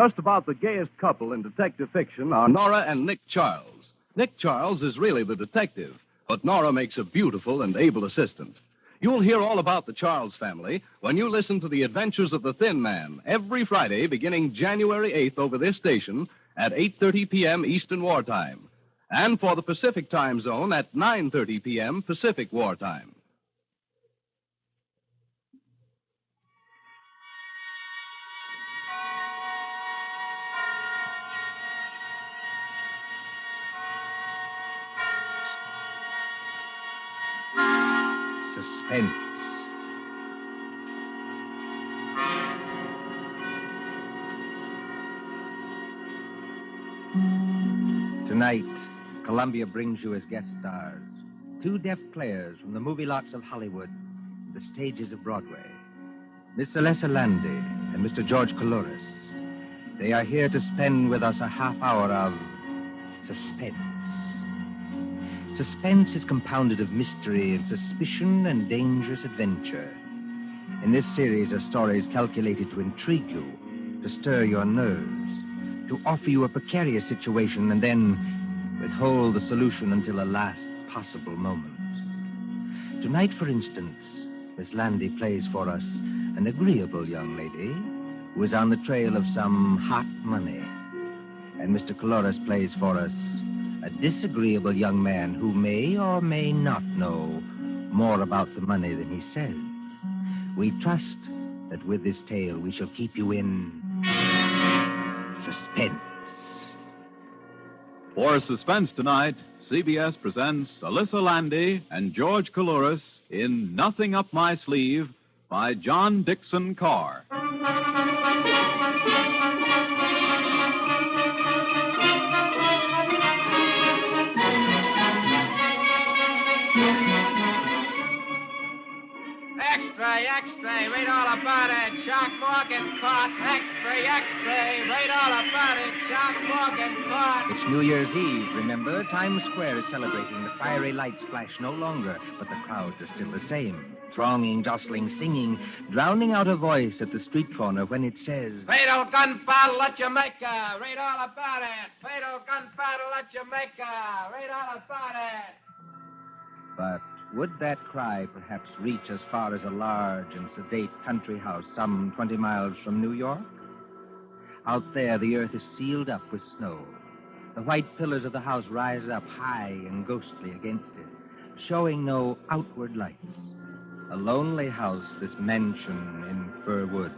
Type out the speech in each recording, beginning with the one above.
Just about the gayest couple in detective fiction are Nora and Nick Charles. Nick Charles is really the detective, but Nora makes a beautiful and able assistant. You'll hear all about the Charles family when you listen to The Adventures of the Thin Man every Friday beginning January 8th over this station at 8:30 p.m. Eastern War Time, and for the Pacific Time Zone at 9:30 p.m. Pacific War Time. Suspense. Tonight, Columbia brings you as guest stars two deaf players from the movie lots of Hollywood, the stages of Broadway, Miss Alessa Landy and Mr. George Coulouris. They are here to spend with us a half hour of suspense. Suspense is compounded of mystery and suspicion and dangerous adventure. In this series are stories calculated to intrigue you, to stir your nerves, to offer you a precarious situation and then withhold the solution until a last possible moment. Tonight, for instance, Miss Landy plays for us an agreeable young lady who is on the trail of some hot money. And Mr. Coulouris plays for us a disagreeable young man who may or may not know more about the money than he says. We trust that with this tale we shall keep you in suspense. For Suspense tonight, CBS presents Alessa Landy and George Coulouris in Nothing Up My Sleeve by John Dixon Carr. Extra, read all about it. Shark Morgan caught. Extra, read all about it. Shark Morgan caught. It's New Year's Eve, remember? Times Square is celebrating. The fiery lights flash no longer, but the crowds are still the same. Thronging, jostling, singing, drowning out a voice at the street corner when it says, Fatal gun battle at Jamaica. Read all about it. Fatal gun battle at Jamaica. Read all about it. But would that cry perhaps reach as far as a large and sedate country house some 20 miles from New York? Out there, the earth is sealed up with snow. The white pillars of the house rise up high and ghostly against it, showing no outward lights. A lonely house, this mansion in fir woods.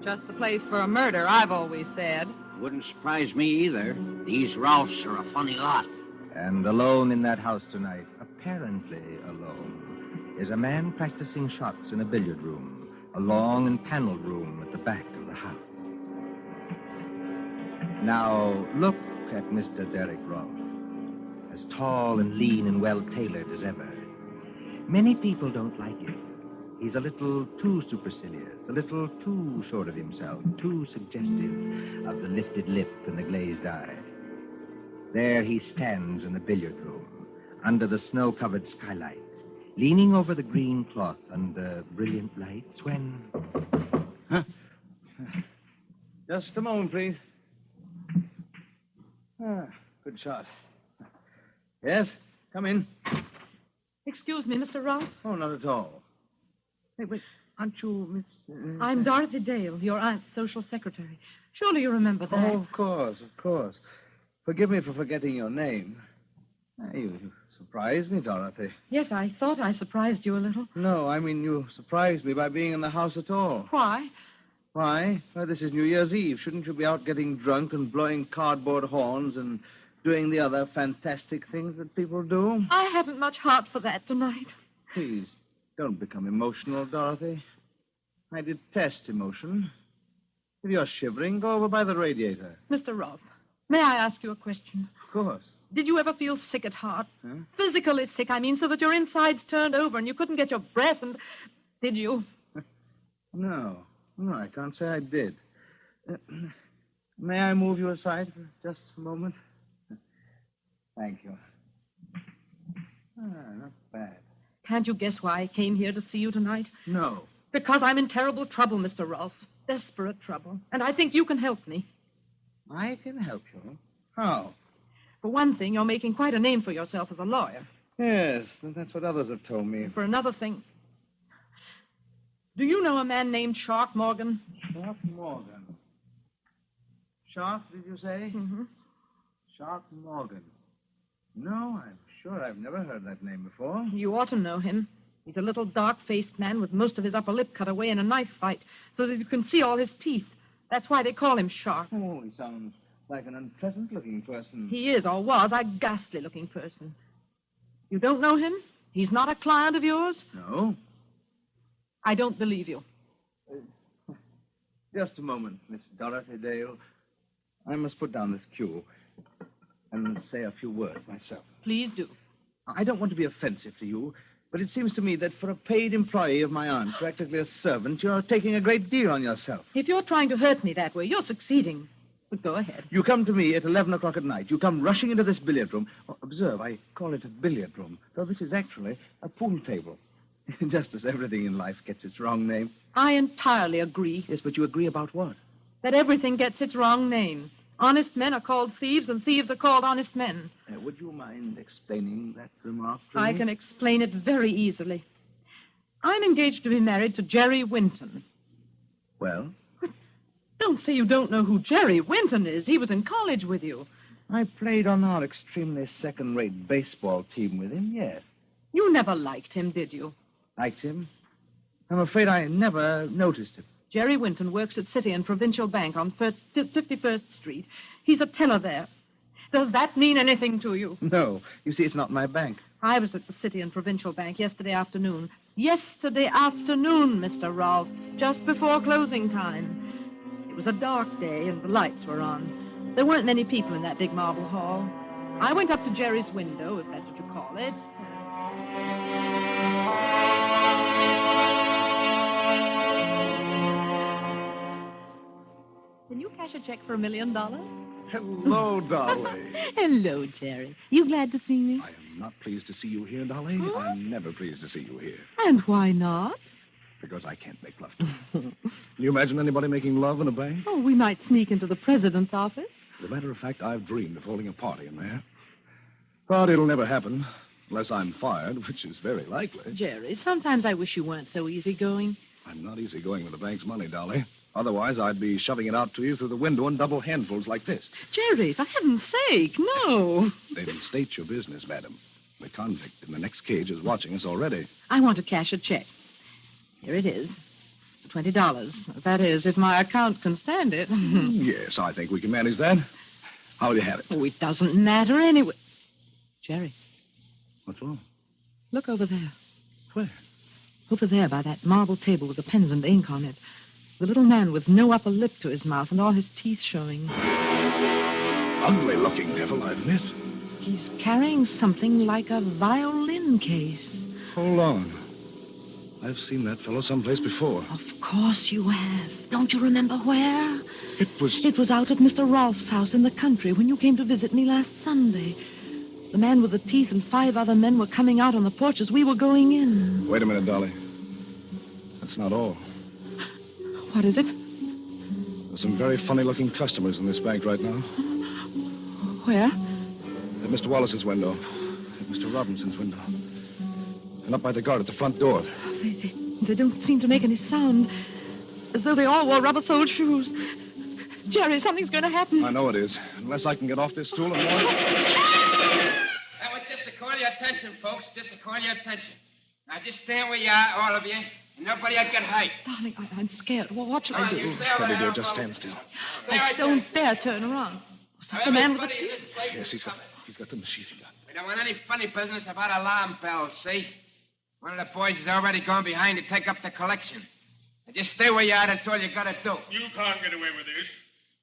Just the place for a murder, I've always said. Wouldn't surprise me either. These Ralphs are a funny lot. And alone in that house tonight, apparently alone, is a man practicing shots in a billiard room, a long and paneled room at the back of the house. Now, look at Mr. Derek Rolfe, as tall and lean and well-tailored as ever. Many people don't like him. He's a little too supercilious, a little too sure of himself, too suggestive of the lifted lip and the glazed eye. There he stands in the billiard room, under the snow-covered skylight, leaning over the green cloth under brilliant lights when... Huh? Just a moment, please. Good shot. Yes, come in. Excuse me, Mr. Rolfe. Oh, not at all. Hey, wait, aren't you Miss... I'm Dorothy Dale, your aunt's social secretary. Surely you remember that. Oh, of course. Forgive me for forgetting your name. You surprised me, Dorothy. Yes, I thought I surprised you a little. No, I mean you surprised me by being in the house at all. Why? Why? Well, this is New Year's Eve. Shouldn't you be out getting drunk and blowing cardboard horns and doing the other fantastic things that people do? I haven't much heart for that tonight. Please, don't become emotional, Dorothy. I detest emotion. If you're shivering, go over by the radiator. Mr. Rolfe, may I ask you a question? Of course. Did you ever feel sick at heart? Huh? Physically sick, I mean, so that your insides turned over and you couldn't get your breath and... Did you? No, I can't say I did. May I move you aside for just a moment? Thank you. Not bad. Can't you guess why I came here to see you tonight? No. Because I'm in terrible trouble, Mr. Rolfe. desperate trouble, and I think you can help me. I can help you. How? For one thing, you're making quite a name for yourself as a lawyer. Yes, that's what others have told me. And for another thing, do you know a man named Shark Morgan? Shark Morgan. Shark, did you say? Mm-hmm. Shark Morgan. No, I'm sure I've never heard that name before. You ought to know him. He's a little dark-faced man with most of his upper lip cut away in a knife fight so that you can see all his teeth. That's why they call him Shark. Oh, he sounds like an unpleasant-looking person. He is, or was, a ghastly-looking person. You don't know him? He's not a client of yours? No. I don't believe you. Just a moment, Miss Dorothy Dale. I must put down this cue and say a few words myself. Please do. I don't want to be offensive to you, but it seems to me that for a paid employee of my aunt, practically a servant, you're taking a great deal on yourself. If you're trying to hurt me that way, you're succeeding. But go ahead. You come to me at 11 o'clock at night. You come rushing into this billiard room. Oh, observe, I call it a billiard room, though this is actually a pool table. Just as everything in life gets its wrong name. I entirely agree. Yes, but you agree about what? That everything gets its wrong name. Honest men are called thieves, and thieves are called honest men. Would you mind explaining that remark to I me? can explain it very easily. I'm engaged to be married to Jerry Winton. Well? Don't say you don't know who Jerry Winton is. He was in college with you. I played on our extremely second-rate baseball team with him, yes. You never liked him, did you? Liked him? I'm afraid I never noticed him. Jerry Winton works at City and Provincial Bank on 51st Street. He's a teller there. Does that mean anything to you? No. You see, it's not my bank. I was at the City and Provincial Bank yesterday afternoon. Yesterday afternoon, Mr. Rolfe, just before closing time. It was a dark day and the lights were on. There weren't many people in that big marble hall. I went up to Jerry's window, if that's what you call it. Can you cash a check for $1 million? Hello, Dolly. Hello, Jerry. You glad to see me? I am not pleased to see you here, Dolly. Huh? I'm never pleased to see you here. And why not? Because I can't make love to you. Can you imagine anybody making love in a bank? Oh, we might sneak into the president's office. As a matter of fact, I've dreamed of holding a party in there. But it'll never happen unless I'm fired, which is very likely. Jerry, sometimes I wish you weren't so easygoing. I'm not easygoing with the bank's money, Dolly. Otherwise, I'd be shoving it out to you through the window in double handfuls like this. Jerry, for heaven's sake, no. They mistake your business, madam. The convict in the next cage is watching us already. I want to cash a check. Here it is. $20. That is, if my account can stand it. Yes, I think we can manage that. How'll you have it? Oh, it doesn't matter anyway. Jerry, What's wrong? look over there. Where? Over there by that marble table with the pens and ink on it. The little man with no upper lip to his mouth and all his teeth showing. Ugly-looking devil, I admit. He's carrying something like a violin case. Hold on. I've seen that fellow someplace before. Of course you have. Don't you remember where? It was... It was out at Mr. Rolfe's house in the country when you came to visit me last Sunday. The man with the teeth and 5 other men were coming out on the porch as we were going in. Wait a minute, Dolly. That's not all. What is it? There's some very funny-looking customers in this bank right now. Where? At Mr. Wallace's window. At Mr. Robinson's window. And up by the guard at the front door. They don't seem to make any sound. As though they all wore rubber-soled shoes. Jerry, something's going to happen. I know it is. Unless I can get off this stool and walk... That was just to call your attention, folks. Just to call your attention. Now, just stand where you are, all of you. And nobody will get hurt. Darling, I'm scared. Well, what shall I do? You stay Steady, over dear. there, Just folks. stand still. Stay I right don't there. dare turn around. Was that Now, the man with the everybody in teeth? this place Yes, is he's got the machine gun. We don't want any funny business about alarm bells, see? One of the boys has already gone behind to take up the collection. Now just stay where you are. That's all you got to do. You can't get away with this.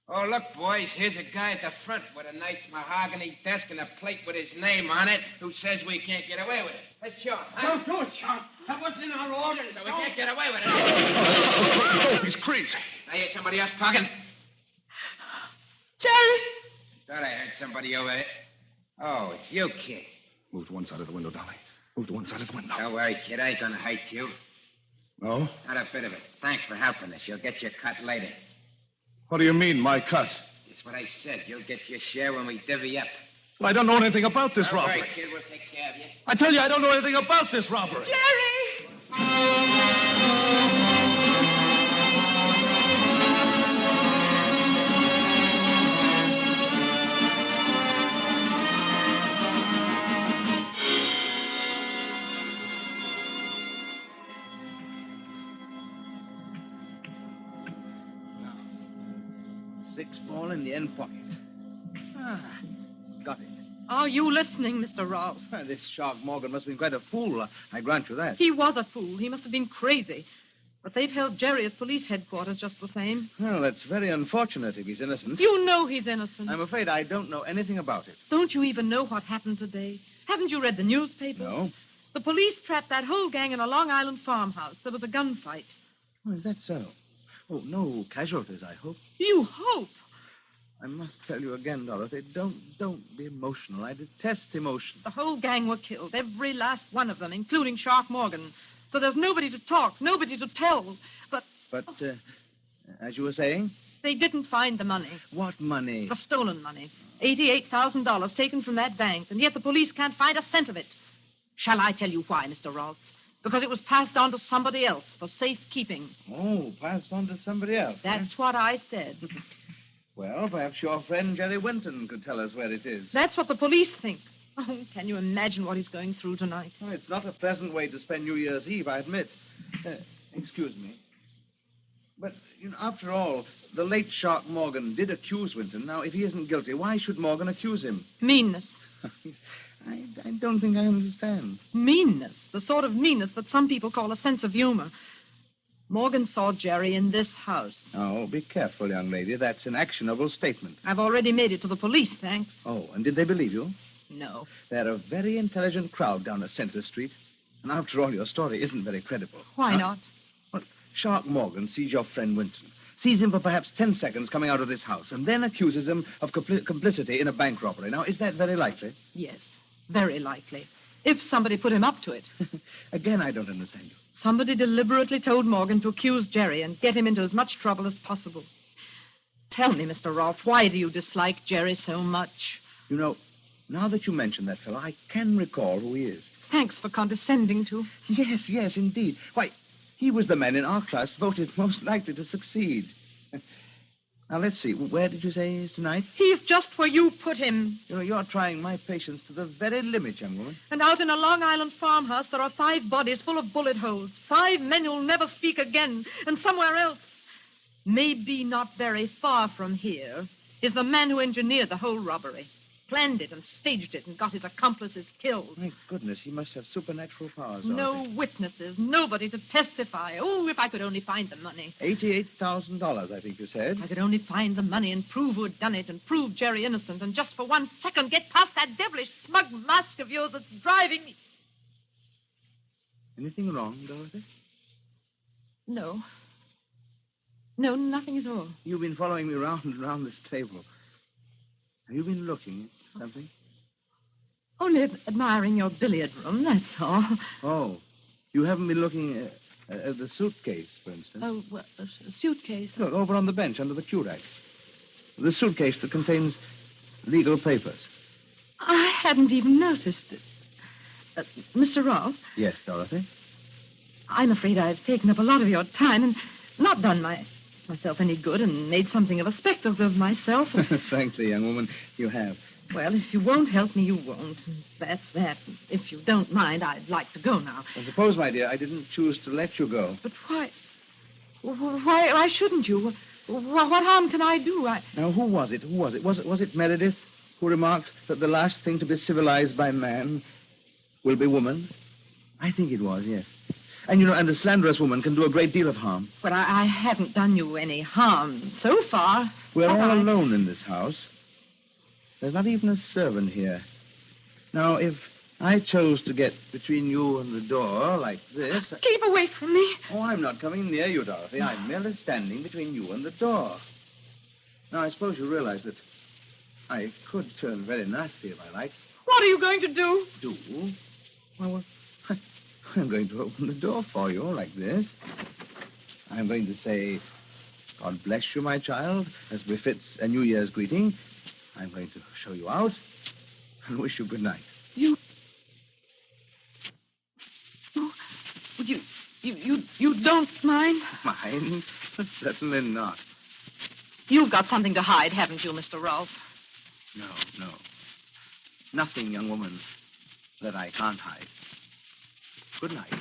Oh, look, boys, here's a guy at the front with a nice mahogany desk and a plate with his name on it who says we can't get away with it. That's Sean. Huh? Don't do it, Sean. That wasn't in our orders. So we can't get away with it. Oh, he's crazy. I hear somebody else talking. Jerry! Thought I heard somebody over there. Oh, it's you, kid. Move to one side of the window, Dolly. Move to one side of the window. Don't worry, kid. I ain't gonna hurt you. No? Not a bit of it. Thanks for helping us. You'll get your cut later. What do you mean, my cut? That's what I said. You'll get your share when we divvy up. Well, I don't know anything about this All robbery. right, kid, we'll take care of you. I tell you, I don't know anything about this robbery. Jerry! Six ball in the end pocket. Got it. Are you listening, Mr. Rolfe? This Shark Morgan must have been quite a fool. I grant you that. He was a fool. He must have been crazy. But they've held Jerry at police headquarters just the same. Well, that's very unfortunate if he's innocent. You know he's innocent. I'm afraid I don't know anything about it. Don't you even know what happened today? Haven't you read the newspapers? No. The police trapped that whole gang in a Long Island farmhouse. There was a gunfight. Oh, is that so? Oh, no casualties, I hope. You hope? I must tell you again, Dorothy, don't be emotional. I detest emotion. The whole gang were killed, every last one of them, including Shark Morgan. So there's nobody to talk, nobody to tell. But, as you were saying? They didn't find the money. What money? The stolen money. $88,000 taken from that bank, and yet the police can't find a cent of it. Shall I tell you why, Mr. Rolfe? Because it was passed on to somebody else for safekeeping. Oh, passed on to somebody else. That's what I said. Well, perhaps your friend Jerry Winton could tell us where it is. That's what the police think. Oh, can you imagine what he's going through tonight? Oh, it's not a pleasant way to spend New Year's Eve, I admit. Excuse me. But, after all, the late Shark Morgan did accuse Winton. Now, if he isn't guilty, why should Morgan accuse him? Meanness. I don't think I understand. Meanness. The sort of meanness that some people call a sense of humor. Morgan saw Jerry in this house. Oh, be careful, young lady. That's an actionable statement. I've already made it to the police, thanks. Oh, and did they believe you? No. They're a very intelligent crowd down at Center Street. And after all, your story isn't very credible. Why not? Well, Shark Morgan sees your friend Winton, sees him for perhaps 10 seconds coming out of this house, and then accuses him of complicity in a bank robbery. Now, is that very likely? Yes, very likely. If somebody put him up to it. Again, I don't understand you. Somebody deliberately told Morgan to accuse Jerry and get him into as much trouble as possible. Tell me, Mr. Rolfe, why do you dislike Jerry so much? Now that you mention that fellow, I can recall who he is. Thanks for condescending to. Yes, indeed. Why, he was the man in our class voted most likely to succeed. Now, let's see. Where did you say he is tonight? He's just where you put him. You're trying my patience to the very limit, young woman. And out in a Long Island farmhouse, there are 5 bodies full of bullet holes. 5 men who'll never speak again. And somewhere else, maybe not very far from here, is the man who engineered the whole robbery. Planned it and staged it and got his accomplices killed. My goodness, he must have supernatural powers. No witnesses, nobody to testify. Oh, if I could only find the money. $88,000, I think you said. If I could only find the money and prove who had done it and prove Jerry innocent and just for 1 second get past that devilish smug mask of yours that's driving me. Anything wrong, Dorothy? No. No, nothing at all. You've been following me round and round this table. Have you been looking at something? Only admiring your billiard room, that's all. Oh, you haven't been looking at the suitcase, for instance? Oh, well, a suitcase. Look, over on the bench under the cue rack. The suitcase that contains legal papers. I hadn't even noticed it. Mr. Rolfe? Yes, Dorothy? I'm afraid I've taken up a lot of your time and not done myself any good and made something of a spectacle of myself. Frankly, young woman, you have. Well, if you won't help me, you won't. That's that. If you don't mind, I'd like to go now. I suppose, my dear, I didn't choose to let you go. But why? Why shouldn't you? What harm can I do? Now, who was it? Was it Meredith who remarked that the last thing to be civilized by man will be woman? I think it was, yes. And, and a slanderous woman can do a great deal of harm. But I haven't done you any harm so far. We're all alone in this house. There's not even a servant here. Now, if I chose to get between you and the door like this... Keep away from me. Oh, I'm not coming near you, Dorothy. I'm merely standing between you and the door. Now, I suppose you realize that I could turn very nasty if I like. What are you going to do? Do? Well, I'm going to open the door for you like this. I'm going to say, God bless you, my child, as befits a New Year's greeting. I'm going to show you out and wish you good night. You don't mind? Mind? Certainly not. You've got something to hide, haven't you, Mr. Rolfe? No. Nothing, young woman, that I can't hide. Good night.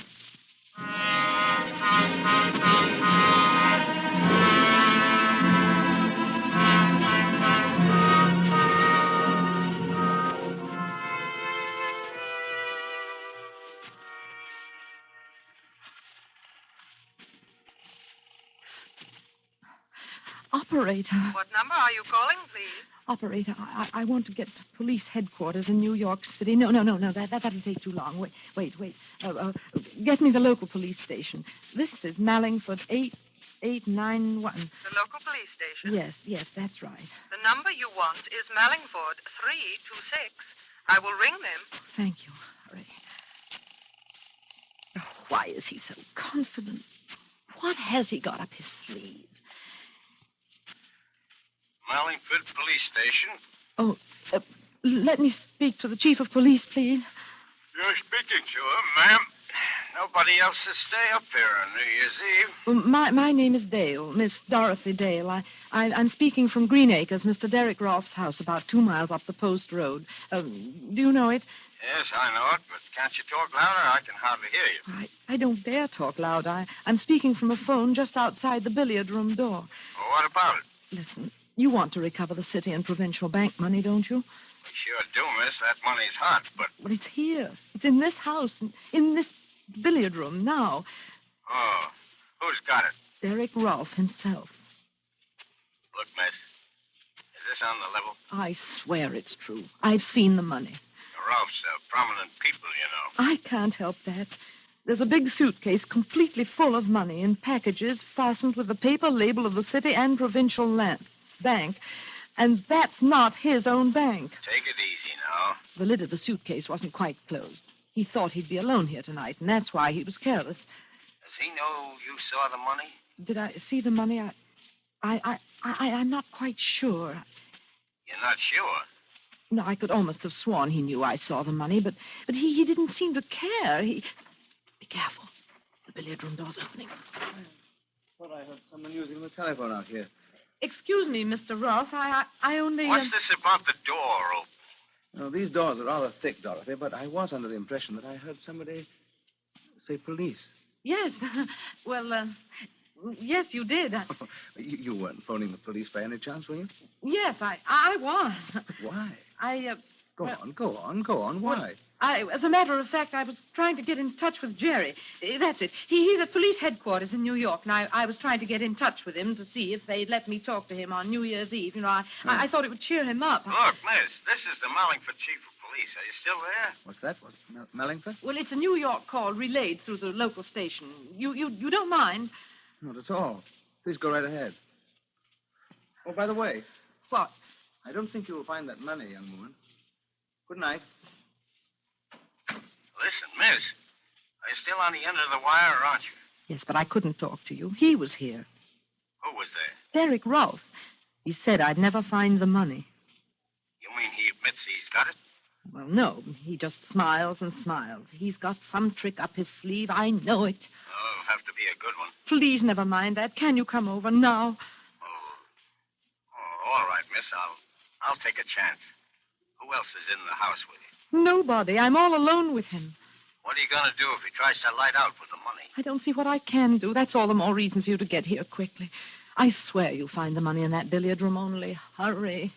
Operator. What number are you calling, please? Operator, I want to get to police headquarters in New York City. No. That'll take too long. Wait. Get me the local police station. This is Mallingford 8891. The local police station? Yes, that's right. The number you want is Mallingford 326. I will ring them. Thank you. Hurry. Oh, why is he so confident? What has he got up his sleeve? Mallingford Police Station. Oh, let me speak to the chief of police, please. You're speaking to him, ma'am. Nobody else will stay up here on New Year's Eve. Well, my name is Dale, Miss Dorothy Dale. I'm speaking from Green Acres, Mr. Derek Rolfe's house, about 2 miles up the post road. Do you know it? Yes, I know it, but can't you talk louder? I can hardly hear you. I don't dare talk loud. I'm speaking from a phone just outside the billiard room door. Well, what about it? Listen, you want to recover the city and provincial bank money, don't you? We sure do, miss. That money's hot, but... Well, it's here. It's in this house, in this billiard room now. Oh, who's got it? Derek Rolfe himself. Look, miss, is this on the level? I swear it's true. I've seen the money. The Ralphs are prominent people, you know. I can't help that. There's a big suitcase completely full of money in packages fastened with the paper label of the city and provincial bank. And that's not his own bank. Take it easy now. The lid of the suitcase wasn't quite closed. He thought he'd be alone here tonight, and that's why he was careless. Does he know you saw the money? Did I see the money? I'm not quite sure. You're not sure? No, I could almost have sworn he knew I saw the money, but he didn't seem to care. Be careful. The billiard room door's opening. I thought I heard someone using the telephone out here. Excuse me, Mr. Rolfe. I only... What's this about the door open? No, these doors are rather thick, Dorothy, but I was under the impression that I heard somebody say police. Yes. Well, yes, you did. You weren't phoning the police by any chance, were you? Yes, I was. But why? Go on. Why? As a matter of fact, I was trying to get in touch with Jerry. That's it. He's at police headquarters in New York, and I was trying to get in touch with him to see if they'd let me talk to him on New Year's Eve. You know, I thought it would cheer him up. Look, miss, this is the Mallingford chief of police. Are you still there? What's that? Mallingford? Well, it's a New York call relayed through the local station. You don't mind? Not at all. Please go right ahead. Oh, by the way. What? I don't think you will find that money, young woman. Good night. Listen, miss, are you still on the end of the wire, or aren't you? Yes, but I couldn't talk to you. He was here. Who was there? Derek Rolfe. He said I'd never find the money. You mean he admits he's got it? Well, no. He just smiles and smiles. He's got some trick up his sleeve. I know it. Oh, it'll have to be a good one. Please never mind that. Can you come over now? Oh, all right, miss. I'll take a chance. Who else is in the house with you? Nobody. I'm all alone with him. What are you going to do if he tries to light out with the money? I don't see what I can do. That's all the more reason for you to get here quickly. I swear you'll find the money in that billiard room. Only hurry.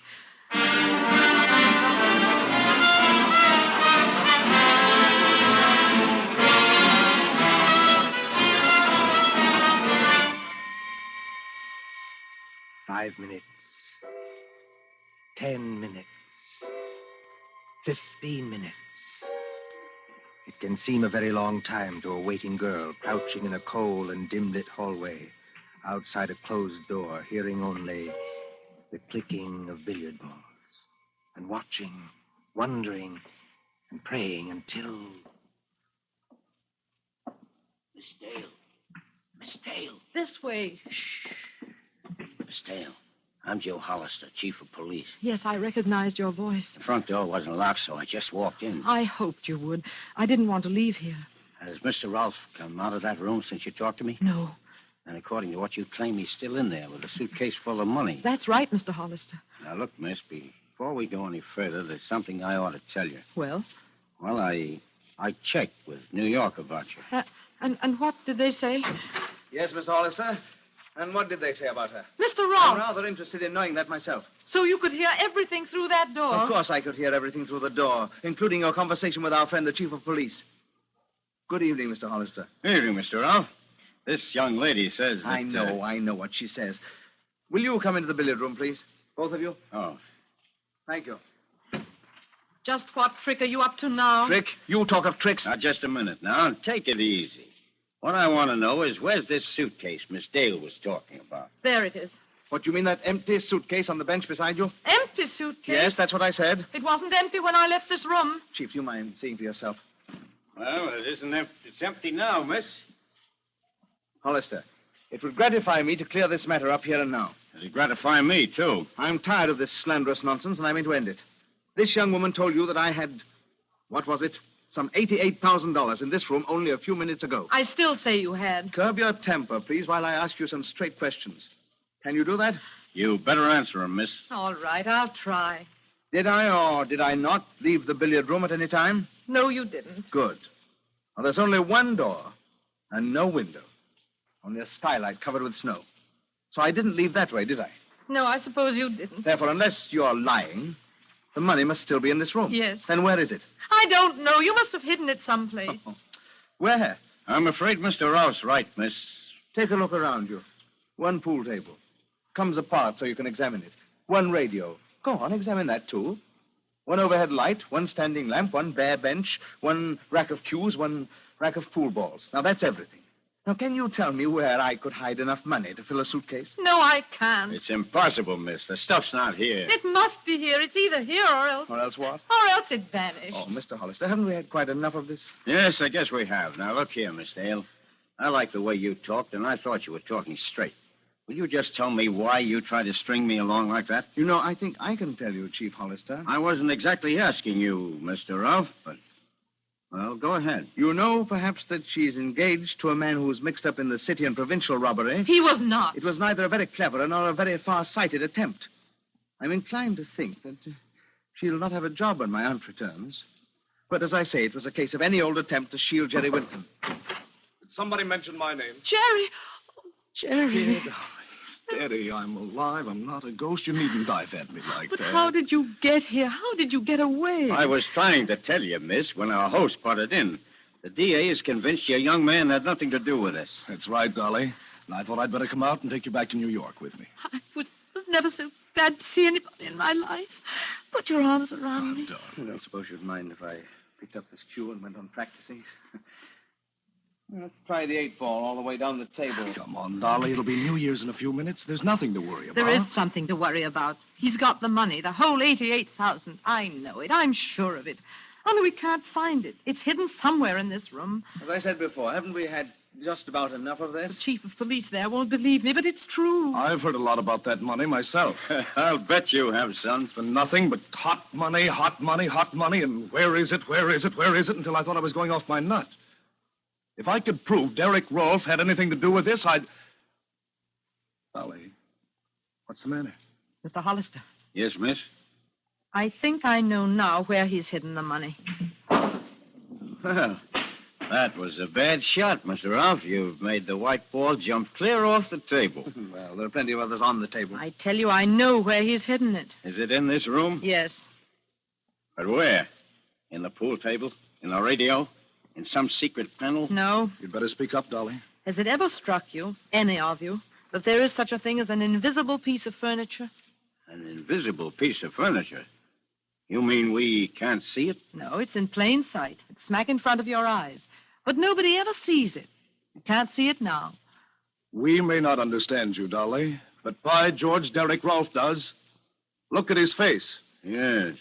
Five minutes. 10 minutes. 15 minutes. It can seem a very long time to a waiting girl crouching in a cold and dim-lit hallway outside a closed door, hearing only the clicking of billiard balls and watching, wondering, and praying until... Miss Dale. Miss Dale. This way. Miss Dale. I'm Joe Hollister, chief of police. Yes, I recognized your voice. The front door wasn't locked, so I just walked in. I hoped you would. I didn't want to leave here. Has Mr. Ralph come out of that room since you talked to me? No. And according to what you claim, he's still in there with a suitcase full of money. That's right, Mr. Hollister. Now, look, miss, before we go any further, there's something I ought to tell you. Well? Well, I checked with New York about you. And what did they say? Yes, Miss Hollister. And what did they say about her? Mr. I'm Rolfe. rather interested in knowing that myself. So you could hear everything through that door? Of course I could hear everything through the door, including your conversation with our friend, the chief of police. Good evening, Mr. Hollister. Evening, Mr. Ralph. This young lady says that... I know what she says. Will you come into the billiard room, please? Both of you? Oh. Thank you. Just what trick are you up to now? Trick? You talk of tricks. Now, just a minute now. Take it easy. What I want to know is where's this suitcase Miss Dale was talking about? There it is. What, you mean that empty suitcase on the bench beside you? Empty suitcase? Yes, that's what I said. It wasn't empty when I left this room. Chief, do you mind seeing for yourself? Well, it isn't empty. It's empty now, miss. Hollister, it would gratify me to clear this matter up here and now. It'll gratify me, too. I'm tired of this slanderous nonsense, and I mean to end it. This young woman told you that I had, what was it? Some $88,000 in this room only a few minutes ago. I still say you had. Curb your temper, please, while I ask you some straight questions. Can you do that? You better answer him, miss. All right, I'll try. Did I or did I not leave the billiard room at any time? No, you didn't. Good. Well, there's only one door and no window. Only a skylight covered with snow. So I didn't leave that way, did I? No, I suppose you didn't. Therefore, unless you're lying, the money must still be in this room. Yes. Then where is it? I don't know. You must have hidden it someplace. Where? I'm afraid Mr. Ralph's right, miss. Take a look around you. One pool table. Comes apart so you can examine it. One radio. Go on, examine that, too. One overhead light, one standing lamp, one bare bench, one rack of cues, one rack of pool balls. Now, that's everything. Now, can you tell me where I could hide enough money to fill a suitcase? No, I can't. It's impossible, miss. The stuff's not here. It must be here. It's either here or else. Or else what? Or else it vanished. Oh, Mr. Hollister, haven't we had quite enough of this? Yes, I guess we have. Now, look here, Miss Dale. I like the way you talked, and I thought you were talking straight. Will you just tell me why you tried to string me along like that? You know, I think I can tell you, Chief Hollister. I wasn't exactly asking you, Mr. Ralph, but... Well, go ahead. You know, perhaps, that she's engaged to a man who's mixed up in the city and provincial robbery. He was not. It was neither a very clever nor a very far-sighted attempt. I'm inclined to think that she'll not have a job when my aunt returns. But as I say, it was a case of any old attempt to shield Jerry Whitcomb. Did somebody mention my name? Jerry. Oh, Jerry. Kid, steady. I'm alive. I'm not a ghost. You needn't dive at me like But that. how did you get here? How did you get away? I was trying to tell you, miss, when our host butted in. The DA is convinced your young man had nothing to do with this. That's right, Dolly. And I thought I'd better come out and take you back to New York with me. I was never so glad to see anybody in my life. Put your arms around me. I don't suppose you'd mind if I picked up this cue and went on practicing. Let's try the 8-ball all the way down the table. Come on, Dolly. It'll be New Year's in a few minutes. There's nothing to worry about. There is something to worry about. He's got the money, the whole $88,000. I know it. I'm sure of it. Only we can't find it. It's hidden somewhere in this room. As I said before, haven't we had just about enough of this? The chief of police there won't believe me, but it's true. I've heard a lot about that money myself. I'll bet you have, son. It's been nothing but hot money, hot money, hot money, and where is it, where is it, where is it, until I thought I was going off my nut. If I could prove Derek Rolfe had anything to do with this, I'd... Dolly, what's the matter? Mr. Hollister, Yes, miss? I think I know now where he's hidden the money. Well, that was a bad shot, Mr. Ralph. You've made the white ball jump clear off the table. Well, there are plenty of others on the table. I tell you, I know where he's hidden it. Is it in this room? Yes. But where? In the pool table? In the radio? In some secret panel? No. You'd better speak up, Dolly. Has it ever struck you, any of you, that there is such a thing as an invisible piece of furniture? An invisible piece of furniture? You mean we can't see it? No, it's in plain sight. It's smack in front of your eyes. But nobody ever sees it. You can't see it now. We may not understand you, Dolly, but by George, Derek Rolfe does. Look at his face. Yes.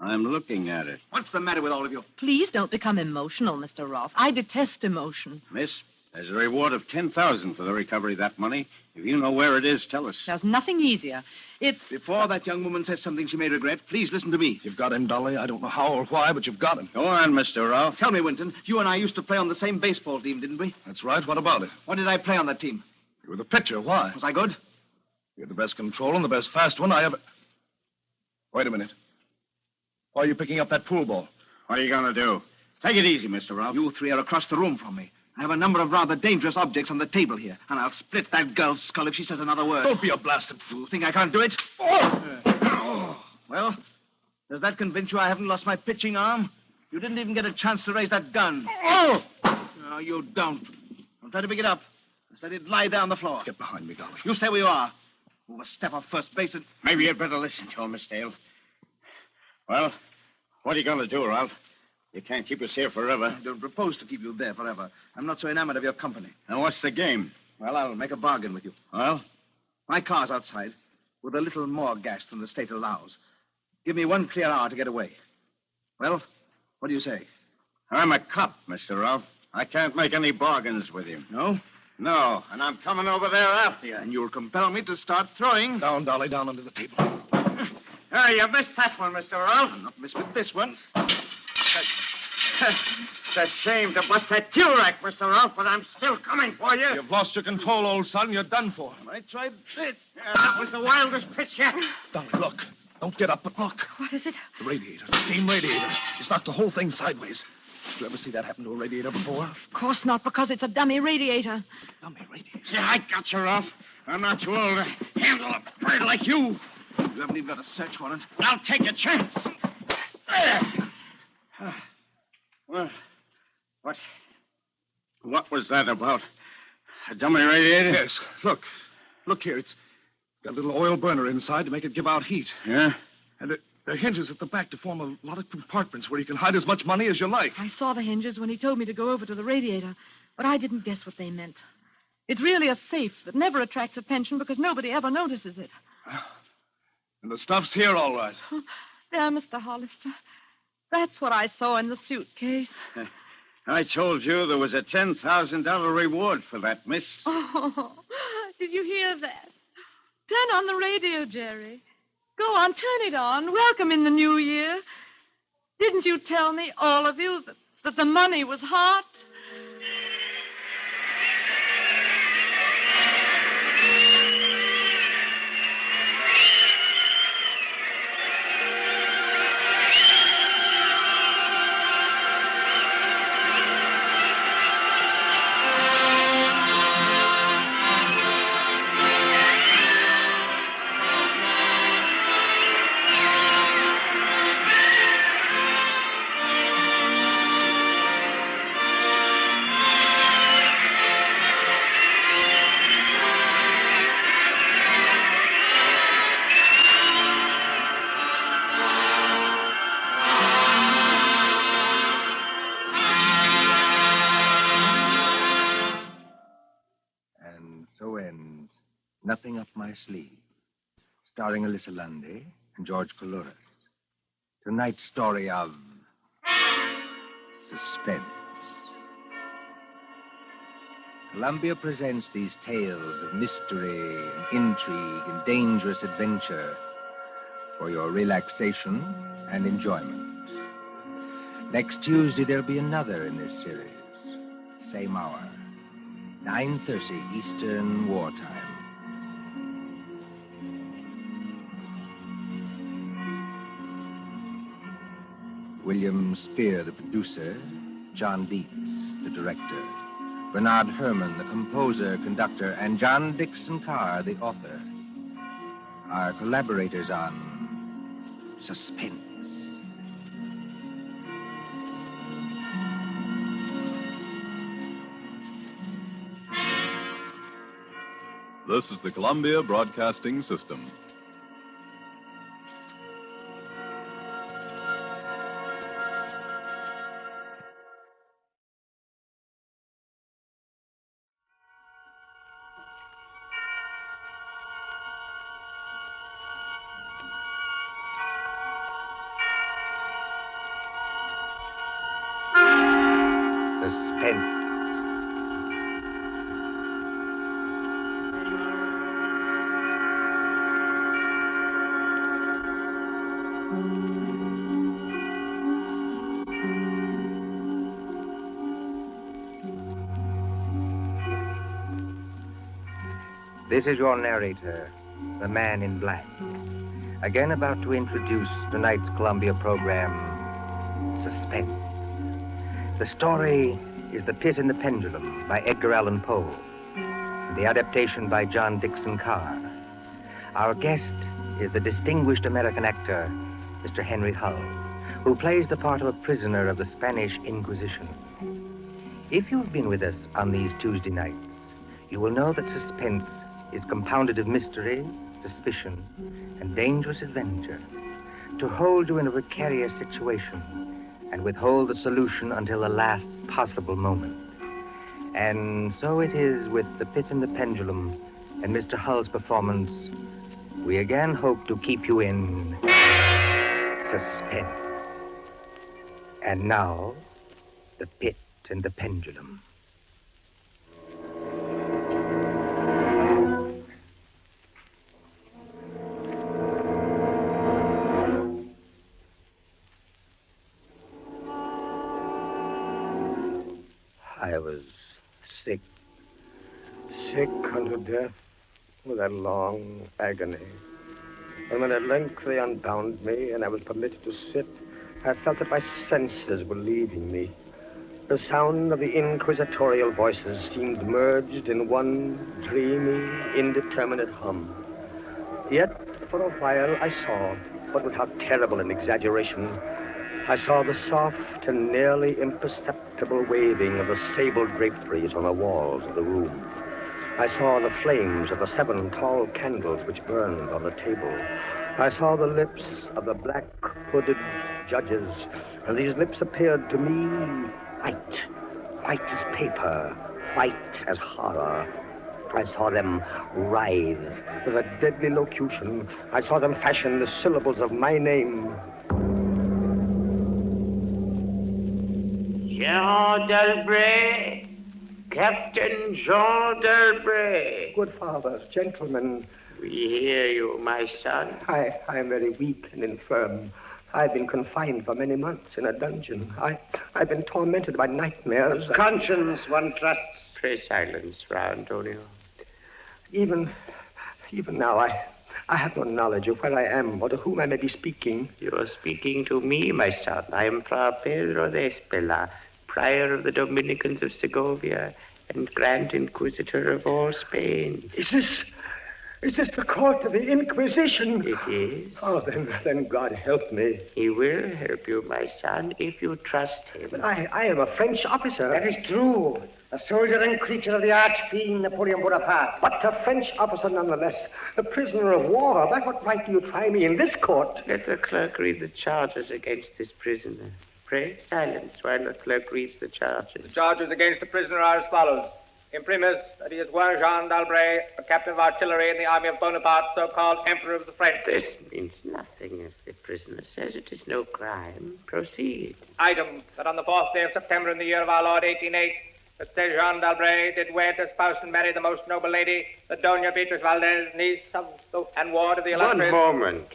I'm looking at it. What's the matter with all of you? Please don't become emotional, Mr. Rolfe. I detest emotion. Miss, There's a reward of 10,000 for the recovery of that money. If you know where it is, tell us. There's nothing easier. It's... Before that young woman says something she may regret, please listen to me. You've got him, Dolly. I don't know how or why, but you've got him. Go on, Mr. Ralph. Tell me, Winton, you and I used to play on the same baseball team, didn't we? That's right. What about it? When did I play on that team? You were the pitcher. Why? Was I good? You're the best control and the best fast one I ever... Wait a minute. Why are you picking up that pool ball? What are you going to do? Take it easy, Mr. Ralph. You three are across the room from me. I have a number of rather dangerous objects on the table here, and I'll split that girl's skull if she says another word. Don't be a blasted fool. You think I can't do it? Well, does that convince you I haven't lost my pitching arm? You didn't even get a chance to raise that gun. No, you don't. Don't try to pick it up. Just let it lie there on the floor. Get behind me, Dolly. You stay where you are. Move a step off first base and... Maybe you'd better listen to him, Miss Dale. Well, what are you going to do, Ralph? You can't keep us here forever. I don't propose to keep you there forever. I'm not so enamored of your company. Now, what's the game? Well, I'll make a bargain with you. Well? My car's outside with a little more gas than the state allows. Give me 1 clear hour to get away. Well, what do you say? I'm a cop, Mr. Ralph. I can't make any bargains with you. No? No, and I'm coming over there after you. And you'll compel me to start throwing. Down, Dolly, down under the table. Oh, you missed that one, Mr. Ralph. I'll not miss with this one. It's a shame to bust that fuel rack, Mr. Ralph, but I'm still coming for you. You've lost your control, old son. You're done for. I tried this. That was the wildest pitch yet. Dolly, look. Don't get up, but look. What is it? The radiator. The steam radiator. It's knocked the whole thing sideways. Did you ever see that happen to a radiator before? Of course not, because it's a dummy radiator. Dummy radiator. Yeah, I got you, Ralph. I'm not too old to handle a bird like you. You haven't even got a search warrant. I'll take a chance. Well, what was that about? A dummy radiator? Yes. Look. Look here. It's got a little oil burner inside to make it give out heat. Yeah? And there are hinges at the back to form a lot of compartments where you can hide as much money as you like. I saw the hinges when he told me to go over to the radiator, but I didn't guess what they meant. It's really a safe that never attracts attention because nobody ever notices it. And the stuff's here, all right. There, Mr. Hollister. That's what I saw in the suitcase. I told you there was a $10,000 reward for that, miss. Oh, did you hear that? Turn on the radio, Jerry. Go on, turn it on. Welcome in the new year. Didn't you tell me, all of you, that the money was hot? Nothing Up My Sleeve, starring Alyssa Lundy and George Coulouris. Tonight's story of Suspense. Columbia presents these tales of mystery and intrigue and dangerous adventure for your relaxation and enjoyment. Next Tuesday, there'll be another in this series. Same hour, 9:30 Eastern Wartime. William Spear, the producer, John Dietz, the director, Bernard Herrmann, the composer, conductor, and John Dixon Carr, the author, are collaborators on Suspense. This is the Columbia Broadcasting System. Suspense. This is your narrator, the Man in Black. Again about to introduce tonight's Columbia program, Suspense. The story is The Pit and the Pendulum by Edgar Allan Poe. The adaptation by John Dickson Carr. Our guest is the distinguished American actor, Mr. Henry Hull, who plays the part of a prisoner of the Spanish Inquisition. If you've been with us on these Tuesday nights, you will know that Suspense is compounded of mystery, suspicion, and dangerous adventure to hold you in a precarious situation and withhold the solution until the last possible moment. And so it is with The Pit and the Pendulum and Mr. Hull's performance. We again hope to keep you in suspense. And now, The Pit and the Pendulum. I was sick unto death with that long agony. And when at length they unbound me and I was permitted to sit, I felt that my senses were leaving me. The sound of the inquisitorial voices seemed merged in one dreamy, indeterminate hum. Yet, for a while, I saw, but without terrible an exaggeration, I saw the soft and nearly imperceptible waving of the sable draperies on the walls of the room. I saw the flames of the 7 tall candles which burned on the table. I saw the lips of the black hooded judges, and these lips appeared to me white as paper, white as horror. I saw them writhe with a deadly locution. I saw them fashion the syllables of my name. Jean Delbray, Captain Jean Delbray. Good fathers, gentlemen. We hear you, my son. I am very weak and infirm. I've been confined for many months in a dungeon. I've been tormented by nightmares. Conscience, one trusts. Pray silence, Fra Antonio. Even now, I have no knowledge of where I am or to whom I may be speaking. You are speaking to me, my son. I am Fra Pedro de Espela, prior of the Dominicans of Segovia and Grand Inquisitor of all Spain. Is this the court of the Inquisition? It is. Oh, then God help me. He will help you, my son, if you trust him. But I am a French officer. That is true. A soldier and creature of the arch-fiend Napoleon Bonaparte. But a French officer nonetheless. A prisoner of war. By what right do you try me in this court? Let the clerk read the charges against this prisoner. Pray silence while the clerk reads the charges. The charges against the prisoner are as follows. Imprimis, that he is one Jean d'Albret, a captain of artillery in the army of Bonaparte, so-called Emperor of the French. This means nothing, as the prisoner says. It is no crime. Proceed. Item, that on the 4th day of September in the year of our Lord 1808, that said Jean d'Albret did wed, espouse, and marry the most noble lady, the Doña Beatriz Valdez, niece of and ward of the illustrious... One moment.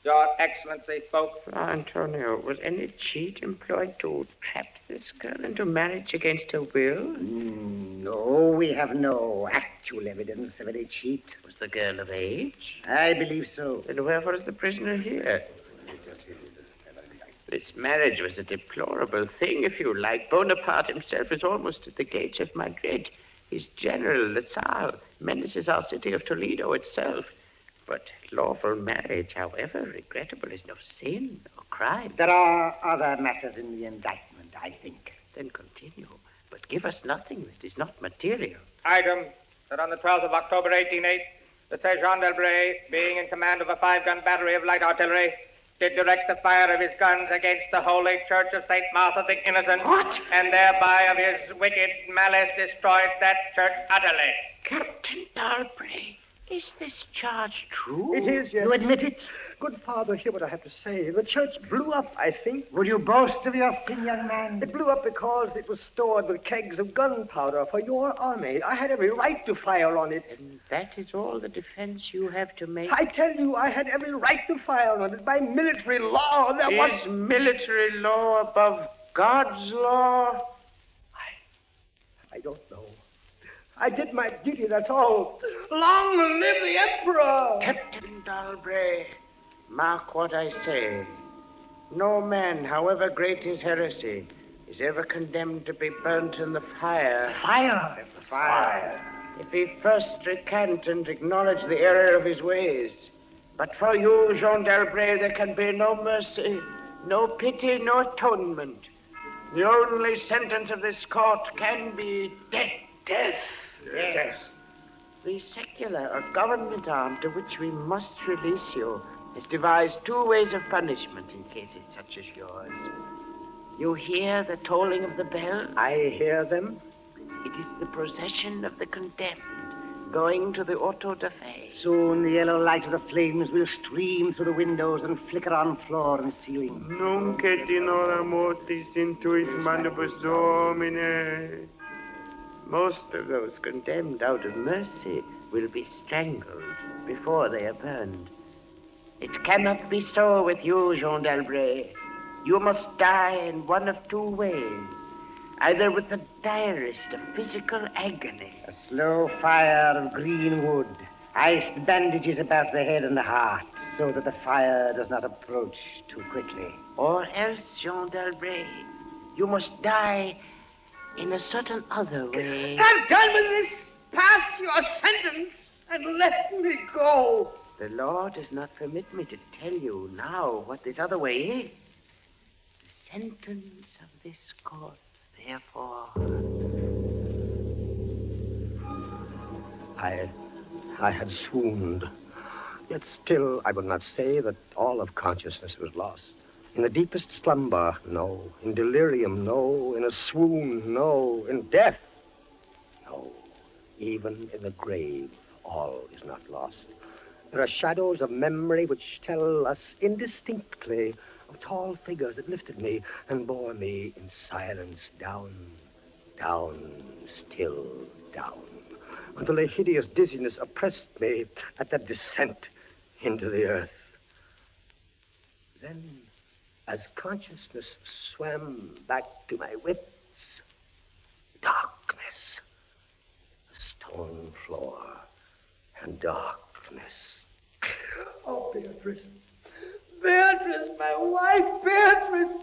Your Excellency spoke. Fra Antonio, was any cheat employed to trap this girl into marriage against her will? No, we have no actual evidence of any cheat. Was the girl of age? I believe so. Then wherefore is the prisoner here? This marriage was a deplorable thing, if you like. Bonaparte himself is almost at the gates of Madrid. His general, the Tsar, menaces our city of Toledo itself. But lawful marriage, however regrettable, is no sin or crime. There are other matters in the indictment, I think. Then continue, but give us nothing that is not material. Item, that on the 12th of October, 1808, the said Jean d'Albret, being in command of a 5-gun battery of light artillery, did direct the fire of his guns against the Holy Church of St. Martha the Innocent. What? And thereby of his wicked malice destroyed that church utterly. Captain d'Albret, is this charge true? It is, yes. You admit it? Good father, hear what I have to say. The church blew up, I think. Would you boast of your sin, young man? It blew up because it was stored with kegs of gunpowder for your army. I had every right to fire on it. And that is all the defense you have to make? I tell you, I had every right to fire on it. By military law, there was... Is military law above God's law? I don't know. I did my duty, that's all. Long live the Emperor! Captain Dalbray, mark what I say. No man, however great his heresy, is ever condemned to be burnt in the fire. Fire! Fire. If he first recant and acknowledge the error of his ways. But for you, Jean Dalbray, there can be no mercy, no pity, no atonement. The only sentence of this court can be death. Death. Yes. The secular or government arm to which we must release you has devised 2 ways of punishment in cases such as yours. You hear the tolling of the bell? I hear them. It is the procession of the condemned going to the auto da fe. Soon the yellow light of the flames will stream through the windows and flicker on floor and ceiling. Nunc et in hora mortis intuis manibus Domine. Most of those condemned out of mercy will be strangled before they are burned. It cannot be so with you, Jean Dalbray. You must die in one of 2 ways. Either with the direst of physical agony. A slow fire of green wood. Iced bandages about the head and the heart, so that the fire does not approach too quickly. Or else, Jean Dalbray, you must die in a certain other way. Have done with this. Pass your sentence and let me go. The law does not permit me to tell you now what this other way is. The sentence of this court, therefore. I had swooned. Yet still, I will not say that all of consciousness was lost. In the deepest slumber, no. In delirium, no. In a swoon, no. In death, no. Even in the grave, all is not lost. There are shadows of memory which tell us indistinctly of tall figures that lifted me and bore me in silence down, still down, until a hideous dizziness oppressed me at that descent into the earth. Then, as consciousness swam back to my wits, darkness, a stone floor, and darkness. Oh, Beatrice. Beatrice, my wife, Beatrice.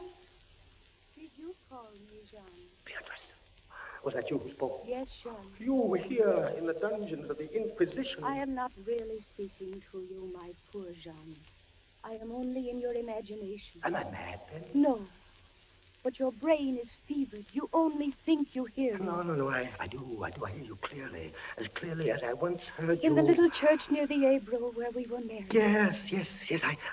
Did you call me, Jean? Beatrice, was that you who spoke? Yes, Jean. You were here in the dungeons of the Inquisition. I am not really speaking to you, my poor Jean. I am only in your imagination. Am I mad, then? No. But your brain is fevered. You only think you hear me. No, I do. I hear you clearly. As clearly as I once heard you. In the little church near the Ebro where we were married. Yes.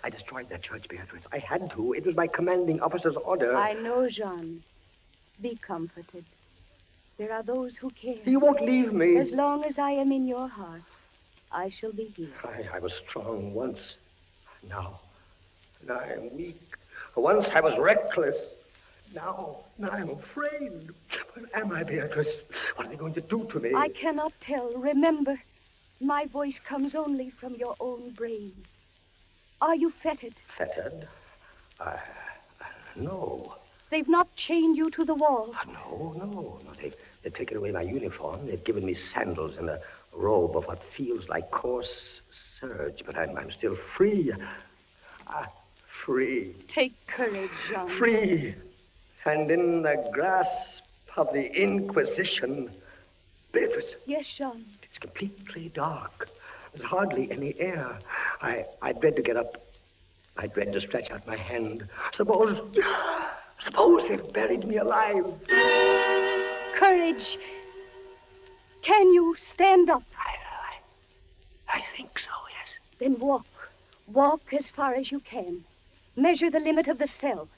I destroyed that church, Beatrice. I had to. It was my commanding officer's order. I know, Jean. Be comforted. There are those who care. You won't leave me. As long as I am in your heart, I shall be here. I was strong once. Now I am weak. Once I was reckless. Now I'm afraid. What am I, Beatrice? What are they going to do to me? I cannot tell. Remember, my voice comes only from your own brain. Are you fettered? Fettered? No. They've not chained you to the wall. No. They've taken away my uniform. They've given me sandals and a robe of what feels like coarse serge, but I'm still free. Free. Take courage, Jean. Free. And in the grasp of the Inquisition. Beatrice. Yes, Jean. It's completely dark. There's hardly any air. I dread to get up. I dread to stretch out my hand. Suppose they've buried me alive. Courage. Can you stand up? I think so, yes. Then walk. Walk as far as you can. Measure the limit of the cell.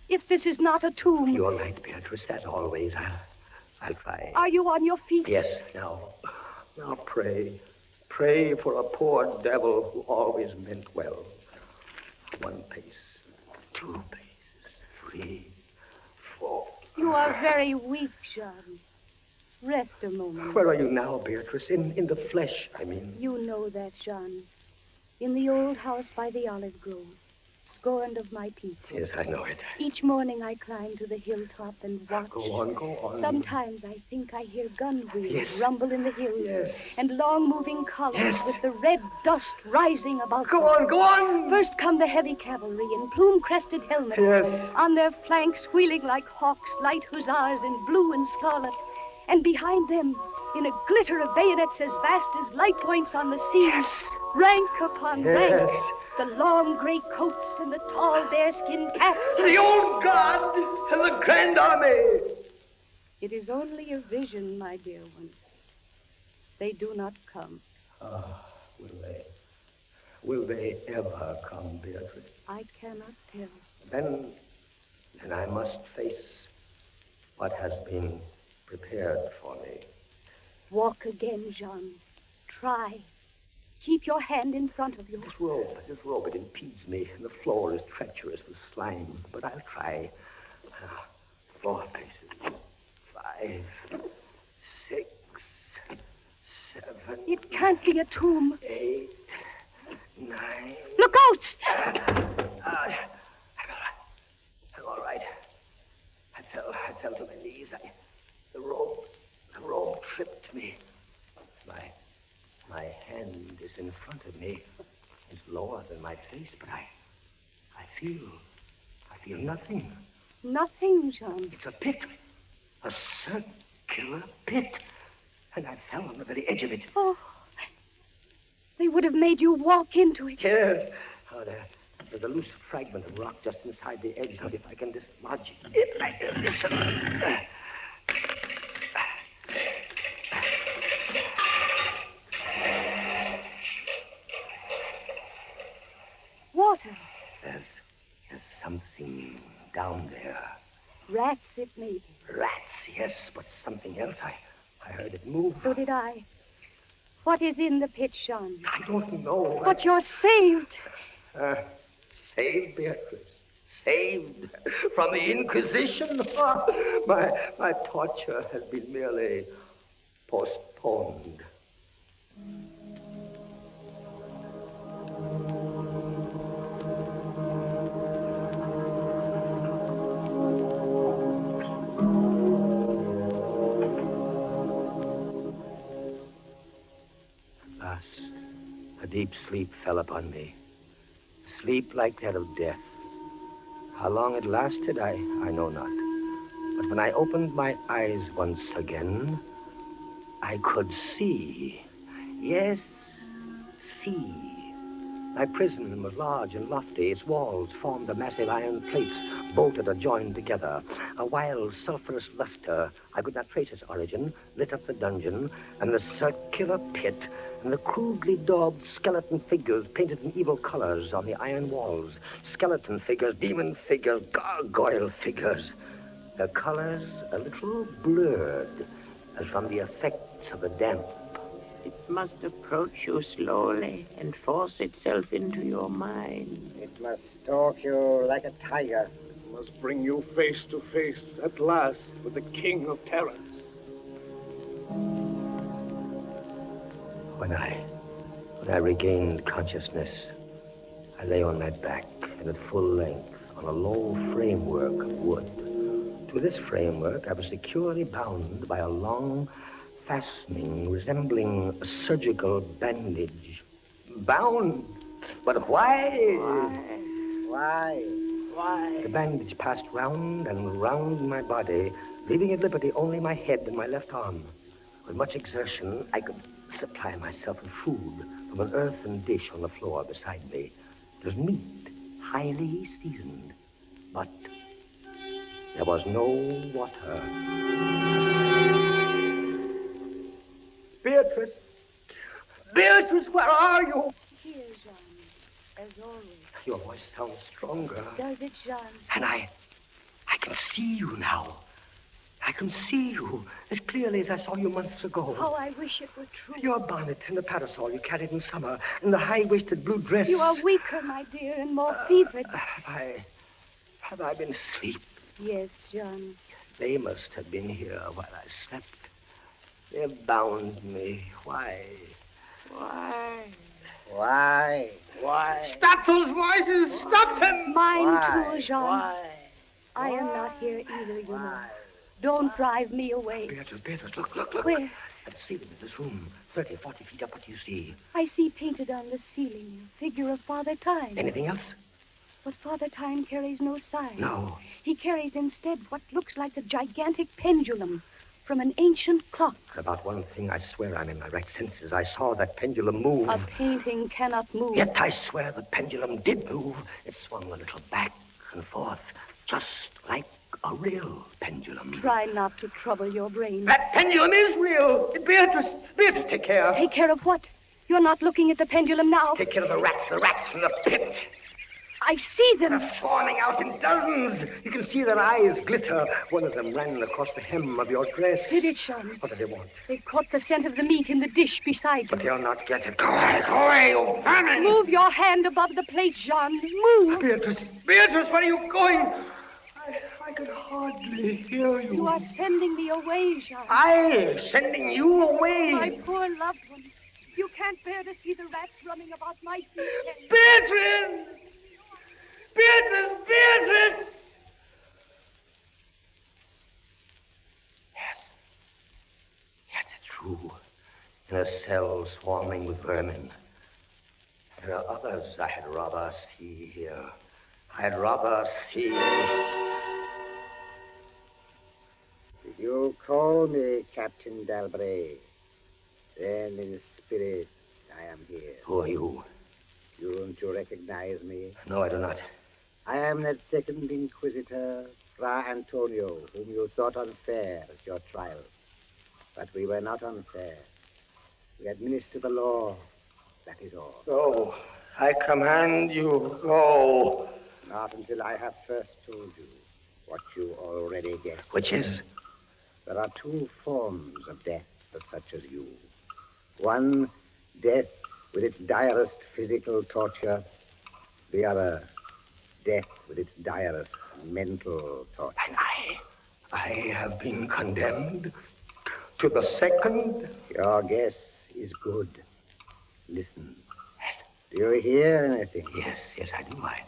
If this is not a tomb... You're right, Beatrice, as always. I'll try. Are you on your feet? Yes, now pray. Pray for a poor devil who always meant well. 1 pace, 2 paces, 3, 4. You are very weak, Jean. Rest a moment. Where are you now, Beatrice? In the flesh, I mean. You know that, Jean. In the old house by the olive grove. scorned of my people. Yes, I know it. Each morning I climb to the hilltop and watch. Go on. Sometimes I think I hear gun wheels Yes. rumble in the hills. Yes. And long-moving columns Yes. with the red dust rising above Go them. on. First come the heavy cavalry in plume-crested helmets. Yes. On their flanks, wheeling like hawks, light hussars in blue and scarlet. And behind them, in a glitter of bayonets as vast as light points on the sea, rank upon rank, the long gray coats and the tall bearskin caps. The old guard and the Grand Army. It is only a vision, my dear one. They do not come. Ah, will they? Will they ever come, Beatrice? I cannot tell. Then I must face what has been prepared for me. Walk again, Jean. Try. Keep your hand in front of you. This robe, it impedes me, and the floor is treacherous with slime. But I'll try. 4 paces. 5, 6, 7. It can't be a tomb. 8, 9. Look out! I'm all right. I fell to my knees. The robe tripped me. My hand is in front of me. It's lower than my face, but I feel nothing. Nothing, Jean. It's a pit. A circular pit. And I fell on the very edge of it. Oh. They would have made you walk into it. Yes. Oh, there's a loose fragment of rock just inside the edge. Now, if I can dislodge it. Listen. Water. There's something down there. Rats, it may be. Rats, yes, but something else. I heard it move. So did I. What is in the pit, Jean? I don't know. But you're saved. Saved, Beatrice. Saved from the Inquisition. My torture has been merely postponed. A deep sleep fell upon me. Sleep like that of death. How long it lasted, I know not. But when I opened my eyes once again, I could see. Yes, see. My prison was large and lofty. Its walls formed of massive iron plates, bolted or joined together. A wild, sulphurous luster, I could not trace its origin, lit up the dungeon, and the circular pit, and the crudely daubed skeleton figures painted in evil colors on the iron walls. Skeleton figures, demon figures, gargoyle figures. Their colors a little blurred, as from the effects of the damp. It must approach you slowly and force itself into your mind. It must stalk you like a tiger. It must bring you face to face, at last, with the king of terror. When I regained consciousness, I lay on my back and at full length on a low framework of wood. To this framework, I was securely bound by a long fastening resembling a surgical bandage. Bound? But why? Why? The bandage passed round and round my body, leaving at liberty only my head and my left arm. With much exertion, I could supply myself with food from an earthen dish on the floor beside me. It was meat, highly seasoned, but there was no water. Beatrice! Beatrice, where are you? Here, Jean, as always. Your voice sounds stronger. Does it, Jean? And I can see you now. I can see you as clearly as I saw you months ago. How I wish it were true. Your bonnet and the parasol you carried in summer, and the high-waisted blue dress. You are weaker, my dear, and more fevered. Have I been asleep? Yes, Jean. They must have been here while I slept. They bound me. Why? Why? Why? Stop those voices! Stop them! Mine Why? too, Jean. Why? I am not here either, you know. Don't drive me away. Beatrice, look. Where? At the ceiling of this room, 30, 40 feet up, what do you see? I see painted on the ceiling a figure of Father Time. Anything else? But Father Time carries no sign. No. He carries instead what looks like a gigantic pendulum from an ancient clock. About one thing, I swear I'm in my right senses. I saw that pendulum move. A painting cannot move. Yet I swear the pendulum did move. It swung a little back and forth, just like a real pendulum. Try not to trouble your brain. That pendulum is real. Beatrice, take care. Take care of what? You're not looking at the pendulum now. Take care of the rats from the pit. I see them. They're swarming out in dozens. You can see their eyes glitter. One of them ran across the hem of your dress. Did it, Sean? What did they want? They caught the scent of the meat in the dish beside you. But they'll not get it. Go away, you vermin! Move your hand above the plate, Jean. Move. Beatrice, where are you going? I could hardly hear you. You are sending me away, Jean. I sending you away? My poor loved one. You can't bear to see the rats running about my feet. Beatrice! Beatrice! Yes, it's true. In a cell swarming with vermin. There are others I had rather see here. I'd rather see... Did you call me Captain Dalbray? Then in spirit, I am here. Who are you? Don't you recognize me? No, I do not. I am that second Inquisitor, Fra Antonio, whom you thought unfair at your trial. But we were not unfair. We administer the law. That is all. Go. I command you, go. Not until I have first told you what you already guess. Which is? There are two forms of death for such as you. One, death with its direst physical torture. The other, death with its direst mental torture. And I have been condemned to the second? Your guess is good. Listen. Do you hear anything? Yes, I do. I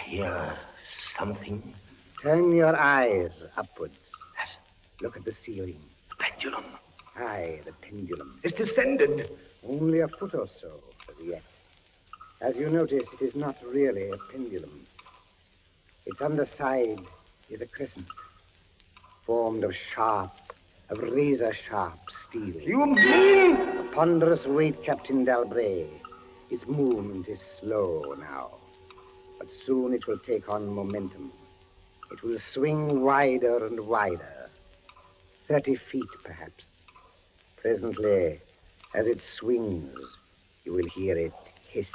hear something. Turn your eyes upwards. Look at the ceiling. The pendulum. Aye, the pendulum. It's descended. Only a foot or so as yet. As you notice, it is not really a pendulum. Its underside is a crescent, formed of razor-sharp steel. You mean? A ponderous weight, Captain Dalbray. Its movement is slow now, but soon it will take on momentum. It will swing wider and wider, 30 feet perhaps. Presently, as it swings, you will hear it hiss.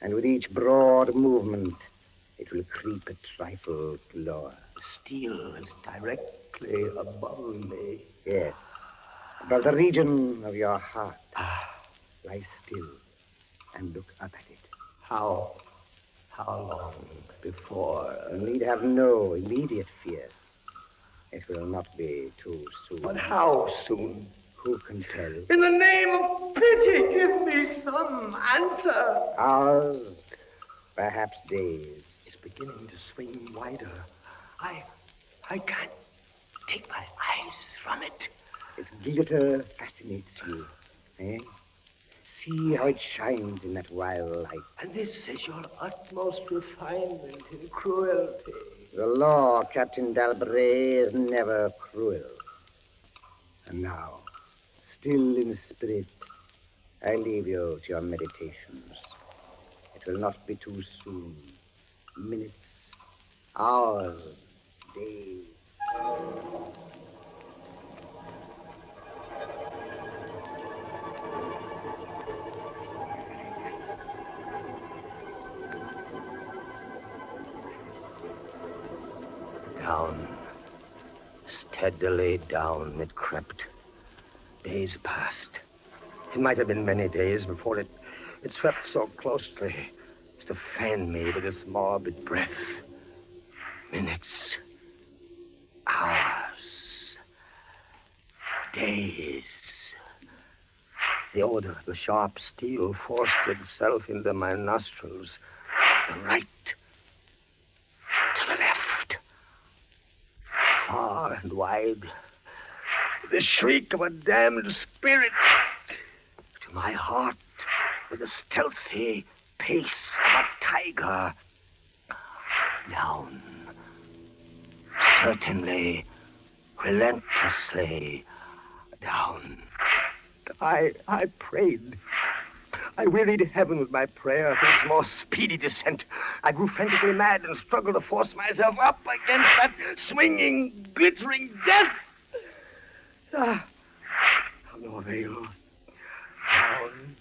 And with each broad movement, it will creep a trifle lower. The steel is directly above me. Yes, above the region of your heart. Lie still and look up at it. How long before? You need have no immediate fear. It will not be too soon. But how soon? Who can tell? In the name of pity, give me some answer. Hours, perhaps days. It's beginning to swing wider. I can't take my eyes from it. Its glitter fascinates you, eh? See how it shines in that wild light. And this is your utmost refinement in cruelty. The law, Captain Dalbray, is never cruel. And now, still in spirit, I leave you to your meditations. It will not be too soon. Minutes, hours, days. Down, steadily down it crept. Days passed. It might have been many days before it swept so closely as to fan me with its morbid breath. Minutes, hours, days. The odor of the sharp steel forced itself into my nostrils. The right. To the left. Far and wide. The shriek of a damned spirit. To my heart, with the stealthy pace of a tiger. Down. Certainly, relentlessly down. I prayed. I wearied heaven with my prayer for its more speedy descent. I grew frantically mad and struggled to force myself up against that swinging, glittering death. Of no avail. Down,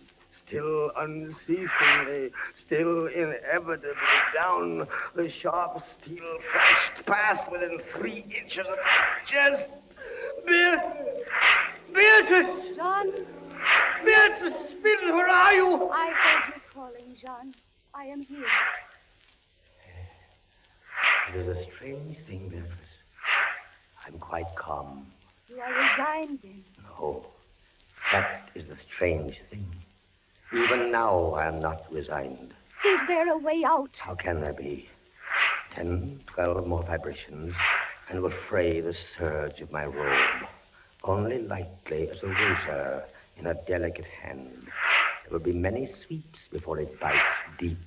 still unceasingly, still inevitably down, the sharp steel flashed past within 3 inches of my chest. Beatrice! John? Beatrice, Beatrice, where are you? I heard you calling, John. I am here. It is a strange thing, Beatrice. I'm quite calm. You are resigned, then? No, that is the strange thing. Even now, I am not resigned. Is there a way out? How can there be? 10, 12 more vibrations, and will fray the serge of my robe. Only lightly as a razor in a delicate hand. There will be many sweeps before it bites deep.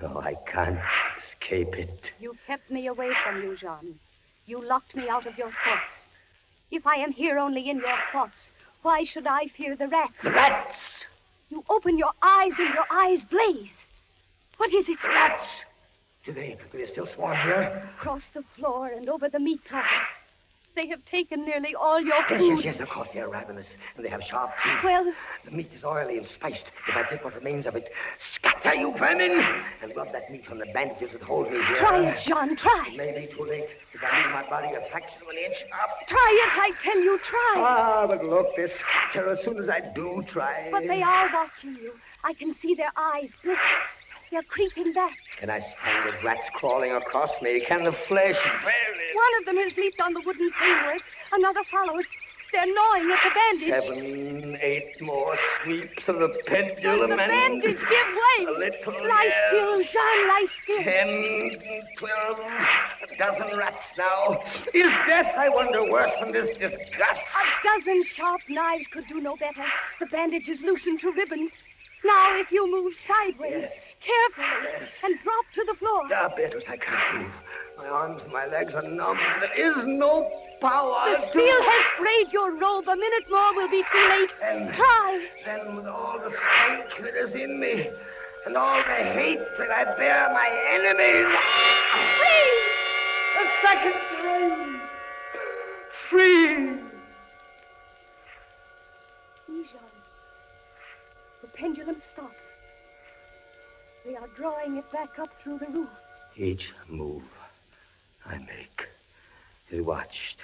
No, I can't escape it. You kept me away from you, John. You locked me out of your thoughts. If I am here only in your thoughts, why should I fear the rats? The rats! You open your eyes and your eyes blaze. What is it? The rats! Do they still swarm here? Across the floor and over the meat platter. They have taken nearly all your food. Yes, of course, they're ravenous, and they have sharp teeth. Well... The meat is oily and spiced. If I take what remains of it, scatter, you vermin! And rub that meat from the bandages that hold me here. Try it, John, try. It may be too late. If I leave my body a fraction of an inch up. Try it, I tell you, try. Ah, but look, they scatter as soon as I do try. But they are watching you. I can see their eyes glitter. They're creeping back. Can I stand the rats crawling across me? Can the flesh bear it? One of them has leaped on the wooden framework. Another follows. They're gnawing at the bandage. 7, 8 more sweeps of the pendulum. But the bandage, give way. A little. Lie still, Jean, lie still. 10, 12, a dozen rats now. Is death, I wonder, worse than this disgust? A dozen sharp knives could do no better. The bandage is loosened to ribbons. Now, if you move sideways, carefully, and drop to the floor. Beatrice, I can't move. My arms and my legs are numb. There is no power. The steel has sprayed your robe. A minute more will be too late. Try. Then, with all the strength that is in me, and all the hate that I bear my enemies. Free! A second free. Free! Jean. The pendulum stops. They are drawing it back up through the roof. Each move I make is watched.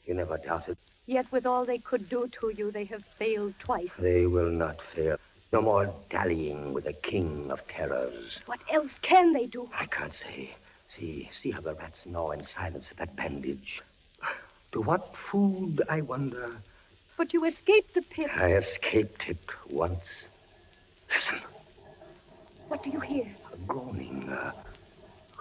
You never doubted. Yet with all they could do to you, they have failed twice. They will not fail. No more dallying with the king of terrors. What else can they do? I can't say. See how the rats gnaw in silence at that bandage. To what food, I wonder? But you escaped the pit. I escaped it once. Listen. What do you hear? A groaning.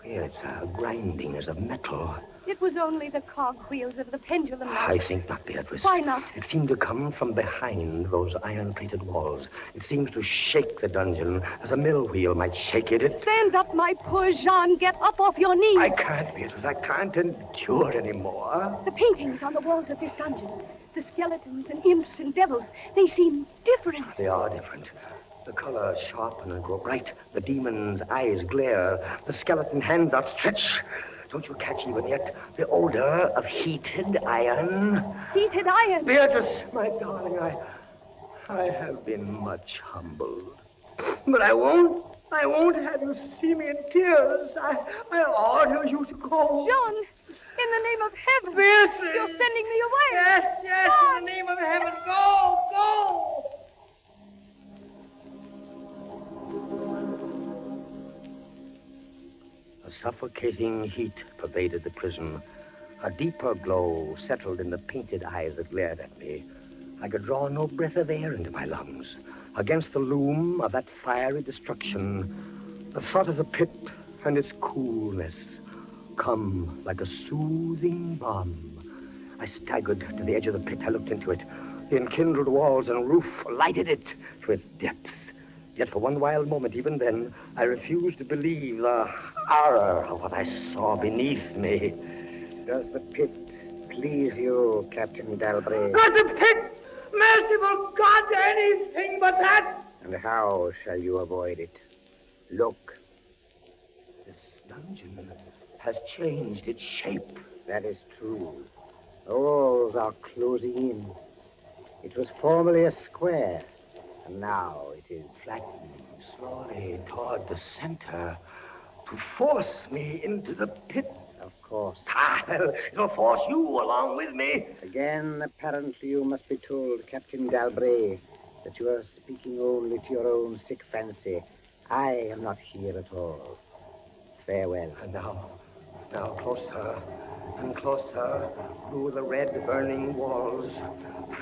It's a grinding as of metal. It was only the cogwheels of the pendulum. I think not, Beatrice. Why not? It seemed to come from behind those iron-plated walls. It seemed to shake the dungeon as a mill wheel might shake it. Stand up, my poor Jean. Get up off your knees. I can't, Beatrice. I can't endure anymore. The paintings on the walls of this dungeon, the skeletons and imps and devils, they seem different. They are different. The colors sharpen and grow bright. The demon's eyes glare. The skeleton hands outstretch. Don't you catch even yet the odor of heated iron? Heated iron? Beatrice, my darling, I have been much humbled. But I won't have you see me in tears. I order you to go. John, in the name of heaven. Beatrice. You're sending me away. Yes, John. in the name of heaven. Go. A suffocating heat pervaded the prison. A deeper glow settled in the painted eyes that glared at me. I could draw no breath of air into my lungs. Against the loom of that fiery destruction, the thought of the pit and its coolness come like a soothing balm. I staggered to the edge of the pit. I looked into it. The enkindled walls and roof lighted it to its depths. Yet for one wild moment, even then, I refused to believe the horror of what I saw beneath me. Does the pit please you, Captain Dalbray? Not the pit! Merciful God, anything but that! And how shall you avoid it? Look. This dungeon has changed its shape. That is true. The walls are closing in. It was formerly a square, and now it is flattening slowly toward the center to force me into the pit. Of course. It'll force you along with me. Again, apparently you must be told, Captain Dalbray, that you are speaking only to your own sick fancy. I am not here at all. Farewell. And now closer and closer through the red burning walls,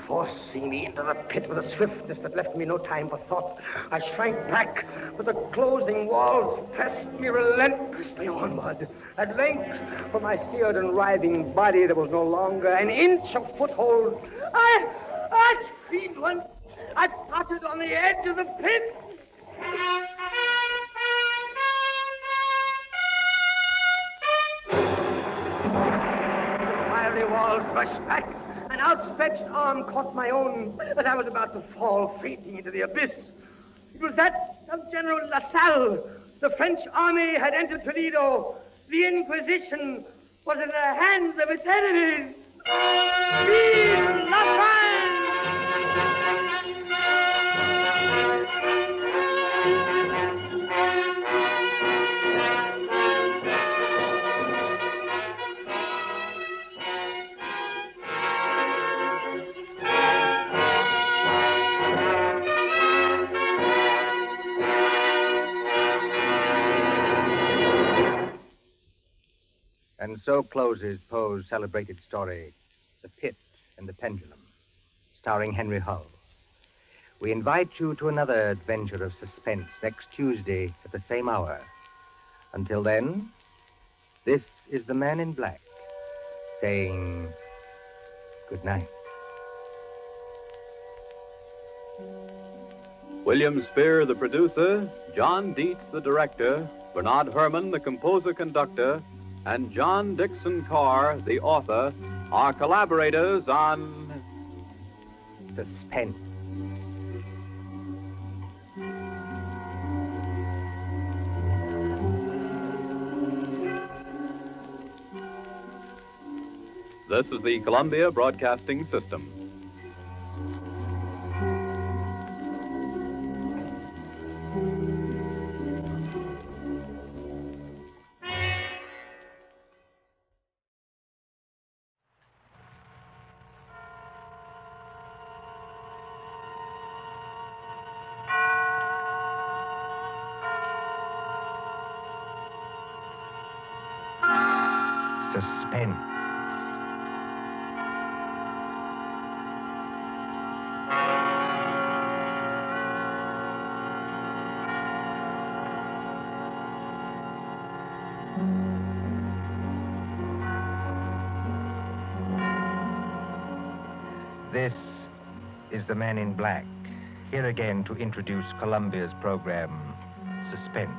forcing me into the pit with a swiftness that left me no time for thought. I shrank back, but the closing walls pressed me relentlessly onward. At length, for my seared and writhing body, there was no longer an inch of foothold. I screamed once. I tottered on the edge of the pit. The walls rushed back. An outstretched arm caught my own as I was about to fall fainting into the abyss. It was that of General LaSalle. The French army had entered Toledo. The Inquisition was in the hands of its enemies. Vive la France! And so closes Poe's celebrated story, The Pit and the Pendulum, starring Henry Hull. We invite you to another adventure of suspense next Tuesday at the same hour. Until then, this is the Man in Black saying good night. William Spear, the producer, John Dietz, the director, Bernard Herrmann, the composer-conductor, and John Dixon Carr, the author, are collaborators on Suspense. This is the Columbia Broadcasting System. Suspense. This is the Man in Black, here again to introduce Columbia's program, Suspense.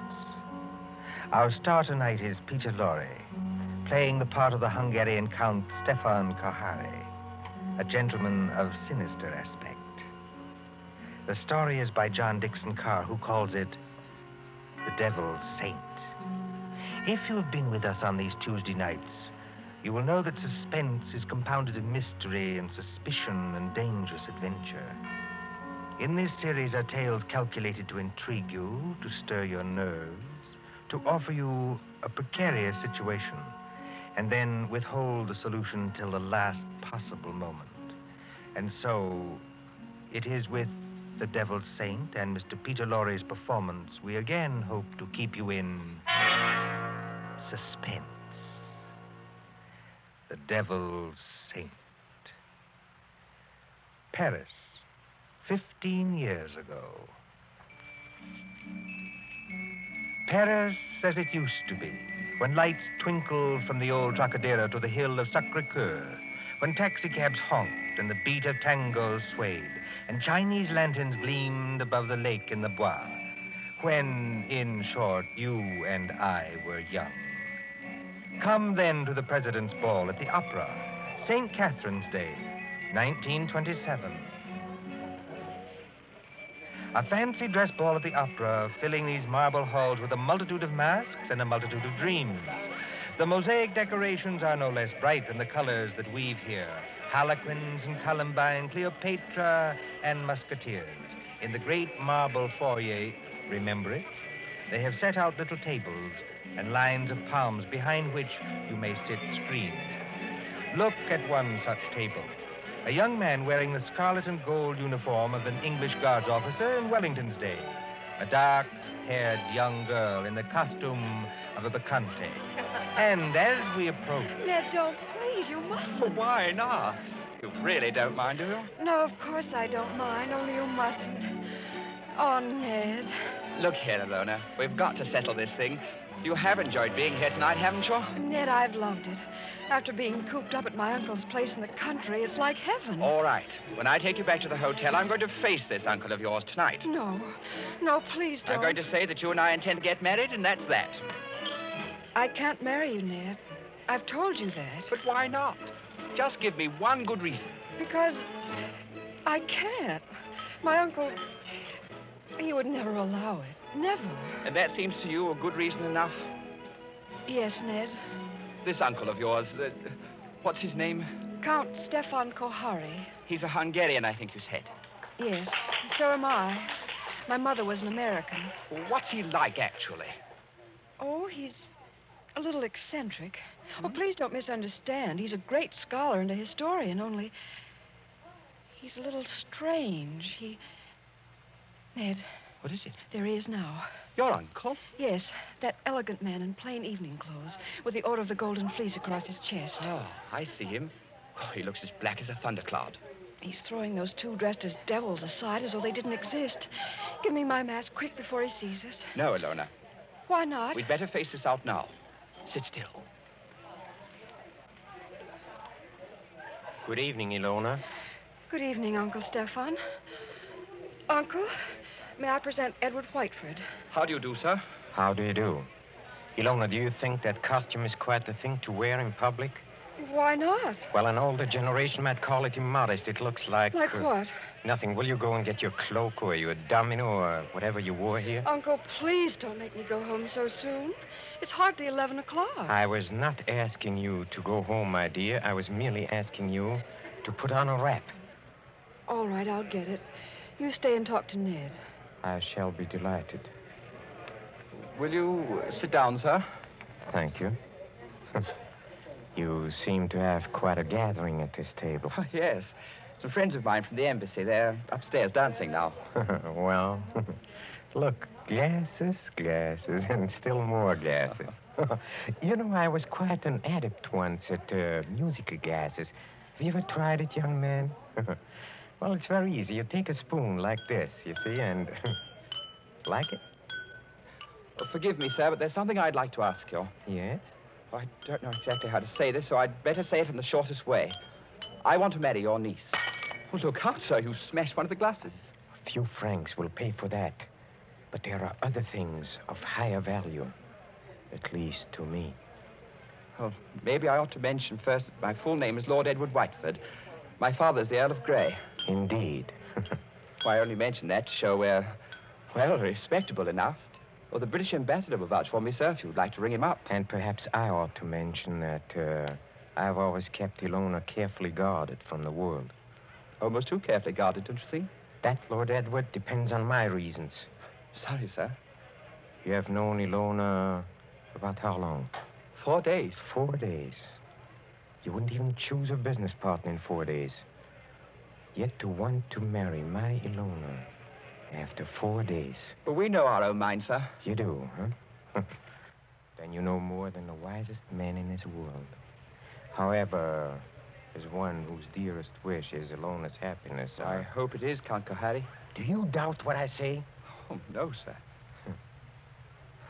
Our star tonight is Peter Lorre, playing the part of the Hungarian Count Stefan Kahari, a gentleman of sinister aspect. The story is by John Dixon Carr, who calls it The Devil's Saint. If you have been with us on these Tuesday nights, you will know that suspense is compounded in mystery and suspicion and dangerous adventure. In this series are tales calculated to intrigue you, to stir your nerves, to offer you a precarious situation, and then withhold the solution till the last possible moment. And so, it is with The Devil's Saint and Mr. Peter Lorre's performance we again hope to keep you in suspense. The Devil's Saint. Paris, 15 years ago. Paris as it used to be, when lights twinkled from the old Trocadero to the hill of Sacré-Cœur, when taxicabs honked and the beat of tangos swayed, and Chinese lanterns gleamed above the lake in the Bois, when, in short, you and I were young. Come then to the President's Ball at the Opera, St. Catherine's Day, 1927. A fancy dress ball at the Opera, filling these marble halls with a multitude of masks and a multitude of dreams. The mosaic decorations are no less bright than the colors that weave here. Harlequins and Columbine, Cleopatra and Musketeers. In the great marble foyer, remember it? They have set out little tables and lines of palms behind which you may sit screened. Look at one such table. A young man wearing the scarlet and gold uniform of an English Guards officer in Wellington's day. A dark-haired young girl in the costume of a bacchante. And as we approach... Ned, don't, please, you mustn't. Why not? You really don't mind, do you? No, of course I don't mind, only you mustn't. Oh, Ned. Look here, Alona. We've got to settle this thing. You have enjoyed being here tonight, haven't you? Ned, I've loved it. After being cooped up at my uncle's place in the country, it's like heaven. All right. When I take you back to the hotel, I'm going to face this uncle of yours tonight. No. No, please don't. I'm going to say that you and I intend to get married, and that's that. I can't marry you, Ned. I've told you that. But why not? Just give me one good reason. Because I can't. My uncle, he would never allow it. Never. And that seems to you a good reason enough? Yes, Ned. This uncle of yours, what's his name? Count Stefan Kohari. He's a Hungarian, I think you said. Yes, so am I. My mother was an American. Well, what's he like, actually? Oh, he's a little eccentric. Oh, please don't misunderstand. He's a great scholar and a historian, only he's a little strange. Ned. What is it? There he is now. Your uncle? Yes, that elegant man in plain evening clothes, with the Order of the Golden Fleece across his chest. Oh, I see him. Oh, he looks as black as a thundercloud. He's throwing those two dressed as devils aside as though they didn't exist. Give me my mask quick before he sees us. No, Alona. Why not? We'd better face this out now. Sit still. Good evening, Ilona. Good evening, Uncle Stefan. Uncle, may I present Edward Whiteford? How do you do, sir? How do you do? Ilona, do you think that costume is quite the thing to wear in public? Why not? Well, an older generation might call it immodest. It looks like... Like what? Nothing. Will you go and get your cloak or your domino or whatever you wore here? Uncle, please don't make me go home so soon. It's hardly 11 o'clock. I was not asking you to go home, my dear. I was merely asking you to put on a wrap. All right, I'll get it. You stay and talk to Ned. I shall be delighted. Will you sit down, sir? Thank you. You seem to have quite a gathering at this table. Oh, yes. Some friends of mine from the embassy. They're upstairs dancing now. Well, look, glasses, and still more glasses. You know, I was quite an adept once at musical gases. Have you ever tried it, young man? Well, it's very easy. You take a spoon like this, you see, and... Like it? Well, forgive me, sir, but there's something I'd like to ask you. Yes? Well, I don't know exactly how to say this, so I'd better say it in the shortest way. I want to marry your niece. Well, look out, sir. You smashed one of the glasses. A few francs will pay for that. But there are other things of higher value. At least to me. Well, maybe I ought to mention first that my full name is Lord Edward Whiteford. My father's the Earl of Grey. Indeed. Well, I only mention that to show we're, well, respectable enough. Well, the British ambassador will vouch for me, sir, if you'd like to ring him up. And perhaps I ought to mention that I've always kept Ilona carefully guarded from the world. Almost too carefully guarded, don't you think? That, Lord Edward, depends on my reasons. Sorry, sir. You have known Ilona about how long? 4 days. 4 days. You wouldn't even choose a business partner in 4 days. Yet to want to marry my Ilona after 4 days. But we know our own minds, sir. You do, huh? Then you know more than the wisest man in this world. However, as one whose dearest wish is Ilona's happiness. I hope it is, Count Harry. Do you doubt what I say? Oh, no, sir.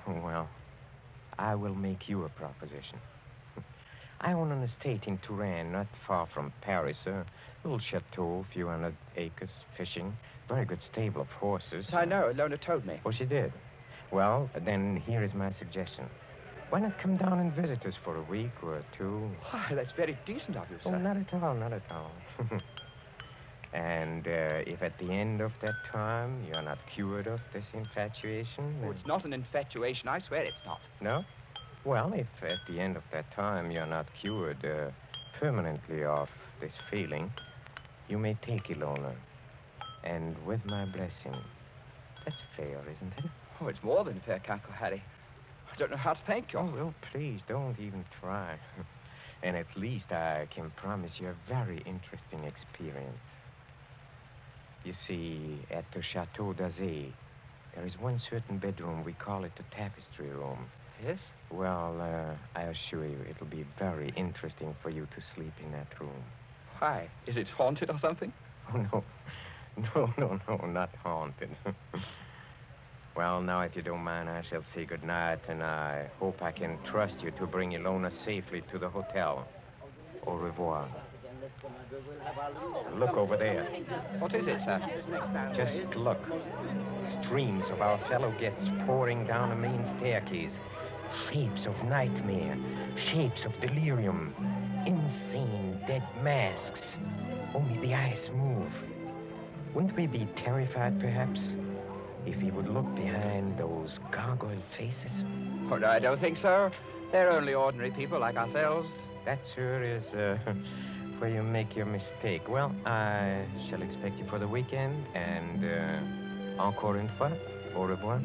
Well, I will make you a proposition. I own an estate in Touraine, not far from Paris. A little chateau, a few hundred acres, fishing, very good stable of horses. I know. Ilona told me. Oh, she did? Well, then here is my suggestion. Why not come down and visit us for a week or two? Why, that's very decent of you, sir. Oh, not at all, not at all. And if at the end of that time you're not cured of this infatuation... Oh, it's not an infatuation. I swear it's not. No? Well, if at the end of that time you're not cured permanently of this feeling, you may take Ilona. And with my blessing. That's fair, isn't it? Oh, it's more than fair, Uncle Harry. I don't know how to thank you. Oh, well, please, don't even try. And at least I can promise you a very interesting experience. You see, at the Chateau d'Azay, there is one certain bedroom. We call it the tapestry room. Yes? Well, I assure you, it'll be very interesting for you to sleep in that room. Why? Is it haunted or something? Oh, no. No, not haunted. Well, now, if you don't mind, I shall say goodnight, and I hope I can trust you to bring Ilona safely to the hotel. Au revoir. Look over there. What is it, sir? Just look. Streams of our fellow guests pouring down the main staircase. Shapes of nightmare. Shapes of delirium. Insane dead masks. Only the eyes move. Wouldn't we be terrified, perhaps, if we would look behind those gargoyle faces? Oh, no, I don't think so. They're only ordinary people like ourselves. That, sir, is where you make your mistake. Well, I shall expect you for the weekend, and encore une fois, au revoir.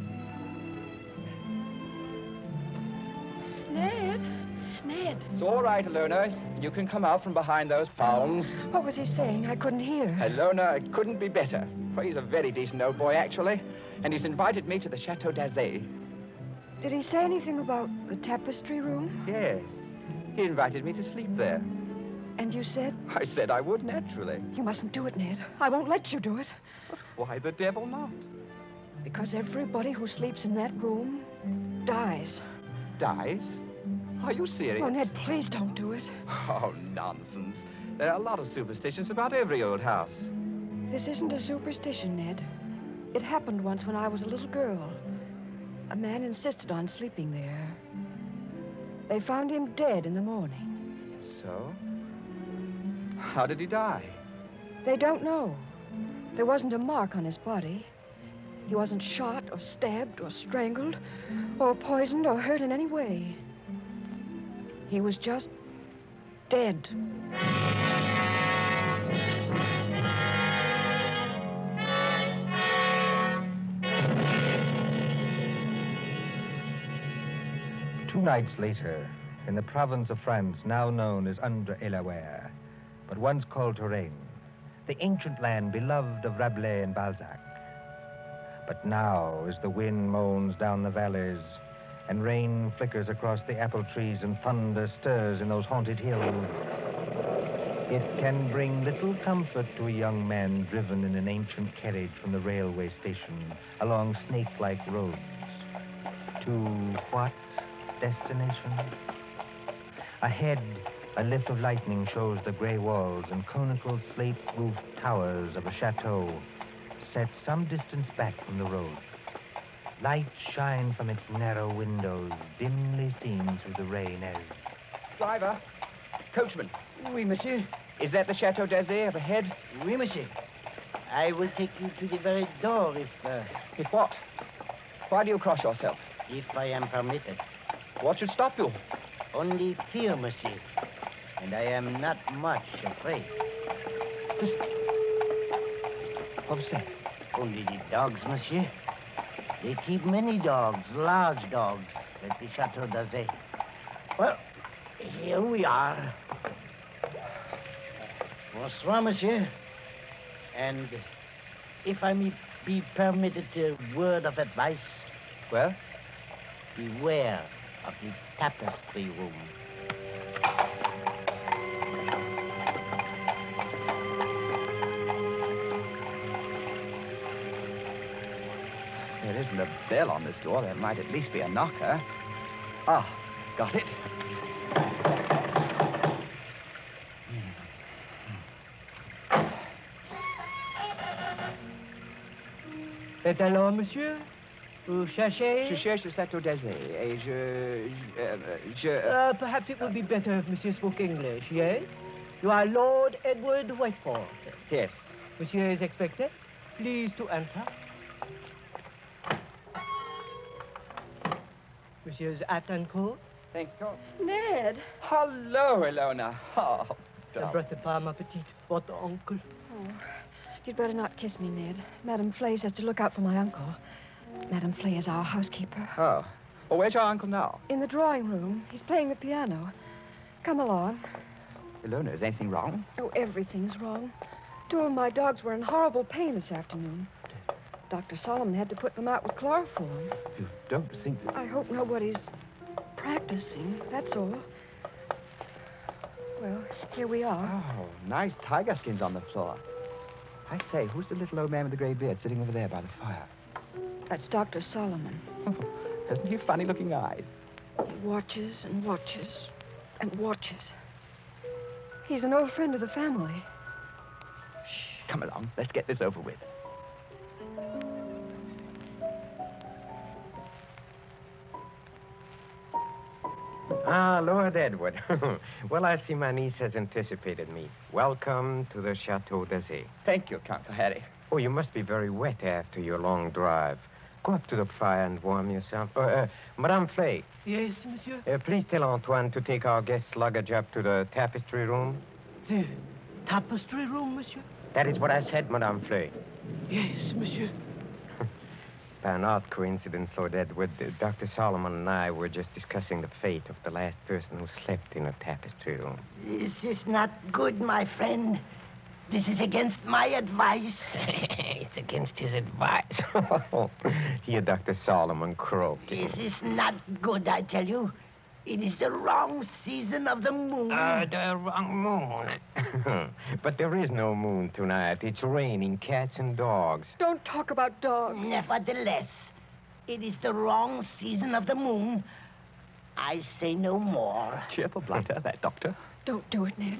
Ned. It's all right, Ilona. You can come out from behind those palms. What was he saying? I couldn't hear. Ilona, it couldn't be better. Well, he's a very decent old boy, actually. And he's invited me to the Chateau d'Azay. Did he say anything about the tapestry room? Yes. He invited me to sleep there. And you said? I said I would, naturally. You mustn't do it, Ned. I won't let you do it. Why the devil not? Because everybody who sleeps in that room dies. Dies? Are you serious? Oh, Ned, please don't do it. Oh, nonsense. There are a lot of superstitions about every old house. This isn't a superstition, Ned. It happened once when I was a little girl. A man insisted on sleeping there. They found him dead in the morning. So? How did he die? They don't know. There wasn't a mark on his body. He wasn't shot or stabbed or strangled or poisoned or hurt in any way. He was just dead. Two nights later, in the province of France now known as Indre-et-Loire, but once called Touraine, the ancient land beloved of Rabelais and Balzac. But now, as the wind moans down the valleys, and rain flickers across the apple trees, and thunder stirs in those haunted hills, it can bring little comfort to a young man driven in an ancient carriage from the railway station along snake-like roads. To what destination? Ahead, a lift of lightning shows the gray walls and conical slate-roofed towers of a chateau set some distance back from the road. Lights shine from its narrow windows, dimly seen through the rain as... Driver! Coachman! Oui, monsieur. Is that the Chateau d'Azay up ahead? Oui, monsieur. I will take you to the very door if... If what? Why do you cross yourself? If I am permitted. What should stop you? Only fear, monsieur. And I am not much afraid. Listen. What was that? Only the dogs, monsieur. They keep many dogs, large dogs, at the Chateau d'Azay. Well, here we are. Bonsoir, monsieur. And if I may be permitted a word of advice... Well? Beware of the tapestry room. there isn't a bell on this door, there might at least be a knocker. Ah, got it. Et alors, monsieur? Vous cherchez? Je cherche le Château d'Azay, et Perhaps it would be better if monsieur spoke English, yes? You are Lord Edward Whiteford. Yes. Monsieur is expected. Please to enter. Monsieur's hat and coat. Thank you. Ned. Hello, Ilona. Oh, N'embrassez pas ma petite, votre uncle. Oh, you'd better not kiss me, Ned. Madame Flay says to look out for my uncle. Madame Flay is our housekeeper. Oh. Well, where's your uncle now? In the drawing room. He's playing the piano. Come along. Ilona, is anything wrong? Oh, everything's wrong. 2 of my dogs were in horrible pain this afternoon. Dr. Solomon had to put them out with chloroform. You don't think... I hope nobody's practicing, that's all. Well, here we are. Oh, nice tiger skins on the floor. I say, who's the little old man with the gray beard sitting over there by the fire? That's Dr. Solomon. Oh, hasn't he funny-looking eyes? He watches and watches and watches. He's an old friend of the family. Shh, come along. Let's get this over with. Ah, Lord Edward. Well, I see my niece has anticipated me. Welcome to the Chateau d'Azay. Thank you, Cantor Harry. Oh, you must be very wet after your long drive. Go up to the fire and warm yourself. Madame Flay. Yes, monsieur? Please tell Antoine to take our guest's luggage up to the tapestry room. The tapestry room, monsieur? That is what I said, Madame Flay. Yes, monsieur. By an odd coincidence, Lord Edward, Dr. Solomon and I were just discussing the fate of the last person who slept in a tapestry room. This is not good, my friend. This is against my advice. It's against his advice. Here, Dr. Solomon croaking. This is not good, I tell you. It is the wrong season of the moon. The wrong moon. But there is no moon tonight. It's raining cats and dogs. Don't talk about dogs. Nevertheless, it is the wrong season of the moon. I say no more. Cheerful blighter, that doctor. Don't do it, Ned.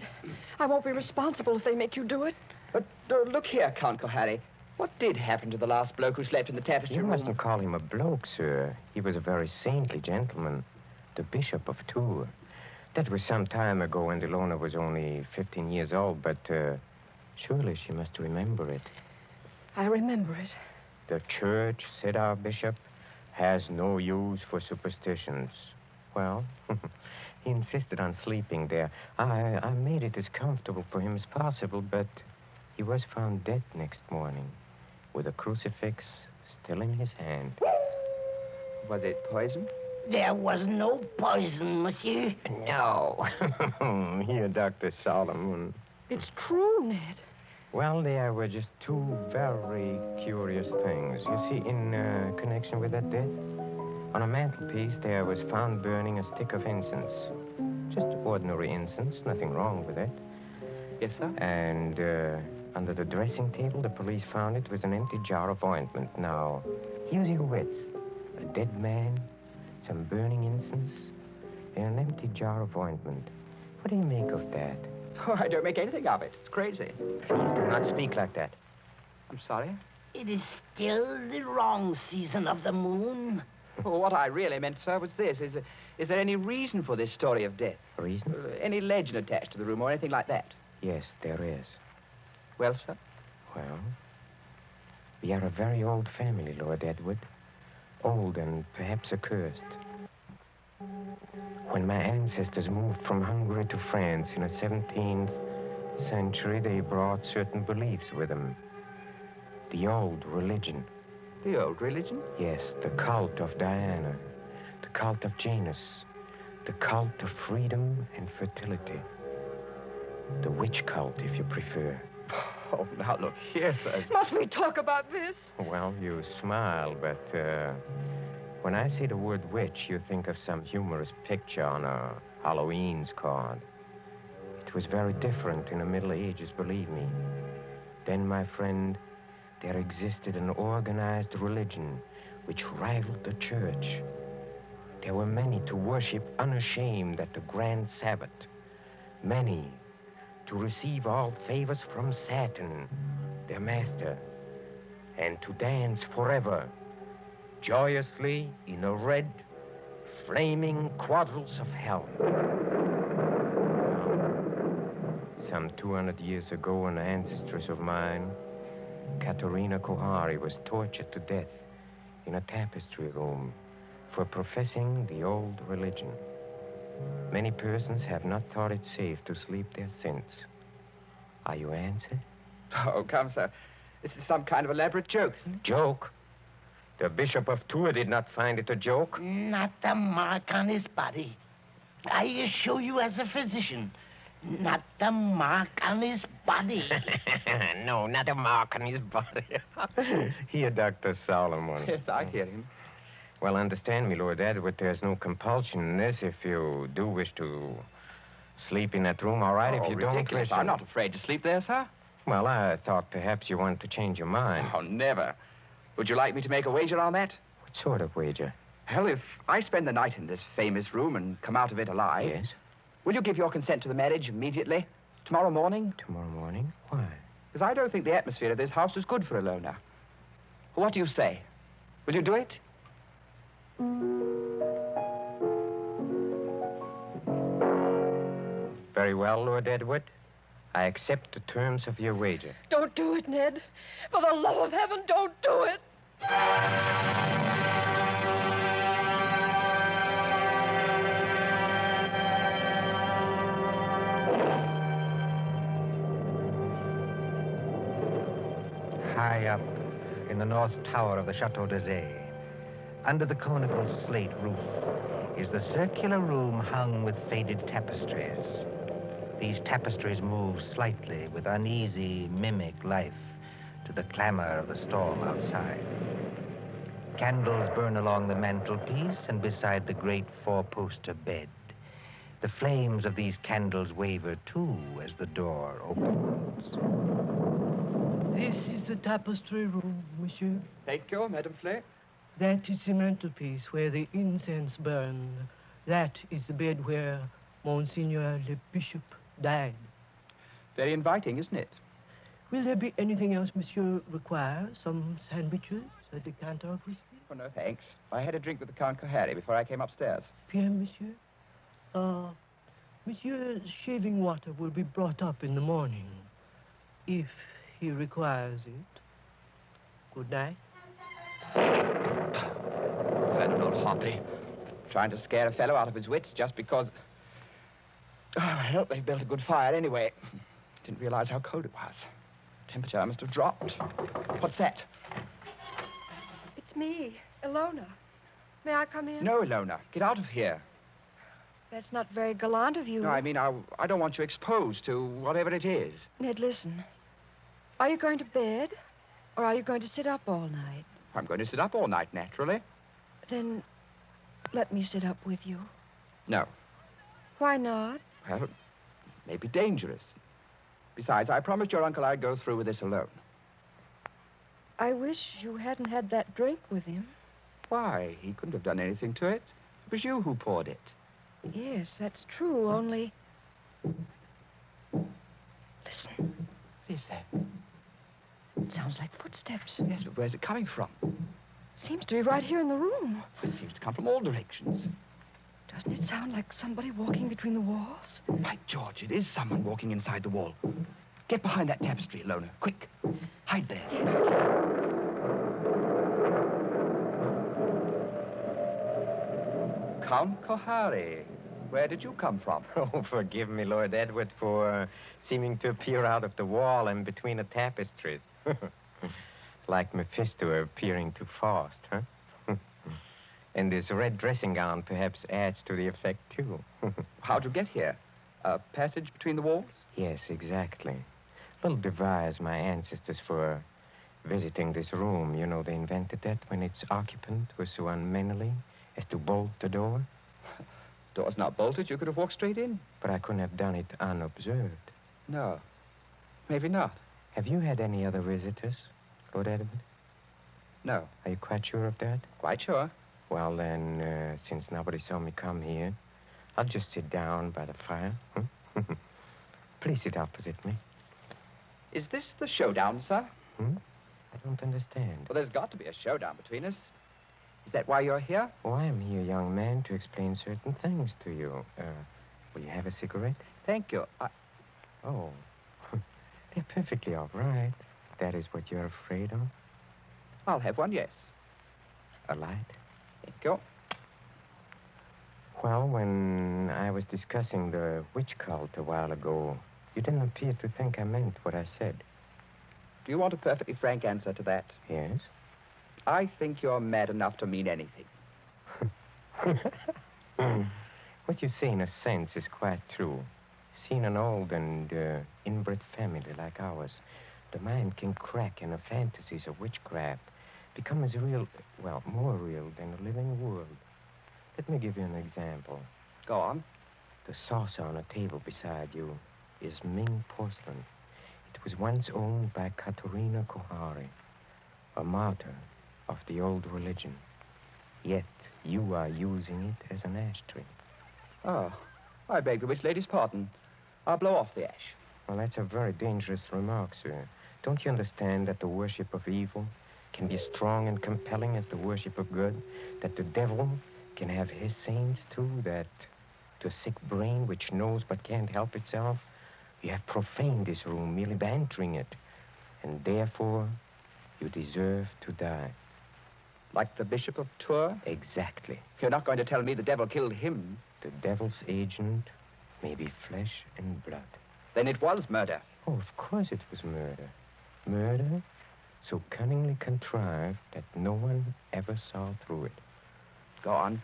I won't be responsible if they make you do it. But look here, Count Harry. What did happen to the last bloke who slept in the tapestry room? You mustn't call him a bloke, sir. He was a very saintly gentleman. The Bishop of Tours. That was some time ago when Ilona was only 15 years old, but surely she must remember it. I remember it. The church, said our bishop, has no use for superstitions. Well, he insisted on sleeping there. I made it as comfortable for him as possible, but he was found dead next morning with a crucifix still in his hand. Was it poison? There was no poison, monsieur. No. Here, Dr. Solomon. It's true, Ned. Well, there were just 2 very curious things. You see, in connection with that death, on a mantelpiece there was found burning a stick of incense. Just ordinary incense, nothing wrong with it. Yes, sir? And under the dressing table, the police found it was an empty jar of ointment. Now, use your wits. A dead man, some burning incense, and an empty jar of ointment. What do you make of that? Oh, I don't make anything of it. It's crazy. Please do not speak like that. I'm sorry? It is still the wrong season of the moon. Well, what I really meant, sir, was this. Is there any reason for this story of death? Reason? Any legend attached to the room or anything like that? Yes, there is. Well, sir? Well, we are a very old family, Lord Edward. Old and perhaps accursed. When my ancestors moved from Hungary to France in the 17th century, they brought certain beliefs with them. The old religion. The old religion? Yes, the cult of Diana, the cult of Janus, the cult of freedom and fertility. The witch cult, if you prefer. Oh, now look here, sir. Must we talk about this? Well, you smile, but when I say the word witch, you think of some humorous picture on a Halloween's card. It was very different in the Middle Ages, believe me. Then, my friend, there existed an organized religion which rivaled the church. There were many to worship unashamed at the grand Sabbath, many to receive all favors from Saturn, their master, and to dance forever, joyously in the red, flaming quadrants of hell. Some 200 years ago, an ancestress of mine, Katerina Kohari, was tortured to death in a tapestry room for professing the old religion. Many persons have not thought it safe to sleep there since. Are you answered? Oh, come, sir. This is some kind of elaborate joke, isn't it? Joke? The Bishop of Tours did not find it a joke. Not a mark on his body. I assure you as a physician, not a mark on his body. No, not a mark on his body. Here, Dr. Solomon. Yes, I hear him. Well, understand me, Lord Edward, there's no compulsion in this. If you do wish to sleep in that room, all right. If you ridiculous. don't wish... I'm not afraid to sleep there, sir. Well, I thought perhaps you wanted to change your mind. Oh, never. Would you like me to make a wager on that? What sort of wager? Hell, if I spend the night in this famous room and come out of it alive... Yes? Will you give your consent to the marriage immediately? Tomorrow morning? Tomorrow morning? Why? Because I don't think the atmosphere of this house is good for a loner. What do you say? Will you do it? Very well, Lord Edward. I accept the terms of your wager. Don't do it, Ned. For the love of heaven, don't do it. High up in the north tower of the Chateau d'Azay, under the conical slate roof, is the circular room hung with faded tapestries. These tapestries move slightly with uneasy, mimic life to the clamor of the storm outside. Candles burn along the mantelpiece and beside the great four-poster bed. The flames of these candles waver, too, as the door opens. This is the tapestry room, monsieur. Thank you, Madame Flay. That is the mantelpiece where the incense burned. That is the bed where Monseigneur le Bishop died. Very inviting, isn't it? Will there be anything else monsieur requires? Some sandwiches, a decanter of whiskey? Oh, no, thanks. I had a drink with the Count Kohari before I came upstairs. Bien, monsieur. Monsieur's shaving water will be brought up in the morning, if he requires it. Good night. Infernal old Hoppy. Trying to scare a fellow out of his wits just because... Oh, I hope they built a good fire anyway. Didn't realize how cold it was. Temperature must have dropped. What's that? It's me, Ilona. May I come in? No, Ilona. Get out of here. That's not very gallant of you. No, I mean, I don't want you exposed to whatever it is. Ned, listen. Are you going to bed, or are you going to sit up all night? I'm going to sit up all night, naturally. Then let me sit up with you. No. Why not? Well, it may be dangerous. Besides, I promised your uncle I'd go through with this alone. I wish you hadn't had that drink with him. Why? He couldn't have done anything to it. It was you who poured it. Yes, that's true, only... Listen. What is that? It sounds like footsteps. Yes, but where's it coming from? Seems to be right here in the room. It seems to come from all directions. Doesn't it sound like somebody walking between the walls? By George, it is someone walking inside the wall. Get behind that tapestry, Ilona. Quick. Hide there. Count Kohari, where did you come from? Oh, forgive me, Lord Edward, for seeming to appear out of the wall and between the tapestries. Like Mephisto appearing to Faust, huh? And this red dressing gown perhaps adds to the effect, too. How'd you get here? A passage between the walls? Yes, exactly. Little device my ancestors for visiting this room. You know, they invented that when its occupant was so unmannerly as to bolt the door. Door's not bolted. You could have walked straight in. But I couldn't have done it unobserved. No. Maybe not. Have you had any other visitors? Lord Edward? No. Are you quite sure of that? Quite sure. Well, then, since nobody saw me come here, I'll just sit down by the fire. Please sit opposite me. Is this the showdown, sir? I don't understand. Well, there's got to be a showdown between us. Is that why you're here? Oh, I'm here, young man, to explain certain things to you. Will you have a cigarette? Thank you. Oh, they're perfectly all right. That is what you're afraid of? I'll have one, yes. A light? Thank you. Well, when I was discussing the witch cult a while ago, you didn't appear to think I meant what I said. Do you want a perfectly frank answer to that? Yes? I think you're mad enough to mean anything. What you say, in a sense, is quite true. See, in an old and inbred family like ours, the mind can crack and the fantasies of witchcraft become as real, well, more real than the living world. Let me give you an example. Go on. The saucer on a table beside you is Ming porcelain. It was once owned by Katerina Kohari, a martyr of the old religion. Yet you are using it as an ashtray. Oh, I beg the witch lady's pardon. I'll blow off the ash. Well, that's a very dangerous remark, sir. Don't you understand that the worship of evil can be as strong and compelling as the worship of good? That the devil can have his saints, too? That to a sick brain which knows but can't help itself, you have profaned this room merely by entering it. And therefore, you deserve to die. Like the Bishop of Tours? Exactly. You're not going to tell me the devil killed him? The devil's agent may be flesh and blood. Then it was murder. Oh, of course it was murder. Murder so cunningly contrived that no one ever saw through it. Go on.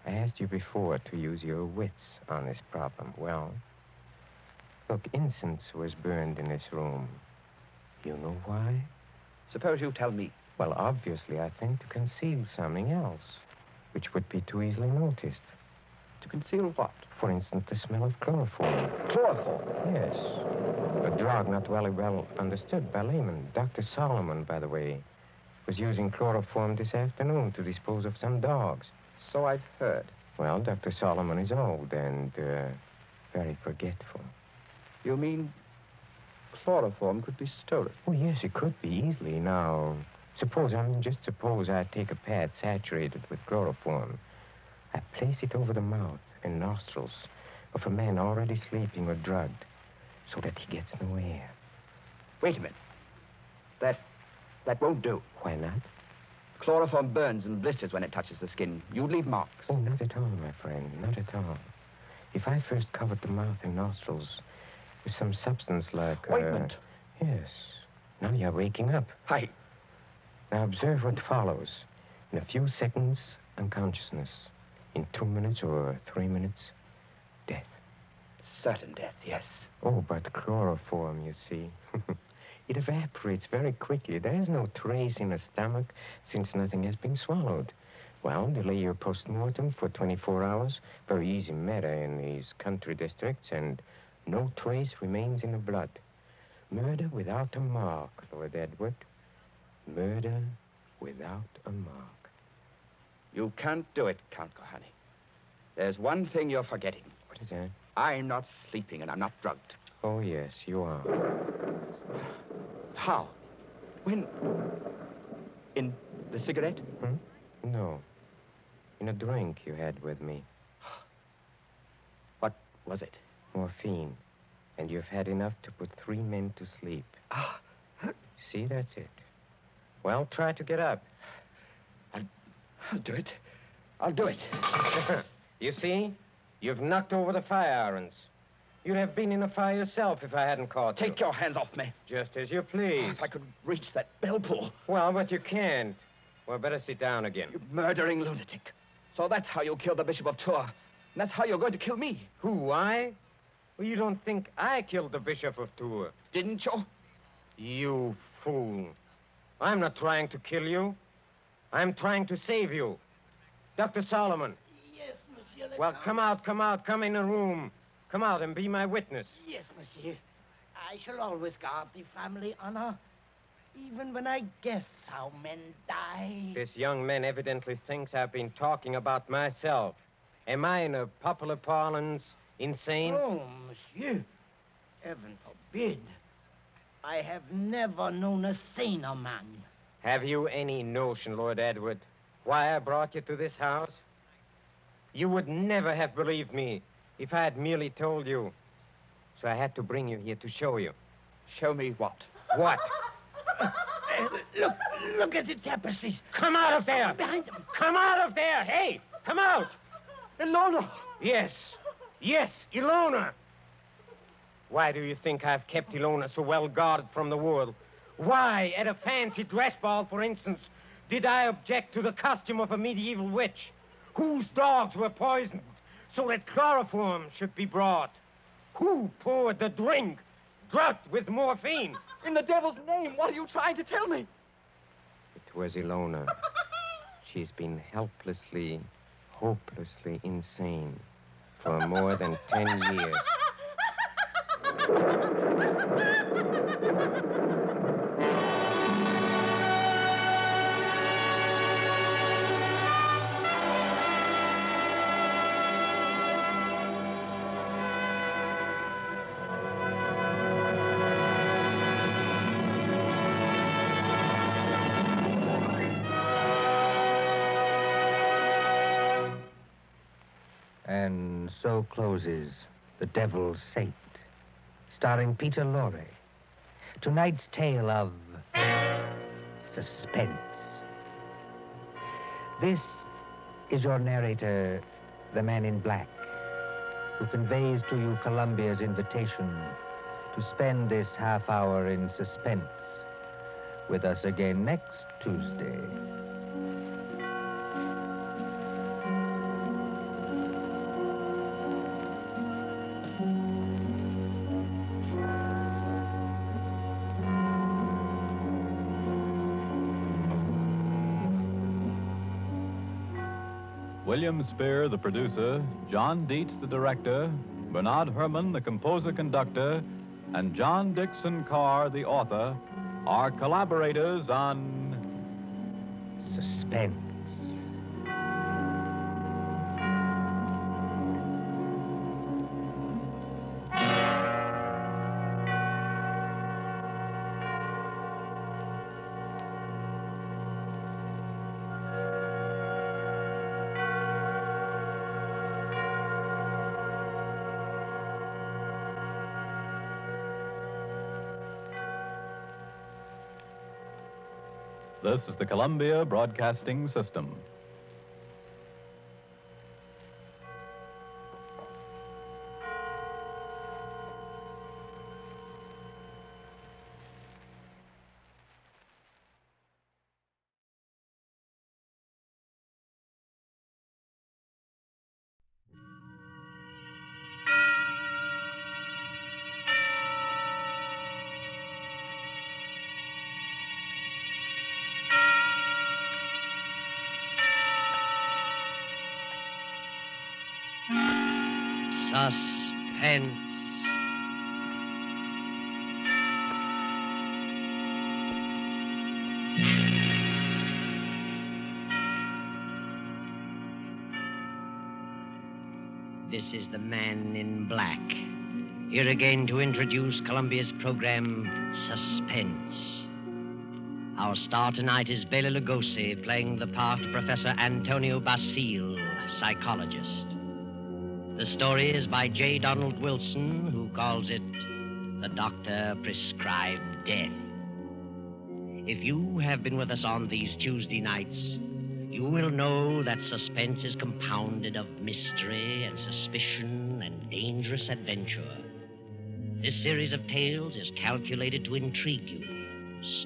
I asked you before to use your wits on this problem. Well, look, incense was burned in this room. You know why? Suppose you tell me. Well, obviously, I think to conceal something else, which would be too easily noticed. To conceal what? For instance, the smell of chloroform. Chloroform? Yes. A drug not very well understood by laymen. Dr. Solomon, by the way, was using chloroform this afternoon to dispose of some dogs. So I've heard. Well, Dr. Solomon is old and very forgetful. You mean chloroform could be stolen? Oh, yes, it could be easily. Now, just suppose I take a pad saturated with chloroform. I place it over the mouth and nostrils of a man already sleeping or drugged so that he gets no air. Wait a minute. That won't do. Why not? Chloroform burns and blisters when it touches the skin. You'd leave marks. Oh, not at all, my friend. Not at all. If I first covered the mouth and nostrils with some substance like... Ointment. Yes. Now you're waking up. Hi. Now observe what follows. In a few seconds, unconsciousness. In 2 minutes or 3 minutes, death. Certain death, yes. Oh, but chloroform, you see. It evaporates very quickly. There is no trace in the stomach since nothing has been swallowed. Well, delay your post-mortem for 24 hours. Very easy matter in these country districts, and no trace remains in the blood. Murder without a mark, Lord Edward. Murder without a mark. You can't do it, Count Kohani. There's one thing you're forgetting. What is that? I'm not sleeping and I'm not drugged. Oh, yes, you are. How? When? In the cigarette? No. In a drink you had with me. What was it? Morphine. And you've had enough to put 3 men to sleep. See, that's it. Well, try to get up. I'll do it. I'll do it. You see? You've knocked over the fire irons. You'd have been in a fire yourself if I hadn't caught you. Take your hands off me. Just as you please. If I could reach that bell pull. Well, but you can't. Well, better sit down again. You murdering lunatic. So that's how you killed the Bishop of Tours. And that's how you're going to kill me. Who, I? Well, you don't think I killed the Bishop of Tours. Didn't you? You fool. I'm not trying to kill you. I'm trying to save you. Dr. Solomon. Yes, monsieur. Well, come come in the room. Come out and be my witness. Yes, monsieur. I shall always guard the family honor. even when I guess how men die. This young man evidently thinks I've been talking about myself. Am I, in a popular parlance, insane? Oh, monsieur. Heaven forbid. I have never known a saner man. Have you any notion, Lord Edward, why I brought you to this house? You would never have believed me if I had merely told you. So I had to bring you here to show you. Show me what? What? Look at the tapestries. Come out of there! Behind them. Come out of there! Hey, come out! Ilona! Yes, Ilona. Why do you think I've kept Ilona so well guarded from the world? Why, at a fancy dress ball, for instance, did I object to the costume of a medieval witch, whose dogs were poisoned so that chloroform should be brought? Who poured the drink, drugged with morphine? In the devil's name, what are you trying to tell me? It was Ilona. She's been helplessly, hopelessly insane for more than 10 years. And so closes The Devil's Saint, starring Peter Lorre. Tonight's tale of suspense. This is your narrator, the man in black, who conveys to you Columbia's invitation to spend this half hour in suspense with us again next Tuesday. William Spear, the producer, John Dietz, the director, Bernard Herrmann, the composer-conductor, and John Dickson Carr, the author, are collaborators on Suspense. This is the Columbia Broadcasting System. Suspense. This is the Man in Black, here again to introduce Columbia's program, Suspense. Our star tonight is Bela Lugosi, playing the part of Professor Antonio Basile, psychologist. The story is by J. Donald Wilson, who calls it The Doctor Prescribed Death. If you have been with us on these Tuesday nights, you will know that suspense is compounded of mystery and suspicion and dangerous adventure. This series of tales is calculated to intrigue you,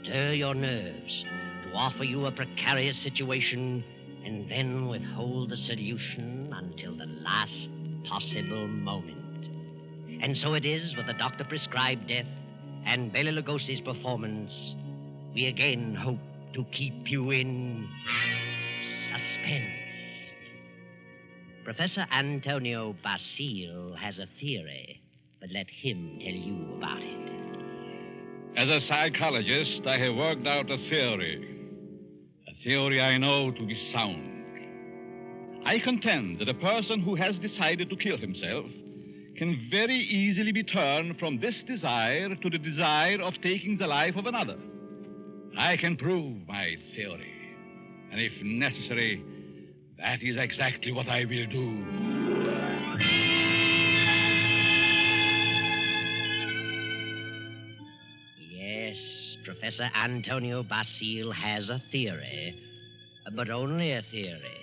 stir your nerves, to offer you a precarious situation, and then withhold the solution until the last possible moment. And so it is with The Doctor Prescribed Death and Bela Lugosi's performance. We again hope to keep you in suspense. Professor Antonio Basile has a theory, but let him tell you about it. As a psychologist, I have worked out a theory. A theory I know to be sound. I contend that a person who has decided to kill himself can very easily be turned from this desire to the desire of taking the life of another. I can prove my theory. And if necessary, that is exactly what I will do. Yes, Professor Antonio Basile has a theory, but only a theory.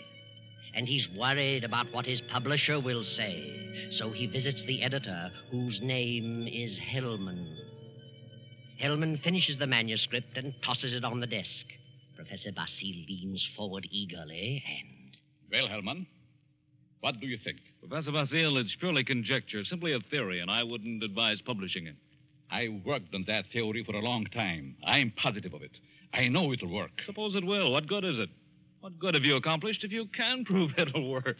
And he's worried about what his publisher will say, so he visits the editor, whose name is Hellman. Hellman finishes the manuscript and tosses it on the desk. Professor Basile leans forward eagerly and... Well, Hellman, what do you think? Professor Basile, it's purely conjecture, simply a theory, and I wouldn't advise publishing it. I worked on that theory for a long time. I'm positive of it. I know it'll work. Suppose it will. What good is it? What good have you accomplished if you can prove it'll work?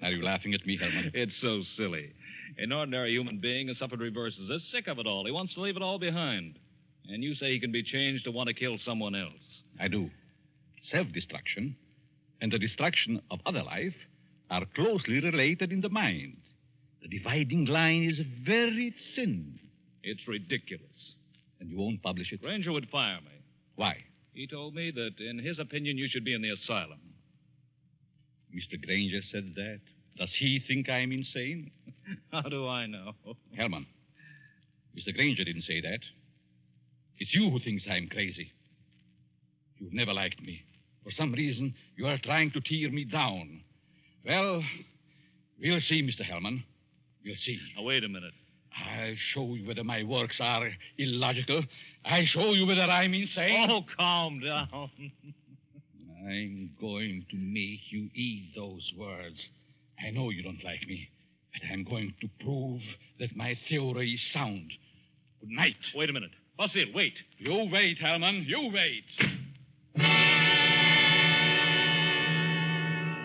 Are you laughing at me, Hellman? It's so silly. An ordinary human being has suffered reverses. Is sick of it all. He wants to leave it all behind. And you say he can be changed to want to kill someone else. I do. Self-destruction and the destruction of other life are closely related in the mind. The dividing line is very thin. It's ridiculous. And you won't publish it? Granger would fire me. Why? He told me that, in his opinion, you should be in the asylum. Mr. Granger said that. Does he think I'm insane? How do I know? Hellman, Mr. Granger didn't say that. It's you who thinks I'm crazy. You've never liked me. For some reason, you are trying to tear me down. Well, we'll see, Mr. Hellman. We'll see. Now, wait a minute. I'll show you whether my works are illogical. I'll show you whether I'm insane. Oh, calm down. I'm going to make you eat those words. I know you don't like me, but I'm going to prove that my theory is sound. Good night. Wait a minute. Basile, wait. You wait, Hellman. You wait.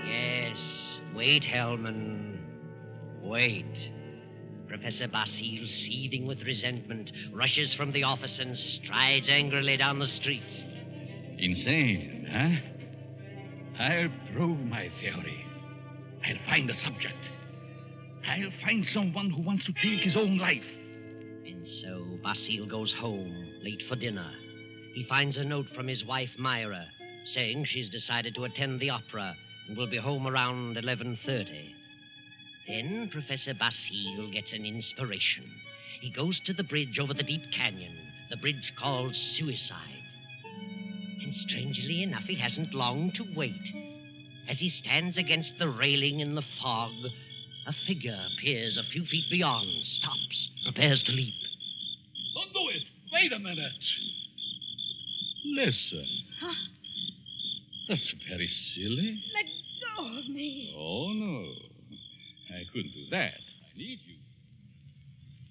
Yes, wait, Hellman. Wait. Professor Basile, seething with resentment, rushes from the office and strides angrily down the street. Insane, huh? I'll prove my theory. I'll find a subject. I'll find someone who wants to take his own life. And so Basile goes home, late for dinner. He finds a note from his wife, Myra, saying she's decided to attend the opera and will be home around 11:30. Then Professor Basile gets an inspiration. He goes to the bridge over the deep canyon, the bridge called Suicide. And strangely enough, he hasn't long to wait. As he stands against the railing in the fog, a figure appears a few feet beyond, stops, prepares to leap. Don't do it. Wait a minute. Listen. Huh? That's very silly. Let go of me. Oh, no. I couldn't do that. I need you.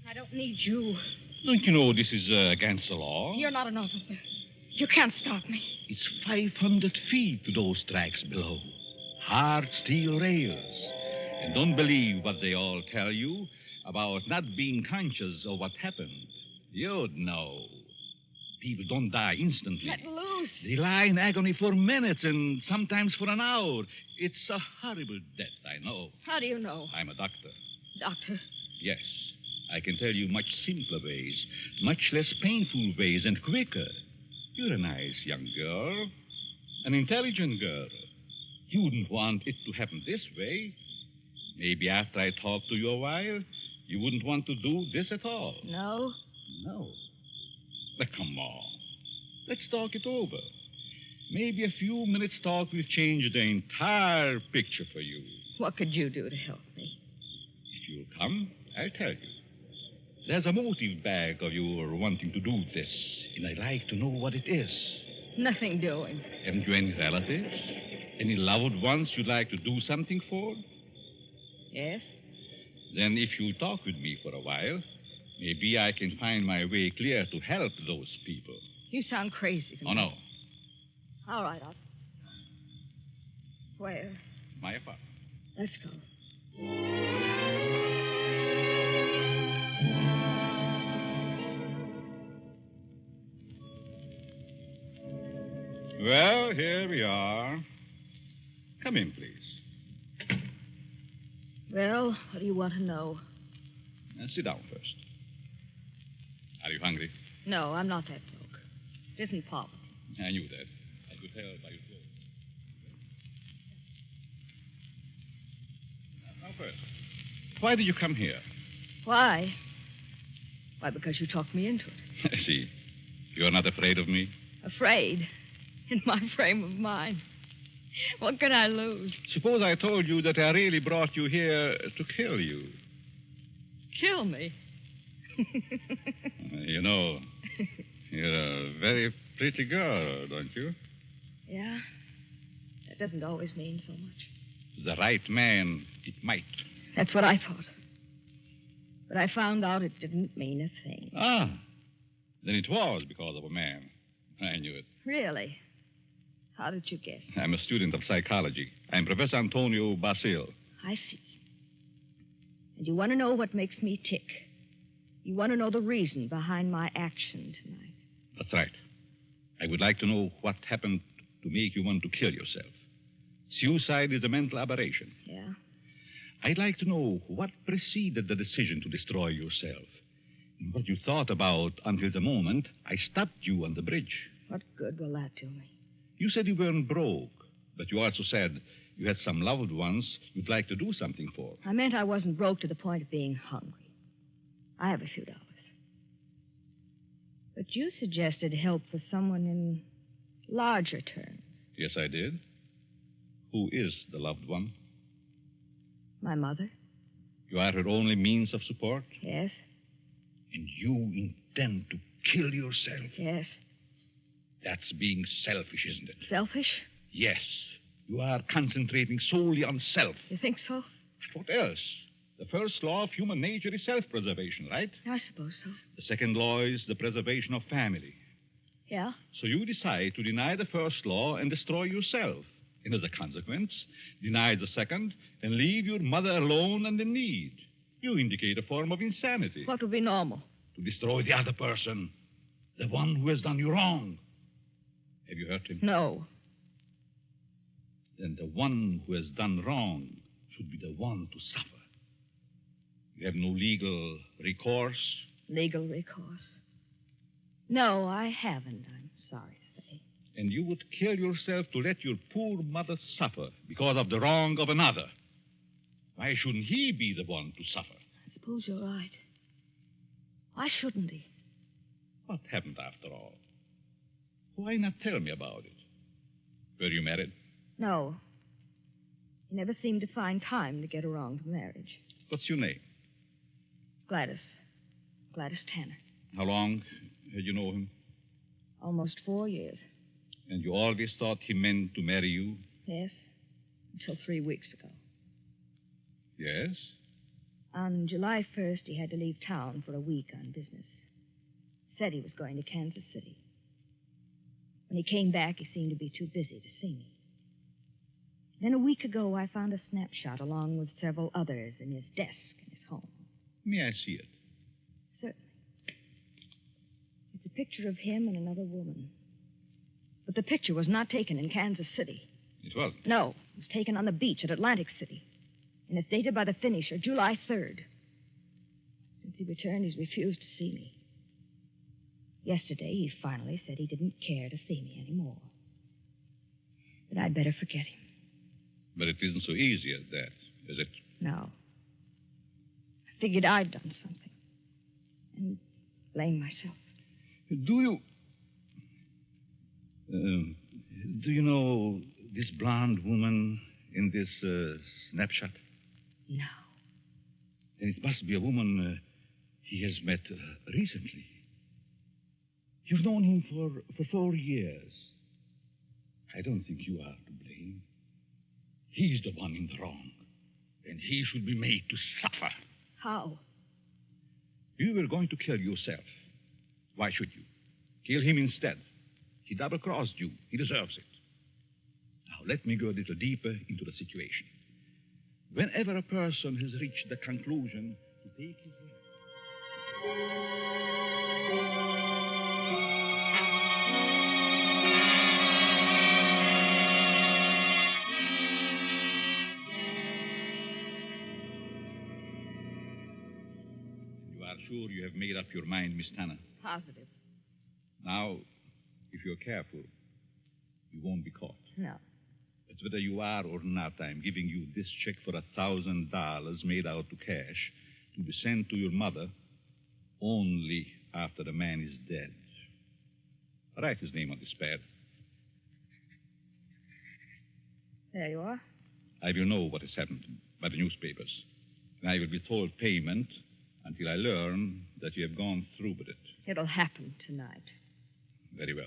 I don't need you. Don't you know this is against the law? You're not an officer. You can't stop me. It's 500 feet to those tracks below. Hard steel rails. And don't believe what they all tell you about not being conscious of what happened. You'd know. People don't die instantly. Let loose. They lie in agony for minutes and sometimes for an hour. It's a horrible death, I know. How do you know? I'm a doctor. Doctor? Yes. I can tell you much simpler ways, much less painful ways, and quicker. You're a nice young girl, an intelligent girl. You wouldn't want it to happen this way. Maybe after I talk to you a while, you wouldn't want to do this at all. No? No. But come on. Let's talk it over. Maybe a few minutes' talk will change the entire picture for you. What could you do to help me? If you'll come, I'll tell you. There's a motive back of your wanting to do this, and I'd like to know what it is. Nothing doing. Haven't you any relatives? Any loved ones you'd like to do something for? Yes? Then if you'll talk with me for a while, maybe I can find my way clear to help those people. You sound crazy to me. Oh, no. All right, I'll... Where? My apartment. Let's go. Well, here we are. Come in, please. Well, what do you want to know? Sit down first. Are you hungry? No, I'm not that broke. It isn't poverty. I knew that. I could tell by your clothes. Now, first, why did you come here? Why? Why, because you talked me into it. I see. You're not afraid of me? Afraid? In my frame of mind. What can I lose? Suppose I told you that I really brought you here to kill you. Kill me? You know, you're a very pretty girl, don't you? Yeah? That doesn't always mean so much. The right man, it might. That's what I thought. But I found out it didn't mean a thing. Ah, then it was because of a man. I knew it. Really? How did you guess? I'm a student of psychology. I'm Professor Antonio Basil. I see. And you want to know what makes me tick. You want to know the reason behind my action tonight. That's right. I would like to know what happened to make you want to kill yourself. Suicide is a mental aberration. Yeah? I'd like to know what preceded the decision to destroy yourself. And what you thought about until the moment I stopped you on the bridge. What good will that do me? You said you weren't broke, but you also said you had some loved ones you'd like to do something for. I meant I wasn't broke to the point of being hungry. I have a few dollars. But you suggested help for someone in larger terms. Yes, I did. Who is the loved one? My mother. You are her only means of support? Yes. And you intend to kill yourself? Yes. That's being selfish, isn't it? Selfish? Yes. You are concentrating solely on self. You think so? What else? The first law of human nature is self-preservation, right? I suppose so. The second law is the preservation of family. Yeah? So you decide to deny the first law and destroy yourself. And as a consequence, deny the second and leave your mother alone and in need. You indicate a form of insanity. What would be normal? To destroy the other person. The one who has done you wrong. Have you hurt him? No. Then the one who has done wrong should be the one to suffer. You have no legal recourse? Legal recourse? No, I haven't, I'm sorry to say. And you would kill yourself to let your poor mother suffer because of the wrong of another. Why shouldn't he be the one to suffer? I suppose you're right. Why shouldn't he? What happened after all? Why not tell me about it? Were you married? No. He never seemed to find time to get around to marriage. What's your name? Gladys. Gladys Tanner. How long had you known him? Almost 4 years. And you always thought he meant to marry you? Yes. Until 3 weeks ago. Yes? On July 1st, he had to leave town for a week on business. Said he was going to Kansas City. When he came back, he seemed to be too busy to see me. Then a week ago, I found a snapshot along with several others in his desk in his home. May I see it? Certainly. It's a picture of him and another woman. But the picture was not taken in Kansas City. It wasn't? No, it was taken on the beach at Atlantic City. And it's dated by the finisher, July 3rd. Since he returned, he's refused to see me. Yesterday, he finally said he didn't care to see me anymore. That I'd better forget him. But it isn't so easy as that, is it? No. I figured I'd done something. And blame myself. Do you know this blonde woman in this snapshot? No. Then it must be a woman he has met recently. You've known him for 4 years. I don't think you are to blame. He's the one in the wrong. And he should be made to suffer. How? You were going to kill yourself. Why should you? Kill him instead. He double-crossed you. He deserves it. Now, let me go a little deeper into the situation. Whenever a person has reached the conclusion to take his life... sure you have made up your mind, Miss Tanner? Positive. Now, if you're careful, you won't be caught. No. But whether you are or not, I'm giving you this check for $1,000 made out to cash to be sent to your mother only after the man is dead. Write his name on this pad. There you are. I will know what has happened by the newspapers. And I will withhold payment until I learn that you have gone through with it. It'll happen tonight. Very well.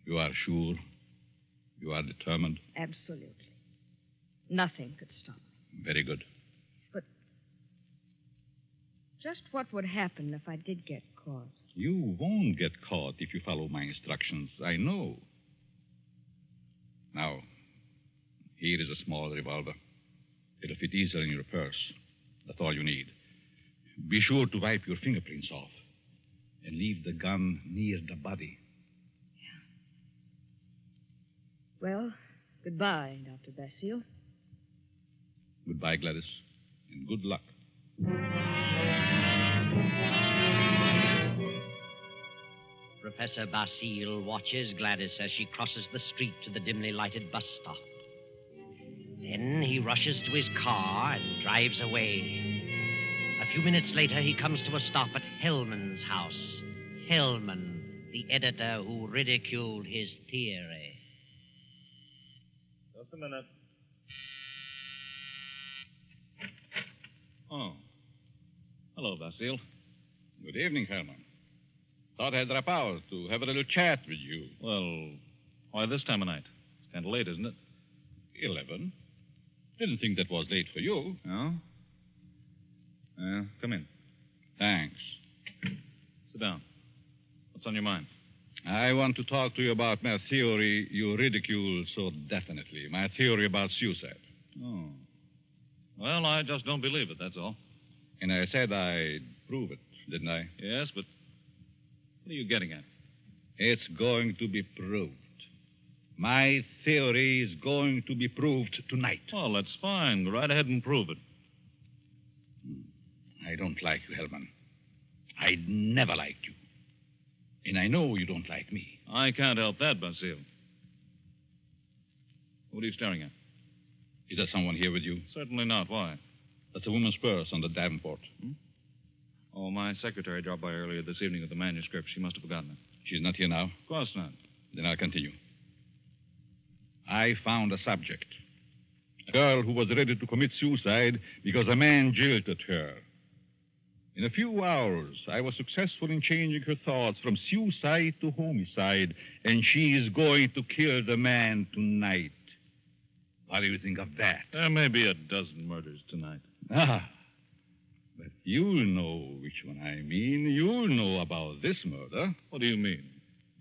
You are sure? You are determined? Absolutely. Nothing could stop me. Very good. Just what would happen if I did get caught? You won't get caught if you follow my instructions. I know. Now, here is a small revolver. It'll fit easily in your purse. That's all you need. Be sure to wipe your fingerprints off and leave the gun near the body. Well, goodbye, Dr. Basile. Goodbye, Gladys, and good luck. Professor Basile watches Gladys as she crosses the street to the dimly lighted bus stop. Then he rushes to his car and drives away. A few minutes later, he comes to a stop at Hellman's house. Hellman, the editor who ridiculed his theory. Just a minute. Oh. Hello, Basile. Good evening, Herman. Thought I'd drop out to have a little chat with you. Well, why this time of night? It's kind of late, isn't it? 11. Didn't think that was late for you. No? Come in. Thanks. Sit down. What's on your mind? I want to talk to you about my theory you ridicule so definitely. My theory about suicide. Oh. Well, I just don't believe it, that's all. And I said I'd prove it, didn't I? Yes, but what are you getting at? It's going to be proved. My theory is going to be proved tonight. Well, that's fine. Go right ahead and prove it. I don't like you, Hellman. I'd never liked you. And I know you don't like me. I can't help that, Basile. What are you staring at? Is there someone here with you? Certainly not. Why? That's a woman's purse on the Davenport. Oh, my secretary dropped by earlier this evening with the manuscript. She must have forgotten it. She's not here now? Of course not. Then I'll continue. I found a subject. A girl who was ready to commit suicide because a man jilted her. In a few hours, I was successful in changing her thoughts from suicide to homicide, and she is going to kill the man tonight. What do you think of that? There may be a dozen murders tonight. But you'll know which one I mean. You'll know about this murder. What do you mean?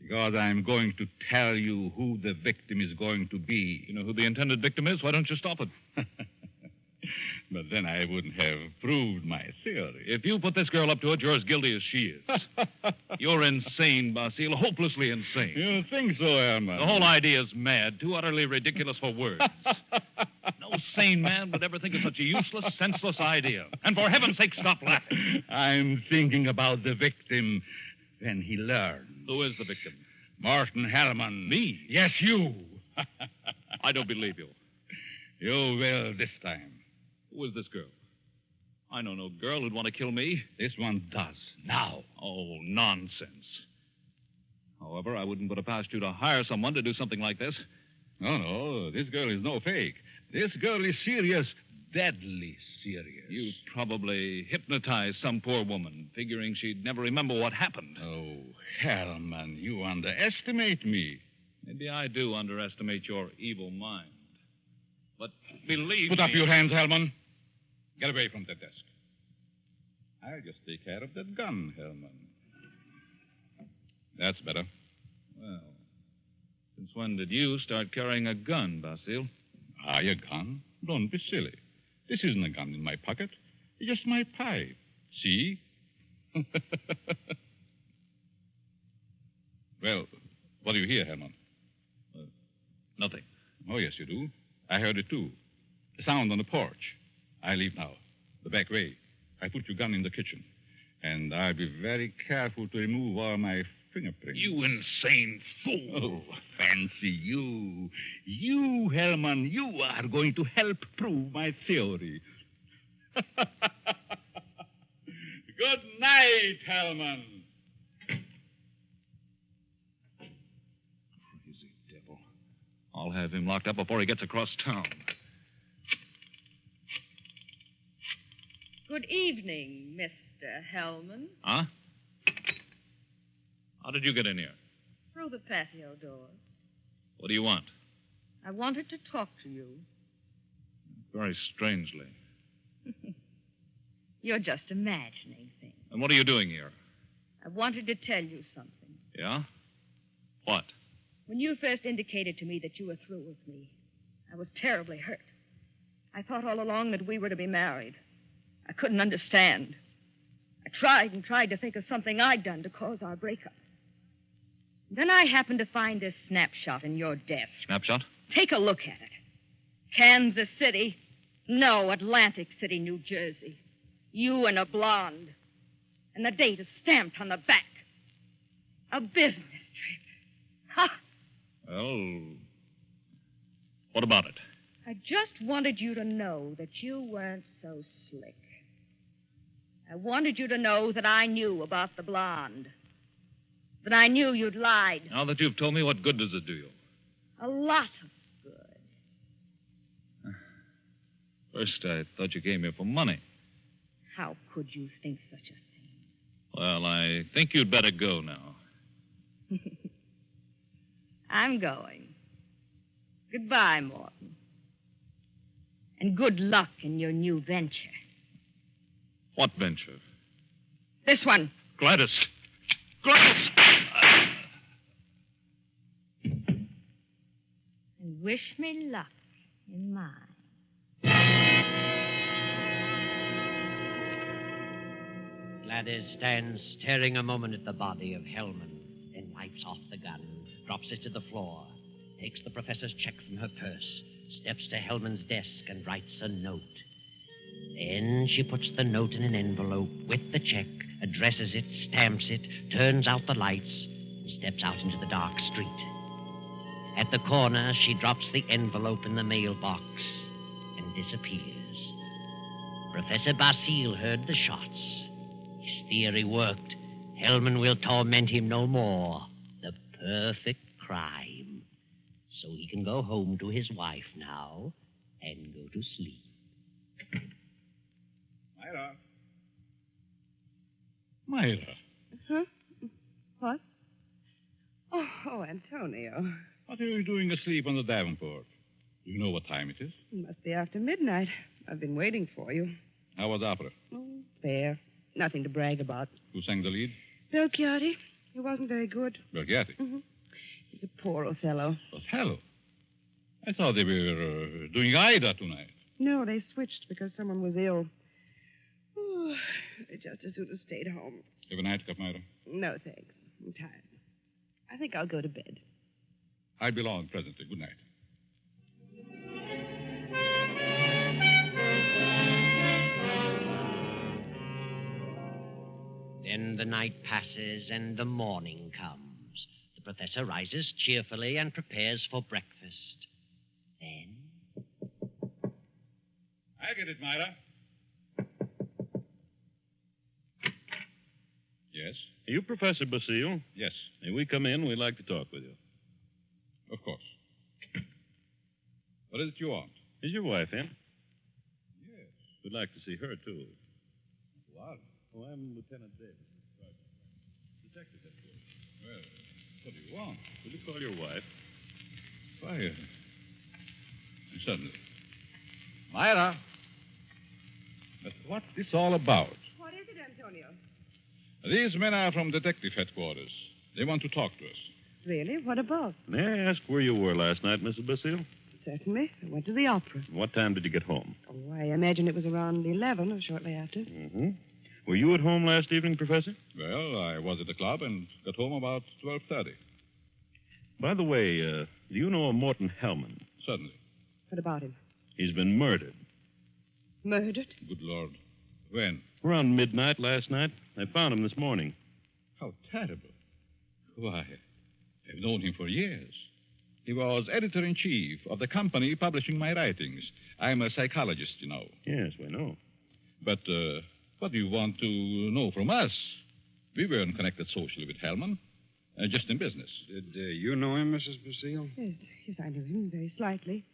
Because I'm going to tell you who the victim is going to be. You know who the intended victim is? Why don't you stop it? But then I wouldn't have proved my theory. If you put this girl up to it, you're as guilty as she is. You're insane, Basile, hopelessly insane. You think so, Herman? The whole idea is mad, too utterly ridiculous for words. No sane man would ever think of such a useless, senseless idea. And for heaven's sake, stop laughing. I'm thinking about the victim when he learns. Who is the victim? Martin Hellman. Me? Yes, you. I don't believe you. You will this time. Who is this girl? I know no girl who'd want to kill me. This one does. Now. Oh, nonsense. However, I wouldn't put it past you to hire someone to do something like this. No. This girl is no fake. This girl is serious. Deadly serious. You probably hypnotized some poor woman, figuring she'd never remember what happened. Oh, Hellman, you underestimate me. Maybe I do underestimate your evil mind. But believe Put me... up your hands, Hellman. Get away from that desk. I'll just take care of that gun, Hellman. That's better. Well, since when did you start carrying a gun, Basile? A gun? Don't be silly. This isn't a gun in my pocket. It's just my pipe. See? Well, what do you hear, Herman? Nothing. Oh, yes, you do. I heard it, too. The sound on the porch. I leave now. The back way. I put your gun in the kitchen. And I'll be very careful to remove all my fingerprints. You insane fool. Oh, fancy you. You, Hellman, you are going to help prove my theory. Good night, Hellman. Crazy devil. I'll have him locked up before he gets across town. Good evening, Mr. Hellman. Huh? How did you get in here? Through the patio door. What do you want? I wanted to talk to you. Very strangely. You're just imagining things. And what are you doing here? I wanted to tell you something. Yeah? What? When you first indicated to me that you were through with me, I was terribly hurt. I thought all along that we were to be married. I couldn't understand. I tried and tried to think of something I'd done to cause our breakup. Then I happened to find this snapshot in your desk. Snapshot? Take a look at it. Kansas City. No, Atlantic City, New Jersey. You and a blonde. And the date is stamped on the back. A business trip. Ha! Well, what about it? I just wanted you to know that you weren't so slick. I wanted you to know that I knew about the blonde. That I knew you'd lied. Now that you've told me, what good does it do you? A lot of good. First, I thought you came here for money. How could you think such a thing? Well, I think you'd better go now. I'm going. Goodbye, Morton. And good luck in your new venture. What venture? This one. Gladys! Gladys! And wish me luck in mine. Gladys stands staring a moment at the body of Hellman, then wipes off the gun, drops it to the floor, takes the professor's check from her purse, steps to Hellman's desk and writes a note. Then she puts the note in an envelope with the check, addresses it, stamps it, turns out the lights, and steps out into the dark street. At the corner, she drops the envelope in the mailbox and disappears. Professor Basile heard the shots. His theory worked. Hellman will torment him no more. The perfect crime. So he can go home to his wife now and go to sleep. Myra. Myra. Huh? What? Oh, Antonio. What are you doing asleep on the Davenport? Do you know what time it is? It must be after midnight. I've been waiting for you. How was opera? Oh, fair. Nothing to brag about. Who sang the lead? Belchiati. He wasn't very good. Belchiati. Mm-hmm. He's a poor Othello. Othello? I thought they were doing Aida tonight. No, they switched because someone was ill. Oh, they just as soon have stayed home. Have a nightcap, Myra? No, thanks. I'm tired. I think I'll go to bed. I'll be along presently. Good night. Then the night passes and the morning comes. The professor rises cheerfully and prepares for breakfast. Then... I'll get it, Myra. Yes? Are you Professor Basile? Yes. May we come in? We'd like to talk with you. Of course. What is it you want? Is your wife in? Yes. We'd like to see her, too. What? Oh, I'm Lieutenant Davis. Detective headquarters. Well, what do you want? Will you call your wife? Why, certainly. Myra. But what's this all about? What is it, Antonio? These men are from detective headquarters. They want to talk to us. Really? What about? May I ask where you were last night, Mrs. Basile? Certainly. I went to the opera. What time did you get home? Oh, I imagine it was around 11 or shortly after. Mm-hmm. Were you at home last evening, Professor? Well, I was at the club and got home about 12:30. By the way, do you know a Morton Hellman? Certainly. What about him? He's been murdered. Murdered? Good Lord. When? Around midnight last night. I found him this morning. How terrible. Why, I've known him for years. He was editor-in-chief of the company publishing my writings. I'm a psychologist, you know. Yes, we know. But what do you want to know from us? We weren't connected socially with Hellman, just in business. Did you know him, Mrs. Basile? Yes, I knew him very slightly.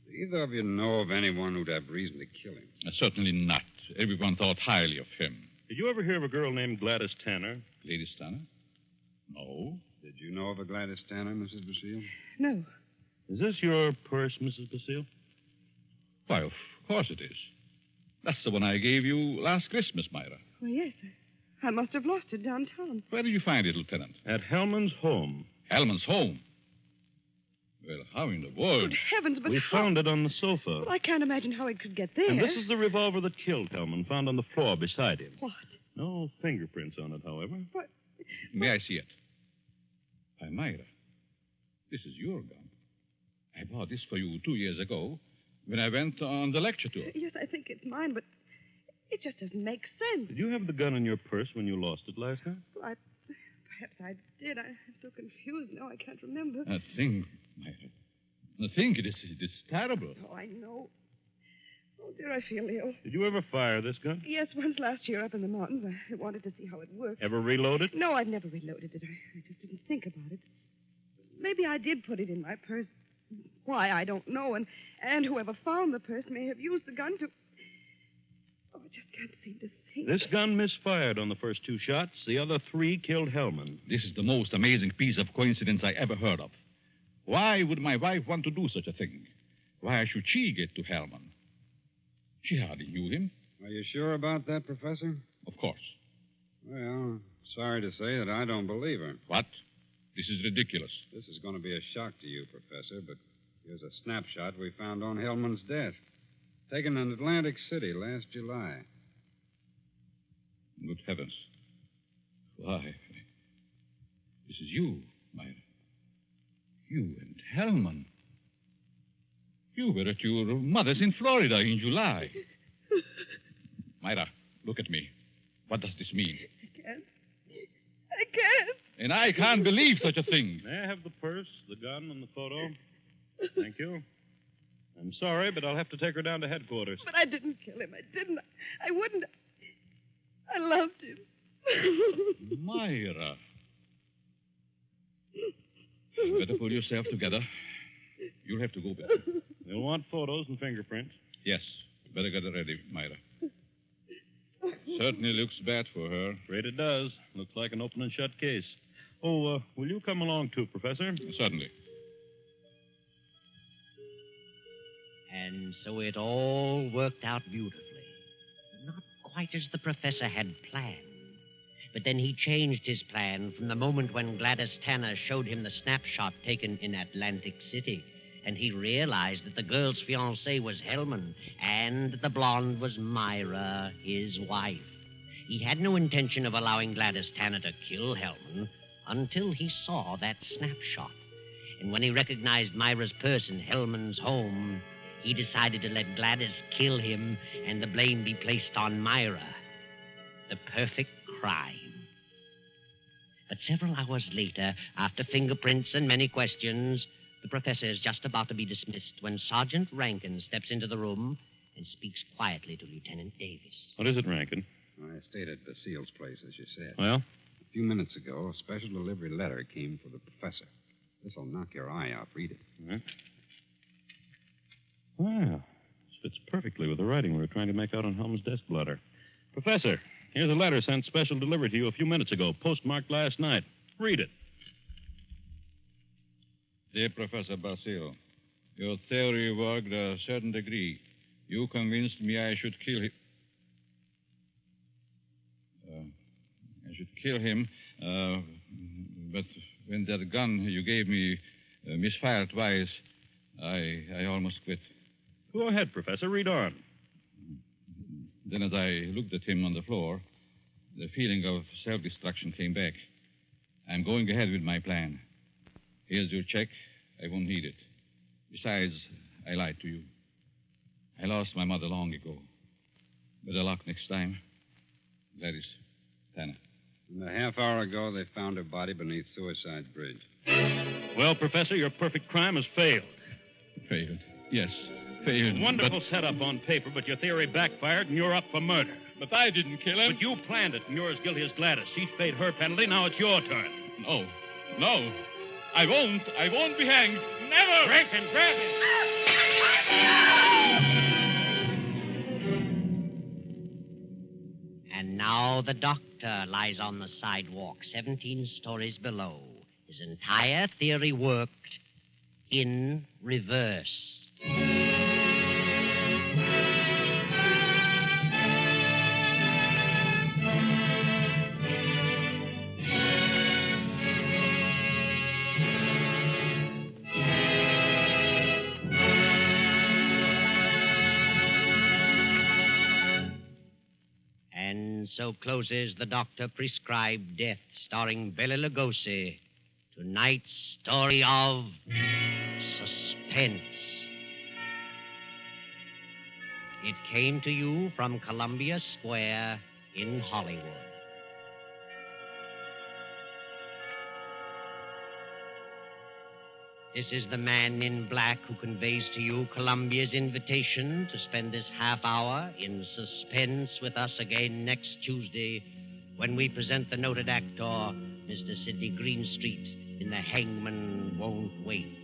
Do either of you know of anyone who'd have reason to kill him? Certainly not. Everyone thought highly of him. Did you ever hear of a girl named Gladys Tanner? Gladys Tanner? No. Did you know of a Gladys Tanner, Mrs. Basile? No. Is this your purse, Mrs. Basile? Why, of course it is. That's the one I gave you last Christmas, Myra. Well, yes. I must have lost it downtown. Where did you find it, Lieutenant? At Hellman's home. Hellman's home? Well, how in the world? Good heavens, but We how... found it on the sofa. Well, I can't imagine how it could get there. And this is the revolver that killed Hellman, found on the floor beside him. What? No fingerprints on it, however. What? May I see it? Why, Myra, this is your gun. I bought this for you 2 years ago when I went on the lecture tour. Yes, I think it's mine, but it just doesn't make sense. Did you have the gun in your purse when you lost it last night? Well, perhaps I did. I'm so confused now I can't remember. That thing, Myra. The thing, it is terrible. Oh, I know. Oh, dear, I feel ill. Did you ever fire this gun? Yes, once last year up in the mountains. I wanted to see how it worked. Ever reload it? No, I've never reloaded it. I just didn't think about it. Maybe I did put it in my purse. Why, I don't know. And whoever found the purse may have used the gun to... Oh, I just can't seem to think. This gun misfired on the first 2 shots. The other 3 killed Hellman. This is the most amazing piece of coincidence I ever heard of. Why would my wife want to do such a thing? Why should she get to Hellman? She hardly knew him. Are you sure about that, Professor? Of course. Well, sorry to say that I don't believe her. What? This is ridiculous. This is going to be a shock to you, Professor, but here's a snapshot we found on Hellman's desk. Taken in Atlantic City last July. Good heavens. Why, this is you, Myra. You and Hellman. You were at your mother's in Florida in July. Myra, look at me. What does this mean? I can't. And I can't believe such a thing. May I have the purse, the gun, and the photo? Thank you. I'm sorry, but I'll have to take her down to headquarters. But I didn't kill him. I didn't. I wouldn't. I loved him. Myra. You better pull yourself together. You'll have to go back. You'll want photos and fingerprints. Yes. Better get it ready, Myra. Certainly looks bad for her. Afraid it does. Looks like an open and shut case. Oh, will you come along too, Professor? Certainly. And so it all worked out beautifully. Not quite as the professor had planned. But then he changed his plan from the moment when Gladys Tanner showed him the snapshot taken in Atlantic City. And he realized that the girl's fiancé was Hellman, and the blonde was Myra, his wife. He had no intention of allowing Gladys Tanner to kill Hellman until he saw that snapshot. And when he recognized Myra's purse in Hellman's home, he decided to let Gladys kill him and the blame be placed on Myra. The perfect crime. But several hours later, after fingerprints and many questions, the professor is just about to be dismissed when Sergeant Rankin steps into the room and speaks quietly to Lieutenant Davis. What is it, Rankin? I stayed at Basile's place, as you said. Well? A few minutes ago, a special delivery letter came for the professor. This'll knock your eye out. Read it. Huh? Well, this fits perfectly with the writing we were trying to make out on Helm's desk blotter. Professor, here's a letter sent special delivery to you a few minutes ago, postmarked last night. Read it. Dear Professor Basile, your theory worked a certain degree. You convinced me I should kill him. But when that gun you gave me misfired twice, I almost quit. Go ahead, Professor. Read on. Then as I looked at him on the floor, the feeling of self-destruction came back. I'm going ahead with my plan. Here's your check. I won't need it. Besides, I lied to you. I lost my mother long ago. Better luck next time. Gladys, Tanner. And a half hour ago, they found her body beneath Suicide Bridge. Well, Professor, your perfect crime has failed. Failed. Yes, failed. Wonderful setup on paper, but your theory backfired and you're up for murder. But I didn't kill him. But you planned it, and you're as guilty as Gladys. She's paid her penalty. Now it's your turn. No. No. I won't. I won't be hanged. Never. Drink and grab him. And now the doctor lies on the sidewalk 17 stories below. His entire theory worked in reverse. And so closes the doctor-prescribed death, starring Bela Lugosi. Tonight's story of Suspense. It came to you from Columbia Square in Hollywood. This is the man in black who conveys to you Columbia's invitation to spend this half hour in suspense with us again next Tuesday when we present the noted actor, Mr. Sidney Greenstreet, in The Hangman Won't Wait.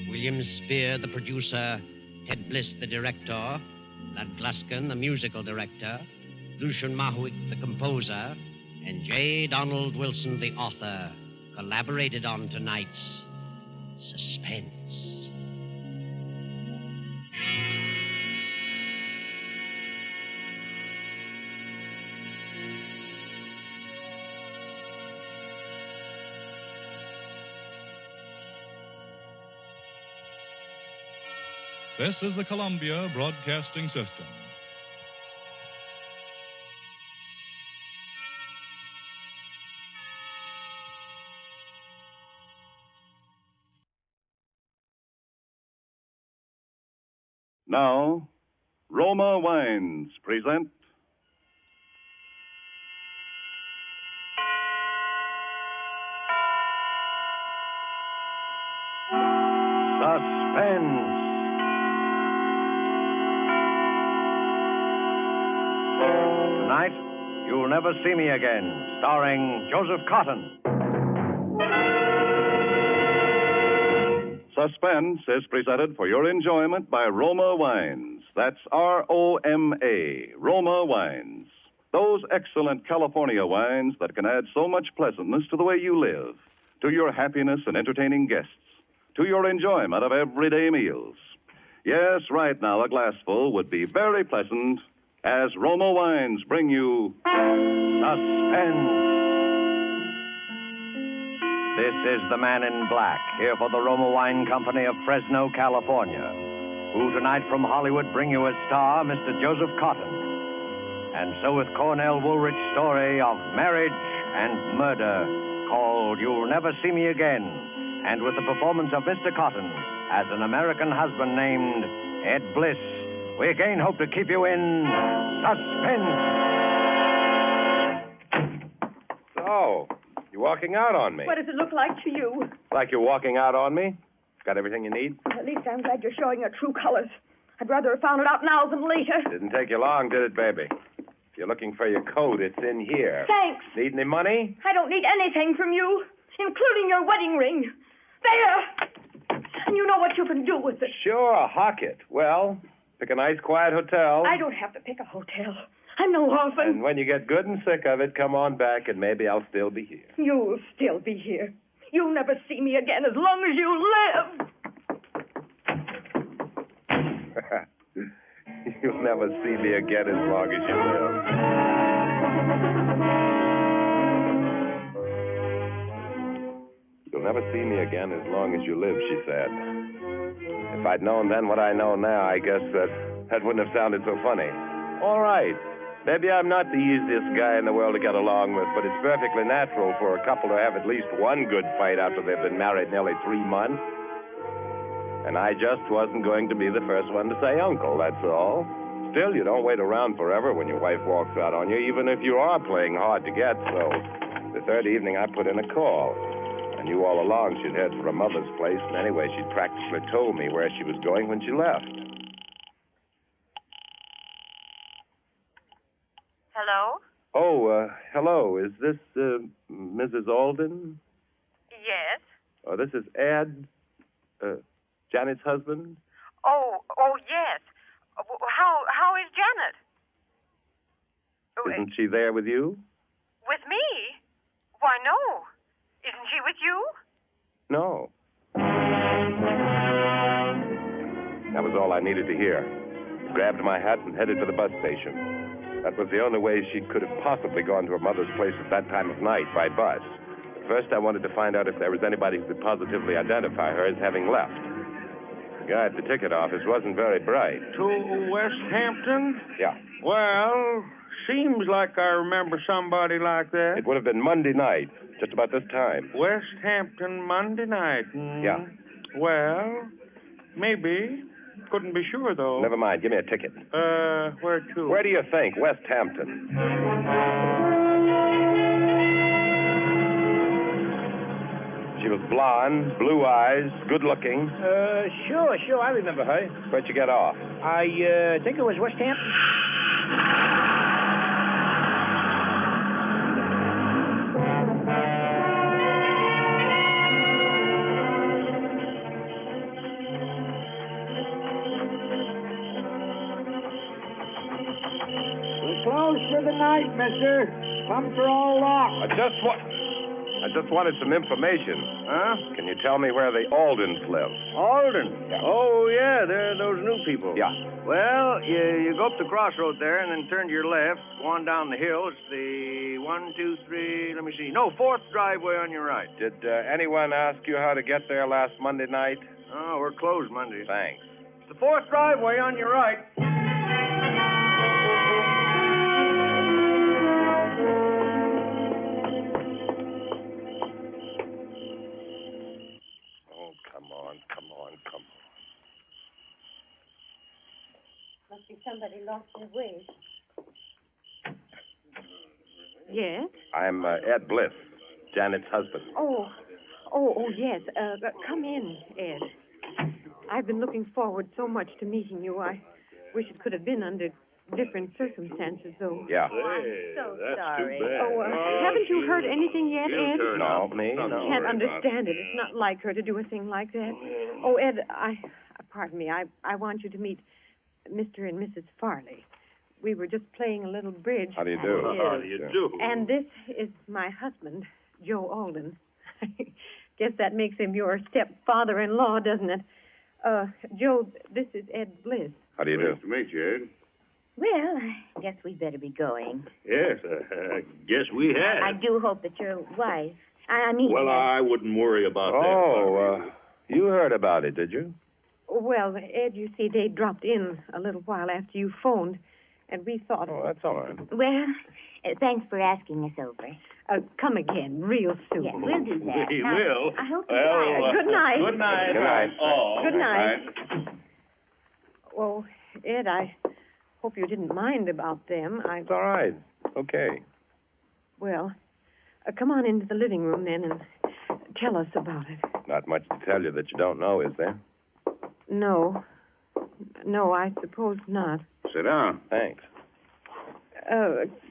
William Spear, the producer, Ted Bliss, the director, Lud Gluskin, the musical director, Lucian Mahowick, the composer, and J. Donald Wilson, the author, collaborated on tonight's Suspense. This is the Columbia Broadcasting System. Now, Roma Wines present Suspense. Tonight, You'll Never See Me Again, starring Joseph Cotton. Suspense is presented for your enjoyment by Roma Wines. That's R-O-M-A, Roma Wines. Those excellent California wines that can add so much pleasantness to the way you live, to your happiness and entertaining guests, to your enjoyment of everyday meals. Yes, right now, a glassful would be very pleasant as Roma Wines bring you Suspense. This is the Man in Black, here for the Roma Wine Company of Fresno, California, who tonight from Hollywood bring you as star Mr. Joseph Cotton. And so with Cornell Woolrich's story of marriage and murder called You'll Never See Me Again, and with the performance of Mr. Cotton as an American husband named Ed Bliss, we again hope to keep you in suspense. So, you're walking out on me. What does it look like to you? Like you're walking out on me? Got everything you need? At least I'm glad you're showing your true colors. I'd rather have found it out now than later. Didn't take you long, did it, baby? If you're looking for your coat, it's in here. Thanks. Need any money? I don't need anything from you, including your wedding ring. There! And you know what you can do with it. Sure, hock it. Well, pick a nice, quiet hotel. I don't have to pick a hotel. I'm no orphan. And when you get good and sick of it, come on back, and maybe I'll still be here. You'll still be here. You'll never see me again as long as you live. You'll never see me again as long as you live. You'll never see me again as long as you live, she said. If I'd known then what I know now, I guess that wouldn't have sounded so funny. All right. Maybe I'm not the easiest guy in the world to get along with, but it's perfectly natural for a couple to have at least one good fight after they've been married nearly 3 months. And I just wasn't going to be the first one to say uncle, that's all. Still, you don't wait around forever when your wife walks out on you, even if you are playing hard to get. So the third evening, I put in a call. I knew all along she'd head for her mother's place, and anyway, she'd practically told me where she was going when she left. Hello? Oh, hello. Is this Mrs. Alden? Yes. Oh, this is Ed, Janet's husband? Oh, yes. How is Janet? Isn't she there with you? With me? Why, no. Isn't she with you? No. That was all I needed to hear. I grabbed my hat and headed for the bus station. That was the only way she could have possibly gone to her mother's place at that time of night, by bus. But first, I wanted to find out if there was anybody who could positively identify her as having left. The guy at the ticket office wasn't very bright. To West Hampton? Yeah. Well, seems like I remember somebody like that. It would have been Monday night, just about this time. West Hampton, Monday night. Yeah. Well, maybe. Couldn't be sure, though. Never mind. Give me a ticket. Where to? Where do you think? West Hampton. She was blonde, blue eyes, good looking. Sure. I remember her. Where'd you get off? I think it was West Hampton. We're closed for the night, mister. Pumps are all locked. I just wanted some information. Huh? Can you tell me where the Aldens live? Alden? Yeah. Oh, yeah, they're those new people. Yeah. Well, you go up the crossroad there and then turn to your left. Go on down the hill. It's the 1, 2, 3, let me see. No, 4th driveway on your right. Did anyone ask you how to get there last Monday night? Oh, we're closed Monday. Thanks. It's the 4th driveway on your right. Come on. Must be somebody lost their way. Yes? I'm Ed Bliss, Janet's husband. Oh, yes. Come in, Ed. I've been looking forward so much to meeting you. I wish it could have been under different circumstances, though. Yeah. I'm so sorry. Haven't you heard anything yet, Ed? No, me? No. I can't understand it. It's not like her to do a thing like that. Oh, Ed, pardon me. I want you to meet Mr. and Mrs. Farley. We were just playing a little bridge. How do you do? How do you do? And this is my husband, Joe Alden. Guess that makes him your stepfather-in-law, doesn't it? Joe, this is Ed Bliss. How do you do? Nice to meet you, Ed. Well, I guess we better be going. Yes, I guess we have. I do hope that your wife... I mean... Well, I wouldn't worry about that. You heard about it, did you? Well, Ed, you see, they dropped in a little while after you phoned, and we thought... Oh, that's all right. Well, thanks for asking us over. Come again, real soon. Yeah, we'll do that. We Now, will. I hope Good night. Good night. Good night. Oh, Good night. Oh, Ed, I hope you didn't mind about them. It's all right. Okay. Well, come on into the living room then and tell us about it. Not much to tell you that you don't know, is there? No, I suppose not. Sit down. Thanks.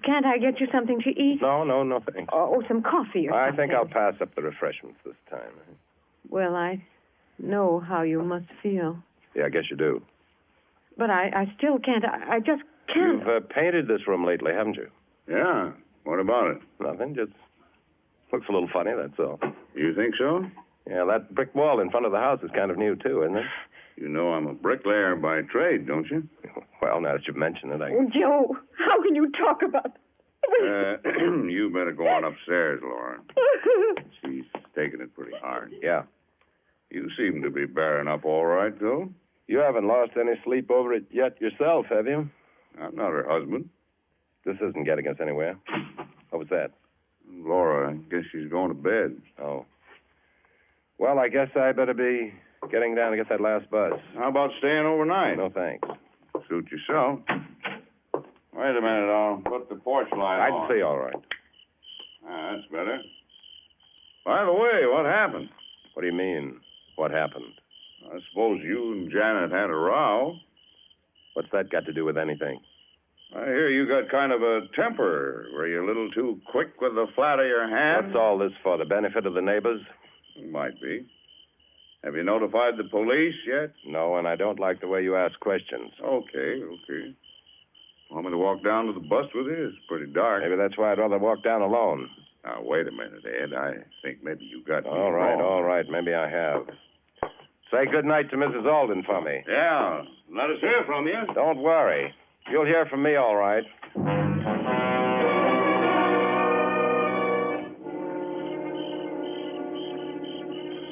Can't I get you something to eat? No, thanks. Or some coffee or something? I think I'll pass up the refreshments this time. Well, I know how you must feel. Yeah, I guess you do. But I still can't. I just can't. You've painted this room lately, haven't you? Yeah. What about it? Nothing. Just looks a little funny, that's all. You think so? Yeah, that brick wall in front of the house is kind of new, too, isn't it? You know I'm a bricklayer by trade, don't you? Well, now that you mention it, Oh, Joe, how can you talk about... You better go on upstairs, Laura. She's taking it pretty hard. Yeah. You seem to be bearing up all right, though. You haven't lost any sleep over it yet yourself, have you? I'm not her husband. This isn't getting us anywhere. What was that? Laura, I guess she's going to bed. Oh. Well, I guess I better be getting down to get that last bus. How about staying overnight? No, thanks. Suit yourself. Wait a minute, I'll put the porch light on. I'd see all right. That's better. By the way, what happened? What do you mean, what happened? I suppose you and Janet had a row. What's that got to do with anything? I hear you got kind of a temper. Were you a little too quick with the flat of your hand? What's all this for, the benefit of the neighbors? Might be. Have you notified the police yet? No, and I don't like the way you ask questions. Okay. Want me to walk down to the bus with you? It's pretty dark. Maybe that's why I'd rather walk down alone. Now, wait a minute, Ed. I think maybe you got me All right. Maybe I have. Say good night to Mrs. Alden for me. Yeah. Let us hear from you. Don't worry. You'll hear from me, all right.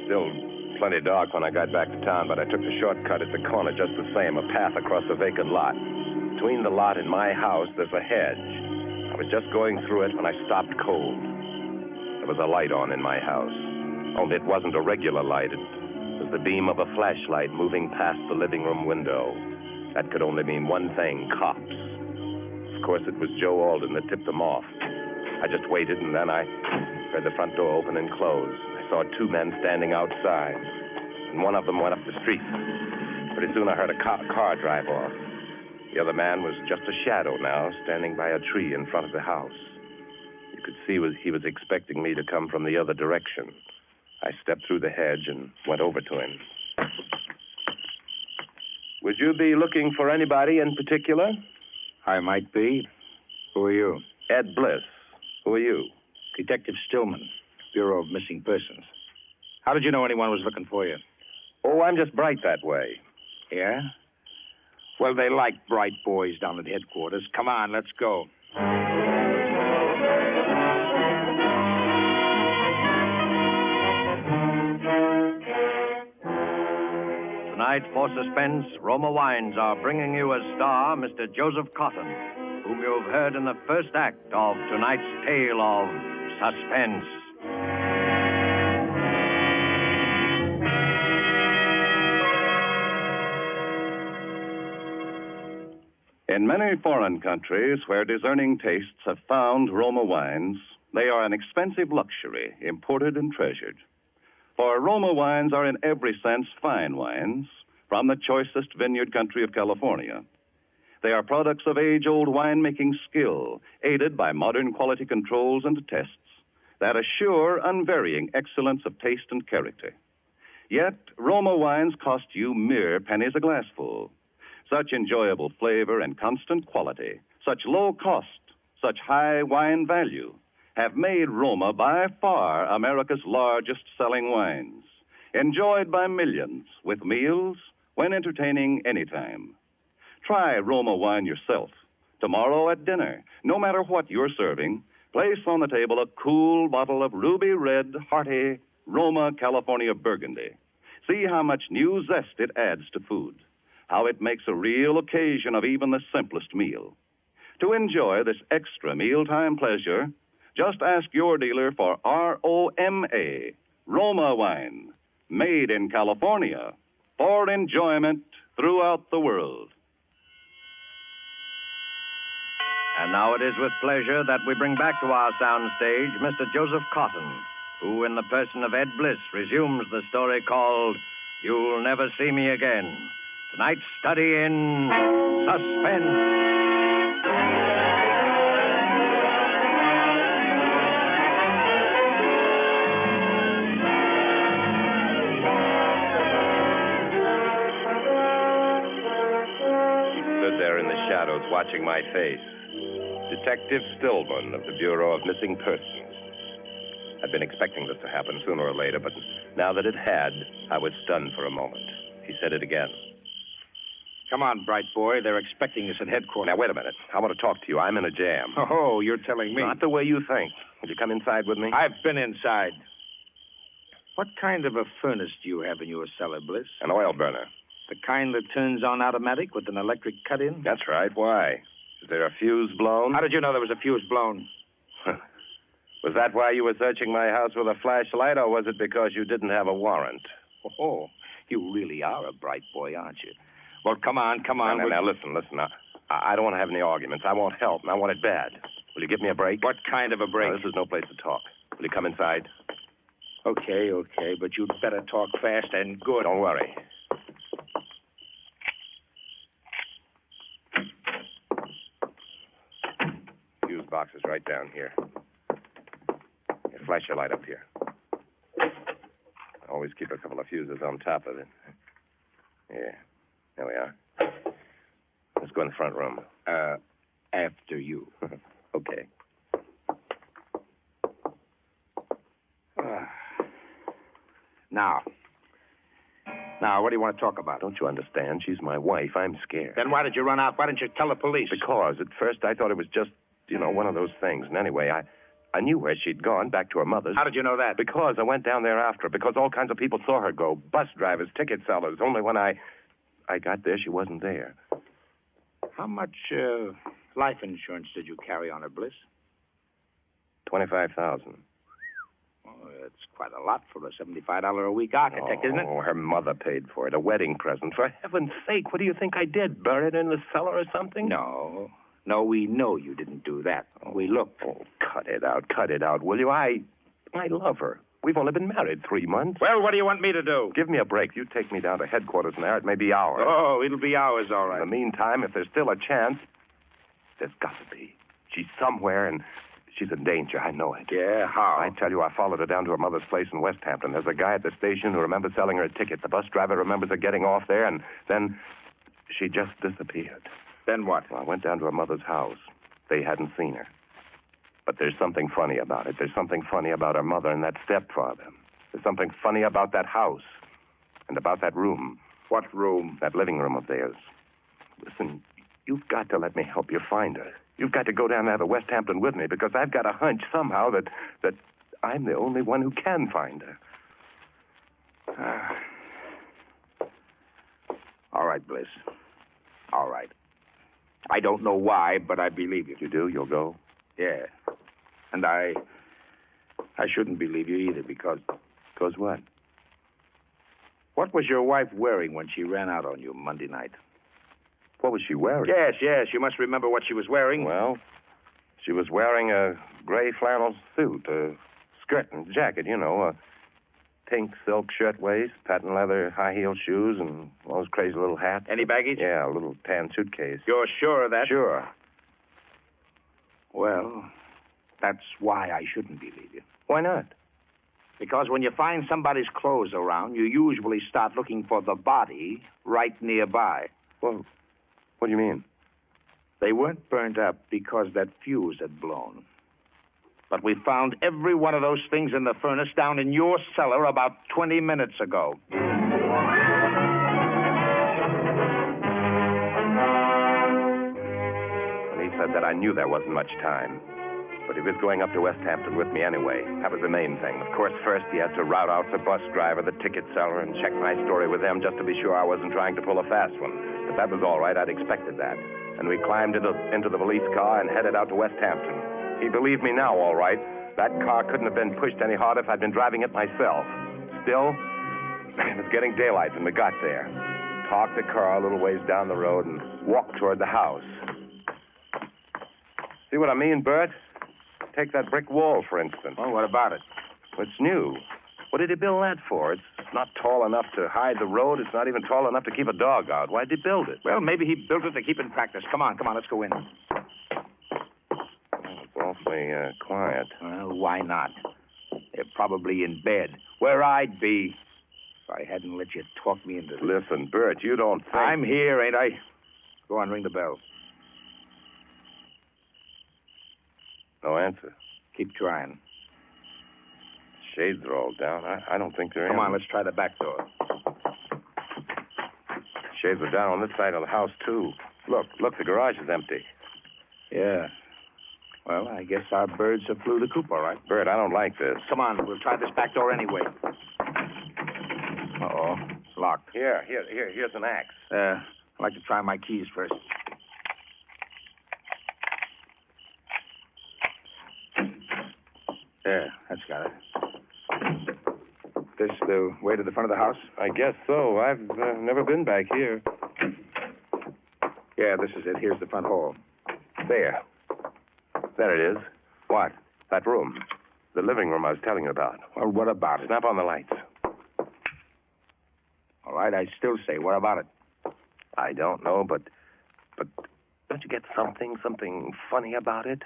Still plenty dark when I got back to town, but I took the shortcut at the corner just the same, a path across a vacant lot. Between the lot and my house, there's a hedge. I was just going through it when I stopped cold. There was a light on in my house. Only it wasn't a regular light. It was the beam of a flashlight moving past the living room window. That could only mean one thing, cops. Of course, it was Joe Alden that tipped them off. I just waited, and then I heard the front door open and close. I saw two men standing outside, and one of them went up the street. Pretty soon I heard a car drive off. The other man was just a shadow now, standing by a tree in front of the house. You could see he was expecting me to come from the other direction. I stepped through the hedge and went over to him. Would you be looking for anybody in particular? I might be. Who are you? Ed Bliss. Who are you? Detective Stillman, Bureau of Missing Persons. How did you know anyone was looking for you? Oh, I'm just bright that way. Yeah? Well, they like bright boys down at headquarters. Come on, let's go. Tonight, for Suspense, Roma Wines are bringing you as star Mr. Joseph Cotton, whom you have heard in the first act of tonight's tale of Suspense. In many foreign countries where discerning tastes have found Roma wines, they are an expensive luxury, imported and treasured. For Roma wines are in every sense fine wines from the choicest vineyard country of California. They are products of age-old winemaking skill, aided by modern quality controls and tests that assure unvarying excellence of taste and character. Yet, Roma wines cost you mere pennies a glassful. Such enjoyable flavor and constant quality, such low cost, such high wine value, have made Roma by far America's largest selling wines, enjoyed by millions with meals when entertaining anytime. Try Roma wine yourself. Tomorrow at dinner, no matter what you're serving, place on the table a cool bottle of ruby red, hearty Roma California Burgundy. See how much new zest it adds to food, how it makes a real occasion of even the simplest meal. To enjoy this extra mealtime pleasure, just ask your dealer for R-O-M-A, Roma wine, made in California for enjoyment throughout the world. And now it is with pleasure that we bring back to our soundstage Mr. Joseph Cotton, who, in the person of Ed Bliss, resumes the story called You'll Never See Me Again. Tonight's study in Suspense. There in the shadows, watching my face. Detective Stillman of the Bureau of Missing Persons. I'd been expecting this to happen sooner or later, but now that it had, I was stunned for a moment. He said it again. Come on, bright boy. They're expecting us at headquarters. Now, wait a minute. I want to talk to you. I'm in a jam. Oh, you're telling me. Not the way you think. Will you come inside with me? I've been inside. What kind of a furnace do you have in your cellar, Bliss? An oil burner. The kind that turns on automatic with an electric cut-in? That's right. Why? Is there a fuse blown? How did you know there was a fuse blown? Was that why you were searching my house with a flashlight, or was it because you didn't have a warrant? Oh, you really are a bright boy, aren't you? Well, come on. Now, listen. I don't want to have any arguments. I want help, and I want it bad. Will you give me a break? What kind of a break? No, this is no place to talk. Will you come inside? Okay, but you'd better talk fast and good. Don't worry. Fuse box is right down here. Here, flash your light up here. I always keep a couple of fuses on top of it. Yeah, there we are. Let's go in the front room. After you. Okay. Now, what do you want to talk about? Don't you understand? She's my wife. I'm scared. Then why did you run out? Why didn't you tell the police? Because at first I thought it was just, one of those things. And anyway, I knew where she'd gone, back to her mother's. How did you know that? Because I went down there after her. Because all kinds of people saw her go. Bus drivers, ticket sellers. Only when I got there, she wasn't there. How much life insurance did you carry on her, Bliss? $25,000. Oh, that's quite a lot for a $75 a week architect, isn't it? Oh, her mother paid for it. A wedding present. For heaven's sake, what do you think I did? Bury it in the cellar or something? No, we know you didn't do that. We looked. Oh, cut it out, will you? I love her. We've only been married 3 months. Well, what do you want me to do? Give me a break. You take me down to headquarters now. It may be hours. Oh, it'll be hours, all right. In the meantime, if there's still a chance, there's got to be. She's somewhere, and she's in danger. I know it. Yeah, how? I tell you, I followed her down to her mother's place in West Hampton. There's a guy at the station who remembers selling her a ticket. The bus driver remembers her getting off there, and then she just disappeared. Then what? Well, I went down to her mother's house. They hadn't seen her. But there's something funny about it. There's something funny about her mother and that stepfather. There's something funny about that house and about that room. What room? That living room of theirs. Listen, you've got to let me help you find her. You've got to go down there to West Hampton with me, because I've got a hunch somehow that I'm the only one who can find her. All right, Bliss. All right. I don't know why, but I believe you. You do? You'll go? Yeah. And I shouldn't believe you either, because... Because what? What was your wife wearing when she ran out on you Monday night? What was she wearing? Yes. You must remember what she was wearing. Well, she was wearing a gray flannel suit, a skirt and jacket, a pink silk shirtwaist, patent leather high-heel shoes, and all those crazy little hats. Any baggage? Yeah, a little tan suitcase. You're sure of that? Sure. Well, that's why I shouldn't believe you. Why not? Because when you find somebody's clothes around, you usually start looking for the body right nearby. Well, what do you mean? They weren't burned up because that fuse had blown. But we found every one of those things in the furnace down in your cellar about 20 minutes ago. When he said that, I knew there wasn't much time. But he was going up to West Hampton with me anyway. That was the main thing. Of course, first he had to rout out the bus driver, the ticket seller, and check my story with them just to be sure I wasn't trying to pull a fast one. But that was all right. I'd expected that. And we climbed into the police car and headed out to West Hampton. He believed me now, all right. That car couldn't have been pushed any harder if I'd been driving it myself. Still, it was getting daylight when we got there. Parked the car a little ways down the road and walked toward the house. See what I mean, Burt? Take that brick wall, for instance. Well, what about it? It's new. What did he build that for? It's not tall enough to hide the road. It's not even tall enough to keep a dog out. Why'd he build it? Well, maybe he built it to keep in practice. Come on, let's go in. It's awfully quiet. Well, why not? They're probably in bed. Where I'd be if I hadn't let you talk me into this. Listen, Burt, you don't think... I'm here, ain't I? Go on, ring the bell. No answer. Keep trying. Shades are all down. I don't think they're in. Come on, let's try the back door. Shades are down on this side of the house, too. Look, the garage is empty. Yeah. Well, I guess our birds have flew the coop, all right. Burt, I don't like this. Come on, we'll try this back door anyway. Locked. Here's an axe. I'd like to try my keys first. There, that's got it. This the way to the front of the house? I guess so. I've never been back here. Yeah, this is it. Here's the front hall. There it is. What? That room. The living room I was telling you about. Well, what about it? Snap on the lights. All right, I still say, what about it? I don't know, but don't you get something funny about it?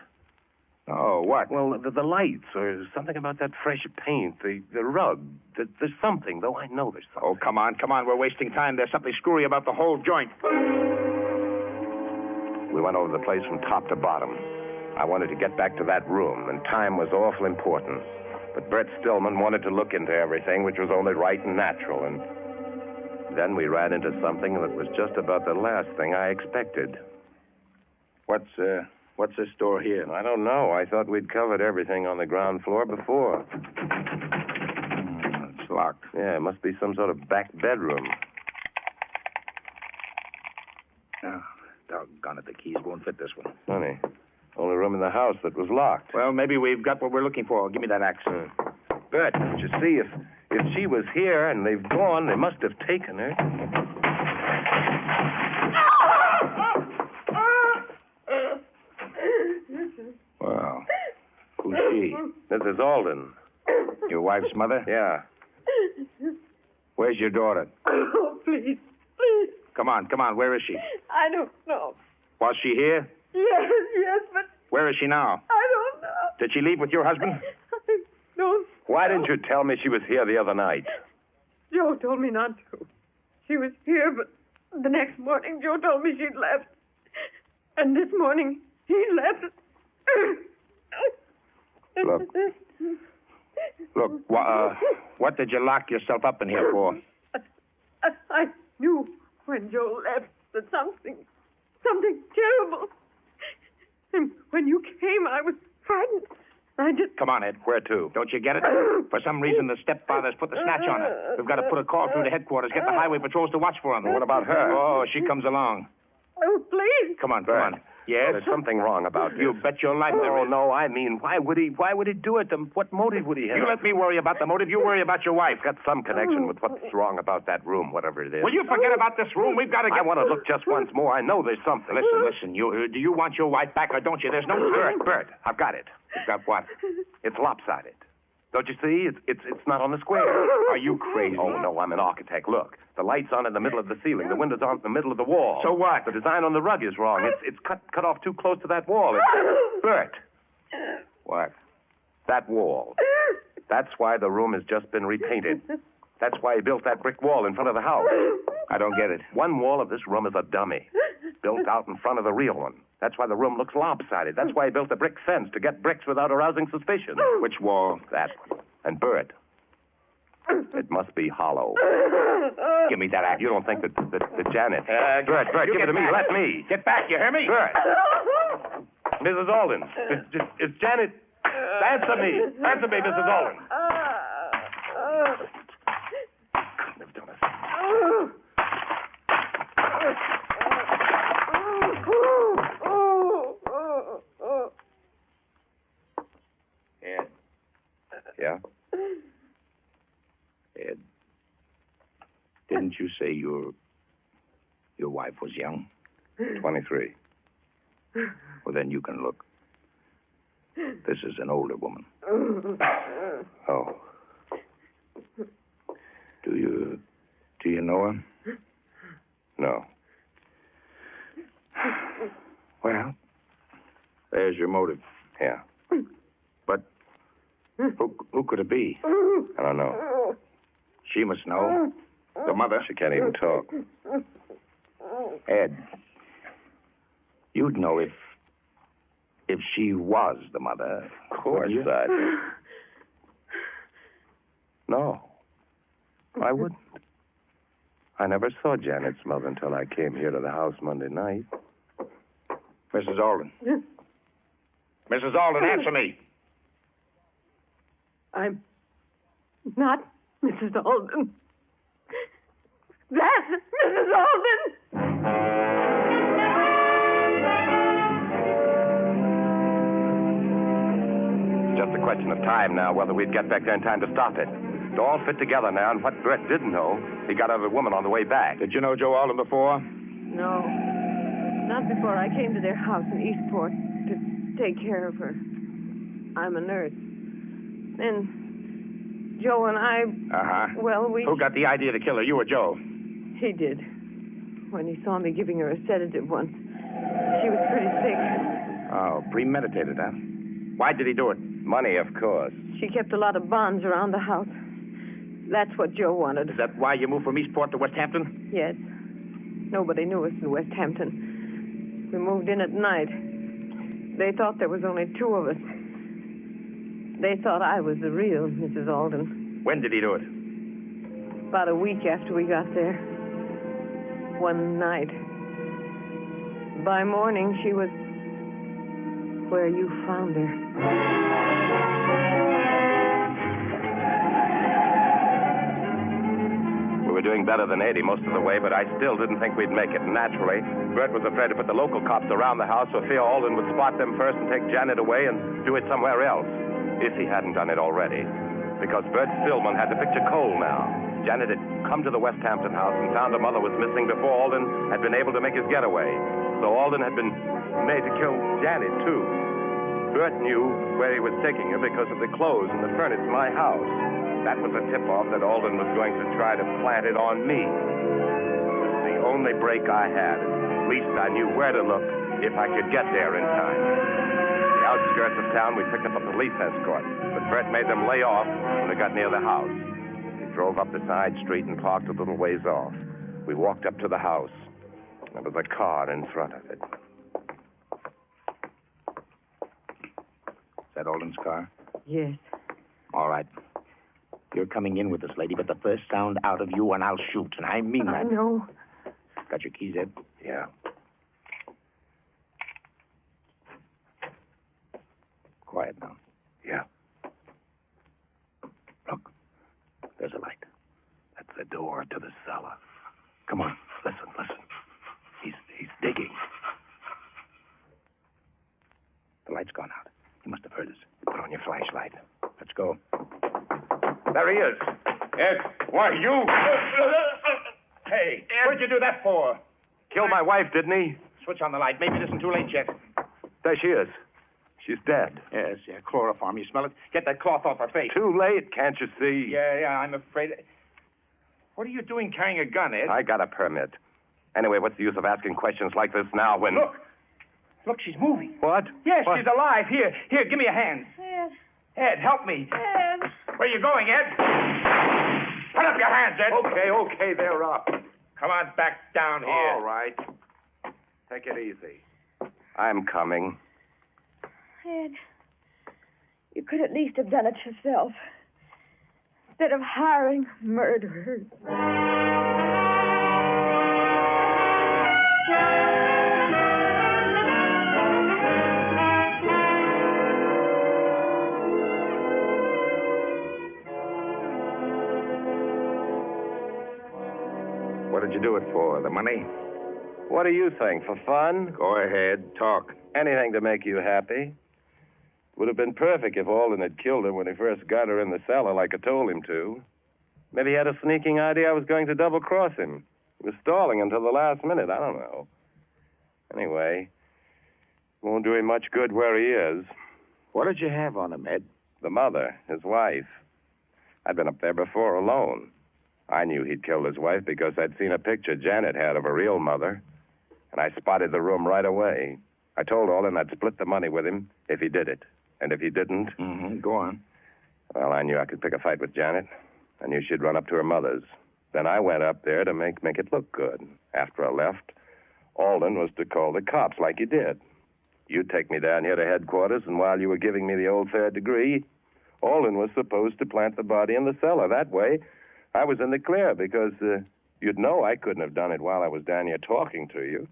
Oh, what? Well, the lights, or something about that fresh paint, the rug. There's something, though I know there's something. Oh, come on. We're wasting time. There's something screwy about the whole joint. We went over the place from top to bottom. I wanted to get back to that room, and time was awful important. But Burt Stillman wanted to look into everything, which was only right and natural, and then we ran into something that was just about the last thing I expected. What's this door here? I don't know. I thought we'd covered everything on the ground floor before. It's locked. Yeah, it must be some sort of back bedroom. Oh, doggone it, the keys won't fit this one. Funny. Only room in the house that was locked. Well, maybe we've got what we're looking for. Give me that axe. Bert, you see, if she was here and they've gone, they must have taken her. Well, who's she? Mrs. Alden. Your wife's mother? Yeah. Where's your daughter? Oh, please. Come on. Where is she? I don't know. Was she here? Yes, but Where is she now? I don't know. Did she leave with your husband? I don't. Why didn't you tell me she was here the other night? Joe told me not to. She was here, but the next morning Joe told me she'd left. And this morning he left. Look, what did you lock yourself up in here for? I knew when Joe left that something terrible. And when you came, I was frightened. I just... Come on, Ed. Where to? Don't you get it? For some reason, the stepfather's put the snatch on her. We've got to put a call through to headquarters, get the highway patrols to watch for him. What about her? Oh, she comes along. Oh, please. Come on. Yes? There's something wrong about You this. bet your life there is. No, I mean, why would he do it? What motive would he have? You let me worry about the motive. You worry about your wife. Got some connection with what's wrong about that room, whatever it is. Will you forget about this room? We've got to get... I want to look just once more. I know there's something. Listen. Do you want your wife back or don't you? There's no... Bert, I've got it. You've got what? It's lopsided. Don't you see? It's not on the square. Are you crazy? Oh, no, I'm an architect. Look, the light's on in the middle of the ceiling. The window's on in the middle of the wall. So what? The design on the rug is wrong. It's cut off too close to that wall. Bert. What? That wall. That's why the room has just been repainted. That's why he built that brick wall in front of the house. I don't get it. One wall of this room is a dummy, built out in front of the real one. That's why the room looks lopsided. That's why he built a brick fence, to get bricks without arousing suspicion. Which wall? That. And Bert. It must be hollow. Give me that axe. You don't think that Janet... Bert, give it to me. Let me. Get back, you hear me? Bert. Mrs. Alden. It's Janet. Answer me. Answer me, Mrs. Alden. Ed. Yeah? Ed. Didn't you say your wife was young? 23. Well, then you can look. This is an older woman. Oh. Do you know her? No. Well, there's your motive. Yeah. But who could it be? I don't know. She must know. The mother. She can't even talk. Ed, you'd know if she was the mother. Of course, wouldn't you? I'd... No. I wouldn't. I never saw Janet's mother until I came here to the house Monday night. Mrs. Alden. Mrs. Alden, answer me. I'm not Mrs. Alden. That's Mrs. Alden! Just a question of time now, whether we'd get back there in time to stop it. It all fit together now, and what Burt didn't know, he got out of a woman on the way back. Did you know Joe Alden before? No. Not before I came to their house in Eastport to take care of her. I'm a nurse. Then Joe and I... Uh-huh. Well, we... Who got the idea to kill her, you or Joe? He did. When he saw me giving her a sedative once. She was pretty sick. Oh, premeditated, huh? Why did he do it? Money, of course. She kept a lot of bonds around the house. That's what Joe wanted. Is that why you moved from Eastport to West Hampton? Yes. Nobody knew us in West Hampton. We moved in at night. They thought there was only two of us. They thought I was the real Mrs. Alden. When did he do it? About a week after we got there. One night. By morning, she was where you found her. We were doing better than 80 most of the way, but I still didn't think we'd make it. Naturally, Burt was afraid to put the local cops around the house for fear Alden would spot them first and take Janet away and do it somewhere else, if he hadn't done it already. Because Burt Stillman had to picture Cole now. Janet had come to the West Hampton house and found her mother was missing before Alden had been able to make his getaway. So Alden had been made to kill Janet, too. Burt knew where he was taking her because of the clothes and the furniture in my house. That was a tip-off that Alden was going to try to plant it on me. It was the only break I had. At least I knew where to look if I could get there in time. The outskirts of town, we picked up a police escort, but Burt made them lay off when we got near the house. We drove up the side street and parked a little ways off. We walked up to the house. There was a car in front of it. Is that Alden's car? Yes. All right. You're coming in with this lady, but the first sound out of you and I'll shoot, and I mean that. I know. Got your keys, Ed? Yeah. Quiet now. Yeah. Look, there's a light. That's the door to the cellar. Come on, listen. He's digging. The light's gone out. He must have heard us. Put on your flashlight. Let's go. There he is. Ed, why, you... Hey, what'd you do that for? Killed my wife, didn't he? Switch on the light. Maybe it isn't too late yet. There she is. She's dead. Yes, chloroform. You smell it? Get that cloth off her face. Too late, can't you see? Yeah, I'm afraid... What are you doing carrying a gun, Ed? I got a permit. Anyway, what's the use of asking questions like this now when... Look, she's moving. What? Yes, what? she's alive. Here, give me a hand. Ed, help me. Ed. Where are you going, Ed? Put up your hands, Ed. Okay, they're up. Come on back down here. All right. Take it easy. I'm coming. Ed, you could at least have done it yourself. Instead of hiring murderers. What did you do it for? The money? What do you think? For fun? Go ahead. Talk. Anything to make you happy. Would have been perfect if Alden had killed her when he first got her in the cellar like I told him to. Maybe he had a sneaking idea I was going to double-cross him. He was stalling until the last minute. I don't know. Anyway, won't do him much good where he is. What did you have on him, Ed? The mother, his wife. I'd been up there before alone. I knew he'd killed his wife because I'd seen a picture Janet had of her real mother, and I spotted the room right away. I told Alden I'd split the money with him if he did it. And if he didn't... Go on. Well, I knew I could pick a fight with Janet. I knew she'd run up to her mother's. Then I went up there to make it look good. After I left, Alden was to call the cops like he did. You'd take me down here to headquarters, and while you were giving me the old third degree, Alden was supposed to plant the body in the cellar. That way, I was in the clear because you'd know I couldn't have done it while I was down here talking to you.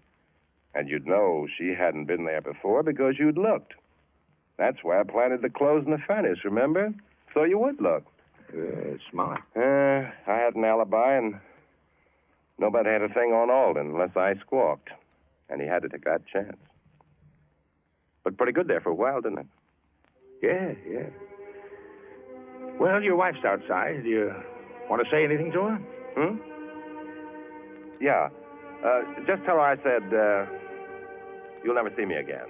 And you'd know she hadn't been there before because you'd looked. That's why I planted the clothes in the furnace, remember? So you would look. Smart. I had an alibi, and Nobody had a thing on Alden unless I squawked. And he had to take that chance. Looked pretty good there for a while, didn't it? Yeah. Well, your wife's outside. Do you want to say anything to her? Yeah. Just tell her I said, you'll never see me again.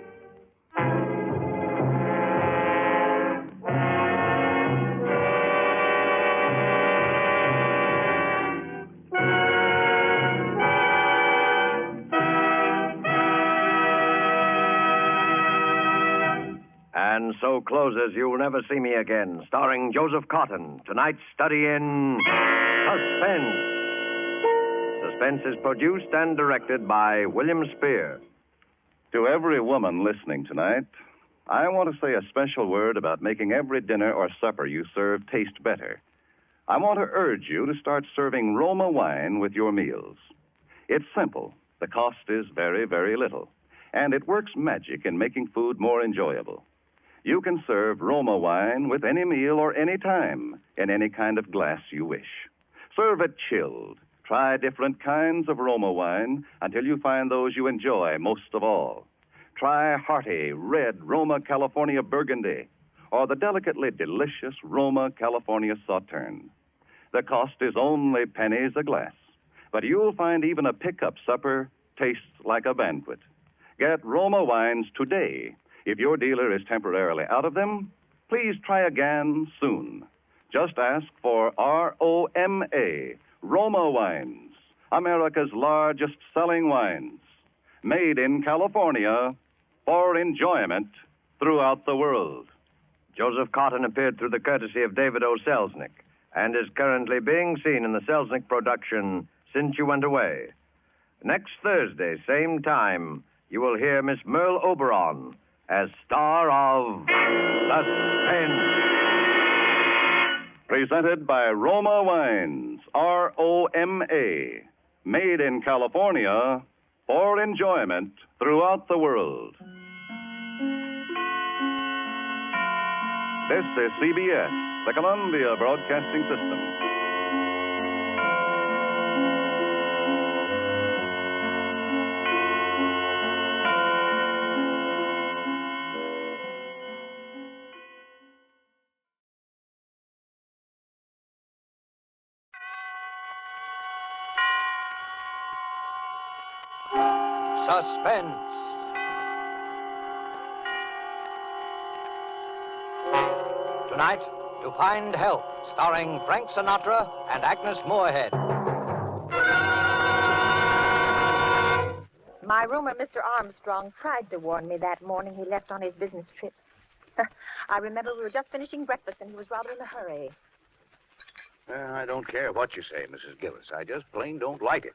And so closes You'll Never See Me Again, starring Joseph Cotton. Tonight's study in Suspense. Suspense is produced and directed by William Spear. To every woman listening tonight, I want to say a special word about making every dinner or supper you serve taste better. I want to urge you to start serving Roma wine with your meals. It's simple. The cost is very, very little. And it works magic in making food more enjoyable. You can serve Roma wine with any meal or any time in any kind of glass you wish. Serve it chilled. Try different kinds of Roma wine until you find those you enjoy most of all. Try hearty, red Roma California Burgundy or the delicately delicious Roma California Sauterne. The cost is only pennies a glass, but you'll find even a pickup supper tastes like a banquet. Get Roma wines today. If your dealer is temporarily out of them, please try again soon. Just ask for ROMA, Roma Wines, America's largest selling wines, made in California for enjoyment throughout the world. Joseph Cotton appeared through the courtesy of David O. Selznick and is currently being seen in the Selznick production Since You Went Away. Next Thursday, same time, you will hear Miss Merle Oberon as star of Suspense. Presented by Roma Wines, ROMA, made in California for enjoyment throughout the world. This is CBS, the Columbia Broadcasting System. Suspense. Tonight, To Find Help, starring Frank Sinatra and Agnes Moorehead. My roomer, Mr. Armstrong, tried to warn me that morning he left on his business trip. I remember we were just finishing breakfast and he was rather in a hurry. I don't care what you say, Mrs. Gillis. I just plain don't like it.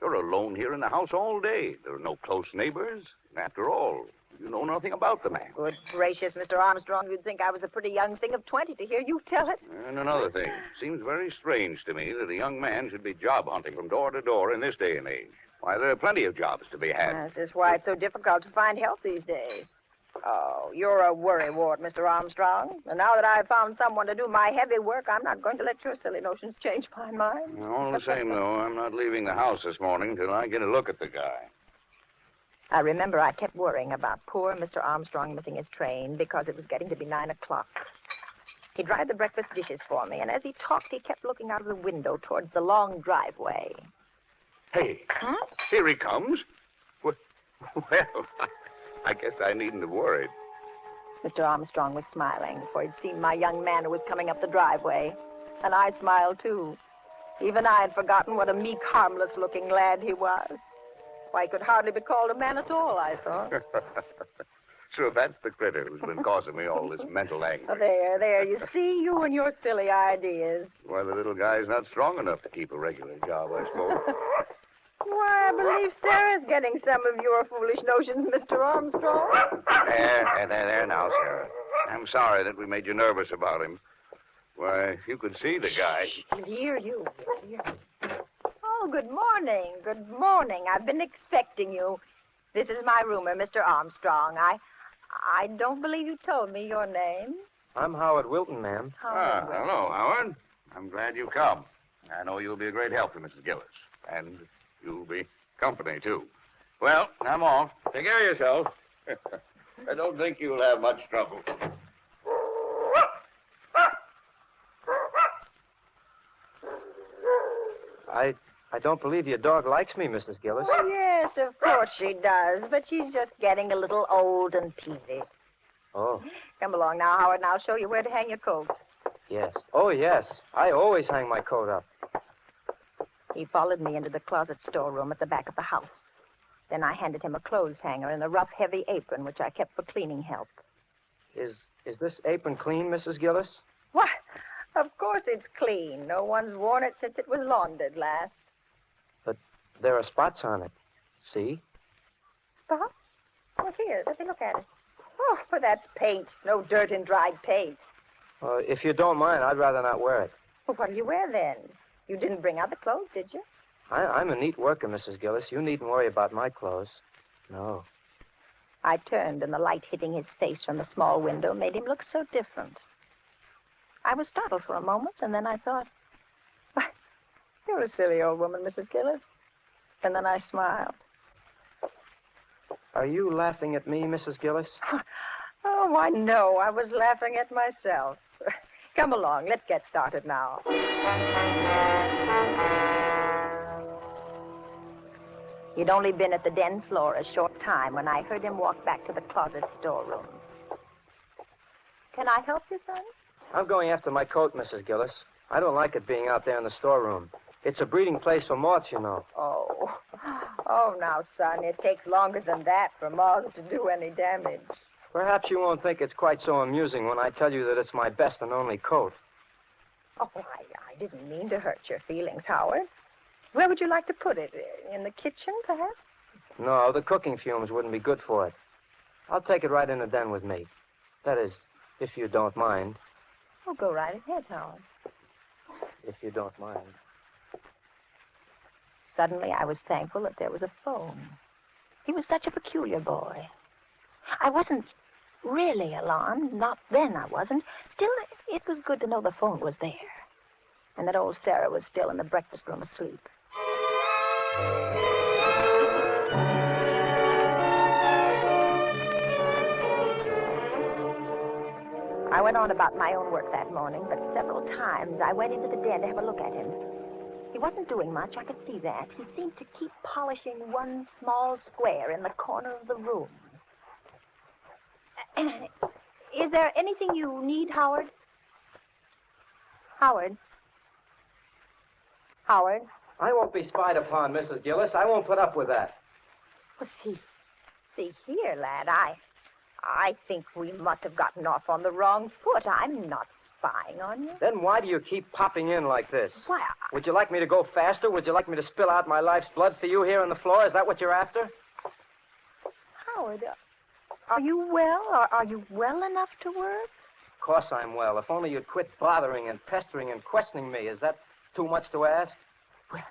You're alone here in the house all day. There are no close neighbors. And after all, you know nothing about the man. Good gracious, Mr. Armstrong, you'd think I was a pretty young thing of 20 to hear you tell it. And another thing. Seems very strange to me that a young man should be job hunting from door to door in this day and age. Why, there are plenty of jobs to be had. That's just why it's so difficult to find help these days. Oh, you're a worrywart, Mr. Armstrong. And now that I've found someone to do my heavy work, I'm not going to let your silly notions change my mind. All the same, though, I'm not leaving the house this morning till I get a look at the guy. I remember I kept worrying about poor Mr. Armstrong missing his train because it was getting to be 9 o'clock. He dried the breakfast dishes for me, and as he talked, he kept looking out of the window towards the long driveway. Hey, here he comes. Well, I guess I needn't have worried. Mr. Armstrong was smiling, for he'd seen my young man who was coming up the driveway. And I smiled, too. Even I had forgotten what a meek, harmless-looking lad he was. Why, he could hardly be called a man at all, I thought. So that's the critter who's been causing me all this mental anguish. Oh, there, you see, you and your silly ideas. Why, the little guy's not strong enough to keep a regular job, I suppose. Why, I believe Sarah's getting some of your foolish notions, Mr. Armstrong. There now, Sarah. I'm sorry that we made you nervous about him. Why, if you could see the guy. He'll hear you. Oh, good morning. Good morning. I've been expecting you. This is my roomer, Mr. Armstrong. I don't believe you told me your name. I'm Howard Wilton, ma'am. Hello, Howard. I'm glad you come. I know you'll be a great help to Mrs. Gillis. And You'll be company, too. Well, I'm off. Take care of yourself. I don't think you'll have much trouble. I don't believe your dog likes me, Mrs. Gillis. Well, yes, of course she does, but she's just getting a little old and peevy. Oh, Come along now, Howard, and I'll show you where to hang your coat. yes. Oh, yes. I always hang my coat up. He followed me into the closet storeroom at the back of the house. Then I handed him a clothes hanger and a rough, heavy apron, which I kept for cleaning help. Is this apron clean, Mrs. Gillis? Why, of course it's clean. No one's worn it since it was laundered last. But there are spots on it. See? Spots? Oh, here, let me look at it. Oh, but that's paint. No dirt and dried paint. If you don't mind, I'd rather not wear it. Well, what do you wear then? You didn't bring out the clothes, did you? I'm a neat worker, Mrs. Gillis. You needn't worry about my clothes. No. I turned, and the light hitting his face from the small window made him look so different. I was startled for a moment, and then I thought, why, you're a silly old woman, Mrs. Gillis. And then I smiled. Are you laughing at me, Mrs. Gillis? Oh, why, no. I was laughing at myself. Come along. Let's get started now. He'd only been at the den floor a short time when I heard him walk back to the closet storeroom. Can I help you, son? I'm going after my coat, Mrs. Gillis. I don't like it being out there in the storeroom. It's a breeding place for moths, you know. Oh, now, son, it takes longer than that for moths to do any damage. Perhaps you won't think it's quite so amusing when I tell you that it's my best and only coat. Oh, I didn't mean to hurt your feelings, Howard. Where would you like to put it? In the kitchen, perhaps? No, the cooking fumes wouldn't be good for it. I'll take it right in the den with me. That is, if you don't mind. Oh, go right ahead, Howard. If you don't mind. Suddenly, I was thankful that there was a phone. He was such a peculiar boy. I wasn't really alarmed. Not then, I wasn't. Still, it was good to know the phone was there. And that old Sarah was still in the breakfast room asleep. I went on about my own work that morning, but several times I went into the den to have a look at him. He wasn't doing much, I could see that. He seemed to keep polishing one small square in the corner of the room. Is there anything you need, Howard? Howard? Howard? I won't be spied upon, Mrs. Gillis. I won't put up with that. Well, see here, lad. I think we must have gotten off on the wrong foot. I'm not spying on you. Then why do you keep popping in like this? Why, Would you like me to go faster? Would you like me to spill out my life's blood for you here on the floor? Is that what you're after? Howard, are you well? Are you well enough to work? Of course I'm well. If only you'd quit bothering and pestering and questioning me. Is that too much to ask? Well,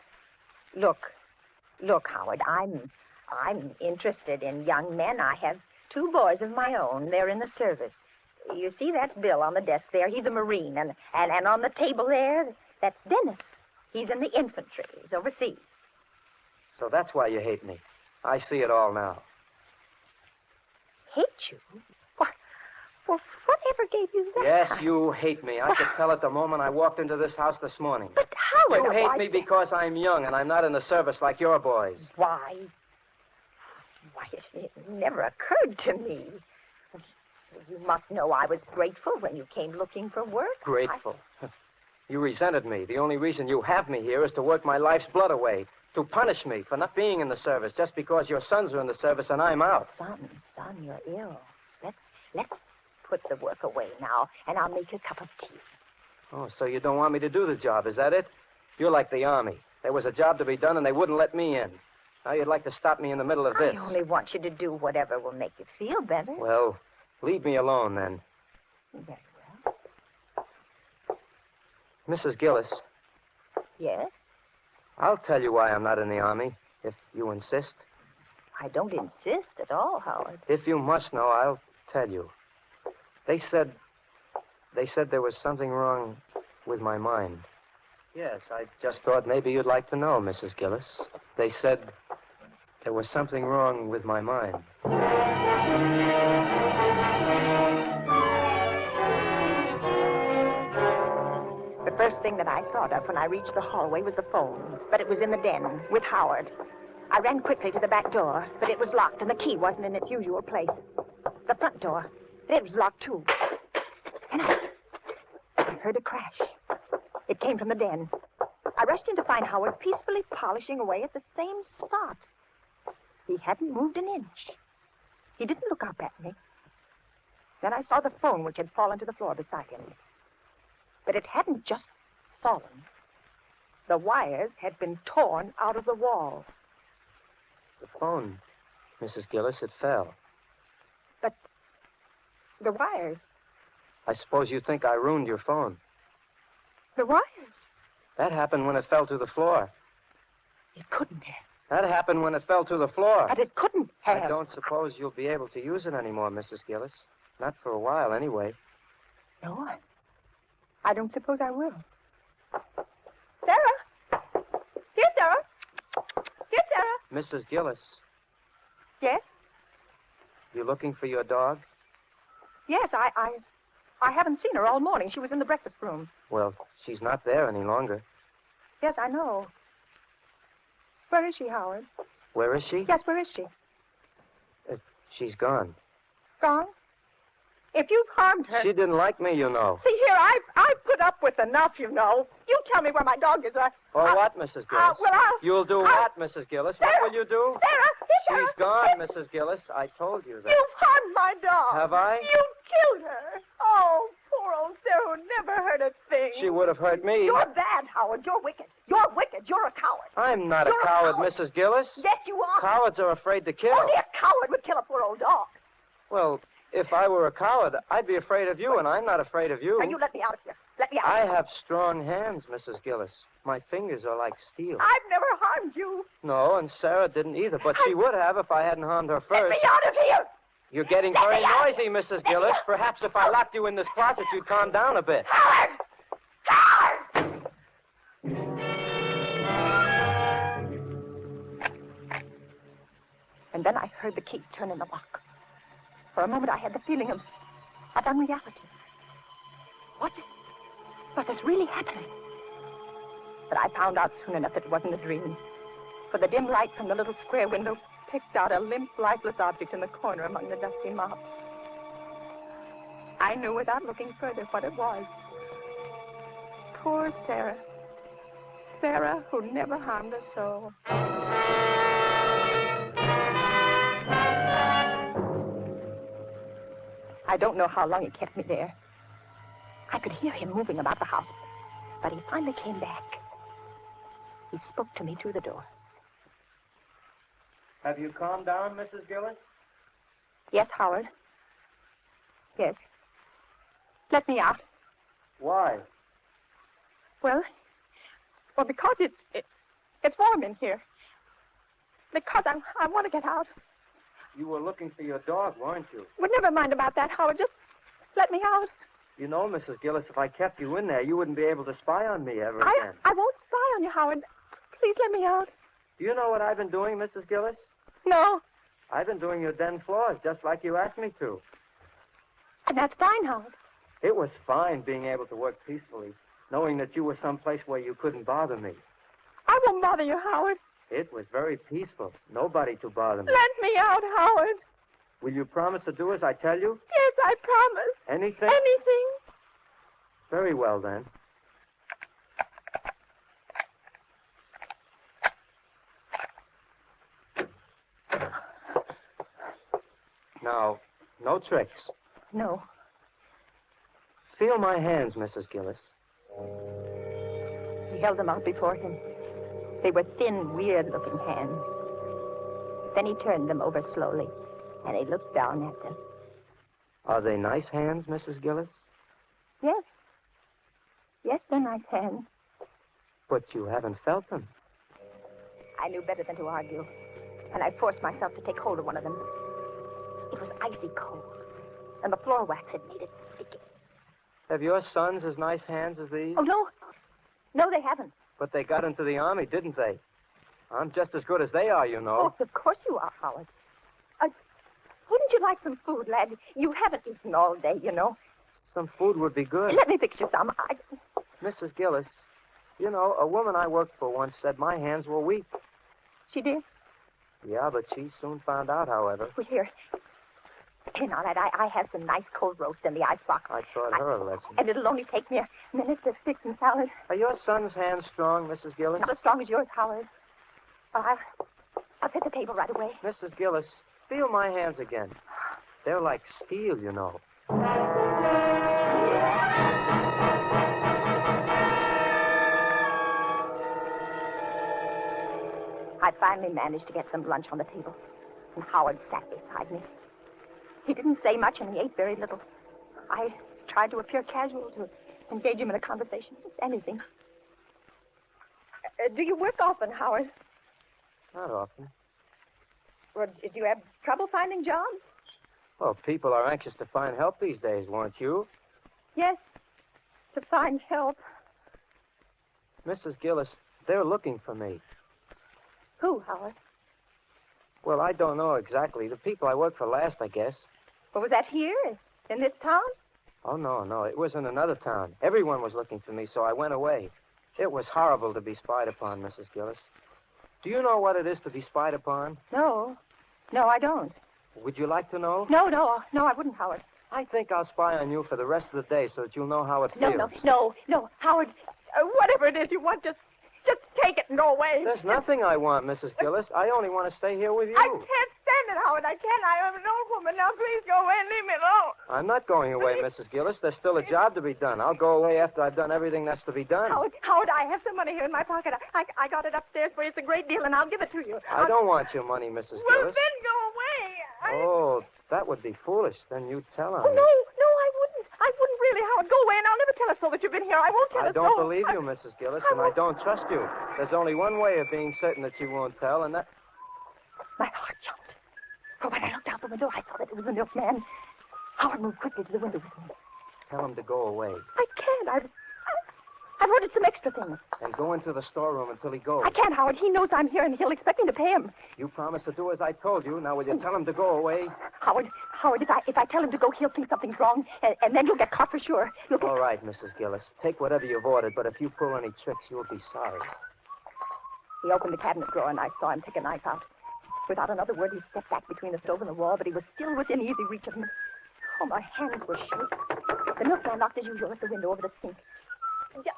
look, Howard, I'm interested in young men. I have 2 boys of my own. They're in the service. You see that Bill on the desk there? He's a Marine. And on the table there, that's Dennis. He's in the infantry. He's overseas. So that's why you hate me. I see it all now. Hate you? Well, whatever gave you that? Yes, you hate me. I could tell it the moment I walked into this house this morning. But Howard... You hate me because I'm young and I'm not in the service like your boys. Why, it never occurred to me. You must know I was grateful when you came looking for work. Grateful? You resented me. The only reason you have me here is to work my life's blood away, to punish me for not being in the service just because your sons are in the service and I'm out. Son, you're ill. Let's put the work away now, and I'll make you a cup of tea. Oh, so you don't want me to do the job, is that it? You're like the Army. There was a job to be done, and they wouldn't let me in. Now you'd like to stop me in the middle of this. I only want you to do whatever will make you feel better. Well, leave me alone, then. Very well. Mrs. Gillis. Yes? I'll tell you why I'm not in the Army, if you insist. I don't insist at all, Howard. If you must know, I'll tell you. They said there was something wrong with my mind. Yes, I just thought maybe you'd like to know, Mrs. Gillis. They said there was something wrong with my mind. The first thing that I thought of when I reached the hallway was the phone, but it was in the den with Howard. I ran quickly to the back door, but it was locked and the key wasn't in its usual place. The front door, it was locked too. And I heard a crash. It came from the den. I rushed in to find Howard peacefully polishing away at the same spot. He hadn't moved an inch. He didn't look up at me. Then I saw the phone, which had fallen to the floor beside him. But it hadn't just fallen. The wires had been torn out of the wall. The phone, Mrs. Gillis, it fell. But the wires, I suppose you think I ruined your phone. the wires, That happened when it fell to the floor. it couldn't have. That happened when it fell to the floor. But it couldn't have. I don't suppose you'll be able to use it anymore, Mrs. Gillis. Not for a while, anyway. No, I don't suppose I will. Sarah! Here, Sarah! Here, Sarah! Mrs. Gillis, Yes? you looking for your dog? Yes, I haven't seen her all morning. She was in the breakfast room. Well, she's not there any longer. Yes, I know. Where is she, Howard? Where is she? Yes, where is she? She's gone. Gone? If you've harmed her... She didn't like me, you know. See here, I've put up with enough, you know. You tell me where my dog is. Or what, Mrs. Gillis? well, You'll do what, Mrs. Gillis? Sarah! What will you do? Sarah! She's gone, Mrs. Gillis. I told you that. You've harmed my dog. Have I? You killed her. Oh, poor old Sarah who never hurt a thing. She would have hurt me. You're bad, Howard. You're wicked. You're wicked. You're a coward. I'm not You're a coward, Mrs. Gillis. Yes, you are. Cowards are afraid to kill. Only a coward would kill a poor old dog. Well, if I were a coward, I'd be afraid of you, and I'm not afraid of you. Now, you let me out of here. Let me out. I have strong hands, Mrs. Gillis. My fingers are like steel. I've never harmed you. No, and Sarah didn't either, but she would have if I hadn't harmed her first. Let me out of here. You're getting Let very me out. noisy, Mrs. Gillis. Perhaps if I locked you in this closet, you'd calm down a bit. Howard! Howard! And then I heard the key turn in the lock. For a moment, I had the feeling of unreality. What? Was this really happening? But I found out soon enough that it wasn't a dream. For the dim light from the little square window picked out a limp, lifeless object in the corner among the dusty mops. I knew without looking further what it was. Poor Sarah. Sarah, who never harmed a soul. I don't know how long he kept me there. I could hear him moving about the house, but he finally came back. He spoke to me through the door. Have you calmed down, Mrs. Gillis? Yes, Howard. Yes. Let me out. Why? Well, because it's warm in here. Because I want to get out. You were looking for your dog, weren't you? Well, never mind about that, Howard. Just let me out. You know, Mrs. Gillis, if I kept you in there, you wouldn't be able to spy on me ever again. I won't spy on you, Howard. Please let me out. Do you know what I've been doing, Mrs. Gillis? No. I've been doing your den floors, just like you asked me to. And that's fine, Howard. It was fine being able to work peacefully, knowing that you were someplace where you couldn't bother me. I won't bother you, Howard. It was very peaceful. Nobody to bother me. Let me out, Howard. Will you promise to do as I tell you? Yes, I promise. Anything? Anything. Very well, then. Now, no tricks. No. Feel my hands, Mrs. Gillis. He held them out before him. They were thin, weird-looking hands. Then he turned them over slowly, and he looked down at them. Are they nice hands, Mrs. Gillis? Yes. Yes, they're nice hands. But you haven't felt them. I knew better than to argue, and I forced myself to take hold of one of them. It was icy cold, and the floor wax had made it sticky. Have your sons as nice hands as these? Oh, no. No, they haven't. But they got into the Army, didn't they? I'm just as good as they are, you know. Oh, of course you are, Howard. Wouldn't you like some food, lad? You haven't eaten all day, you know. Some food would be good. Let me fix you some. Mrs. Gillis, you know, a woman I worked for once said my hands were weak. She did? Yeah, but she soon found out, however. Well, here. Now, lad, I have some nice cold roast in the icebox. I taught her a lesson. And it'll only take me a minute to fix some salad. Are your son's hands strong, Mrs. Gillis? Not as strong as yours, Howard. I'll set the table right away. Mrs. Gillis, feel my hands again. They're like steel, you know. I finally managed to get some lunch on the table, and Howard sat beside me. He didn't say much, and he ate very little. I tried to appear casual, to engage him in a conversation, just anything. Do you work often, Howard? Not often. Well, do you have trouble finding jobs? Well, people are anxious to find help these days, weren't you? Yes, to find help. Mrs. Gillis, they're looking for me. Who, Howard? Well, I don't know exactly. The people I worked for last, I guess. Well, was that here, in this town? Oh, no. It was in another town. Everyone was looking for me, so I went away. It was horrible to be spied upon, Mrs. Gillis. Do you know what it is to be spied upon? No, I don't. Would you like to know? No, I wouldn't, Howard. I think I'll spy on you for the rest of the day so that you'll know how it feels. No, Howard. Whatever it is you want, just take it and go away. There's nothing I want, Mrs. Gillis. I only want to stay here with you. I can't stand it, Howard. I can't. I am an old woman. Now, please go away and leave me alone. I'm not going away, Mrs. Gillis. There's still a job to be done. I'll go away after I've done everything that's to be done. Howard, I have some money here in my pocket. I got it upstairs for you. It's a great deal, and I'll give it to you. I don't want your money, Mrs. Well, Gillis. then go away. Oh, that would be foolish. Then you tell on me. No, I wouldn't. I wouldn't really, Howard. Go away, and I'll never tell us so that you've been here. I won't tell us so. I don't believe you, Mrs. Gillis, and I don't trust you. There's only one way of being certain that you won't tell, and that... My heart jumped. For when I looked out the window, I saw that it was the milkman. Howard moved quickly to the window with me. Tell him to go away. I can't. I've ordered some extra things. And go into the storeroom until he goes. I can't, Howard. He knows I'm here, and he'll expect me to pay him. You promised to do as I told you. Now, will you tell him to go away? Howard, if I tell him to go, he'll think something's wrong, and then you'll get caught for sure. All right, Mrs. Gillis. Take whatever you've ordered, but if you pull any tricks, you'll be sorry. He opened the cabinet drawer, and I saw him take a knife out. Without another word, he stepped back between the stove and the wall, but he was still within easy reach of me. Oh, my hands were shaking. The milkman knocked as usual at the window over the sink.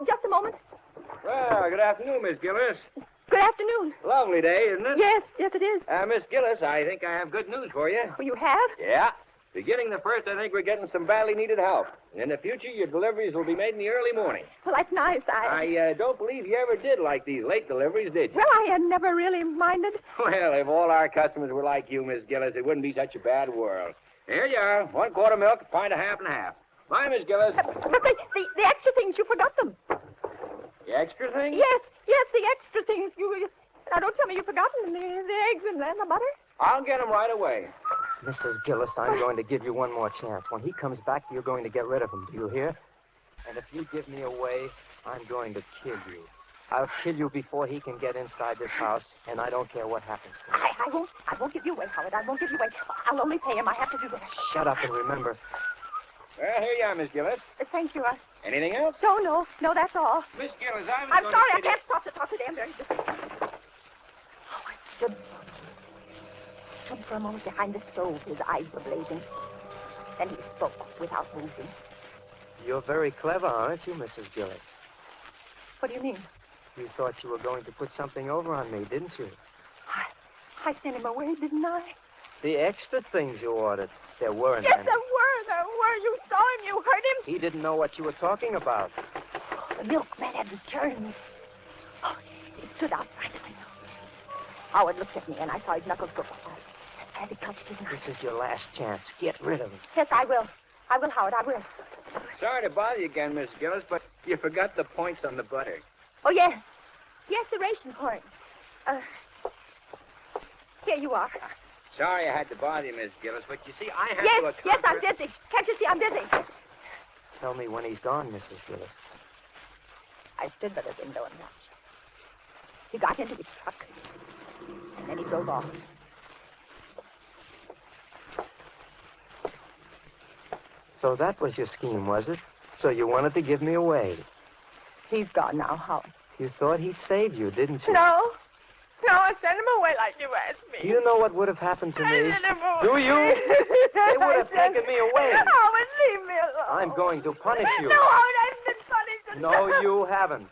Just a moment. Well, good afternoon, Miss Gillis. Good afternoon. Lovely day, isn't it? Yes, it is. Miss Gillis, I think I have good news for you. Oh, you have? Yeah. Beginning the 1st, I think we're getting some badly needed help. In the future, your deliveries will be made in the early morning. Well, that's nice. I don't believe you ever did like these late deliveries, did you? Well, I had never really minded. Well, if all our customers were like you, Miss Gillis, it wouldn't be such a bad world. Here you are. 1 quart milk, a pint of half and half. Bye, Miss Gillis. But the extra things, you forgot them. The extra things? Yes, the extra things. Now, don't tell me you've forgotten the eggs and the butter. I'll get them right away. Mrs. Gillis, I'm going to give you one more chance. When he comes back, you're going to get rid of him. Do you hear? And if you give me away, I'm going to kill you. I'll kill you before he can get inside this house, and I don't care what happens to him. I won't give you away, Howard. I won't give you away. I'll only pay him. I have to do this. Shut up and remember. Well, here you are, Miss Gillis. Thank you. Anything else? No, that's all. Miss Gillis, I'm sorry, I can't stop to talk to them. Howard stood for a moment behind the stove. His eyes were blazing. Then he spoke without moving. You're very clever, aren't you, Mrs. Gillis? What do you mean? You thought you were going to put something over on me, didn't you? I sent him away, didn't I? The extra things you ordered. There weren't Yes, any. there were. You saw him. You heard him. He didn't know what you were talking about. The milkman had returned. Oh, he stood outside the window. Howard looked at me, and I saw his knuckles go quiet. And he clutched his knife. This is your last chance. Get rid of him. Yes, I will. I will, Howard. I will. Sorry to bother you again, Miss Gillis, but you forgot the points on the butter. Oh, yes. Yes, the ration point. Here you are. Sorry I had to bother you, Miss Gillis, but you see, I have to account Yes, I'm busy. Can't you see I'm busy? Tell me when he's gone, Mrs. Gillis. I stood by the window and watched. He got into his truck, and then he drove off. So that was your scheme, was it? So you wanted to give me away. He's gone now, Howard. You thought he'd save you, didn't you? No. No, I sent him away like you asked me. Do you know what would have happened to me? I sent him away. Do you? They would have taken me away. Howard, leave me alone. I'm going to punish you. No, Howard, I've been punished. No, you haven't.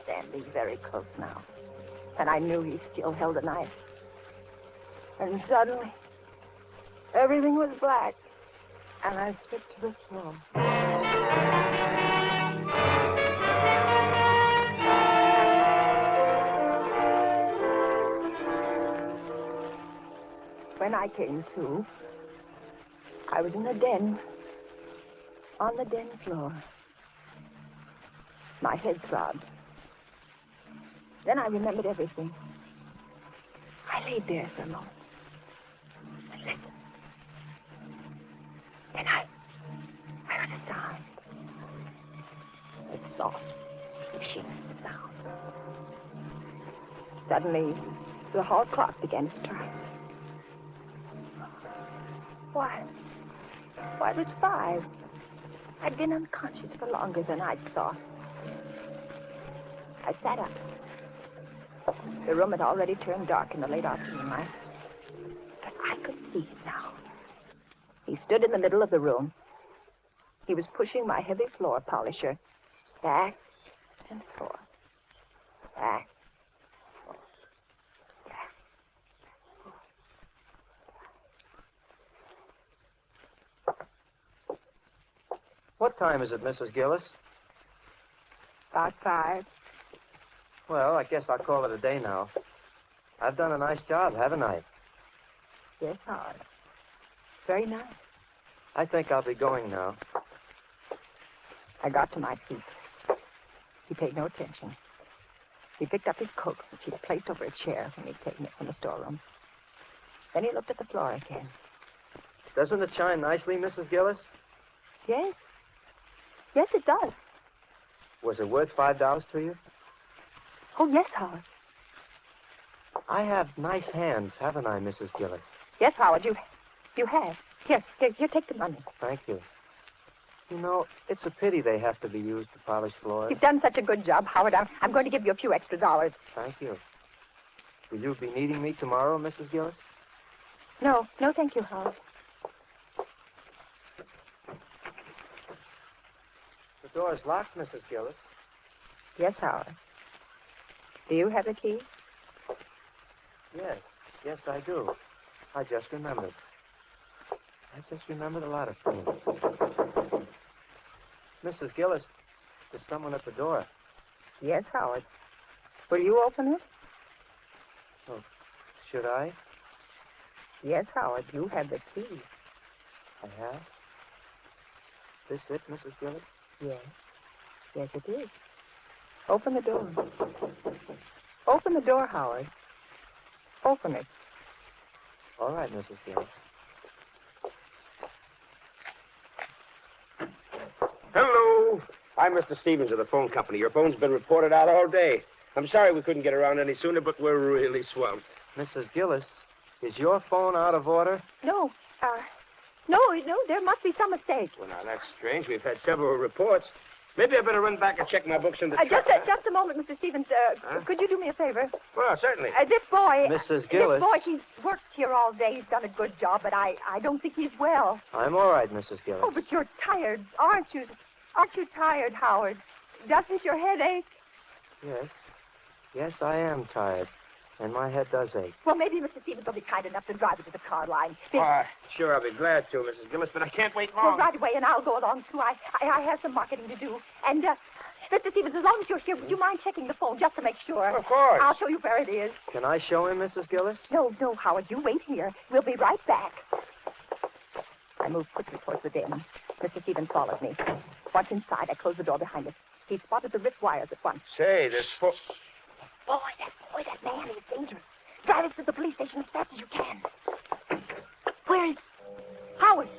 Standing very close now, and I knew he still held a knife. And suddenly, everything was black, and I slipped to the floor. When I came to, I was in a den, on the den floor. My head throbbed. Then I remembered everything. I laid there for a moment and listened. Then I heard a sound. A soft, swishing sound. Suddenly, the hall clock began to strike. Why, it was 5. I'd been unconscious for longer than I'd thought. I sat up. The room had already turned dark in the late afternoon light. But I could see him now. He stood in the middle of the room. He was pushing my heavy floor polisher back and forth. Back. What time is it, Mrs. Gillis? About 5. Well, I guess I'll call it a day now. I've done a nice job, haven't I? Yes, Howard. Very nice. I think I'll be going now. I got to my feet. He paid no attention. He picked up his coat, which he'd placed over a chair when he'd taken it from the storeroom. Then he looked at the floor again. Doesn't it shine nicely, Mrs. Gillis? Yes. Yes, it does. Was it worth $5 to you? Oh, yes, Howard. I have nice hands, haven't I, Mrs. Gillis? Yes, Howard, you have. Here, take the money. Thank you. You know, it's a pity they have to be used to polish floors. You've done such a good job, Howard. I'm going to give you a few extra dollars. Thank you. Will you be needing me tomorrow, Mrs. Gillis? No, thank you, Howard. The door's locked, Mrs. Gillis. Yes, Howard. Do you have the key? Yes, I do. I just remembered. A lot of things. Mrs. Gillis, there's someone at the door. Yes, Howard. Will you open it? Oh, should I? Yes, Howard, you have the key. I have? This it, Mrs. Gillis? Yes. Yes, it is. Open the door. Open the door, Howard. Open it. All right, Mrs. Gillis. Hello. I'm Mr. Stevens of the phone company. Your phone's been reported out all day. I'm sorry we couldn't get around any sooner, but we're really swamped. Mrs. Gillis, is your phone out of order? No, there must be some mistake. Well, now, that's strange. We've had several reports. Maybe I better run back and check my books in the truck. Just a moment, Mr. Stevens. Could you do me a favor? Well, certainly. This boy... Mrs. Gillis. This boy, he's worked here all day. He's done a good job, but I don't think he's well. I'm all right, Mrs. Gillis. Oh, but you're tired, aren't you? Aren't you tired, Howard? Doesn't your head ache? Yes, I am tired. And my head does ache. Well, maybe Mr. Stevens will be kind enough to drive you to the car line. Sure, I'll be glad to, Mrs. Gillis, but I can't wait long. Well, right away, and I'll go along, too. I have some marketing to do. And, Mr. Stevens, as long as you're here, would you mind checking the phone just to make sure? Of course. I'll show you where it is. Can I show him, Mrs. Gillis? No, Howard, you wait here. We'll be right back. I moved quickly towards the den. Mr. Stevens followed me. Once inside, I closed the door behind us. He spotted the wrist wires at once. Say, this... Boy, that man is dangerous. Drive us to the police station as fast as you can. Where is... Howard!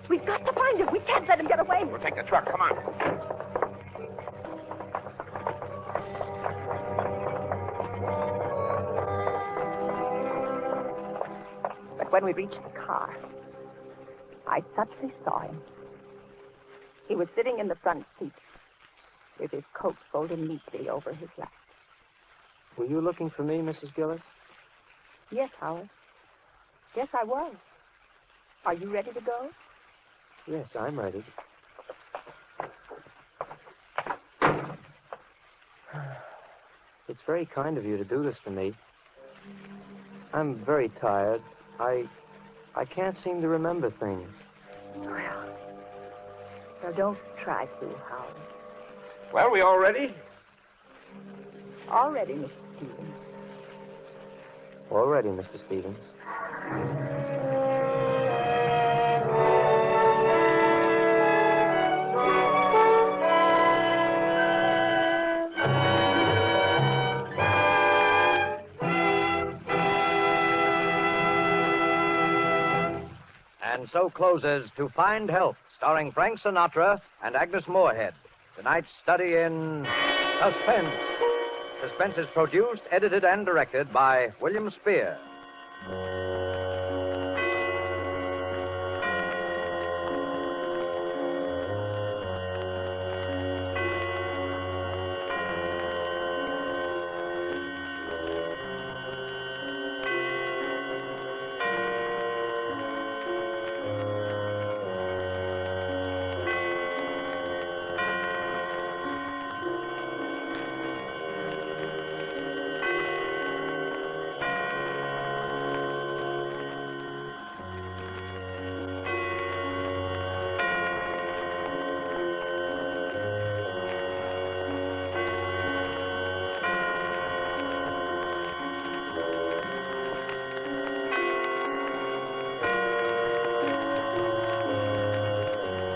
We've got to find him. We can't let him get away. We'll take the truck. Come on. But when we reached the car, I suddenly saw him. He was sitting in the front seat with his coat folded neatly over his lap. Were you looking for me, Mrs. Gillis? Yes, Howard. Yes, I was. Are you ready to go? Yes, I'm ready. It's very kind of you to do this for me. I'm very tired. I can't seem to remember things. Well, don't try to, Howard. Well, we all ready? All ready, Mr. Stevens. All ready, Mr. Stevens. And so closes To Find Help, starring Frank Sinatra and Agnes Moorehead. Tonight's study in Suspense. Suspense is produced, edited, and directed by William Spear.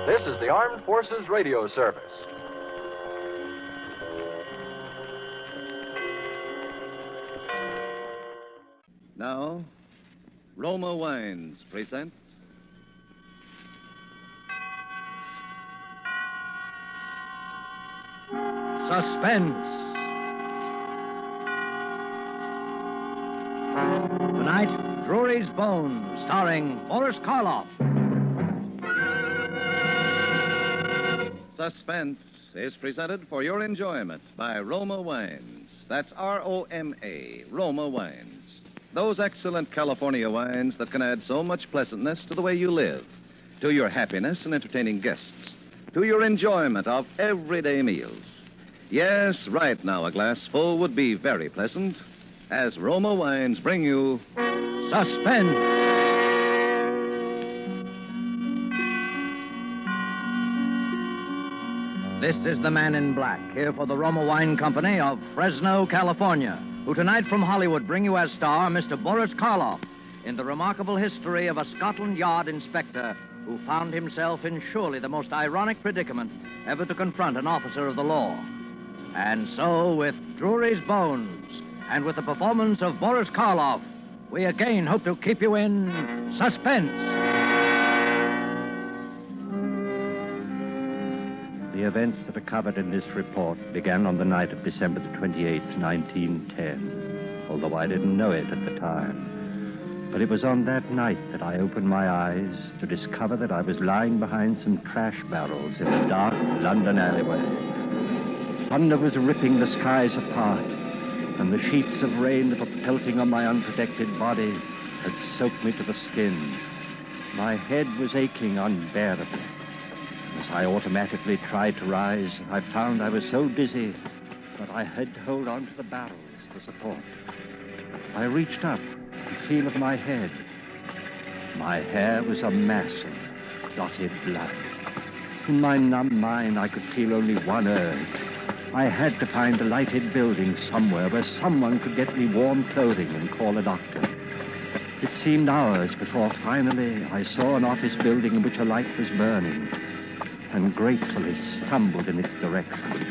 This is the Armed Forces Radio Service. Now, Roma Wines present Suspense. Tonight, Drury's Bones, starring Boris Karloff. Suspense is presented for your enjoyment by Roma Wines. That's R-O-M-A, Roma Wines. Those excellent California wines that can add so much pleasantness to the way you live, to your happiness in entertaining guests, to your enjoyment of everyday meals. Yes, right now a glass full would be very pleasant, as Roma Wines bring you Suspense. This is the Man in Black, here for the Roma Wine Company of Fresno, California, who tonight from Hollywood bring you as star Mr. Boris Karloff in the remarkable history of a Scotland Yard inspector who found himself in surely the most ironic predicament ever to confront an officer of the law. And so, with Drury's Bones and with the performance of Boris Karloff, we again hope to keep you in suspense. The events that are covered in this report began on the night of December the 28th, 1910, although I didn't know it at the time. But it was on that night that I opened my eyes to discover that I was lying behind some trash barrels in a dark London alleyway. Thunder was ripping the skies apart, and the sheets of rain that were pelting on my unprotected body had soaked me to the skin. My head was aching unbearably. As I automatically tried to rise, I found I was so dizzy that I had to hold on to the barrels for support. I reached up to feel of my head. My hair was a mass of clotted blood. In my numb mind, I could feel only one urge. I had to find a lighted building somewhere where someone could get me warm clothing and call a doctor. It seemed hours before finally I saw an office building in which a light was burning, and gratefully stumbled in its direction.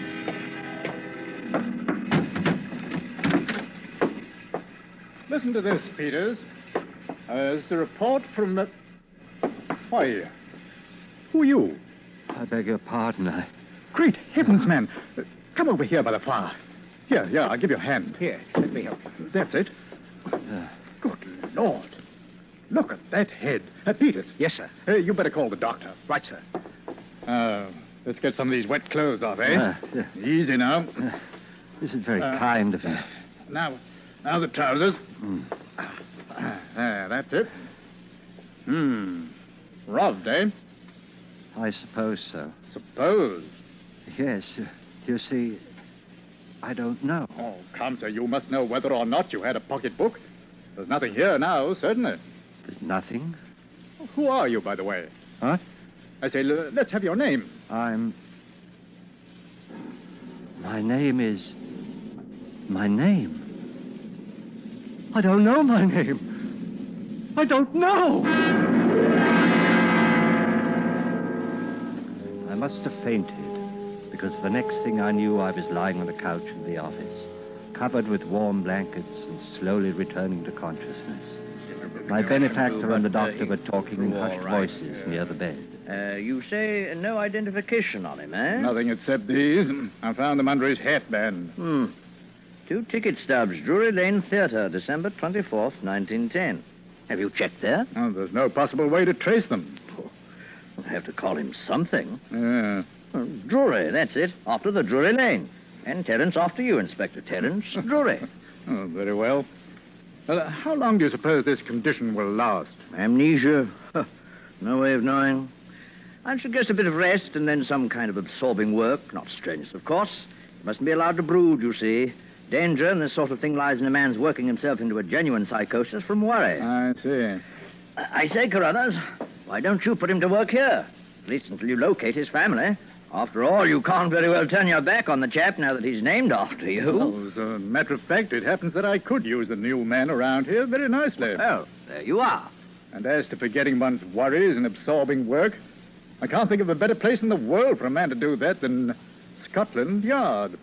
Listen to this, Peters. There's a report from the... Why, Who are you? I beg your pardon. Great heavens, man. Come over here by the fire. Here, I'll give you a hand. Here, let me help you. That's it. Good Lord. Look at that head. Peters. Yes, sir. You better call the doctor. Right, sir. Let's get some of these wet clothes off, eh? Easy now. This is very kind of you. Now the trousers. That's it. Robbed, eh? I suppose so. Suppose? Yes. You see, I don't know. Oh, come, sir. You must know whether or not you had a pocketbook. There's nothing here now, certainly. There's nothing? Who are you, by the way? Huh? I say, let's have your name. My name is... My name? I don't know my name. I don't know! I must have fainted, because the next thing I knew, I was lying on a couch in the office, covered with warm blankets and slowly returning to consciousness. My benefactor and the doctor were talking in hushed voices near the bed. You say no identification on him, eh? Nothing except these. I found them under his hatband. 2 ticket stubs, Drury Lane Theatre, December 24th, 1910. Have you checked there? Oh, there's no possible way to trace them. We'll have to call him something. Yeah. Drury, that's it. After the Drury Lane. And Terence after you, Inspector Terence Drury. Oh, very well. How long do you suppose this condition will last? Amnesia? No way of knowing. I'd suggest a bit of rest and then some kind of absorbing work. Not strenuous, of course. You mustn't be allowed to brood, you see. Danger in this sort of thing lies in a man's working himself into a genuine psychosis from worry. I see. I say, Carruthers, why don't you put him to work here? At least until you locate his family. After all, you can't very well turn your back on the chap now that he's named after you. Well, as a matter of fact, it happens that I could use the new man around here very nicely. Well, there you are. And as to forgetting one's worries and absorbing work, I can't think of a better place in the world for a man to do that than Scotland Yard.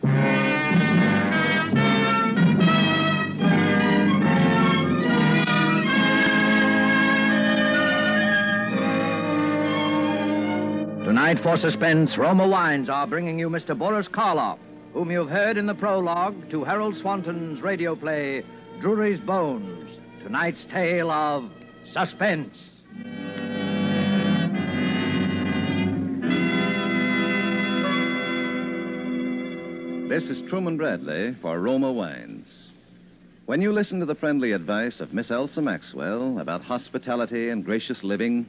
Tonight for Suspense, Roma Wines are bringing you Mr. Boris Karloff, whom you've heard in the prologue to Harold Swanton's radio play, Drury's Bones. Tonight's tale of Suspense. This is Truman Bradley for Roma Wines. When you listen to the friendly advice of Miss Elsa Maxwell about hospitality and gracious living,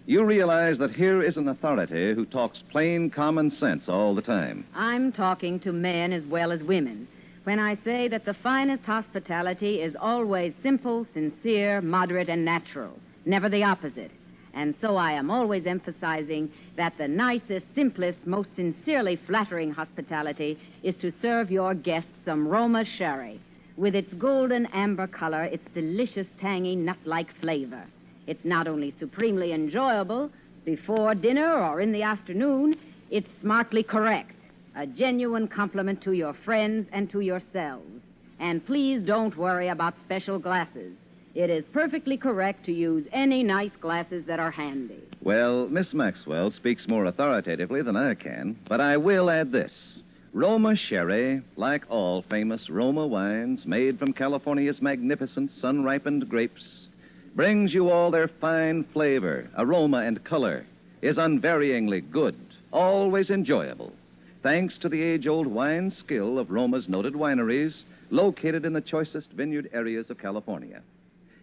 you realize that here is an authority who talks plain common sense all the time. I'm talking to men as well as women when I say that the finest hospitality is always simple, sincere, moderate, and natural, never the opposite. And so I am always emphasizing that the nicest, simplest, most sincerely flattering hospitality is to serve your guests some Roma sherry. With its golden amber color, its delicious, tangy, nut-like flavor. It's not only supremely enjoyable before dinner or in the afternoon, it's smartly correct, a genuine compliment to your friends and to yourselves. And please don't worry about special glasses. It is perfectly correct to use any nice glasses that are handy. Well, Miss Maxwell speaks more authoritatively than I can, but I will add this. Roma sherry, like all famous Roma wines made from California's magnificent sun-ripened grapes, brings you all their fine flavor, aroma, and color, is unvaryingly good, always enjoyable, thanks to the age-old wine skill of Roma's noted wineries located in the choicest vineyard areas of California.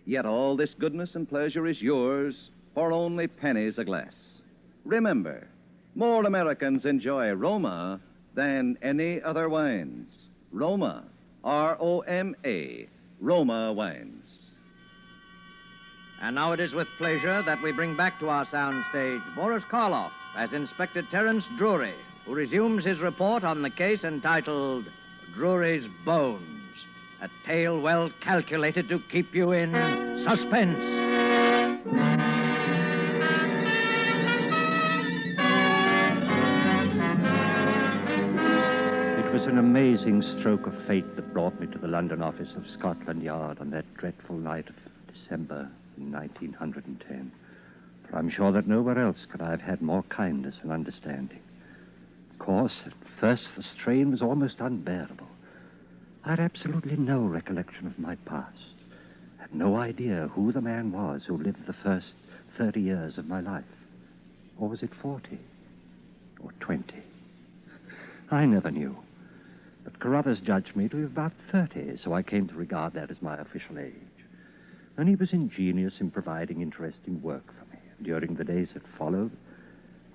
Yet all this goodness and pleasure is yours for only pennies a glass. Remember, more Americans enjoy Roma than any other wines. Roma, R-O-M-A, Roma wines. And now it is with pleasure that we bring back to our soundstage Boris Karloff as Inspector Terence Drury, who resumes his report on the case entitled Drury's Bones, a tale well calculated to keep you in suspense. It was an amazing stroke of fate that brought me to the London office of Scotland Yard on that dreadful night of December 1910. For I'm sure that nowhere else could I have had more kindness and understanding. Of course, at first the strain was almost unbearable. I had absolutely no recollection of my past. I had no idea who the man was who lived the first 30 years of my life. Or was it 40? Or 20? I never knew. But Carruthers judged me to be about 30, so I came to regard that as my official age. And he was ingenious in providing interesting work for me. And during the days that followed,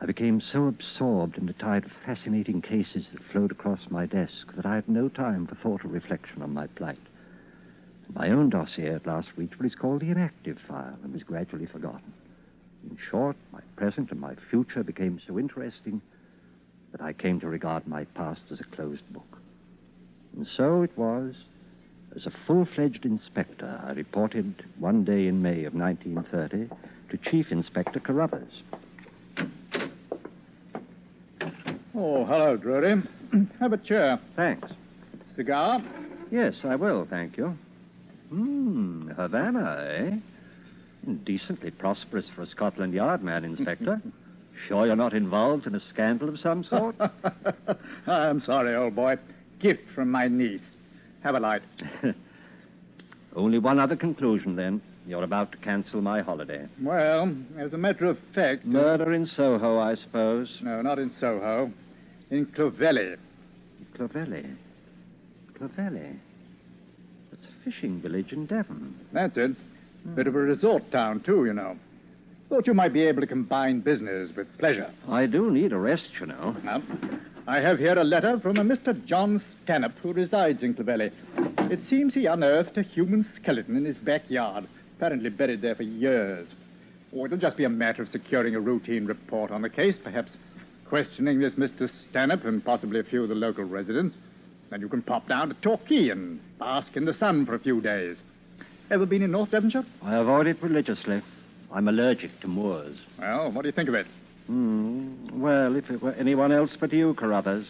I became so absorbed in the tide of fascinating cases that flowed across my desk that I had no time for thought or reflection on my plight. My own dossier at last reached what is called the inactive file and was gradually forgotten. In short, my present and my future became so interesting that I came to regard my past as a closed book. And so it was, as a full-fledged inspector, I reported one day in May of 1930 to Chief Inspector Carruthers. Oh, hello, Drury. Have a chair. Thanks. Cigar? Yes, I will, thank you. Havana, eh? Decently prosperous for a Scotland Yard man, Inspector. Sure you're not involved in a scandal of some sort? I'm sorry, old boy. Gift from my niece. Have a light. Only one other conclusion, then. You're about to cancel my holiday. Well, as a matter of fact... Murder in Soho, I suppose. No, not in Soho. In Clovelly. Clovelly? Clovelly? That's a fishing village in Devon. That's it. Bit of a resort town, too, you know. Thought you might be able to combine business with pleasure. I do need a rest, you know. Now, I have here a letter from a Mr. John Stanhope, who resides in Clovelly. It seems he unearthed a human skeleton in his backyard, apparently buried there for years. Oh, it'll just be a matter of securing a routine report on the case, perhaps questioning this Mr. Stanhope and possibly a few of the local residents. Then you can pop down to Torquay and bask in the sun for a few days. Ever been in North Devonshire? I avoid it religiously. I'm allergic to moors. Well, what do you think of it? Well, if it were anyone else but you, Carruthers.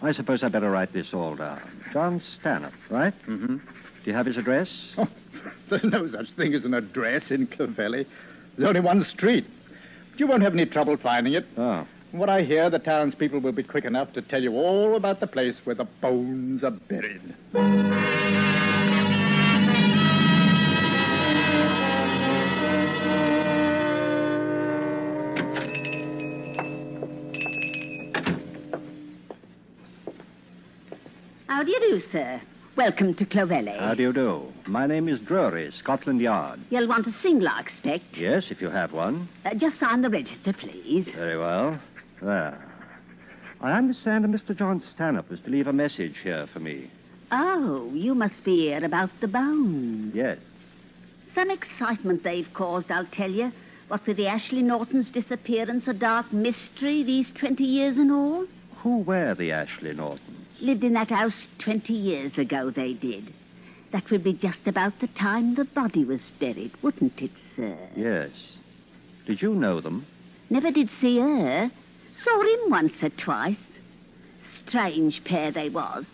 I suppose I'd better write this all down. John Stanhope, right? Mm-hmm. Do you have his address? Oh, there's no such thing as an address in Clovelly. There's only one street. But you won't have any trouble finding it. Oh. From what I hear, the townspeople will be quick enough to tell you all about the place where the bones are buried. How do you do, sir? Welcome to Clovelly. How do you do? My name is Drury, Scotland Yard. You'll want a single, I expect. Yes, if you have one. Just sign the register, please. Very well. There. I understand that Mr. John Stanhope was to leave a message here for me. Oh, you must be here about the bones. Yes. Some excitement they've caused, I'll tell you. What with the Ashley Nortons' disappearance, a dark mystery these 20 years and all. Who were the Ashley Nortons? Lived in that house 20 years ago, they did. That would be just about the time the body was buried, wouldn't it, sir? Yes. Did you know them? Never did see her. Saw him once or twice. Strange pair they was.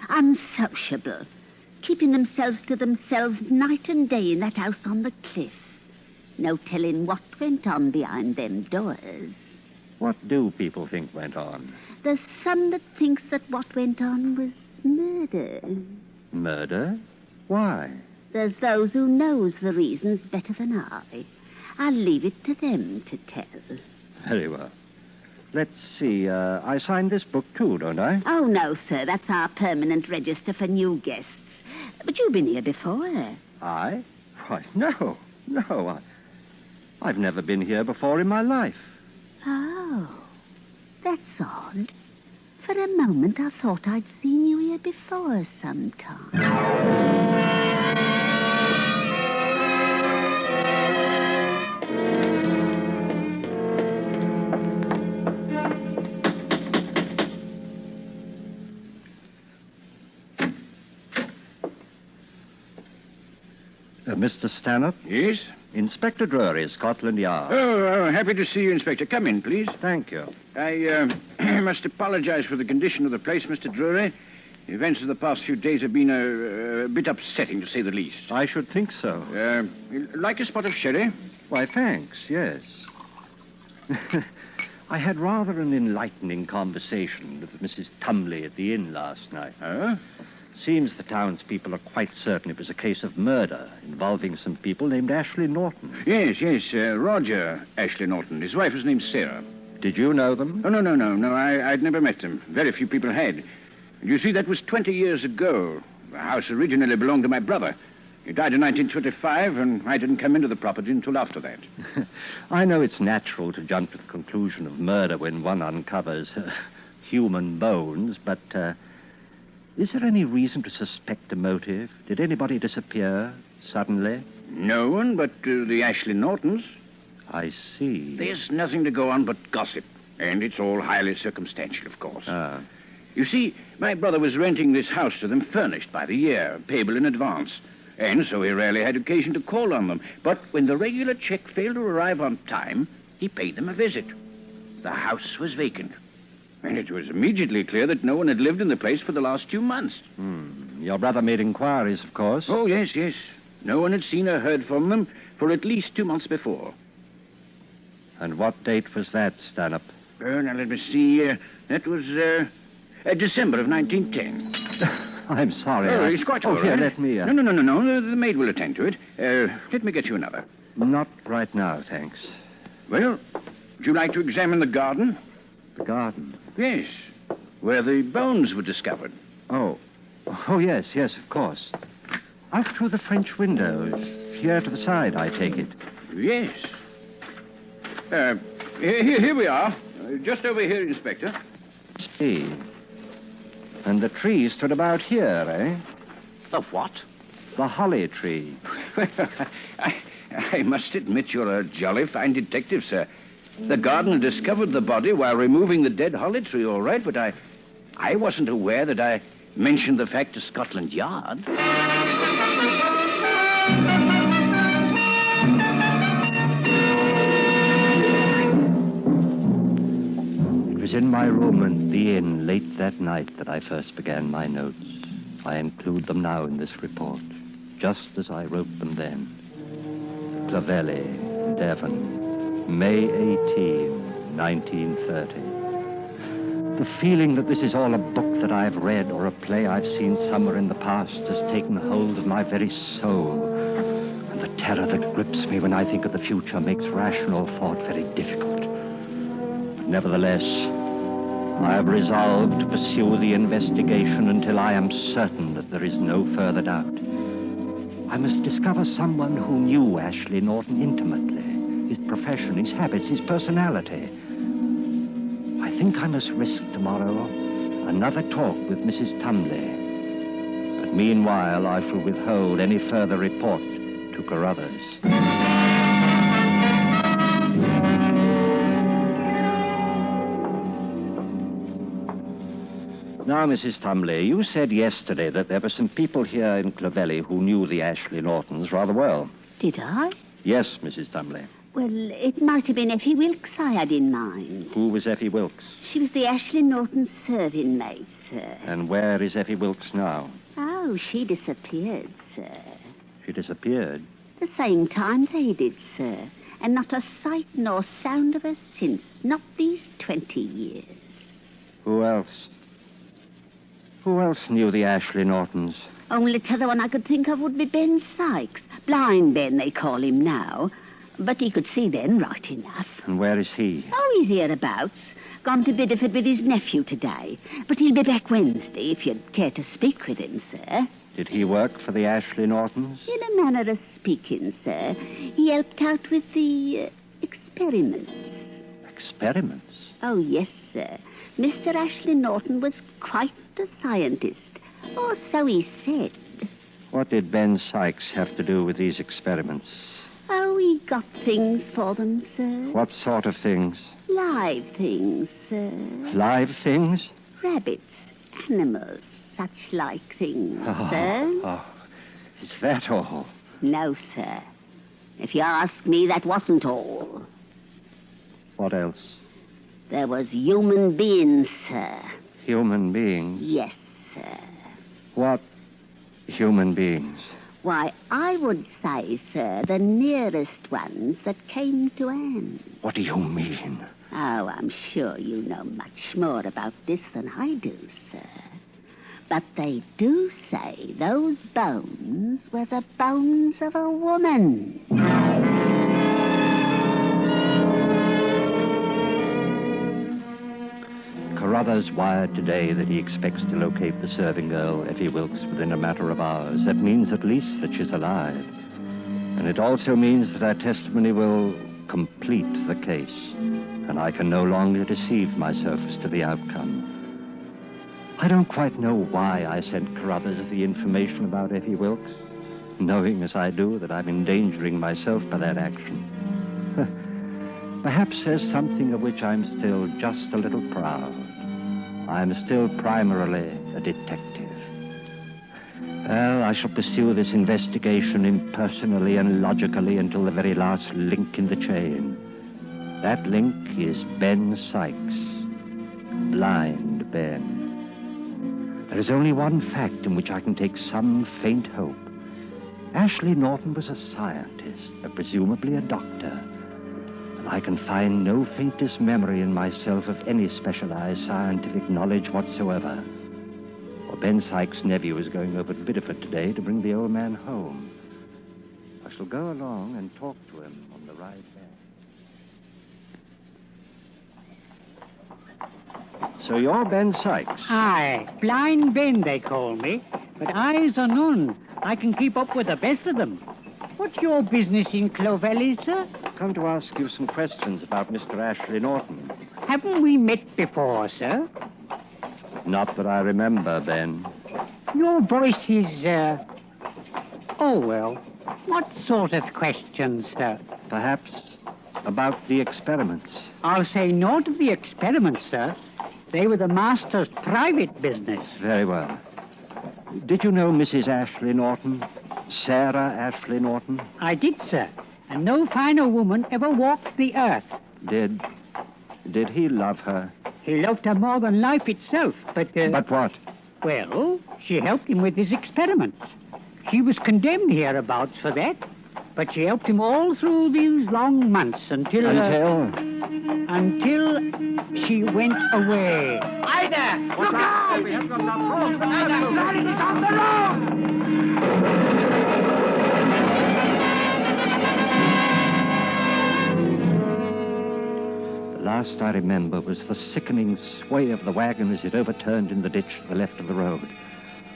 Unsociable. Keeping themselves to themselves night and day in that house on the cliff. No telling what went on behind them doors. What do people think went on? There's some that thinks that what went on was murder. Murder? Why? There's those who knows the reasons better than I. I'll leave it to them to tell. Very well. Let's see, I signed this book too, don't I? Oh, no, sir. That's our permanent register for new guests. But you've been here before. I? Why, no. I've never been here before in my life. Oh, that's odd. For a moment, I thought I'd seen you here before sometime. Mr. Stanhope? Yes? Inspector Drury, Scotland Yard. Oh, happy to see you, Inspector. Come in, please. Thank you. I must apologize for the condition of the place, Mr. Drury. The events of the past few days have been a bit upsetting, to say the least. I should think so. Like a spot of sherry? Why, thanks, yes. I had rather an enlightening conversation with Mrs. Tumley at the inn last night. Seems the townspeople are quite certain it was a case of murder involving some people named Ashley Norton. Yes, Roger Ashley Norton. His wife was named Sarah. Did you know them? Oh, no. I'd never met them. Very few people had. You see, that was 20 years ago. The house originally belonged to my brother. He died in 1925, and I didn't come into the property until after that. I know it's natural to jump to the conclusion of murder when one uncovers human bones, but is there any reason to suspect a motive? Did anybody disappear suddenly? No one but the Ashley Nortons. I see. There's nothing to go on but gossip, and it's all highly circumstantial, of course. You see, my brother was renting this house to them furnished by the year, payable in advance, and so he rarely had occasion to call on them. But when the regular check failed to arrive on time, he paid them a visit. The house was vacant, and it was immediately clear that no one had lived in the place for the last 2 months. Your brother made inquiries, of course. Oh, yes. No one had seen or heard from them for at least 2 months before. And what date was that, Stanhope? Now, let me see. That was December of 1910. I'm sorry. Oh, it's quite all right. Here, let me... No. The maid will attend to it. Let me get you another. Not right now, thanks. Well, would you like to examine the garden? The garden? Yes, where the bones were discovered. Oh, yes, of course. Out through the French windows. Here to the side, I take it. Yes. Here we are. Just over here, Inspector. See. And the tree stood about here, eh? The what? The holly tree. I must admit you're a jolly fine detective, sir. The gardener discovered the body while removing the dead holly tree, all right, but I wasn't aware that I mentioned the fact to Scotland Yard. It was in my room at the inn late that night that I first began my notes. I include them now in this report, just as I wrote them then. Clovelly, Devon, May 18, 1930. The feeling that this is all a book that I've read or a play I've seen somewhere in the past has taken hold of my very soul. And the terror that grips me when I think of the future makes rational thought very difficult. But nevertheless, I have resolved to pursue the investigation until I am certain that there is no further doubt. I must discover someone who knew Ashley Norton intimately, his profession, his habits, his personality. I think I must risk tomorrow another talk with Mrs. Tumley. But meanwhile, I shall withhold any further report to Carruthers. Now, Mrs. Tumley, you said yesterday that there were some people here in Clovelly who knew the Ashley Nortons rather well. Did I? Yes, Mrs. Tumley. Well, it might have been Effie Wilkes I had in mind. Who was Effie Wilkes? She was the Ashley Norton serving maid, sir. And where is Effie Wilkes now? Oh, she disappeared, sir. She disappeared? The same time they did, sir. And not a sight nor sound of her since. Not these 20 years. Who else? Who else knew the Ashley Nortons? Only t'other one I could think of would be Ben Sykes. Blind Ben, they call him now. But he could see then right enough. And where is he? Oh, he's hereabouts. Gone to Bideford with his nephew today. But he'll be back Wednesday, if you'd care to speak with him, sir. Did he work for the Ashley Nortons? In a manner of speaking, sir. He helped out with the experiments. Experiments? Oh, yes, sir. Mr. Ashley Norton was quite a scientist. Or so he said. What did Ben Sykes have to do with these experiments? Oh, he got things for them, sir. What sort of things? Live things, sir. Live things? Rabbits, animals, such like things, sir. Oh, is that all? No, sir. If you ask me, that wasn't all. What else? There was human beings, sir. Human beings? Yes, sir. What human beings? Why, I would say, sir, the nearest ones that came to Anne. What do you mean? Oh, I'm sure you know much more about this than I do, sir. But they do say those bones were the bones of a woman. Carruthers wired today that he expects to locate the serving girl, Effie Wilkes, within a matter of hours. That means at least that she's alive. And it also means that our testimony will complete the case. And I can no longer deceive myself as to the outcome. I don't quite know why I sent Carruthers the information about Effie Wilkes, knowing as I do that I'm endangering myself by that action. Perhaps there's something of which I'm still just a little proud. I'm still primarily a detective. Well, I shall pursue this investigation impersonally and logically until the very last link in the chain. That link is Ben Sykes. Blind Ben. There is only one fact in which I can take some faint hope. Ashley Norton was a scientist, presumably a doctor. And I can find no faintest memory in myself of any specialized scientific knowledge whatsoever. For Ben Sykes' nephew is going over to Bideford today to bring the old man home. I shall go along and talk to him on the ride back. So you're Ben Sykes? Aye, Blind Ben, they call me. But eyes are none. I can keep up with the best of them. What's your business in Clovelly, sir? Come to ask you some questions about Mr. Ashley Norton. Haven't we met before, sir? Not that I remember, Ben. Your voice is, oh, well, what sort of questions, sir? Perhaps about the experiments. I'll say naught of the experiments, sir. They were the master's private business. Very well. Did you know Mrs. Ashley Norton? Sarah Ashley Norton? I did, sir. And no finer woman ever walked the earth. Did he love her? He loved her more than life itself, but... But what? Well, she helped him with his experiments. She was condemned hereabouts for that, but she helped him all through these long months until... Until she went away. Hi there! Look out! We have got enough room. Ida, blood is on the road! The last I remember was the sickening sway of the wagon as it overturned in the ditch to the left of the road.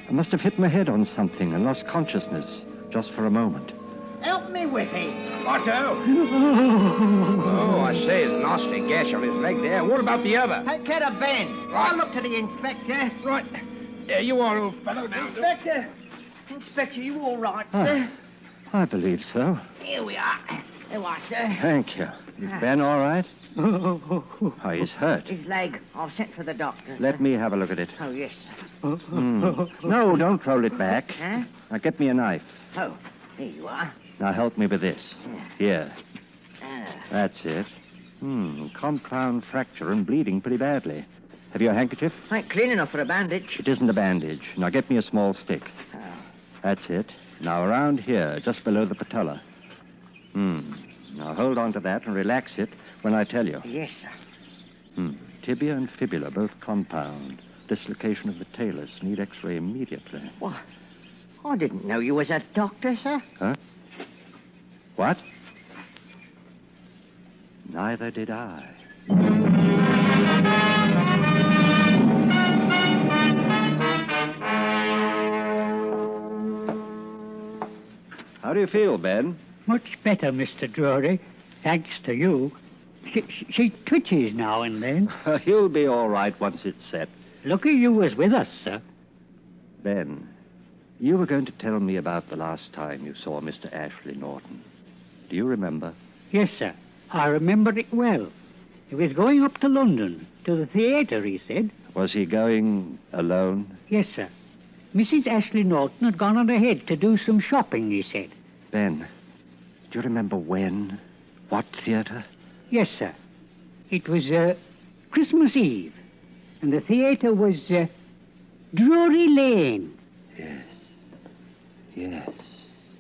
I must have hit my head on something and lost consciousness just for a moment. Help me with him. Otto! Oh, I say, there's a nasty gash on his leg there. What about the other? Take care of Ben. Right. I'll look to the inspector. Right. There you are, old fellow. Now. Inspector, you all right, sir? I believe so. Here we are. There you are, sir. Thank you. Is Ben all right? Oh, he's hurt. His leg. I've sent for the doctor. Let me have a look at it. Oh, yes, sir. No, don't roll it back. Huh? Now, get me a knife. Oh, here you are. Now, help me with this. Here. That's it. Compound fracture and bleeding pretty badly. Have you a handkerchief? Ain't clean enough for a bandage. It isn't a bandage. Now, get me a small stick. That's it. Now, around here, just below the patella. Now, hold on to that and relax it when I tell you. Yes, sir. Tibia and fibula, both compound. Dislocation of the talus. Need X-ray immediately. What? I didn't know you was a doctor, sir. Huh? What? Neither did I. How do you feel, Ben? Much better, Mr. Drury. Thanks to you. She twitches now and then. You'll be all right once it's set. Lucky you was with us, sir. Ben, you were going to tell me about the last time you saw Mr. Ashley Norton. Do you remember? Yes, sir. I remember it well. He was going up to London, to the theatre, he said. Was he going alone? Yes, sir. Mrs. Ashley Norton had gone on ahead to do some shopping, he said. Ben, do you remember when? What theatre? Yes, sir. It was Christmas Eve, and the theatre was Drury Lane. Yes. Yes,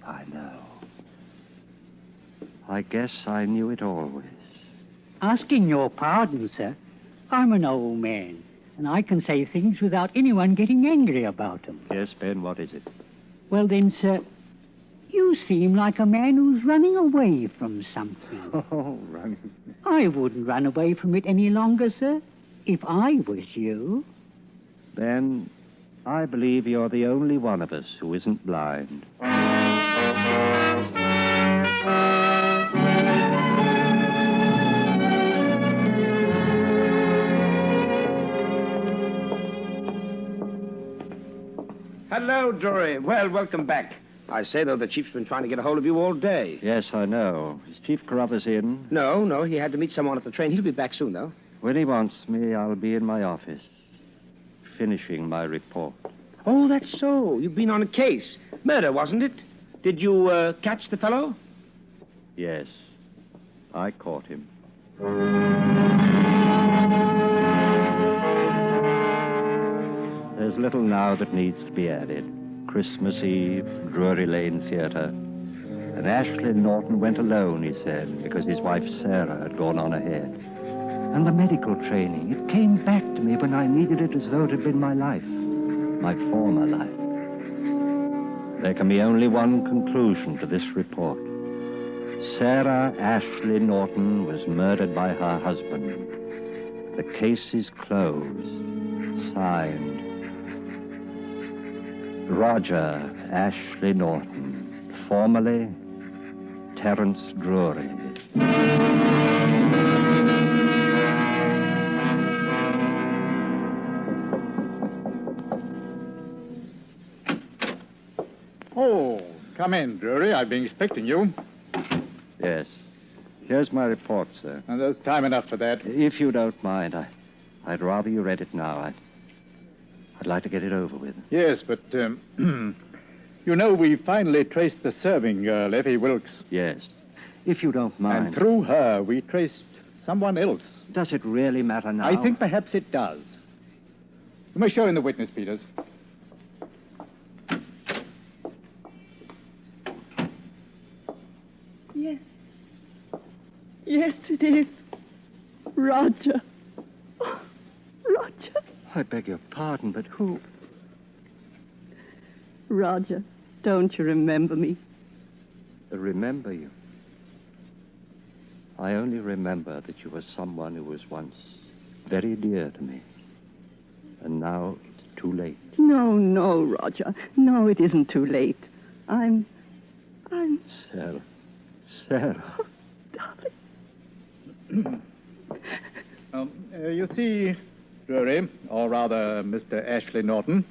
I know. I guess I knew it always. Asking your pardon, sir, I'm an old man, and I can say things without anyone getting angry about them. Yes, Ben, what is it? Well then, sir, you seem like a man who's running away from something. Oh, running. I wouldn't run away from it any longer, sir, if I was you. Ben, I believe you're the only one of us who isn't blind. Hello, Drury. Well, welcome back. I say, though, the chief's been trying to get a hold of you all day. Yes, I know. Is Chief Carruthers in? No, he had to meet someone at the train. He'll be back soon, though. When he wants me, I'll be in my office, finishing my report. Oh, that's so. You've been on a case. Murder, wasn't it? Did you catch the fellow? Yes, I caught him. There's little now that needs to be added. Christmas Eve, Drury Lane Theatre. And Ashley Norton went alone, he said, because his wife Sarah had gone on ahead. And the medical training, it came back to me when I needed it as though it had been my life, my former life. There can be only one conclusion to this report. Sarah Ashley Norton was murdered by her husband. The case is closed. Signed, Roger Ashley Norton, formerly Terence Drury. Oh, come in, Drury. I've been expecting you. Yes. Here's my report, sir. And there's time enough for that. If you don't mind, I'd rather you read it now. I'd like to get it over with. Yes, but, you know, we finally traced the serving girl, Effie Wilkes. Yes. If you don't mind. And through her, we traced someone else. Does it really matter now? I think perhaps it does. You may show in the witness, Peters. Yes. Yes, it is. Roger. Oh, Roger. I beg your pardon, but who? Roger, don't you remember me? Remember you? I only remember that you were someone who was once very dear to me. And now it's too late. No, Roger. No, it isn't too late. I'm... Sarah. Oh, darling. You see, Drury, or rather, Mr. Ashley Norton,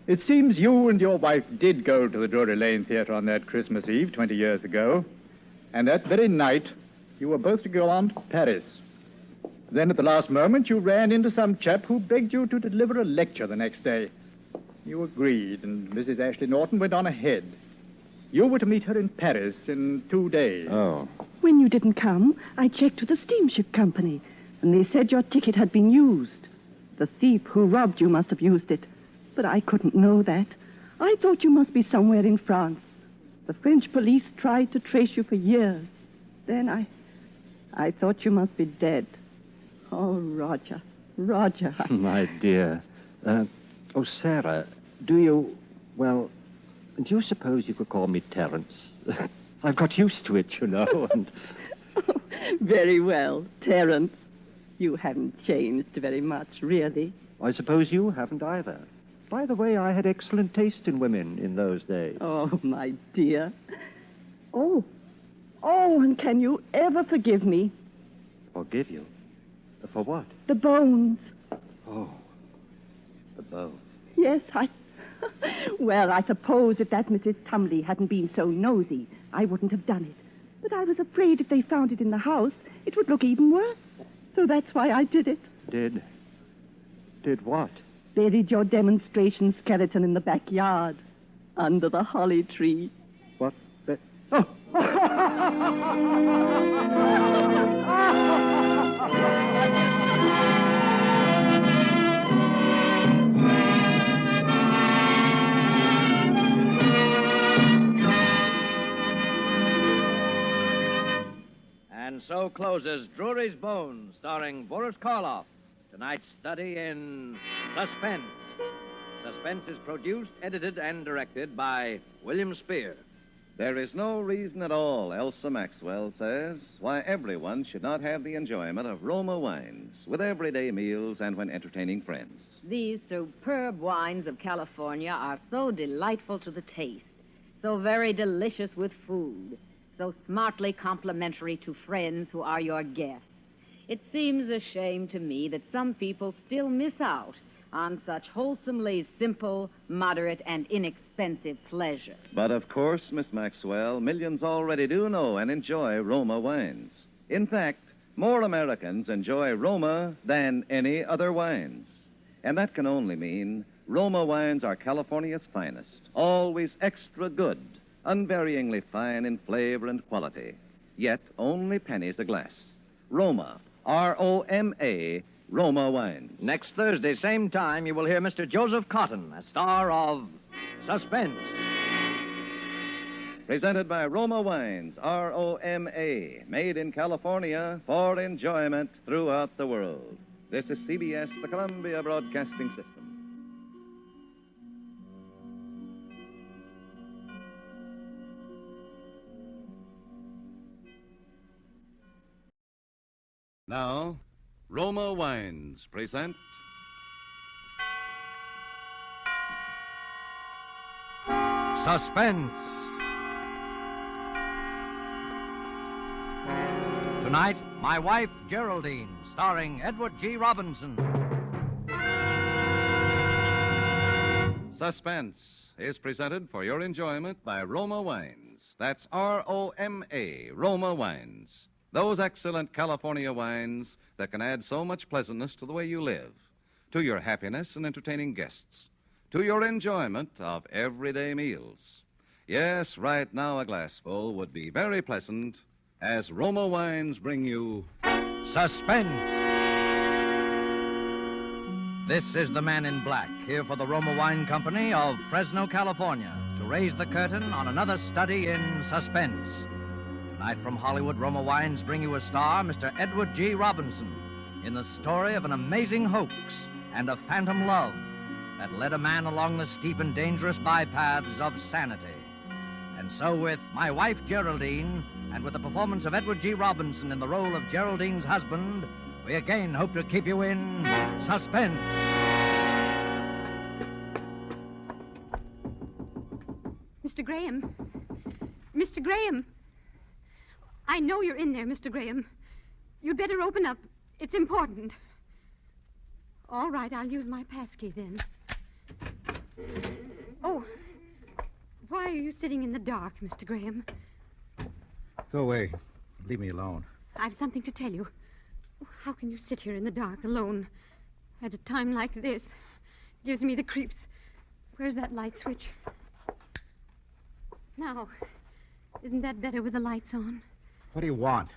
it seems you and your wife did go to the Drury Lane Theatre on that Christmas Eve 20 years ago. And that very night, you were both to go on to Paris. Then at the last moment, you ran into some chap who begged you to deliver a lecture the next day. You agreed, and Mrs. Ashley Norton went on ahead. You were to meet her in Paris in 2 days. Oh. When you didn't come, I checked with the steamship company, and they said your ticket had been used. The thief who robbed you must have used it, but I couldn't know that. I thought you must be somewhere in France. The French police tried to trace you for years. Then I thought you must be dead. Oh, Roger. My dear. Sarah, do you suppose you could call me Terence? I've got used to it, you know, and... Oh, very well, Terence. You haven't changed very much, really. I suppose you haven't either. By the way, I had excellent taste in women in those days. Oh, my dear. Oh, and can you ever forgive me? Forgive you? For what? The bones. Oh, the bones. Yes, Well, I suppose if that Mrs. Tumley hadn't been so nosy, I wouldn't have done it. But I was afraid if they found it in the house, it would look even worse. So that's why I did it. Did what? Buried your demonstration skeleton in the backyard, under the holly tree. What? Oh! closes Drury's Bones, starring Boris Karloff. Tonight's study in Suspense. Suspense is produced, edited, and directed by William Spear. There is no reason at all, Elsa Maxwell says, why everyone should not have the enjoyment of Roma wines with everyday meals and when entertaining friends. These superb wines of California are so delightful to the taste, so very delicious with food, so smartly complimentary to friends who are your guests. It seems a shame to me that some people still miss out on such wholesomely simple, moderate, and inexpensive pleasure. But of course, Miss Maxwell, millions already do know and enjoy Roma wines. In fact, more Americans enjoy Roma than any other wines. And that can only mean Roma wines are California's finest, always extra good, unvaryingly fine in flavor and quality, yet only pennies a glass. Roma, R-O-M-A, Roma wines. Next Thursday, same time, you will hear Mr. Joseph Cotton, a star of Suspense. Presented by Roma Wines, R-O-M-A, made in California for enjoyment throughout the world. This is CBS, the Columbia Broadcasting System. Now, Roma Wines present Suspense. Tonight, My Wife Geraldine, starring Edward G. Robinson. Suspense is presented for your enjoyment by Roma Wines. That's R-O-M-A, Roma Wines. Those excellent California wines that can add so much pleasantness to the way you live, to your happiness in entertaining guests, to your enjoyment of everyday meals. Yes, right now a glassful would be very pleasant as Roma Wines bring you Suspense. This is the Man in Black, here for the Roma Wine Company of Fresno, California, to raise the curtain on another study in suspense. Tonight from Hollywood, Roma Wines bring you a star, Mr. Edward G. Robinson, in the story of an amazing hoax and a phantom love that led a man along the steep and dangerous bypaths of sanity. And so with My Wife Geraldine, and with the performance of Edward G. Robinson in the role of Geraldine's husband, we again hope to keep you in suspense. Mr. Graham. Mr. Graham. I know you're in there, Mr. Graham. You'd better open up. It's important. All right, I'll use my passkey then. Oh, why are you sitting in the dark, Mr. Graham? Go away. Leave me alone. I've something to tell you. How can you sit here in the dark alone at a time like this? Gives me the creeps. Where's that light switch? Now, isn't that better with the lights on? What do you want?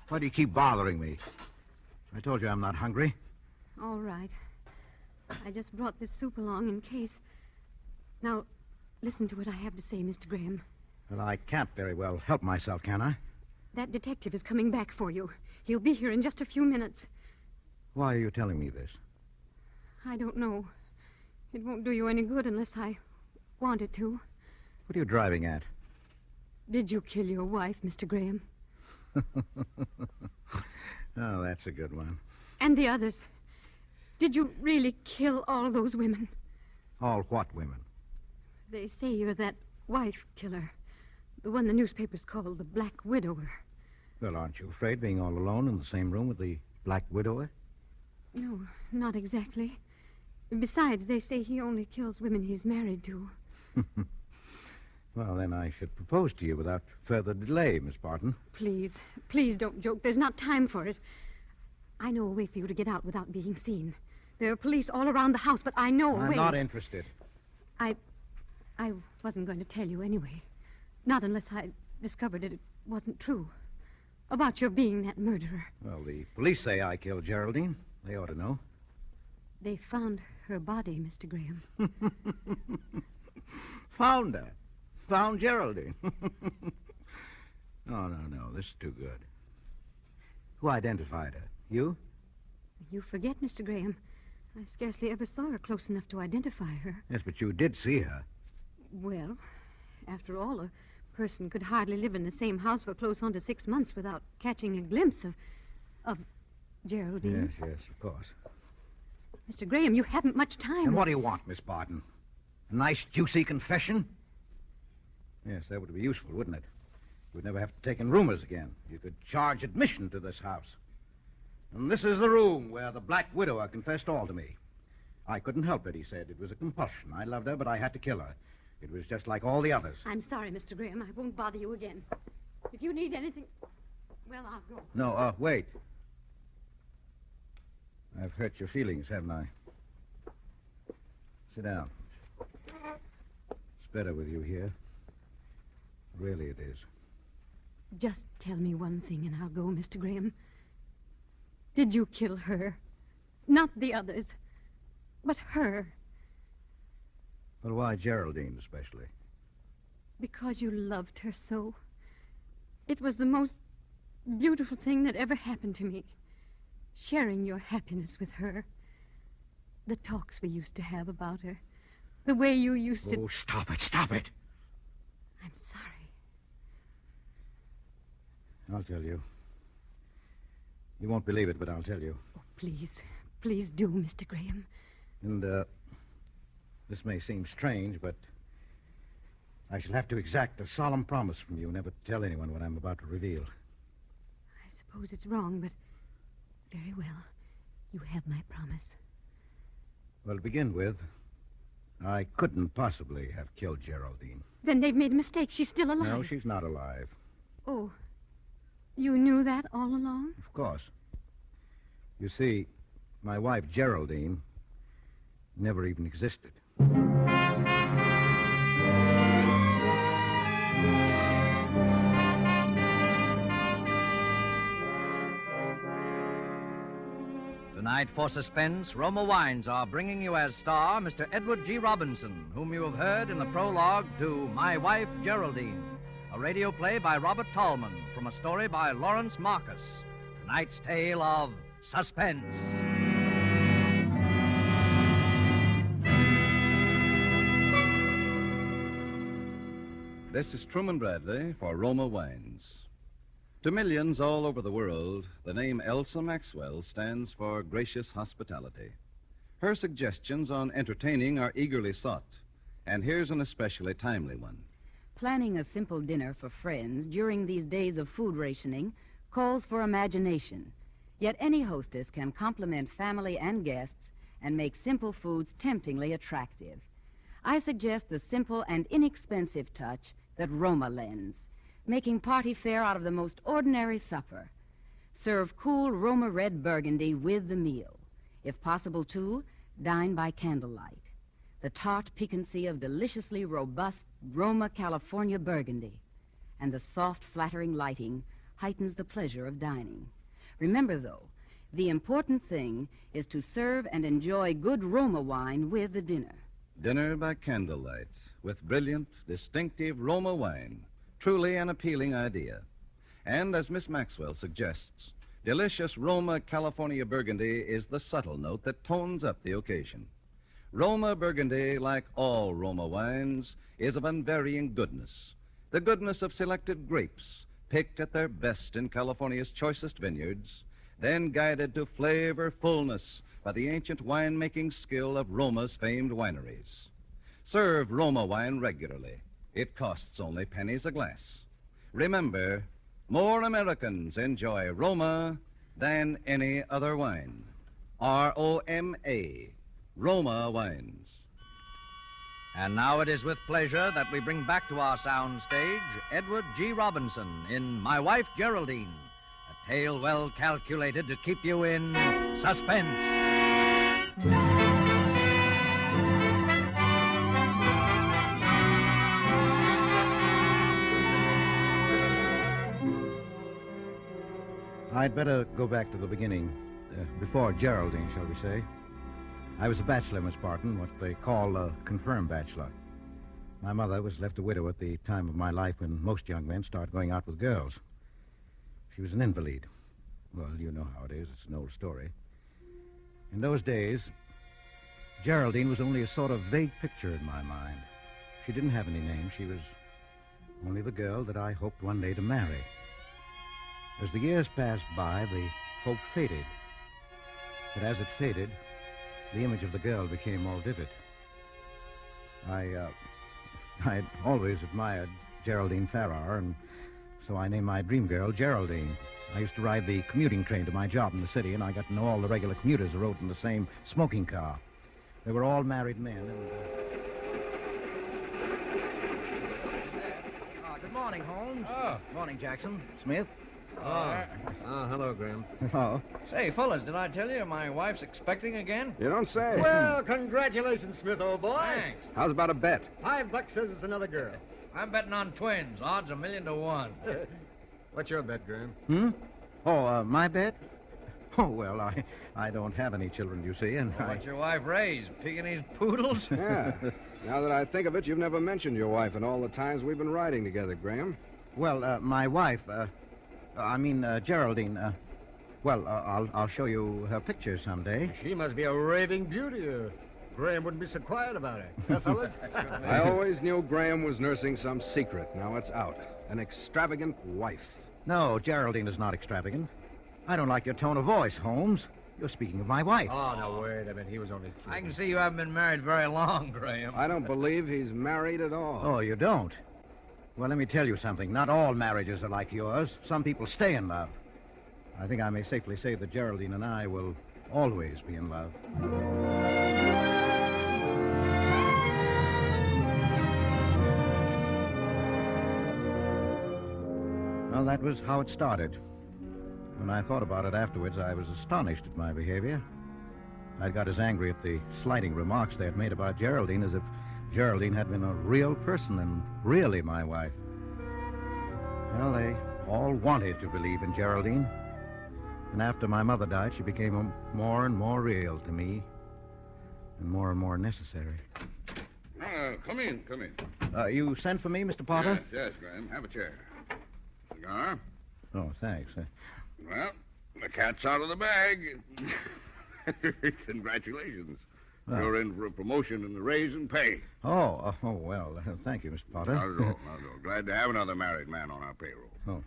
Why do you keep bothering me? I told you I'm not hungry. All right. I just brought this soup along in case. Now, listen to what I have to say, Mr. Graham. Well, I can't very well help myself, can I? That detective is coming back for you. He'll be here in just a few minutes. Why are you telling me this? I don't know. It won't do you any good unless I want it to. What are you driving at? Did you kill your wife, Mr. Graham? Oh, that's a good one. And the others. Did you really kill all those women? All what women? They say you're that wife killer. The one the newspapers call the Black Widower. Well, aren't you afraid being all alone in the same room with the Black Widower? No, not exactly. Besides, they say he only kills women he's married to. Well, then I should propose to you without further delay, Miss Barton. Please, please don't joke. There's not time for it. I know a way for you to get out without being seen. There are police all around the house, but I know a way. I'm not interested. I wasn't going to tell you anyway. Not unless I discovered it wasn't true. About your being that murderer. Well, the police say I killed Geraldine. They ought to know. They found her body, Mr. Graham. Found her? Found Geraldine? No, this is too good. Who identified her? You? You forget, Mr. Graham. I scarcely ever saw her close enough to identify her. Yes, but you did see her. Well, after all, a person could hardly live in the same house for close on to 6 months without catching a glimpse of Geraldine. Yes, of course. Mr. Graham, you haven't much time. And what do you want, Miss Barton? A nice, juicy confession? Yes, that would be useful, wouldn't it? You'd never have to take in roomers again. You could charge admission to this house. And this is the room where the Black Widower confessed all to me. I couldn't help it, he said. It was a compulsion. I loved her, but I had to kill her. It was just like all the others. I'm sorry, Mr. Graham. I won't bother you again. If you need anything, well, I'll go. No, wait. I've hurt your feelings, haven't I? Sit down. It's better with you here. Really, it is. Just tell me one thing and I'll go, Mr. Graham. Did you kill her? Not the others, but her. Well, why Geraldine, especially? Because you loved her so. It was the most beautiful thing that ever happened to me. Sharing your happiness with her. The talks we used to have about her. The way you used to... Oh, stop it. I'm sorry. I'll tell you. You won't believe it, but I'll tell you. Oh, please do, Mr. Graham. And, this may seem strange, but I shall have to exact a solemn promise from you never to tell anyone what I'm about to reveal. I suppose it's wrong, but very well. You have my promise. Well, to begin with, I couldn't possibly have killed Geraldine. Then they've made a mistake. She's still alive. No, she's not alive. Oh, you knew that all along? Of course. You see, my wife, Geraldine, never even existed. Tonight for Suspense, Roma Wines are bringing you as star Mr. Edward G. Robinson, whom you have heard in the prologue to My Wife, Geraldine, a radio play by Robert Tallman from a story by Lawrence Marcus. Tonight's tale of Suspense. This is Truman Bradley for Roma Wines. To millions all over the world, the name Elsa Maxwell stands for gracious hospitality. Her suggestions on entertaining are eagerly sought, and here's an especially timely one. Planning a simple dinner for friends during these days of food rationing calls for imagination. Yet any hostess can compliment family and guests and make simple foods temptingly attractive. I suggest the simple and inexpensive touch that Roma lends, making party fare out of the most ordinary supper. Serve cool Roma red Burgundy with the meal. If possible, too, dine by candlelight. The tart piquancy of deliciously robust Roma California Burgundy, and the soft, flattering lighting heightens the pleasure of dining. Remember, though, the important thing is to serve and enjoy good Roma wine with the dinner. Dinner by candlelight with brilliant, distinctive Roma wine. Truly an appealing idea. And as Miss Maxwell suggests, delicious Roma California Burgundy is the subtle note that tones up the occasion. Roma Burgundy, like all Roma wines, is of unvarying goodness. The goodness of selected grapes, picked at their best in California's choicest vineyards, then guided to flavor fullness by the ancient wine-making skill of Roma's famed wineries. Serve Roma wine regularly. It costs only pennies a glass. Remember, more Americans enjoy Roma than any other wine. R-O-M-A, Roma Wines. And now it is with pleasure that we bring back to our sound stage Edward G. Robinson in My Wife, Geraldine, a tale well calculated to keep you in suspense. I'd better go back to the beginning, before Geraldine, shall we say. I was a bachelor, Miss Barton, what they call a confirmed bachelor. My mother was left a widow at the time of my life when most young men start going out with girls. She was an invalid. Well, you know how it is. It's an old story. In those days, Geraldine was only a sort of vague picture in my mind. She didn't have any name. She was only the girl that I hoped one day to marry. As the years passed by, the hope faded. But as it faded, the image of the girl became more vivid. I'd always admired Geraldine Farrar, and so I named my dream girl Geraldine. I used to ride the commuting train to my job in the city, and I got to know all the regular commuters who rode in the same smoking car. They were all married men, and... Good morning, Holmes. Oh. Morning, Jackson. Smith. Hello, Graham. Oh. Say, fellas, did I tell you my wife's expecting again? You don't say. Well, congratulations, Smith, old boy. Thanks. How's about a bet? $5 says it's another girl. I'm betting on twins. Odds 1,000,000 to 1. What's your bet, Graham? Oh, my bet? Oh, well, I don't have any children, you see, and What's your wife raise? Pekingese poodles? Yeah. Now that I think of it, you've never mentioned your wife in all the times we've been riding together, Graham. Well, my wife, Geraldine, I'll show you her picture someday. She must be a raving beauty. Graham wouldn't be so quiet about it. Huh, fellas? I always knew Graham was nursing some secret. Now it's out. An extravagant wife. No, Geraldine is not extravagant. I don't like your tone of voice, Holmes. You're speaking of my wife. Oh, no, wait a minute. He was only kidding. I can see you haven't been married very long, Graham. I don't believe he's married at all. Oh, you don't? Well, let me tell you something. Not all marriages are like yours. Some people stay in love. I think I may safely say that Geraldine and I will always be in love. Well, that was how it started. When I thought about it afterwards, I was astonished at my behavior. I got as angry at the slighting remarks they had made about Geraldine as if Geraldine had been a real person and really my wife. Well, they all wanted to believe in Geraldine. And after my mother died, she became more and more real to me and more necessary. Come in. You sent for me, Mr. Potter? Yes, Graham. Have a chair. Cigar? Oh, thanks. Well, the cat's out of the bag. Congratulations. Oh. You're in for a promotion and a raise in pay. Well, thank you, Mr. Potter. Not at all. Glad to have another married man on our payroll. Oh.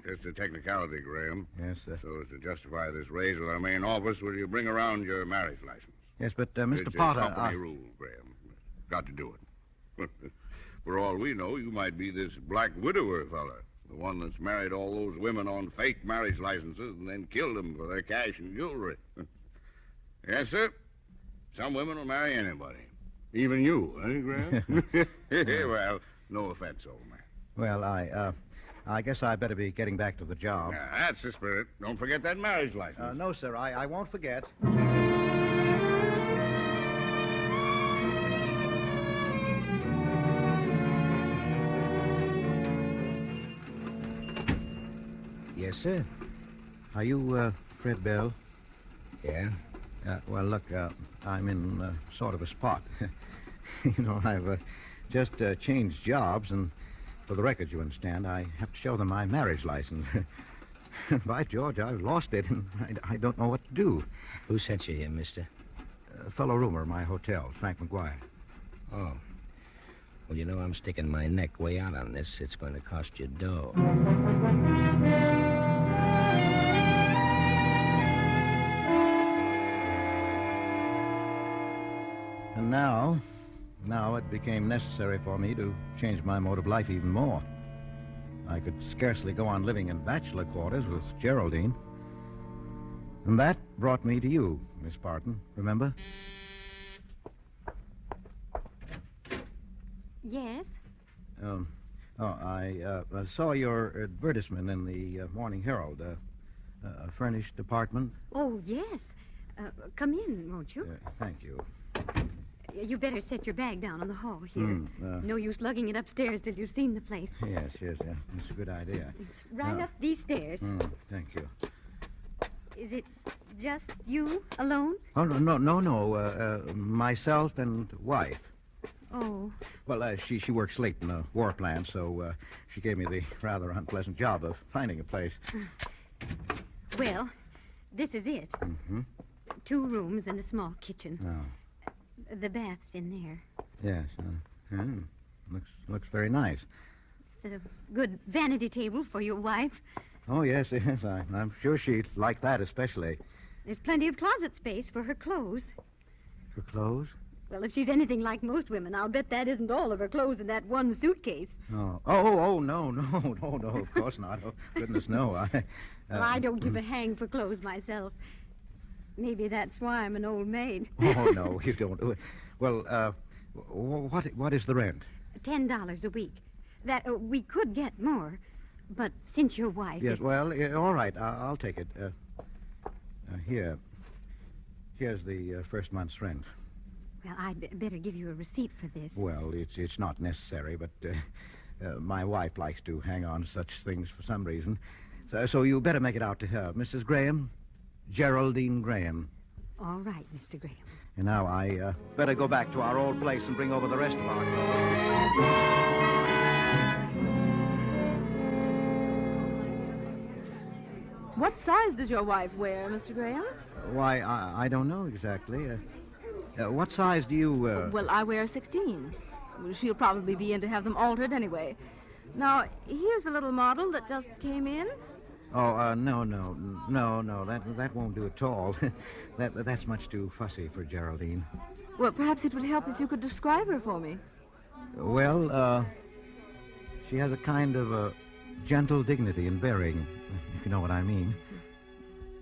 Just a technicality, Graham. Yes, sir. So as to justify this raise with our main office, will you bring around your marriage license? Yes, but, Mr. It's Potter... a company rule, Graham. Got to do it. For all we know, you might be this black widower fella. The one that's married all those women on fake marriage licenses and then killed them for their cash and jewelry. Yes, sir. Some women will marry anybody. Even you, eh, Graham? Well, no offense, old man. Well, I guess I better be getting back to the job. Yeah, that's the spirit. Don't forget that marriage license. No, sir, I won't forget. Yes, sir. Are you, Fred Bell? Yeah? Well, look, I'm in sort of a spot. You know, I've just changed jobs, and for the record, you understand, I have to show them my marriage license. By George, I've lost it, and I don't know what to do. Who sent you here, mister? A fellow roomer, my hotel, Frank McGuire. Oh. Well, you know, I'm sticking my neck way out on this. It's going to cost you dough. And now it became necessary for me to change my mode of life even more. I could scarcely go on living in bachelor quarters with Geraldine. And that brought me to you, Miss Barton, remember? Yes? I saw your advertisement in the Morning Herald. A furnished apartment. Oh, yes. Come in, won't you? Thank you. You better set your bag down on the hall here. No use lugging it upstairs till you've seen the place. Yes. It's a good idea. It's right up these stairs. Thank you. Is it just you alone? Oh, no. Myself and wife. Oh. Well, she works late in a war plant, so she gave me the rather unpleasant job of finding a place. Well, this is it. Mm-hmm. 2 rooms and a small kitchen. Oh, The bath's in there. yes. Looks very nice. It's a good vanity table for your wife. Oh, yes. I'm sure she'd like that especially. There's plenty of closet space for her clothes. For clothes? Well, if she's anything like most women, I'll bet that isn't all of her clothes in that one suitcase. No, of course not. Oh, goodness, no. Well, I don't give a hang for clothes myself. Maybe that's why I'm an old maid. Oh, no, you don't. Well, what is the rent? $10 a week. That we could get more, but since your wife Yes, is... well, all right, I'll take it. Here's the first month's rent. Well, I'd better give you a receipt for this. Well, it's not necessary, but my wife likes to hang on to such things for some reason. So you better make it out to her. Mrs. Graham, Geraldine Graham. All right, Mr. Graham. And now I better go back to our old place and bring over the rest of our clothes. What size does your wife wear, Mr. Graham? Why, I don't know exactly. What size do you... Well, I wear 16. She'll probably be in to have them altered anyway. Now, here's a little model that just came in. Oh, no. That won't do at all. That's much too fussy for Geraldine. Well, perhaps it would help if you could describe her for me. Well, she has a kind of a gentle dignity in bearing, if you know what I mean.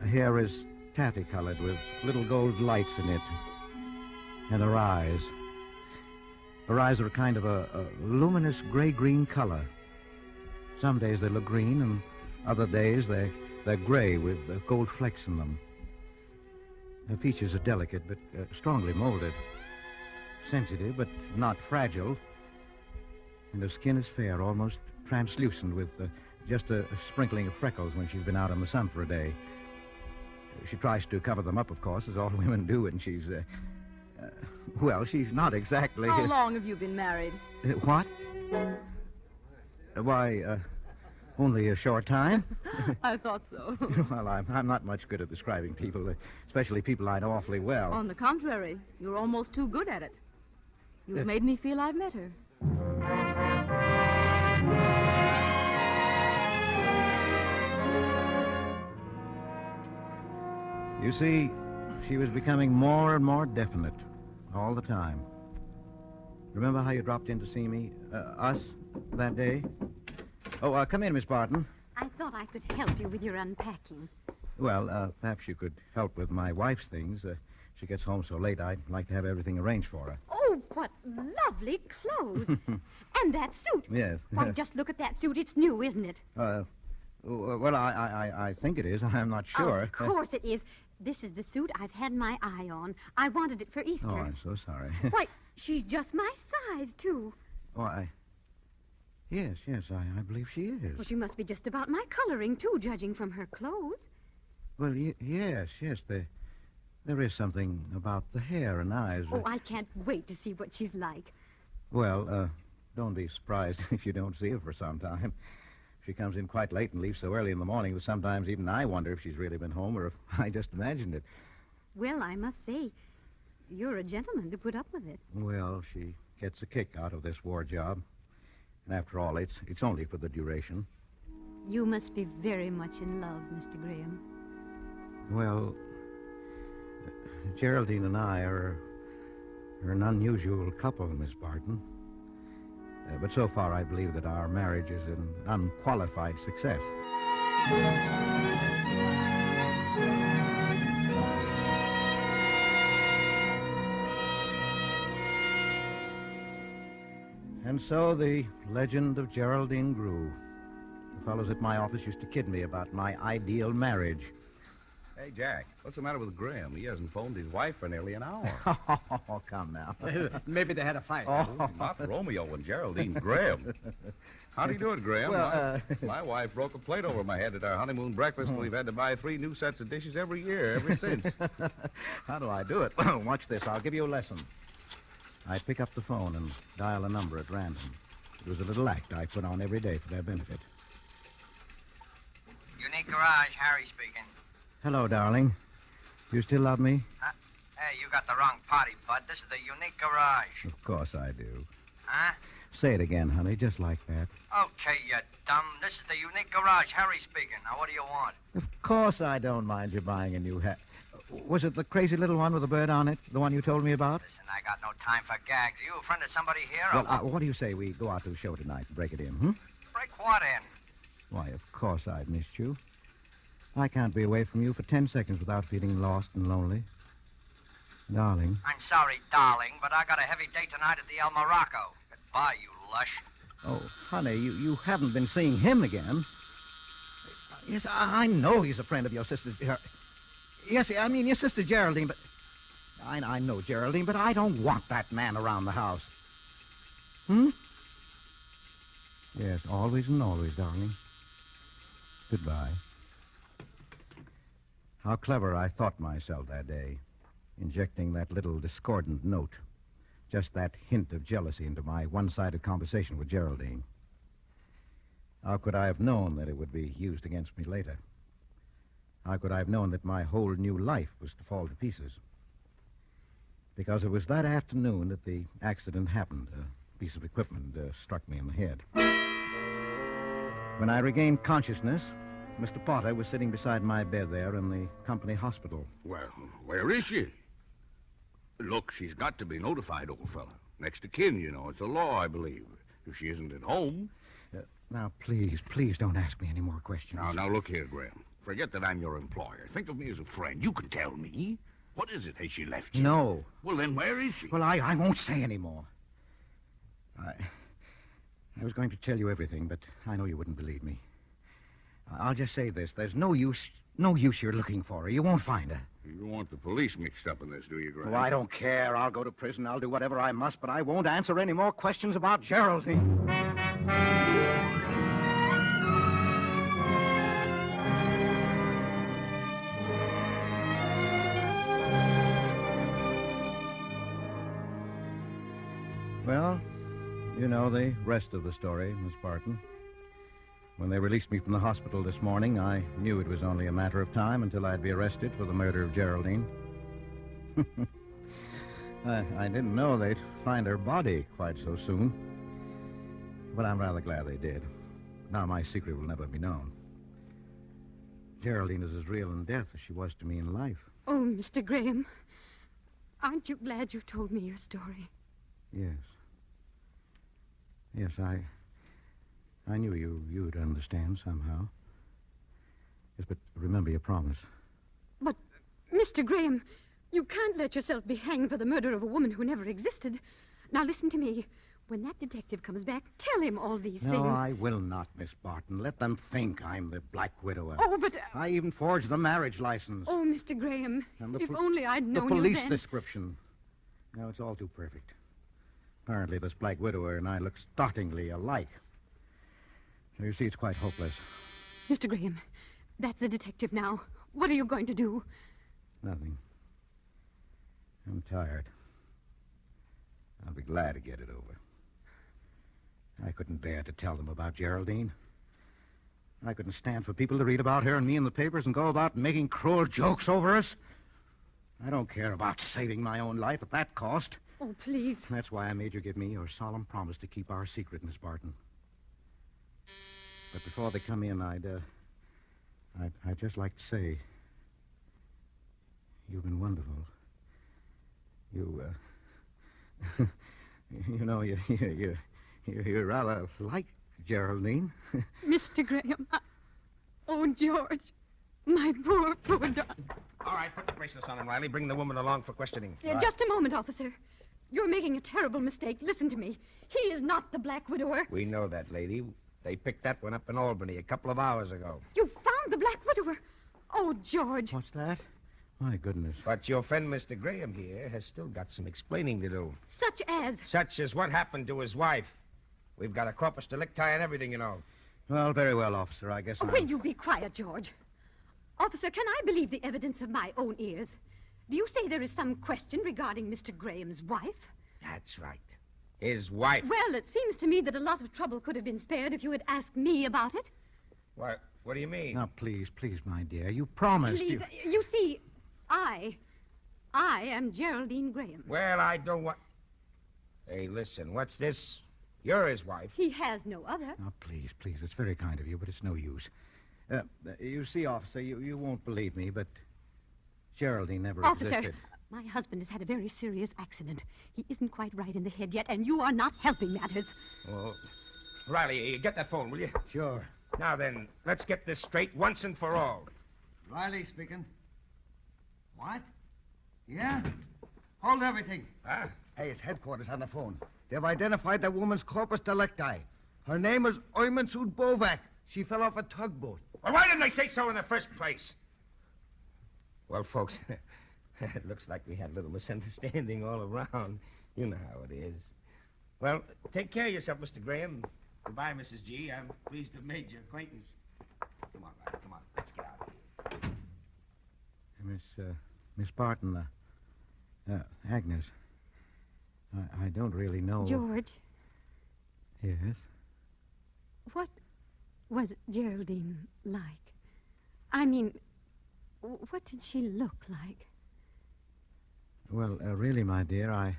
Her hair is taffy-colored with little gold lights in it. And her eyes. Her eyes are a kind of a luminous gray-green color. Some days they look green, and other days they're gray with gold flecks in them. Her features are delicate, but strongly molded. Sensitive, but not fragile. And her skin is fair, almost translucent, with just a sprinkling of freckles when she's been out in the sun for a day. She tries to cover them up, of course, as all women do, and she's... well, she's not exactly... How long have you been married? What? Why, only a short time. I thought so. Well, I'm not much good at describing people, especially people I know awfully well. On the contrary, you're almost too good at it. You've made me feel I've met her. You see, she was becoming more and more definite all the time. Remember how you dropped in to see me, us, that day? Oh, come in, Miss Barton. I thought I could help you with your unpacking. Well, perhaps you could help with my wife's things. She gets home so late, I'd like to have everything arranged for her. Oh, what lovely clothes. And that suit. Yes. Why, just look at that suit. It's new, isn't it? Well, I think it is. I'm not sure. Of course it is. This is the suit I've had my eye on. I wanted it for Easter. Oh, I'm so sorry. Why, she's just my size, too. Why? Yes, I believe she is. Well, she must be just about my coloring, too, judging from her clothes. Well, yes, there is something about the hair and eyes. Oh, I can't wait to see what she's like. Well, don't be surprised if you don't see her for some time. She comes in quite late and leaves so early in the morning that sometimes even I wonder if she's really been home or if I just imagined it. Well, I must say, you're a gentleman to put up with it. Well, she gets a kick out of this war job. And after all, it's only for the duration. You must be very much in love, Mr. Graham. Well, Geraldine and I are an unusual couple, Miss Barton. But so far, I believe that our marriage is an unqualified success. And so the legend of Geraldine grew. The fellows at my office used to kid me about my ideal marriage. Hey, Jack, what's the matter with Graham? He hasn't phoned his wife for nearly an hour. Oh, come now. Maybe they had a fight. Oh, not Romeo and Geraldine. Graham. How do you do it, Graham? Well, my wife broke a plate over my head at our honeymoon breakfast, and we've had to buy 3 new sets of dishes every year, ever since. How do I do it? Watch this. I'll give you a lesson. I pick up the phone and dial a number at random. It was a little act I put on every day for their benefit. Unique Garage, Harry speaking. Hello, darling. You still love me? Huh? Hey, you got the wrong party, bud. This is the Unique Garage. Of course I do. Huh? Say it again, honey, just like that. Okay, you dumb. This is the Unique Garage, Harry speaking. Now, what do you want? Of course I don't mind you buying a new hat. Was it the crazy little one with the bird on it? The one you told me about? Listen, I got no time for gags. Are you a friend of somebody here? Well, what do you say we go out to a show tonight and break it in, hmm? Break what in? Why, of course I've missed you. I can't be away from you for 10 seconds without feeling lost and lonely. Darling. I'm sorry, darling, but I got a heavy date tonight at the El Morocco. Goodbye, you lush. Oh, honey, you haven't been seeing him again. Yes, I know he's a friend of your sister. Yes, I mean your sister Geraldine, but... I know Geraldine, but I don't want that man around the house. Hmm? Yes, always and always, darling. Goodbye. How clever I thought myself that day, injecting that little discordant note, just that hint of jealousy into my one-sided conversation with Geraldine. How could I have known that it would be used against me later? How could I have known that my whole new life was to fall to pieces? Because it was that afternoon that the accident happened. A piece of equipment struck me in the head. When I regained consciousness, Mr. Potter was sitting beside my bed there in the company hospital. Well, where is she? Look, she's got to be notified, old fella. Next to kin, you know. It's the law, I believe. If she isn't at home... Now, please don't ask me any more questions. Now, look here, Graham. Forget that I'm your employer. Think of me as a friend. You can tell me. What is it? Has she left you? No. Well, then where is she? Well, I won't say any more. I was going to tell you everything, but I know you wouldn't believe me. I'll just say this. There's no use you're looking for her. You won't find her. You don't want the police mixed up in this, do you, Graham? Oh, I don't care. I'll go to prison. I'll do whatever I must, but I won't answer any more questions about Geraldine. Well, you know the rest of the story, Miss Barton. When they released me from the hospital this morning, I knew it was only a matter of time until I'd be arrested for the murder of Geraldine. I didn't know they'd find her body quite so soon. But I'm rather glad they did. Now my secret will never be known. Geraldine is as real in death as she was to me in life. Oh, Mr. Graham, aren't you glad you told me your story? Yes. Yes, I knew you'd understand somehow. Yes, but remember your promise. But, Mr. Graham, you can't let yourself be hanged for the murder of a woman who never existed. Now, listen to me. When that detective comes back, tell him all these things. No, I will not, Miss Barton. Let them think I'm the Black Widower. Oh, but... I even forged the marriage license. Oh, Mr. Graham, if only I'd known you then. The police then. description. Now, it's all too perfect. Apparently, this Black Widower and I look startlingly alike. So you see, it's quite hopeless. Mr. Graham, that's the detective now. What are you going to do? Nothing. I'm tired. I'll be glad to get it over. I couldn't bear to tell them about Geraldine. I couldn't stand for people to read about her and me in the papers and go about making cruel jokes over us. I don't care about saving my own life at that cost. Oh, please. That's why I made you give me your solemn promise to keep our secret, Miss Barton. But before they come in, I'd just like to say, you've been wonderful. You know, you're rather like Geraldine. Mr. Graham, oh, George, my poor darling. All right, put the bracelets on him, Riley. Bring the woman along for questioning. Just a moment, officer. You're making a terrible mistake. Listen to me. He is not the Black Widower. We know that, lady. They picked that one up in Albany a couple of hours ago. You found the Black Widower. Oh, George. What's that? My goodness. But your friend, Mr. Graham here, has still got some explaining to do. Such as? Such as what happened to his wife. We've got a corpus delicti and everything, you know. Well, very well, officer. I guess Will you be quiet, George? Officer, can I believe the evidence of my own ears? Do you say there is some question regarding Mr. Graham's wife? That's right. His wife. Well, it seems to me that a lot of trouble could have been spared if you had asked me about it. Well, What do you mean? Now, please, my dear. You promised. Please, you see, I am Geraldine Graham. Well, I don't want... Hey, listen, what's this? You're his wife. He has no other. Now, please, it's very kind of you, but it's no use. You see, officer, you won't believe me, but Geraldine never Officer, existed. my husband has had a very serious accident. He isn't quite right in the head yet, and you are not helping matters. Oh, Riley, get that phone, will you? Sure. Now then, let's get this straight once and for all. Riley speaking. What? Yeah? Hold everything. Huh? Hey, it's headquarters on the phone. They've identified the woman's corpus delicti. Her name is Oymensud Bovak. She fell off a tugboat. Well, why didn't they say so in the first place? Well, folks, it looks like we had a little misunderstanding all around. You know how it is. Well, take care of yourself, Mr. Graham. Goodbye, Mrs. G. I'm pleased to have made your acquaintance. Come on, Riley, come on. Let's get out of here. Miss Barton, Agnes, I don't really know. George. Yes? What was Geraldine like? I mean, what did she look like? Well, really, my dear,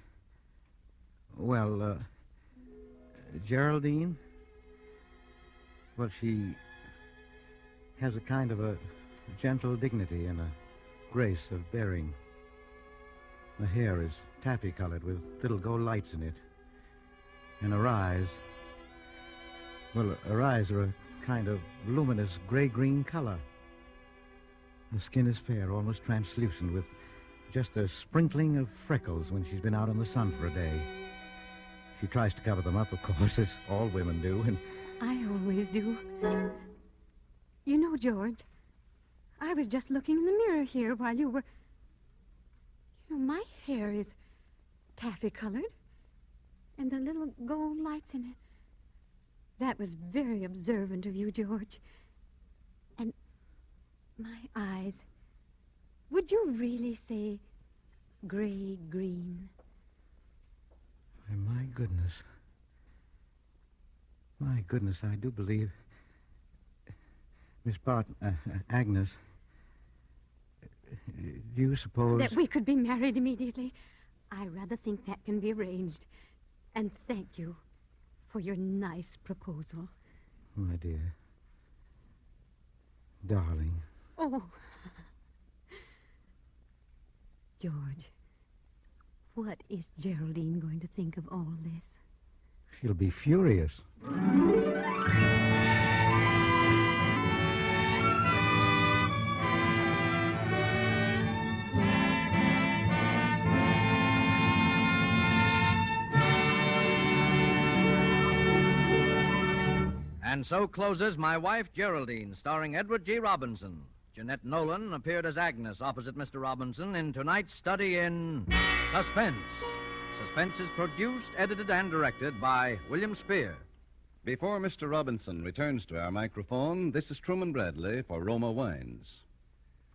Geraldine? Well, she has a kind of a gentle dignity and a grace of bearing. Her hair is taffy-colored with little gold lights in it. And her eyes are a kind of luminous gray-green color. Her skin is fair, almost translucent, with just a sprinkling of freckles when she's been out in the sun for a day. She tries to cover them up, of course, as all women do, and... I always do. You know, George, I was just looking in the mirror here while you were... You know, my hair is taffy-colored, and the little gold lights in it. That was very observant of you, George. And my eyes, would you really say gray-green? My goodness. My goodness, I do believe... Miss Barton, Agnes, do you suppose... That we could be married immediately? I rather think that can be arranged. And thank you for your nice proposal. My dear. Darling. Oh. George, what is Geraldine going to think of all this? She'll be furious. And so closes My Wife, Geraldine, starring Edward G. Robinson. Jeanette Nolan appeared as Agnes opposite Mr. Robinson in tonight's study in Suspense. Suspense is produced, edited, and directed by William Spear. Before Mr. Robinson returns to our microphone, this is Truman Bradley for Roma Wines.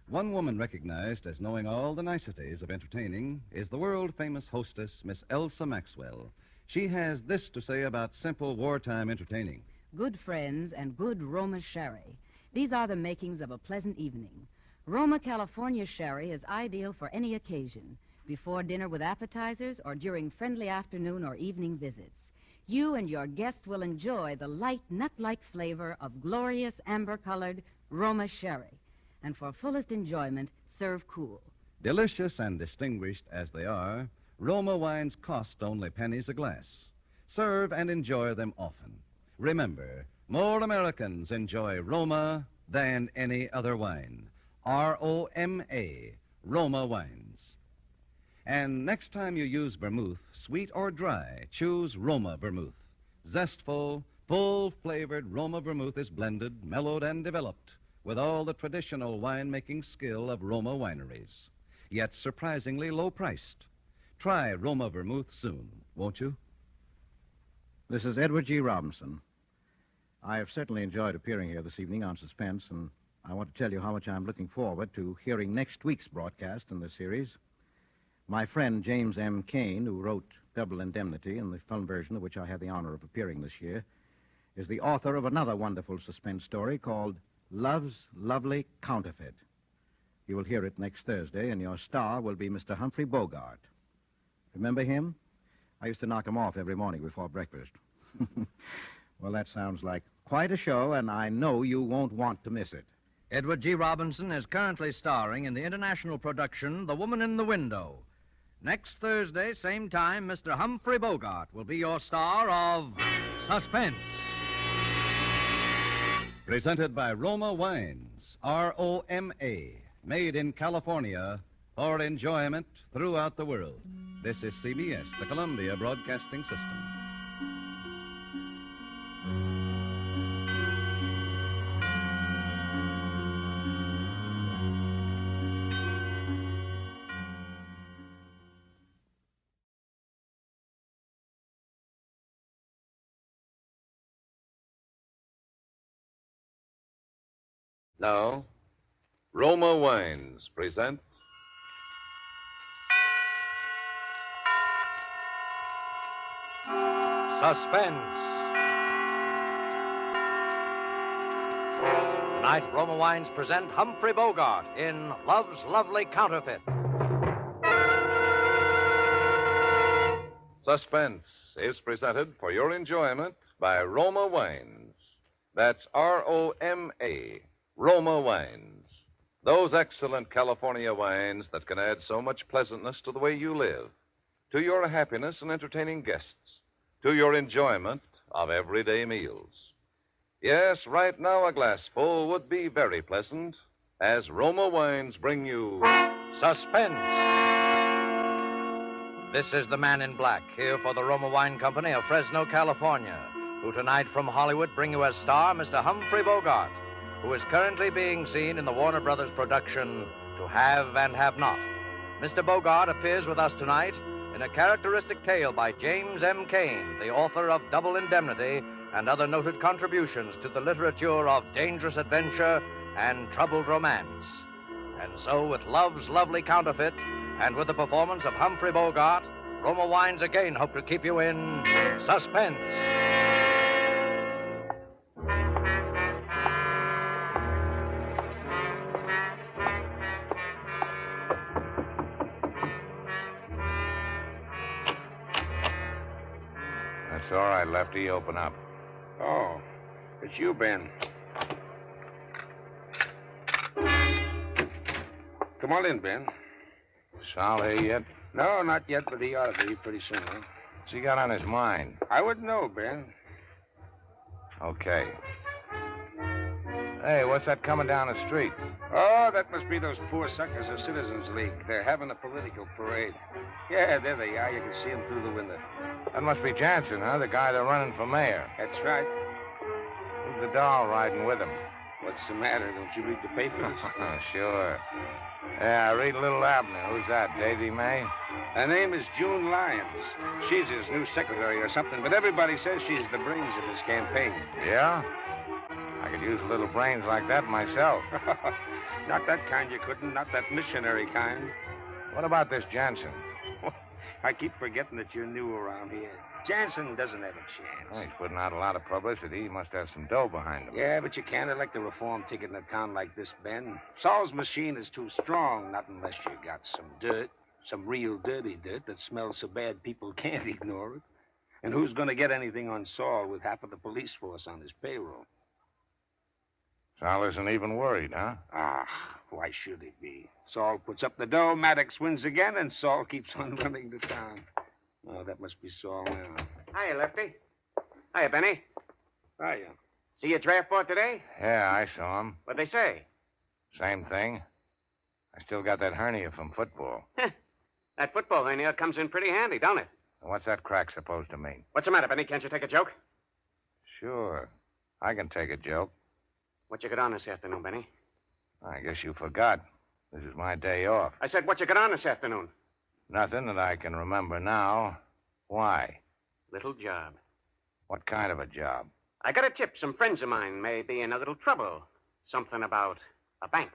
One woman recognized as knowing all the niceties of entertaining is the world-famous hostess, Miss Elsa Maxwell. She has this to say about simple wartime entertaining. Good friends and good Roma sherry. These are the makings of a pleasant evening. Roma California sherry is ideal for any occasion, before dinner with appetizers or during friendly afternoon or evening visits. You and your guests will enjoy the light, nut-like flavor of glorious amber-colored Roma sherry. And for fullest enjoyment, serve cool. Delicious and distinguished as they are, Roma wines cost only pennies a glass. Serve and enjoy them often. Remember, more Americans enjoy Roma than any other wine. R-O-M-A, Roma Wines. And next time you use vermouth, sweet or dry, choose Roma vermouth. Zestful, full-flavored Roma vermouth is blended, mellowed, and developed with all the traditional wine-making skill of Roma wineries, yet surprisingly low-priced. Try Roma vermouth soon, won't you? This is Edward G. Robinson. I have certainly enjoyed appearing here this evening on Suspense, and I want to tell you how much I'm looking forward to hearing next week's broadcast in this series. My friend James M. Cain, who wrote Double Indemnity, in the film version of which I had the honor of appearing this year, is the author of another wonderful suspense story called Love's Lovely Counterfeit. You will hear it next Thursday, and your star will be Mr. Humphrey Bogart. Remember him? I used to knock him off every morning before breakfast. Well, that sounds like quite a show, and I know you won't want to miss it. Edward G. Robinson is currently starring in the international production The Woman in the Window. Next Thursday, same time, Mr. Humphrey Bogart will be your star of Suspense. Presented by Roma Wines, R-O-M-A, made in California for enjoyment throughout the world. This is CBS, the Columbia Broadcasting System. Now, Roma Wines present Suspense. Tonight, Roma Wines present Humphrey Bogart in Love's Lovely Counterfeit. Suspense is presented for your enjoyment by Roma Wines. That's R-O-M-A, Roma Wines. Those excellent California wines that can add so much pleasantness to the way you live, to your happiness in entertaining guests, to your enjoyment of everyday meals. Yes, right now a glassful would be very pleasant as Roma Wines bring you Suspense. This is the Man in Black, here for the Roma Wine Company of Fresno, California, who tonight from Hollywood bring you as star Mr. Humphrey Bogart, who is currently being seen in the Warner Brothers production To Have and Have Not. Mr. Bogart appears with us tonight in a characteristic tale by James M. Cain, the author of Double Indemnity and other noted contributions to the literature of dangerous adventure and troubled romance. And so, with Love's Lovely Counterfeit and with the performance of Humphrey Bogart, Roma Wines again hope to keep you in suspense. That's all right, Lefty. Open up. Oh, it's you, Ben. Come on in, Ben. Sal here yet? No, not yet, but he ought to be pretty soon. Huh? What's he got on his mind? I wouldn't know, Ben. Okay. Hey, what's that coming down the street? Oh, that must be those poor suckers of Citizens League. They're having a political parade. Yeah, there they are. You can see them through the window. That must be Jansen, huh? The guy they're running for mayor. That's right. Who's the doll riding with him? What's the matter? Don't you read the papers? Sure. Yeah, I read Little Abner. Who's that, Davy May? Her name is June Lyons. She's his new secretary or something, but everybody says she's the brains of his campaign. Yeah? I could use little brains like that myself. Not that kind you couldn't. Not that missionary kind. What about this Jansen? I keep forgetting that you're new around here. Jansen doesn't have a chance. Well, he's putting out a lot of publicity. He must have some dough behind him. Yeah, but you can't elect a reform ticket in a town like this, Ben. Saul's machine is too strong, not unless you got some dirt. Some real dirty dirt that smells so bad people can't ignore it. And who's going to get anything on Saul with half of the police force on his payroll? Saul isn't even worried, huh? Ah, why should he be? Saul puts up the dough, Maddox wins again, and Saul keeps on running the town. Oh, that must be Saul now. Hiya, Lefty. Hiya, Benny. Hiya. See your draft board today? Yeah, I saw him. What'd they say? Same thing. I still got that hernia from football. That football hernia comes in pretty handy, don't it? What's that crack supposed to mean? What's the matter, Benny? Can't you take a joke? Sure. I can take a joke. What you got on this afternoon, Benny? I guess you forgot. This is my day off. I said, what you got on this afternoon? Nothing that I can remember now. Why? Little job. What kind of a job? I got a tip. Some friends of mine may be in a little trouble. Something about a bank.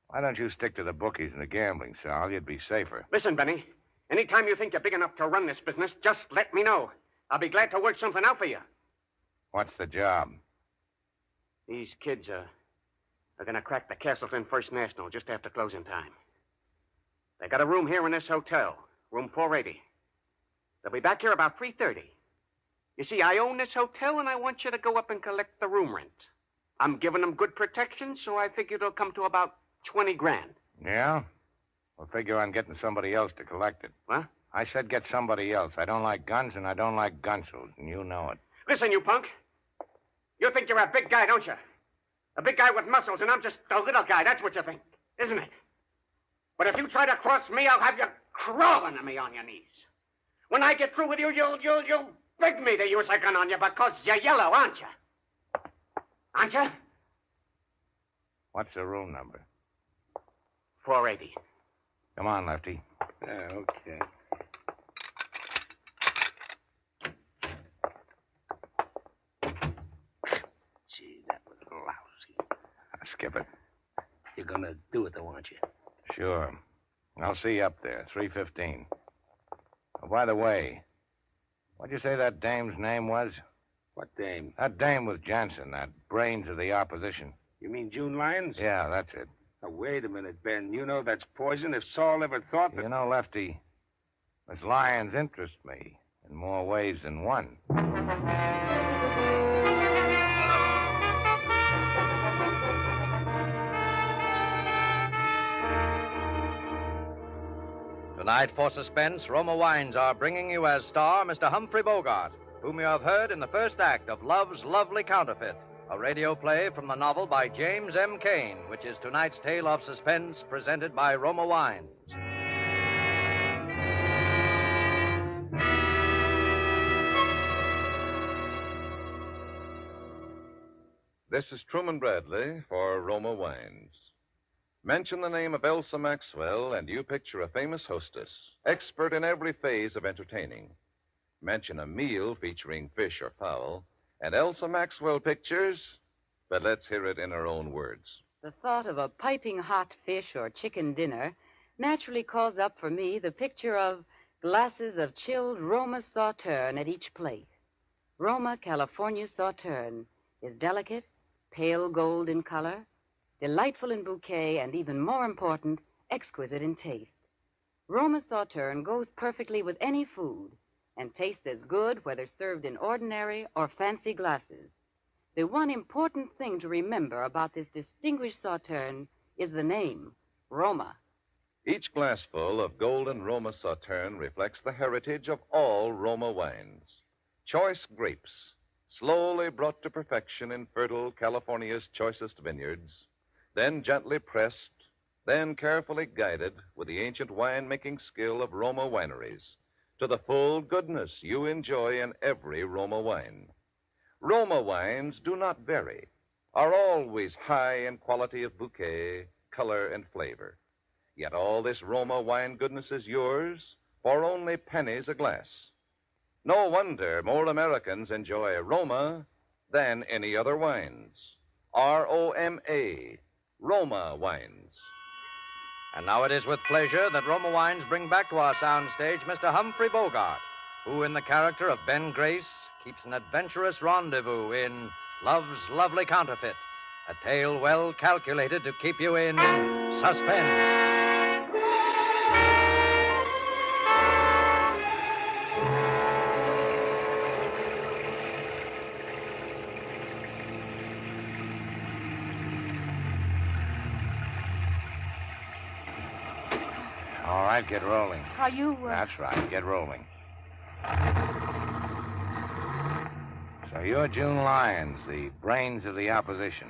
Why don't you stick to the bookies and the gambling, Sal? You'd be safer. Listen, Benny. Anytime you think you're big enough to run this business, just let me know. I'll be glad to work something out for you. What's the job? These kids are They're going to crack the Castleton First National just after closing time. They got a room here in this hotel, room 480. They'll be back here about 3:30. You see, I own this hotel, and I want you to go up and collect the room rent. I'm giving them good protection, so I figure it'll come to about 20 grand. Yeah? We'll figure on getting somebody else to collect it. What? I said get somebody else. I don't like guns, and I don't like gunsels, and you know it. Listen, you punk. You think you're a big guy, don't you? A big guy with muscles, and I'm just a little guy. That's what you think, isn't it? But if you try to cross me, I'll have you crawling to me on your knees. When I get through with you, you'll beg me to use a gun on you because you're yellow, aren't you? Aren't you? What's the room number? 480. Come on, Lefty. Yeah, okay. Gee, that was lousy. I'll skip it. You're gonna do it, though, aren't you? Sure. I'll see you up there, 3:15. Oh, by the way, what'd you say that dame's name was? What dame? That dame was Jansen, that brains of the opposition. You mean June Lyons? Yeah, that's it. Now, wait a minute, Ben. You know that's poison. If Saul ever thought that... You know, Lefty, Miss Lyons interests me in more ways than one. Tonight, for Suspense, Roma Wines are bringing you as star Mr. Humphrey Bogart, whom you have heard in the first act of Love's Lovely Counterfeit, a radio play from the novel by James M. Cain, which is tonight's tale of suspense presented by Roma Wines. This is Truman Bradley for Roma Wines. Mention the name of Elsa Maxwell, and you picture a famous hostess, expert in every phase of entertaining. Mention a meal featuring fish or fowl, and Elsa Maxwell pictures, but let's hear it in her own words. The thought of a piping hot fish or chicken dinner naturally calls up for me the picture of glasses of chilled Roma Sauterne at each plate. Roma California Sauterne is delicate, pale gold in color, delightful in bouquet, and even more important, exquisite in taste. Roma Sauterne goes perfectly with any food and tastes as good whether served in ordinary or fancy glasses. The one important thing to remember about this distinguished Sauterne is the name, Roma. Each glassful of golden Roma Sauterne reflects the heritage of all Roma wines. Choice grapes, slowly brought to perfection in fertile California's choicest vineyards, then gently pressed, then carefully guided with the ancient wine-making skill of Roma wineries to the full goodness you enjoy in every Roma wine. Roma wines do not vary, are always high in quality of bouquet, color, and flavor. Yet all this Roma wine goodness is yours for only pennies a glass. No wonder more Americans enjoy Roma than any other wines. R-O-M-A, Roma Wines. And now it is with pleasure that Roma Wines bring back to our soundstage Mr. Humphrey Bogart, who, in the character of Ben Grace, keeps an adventurous rendezvous in Love's Lovely Counterfeit, a tale well calculated to keep you in suspense. All right, get rolling. Are you, That's right, get rolling. So you're June Lyons, the brains of the opposition.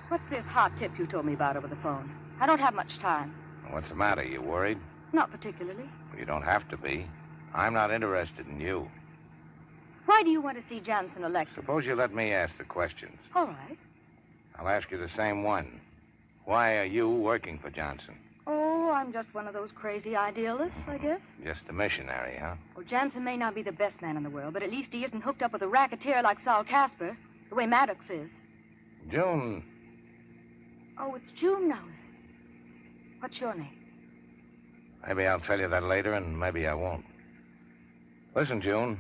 What's this hot tip you told me about over the phone? I don't have much time. What's the matter? You worried? Not particularly. Well, you don't have to be. I'm not interested in you. Why do you want to see Jansen elected? Suppose you let me ask the questions. All right. I'll ask you the same one. Why are you working for Johnson? Oh, I'm just one of those crazy idealists, I guess. Just a missionary, huh? Well, Jansen may not be the best man in the world, but at least he isn't hooked up with a racketeer like Saul Casper, the way Maddox is. June. Oh, it's June now, is it? What's your name? Maybe I'll tell you that later, and maybe I won't. Listen, June.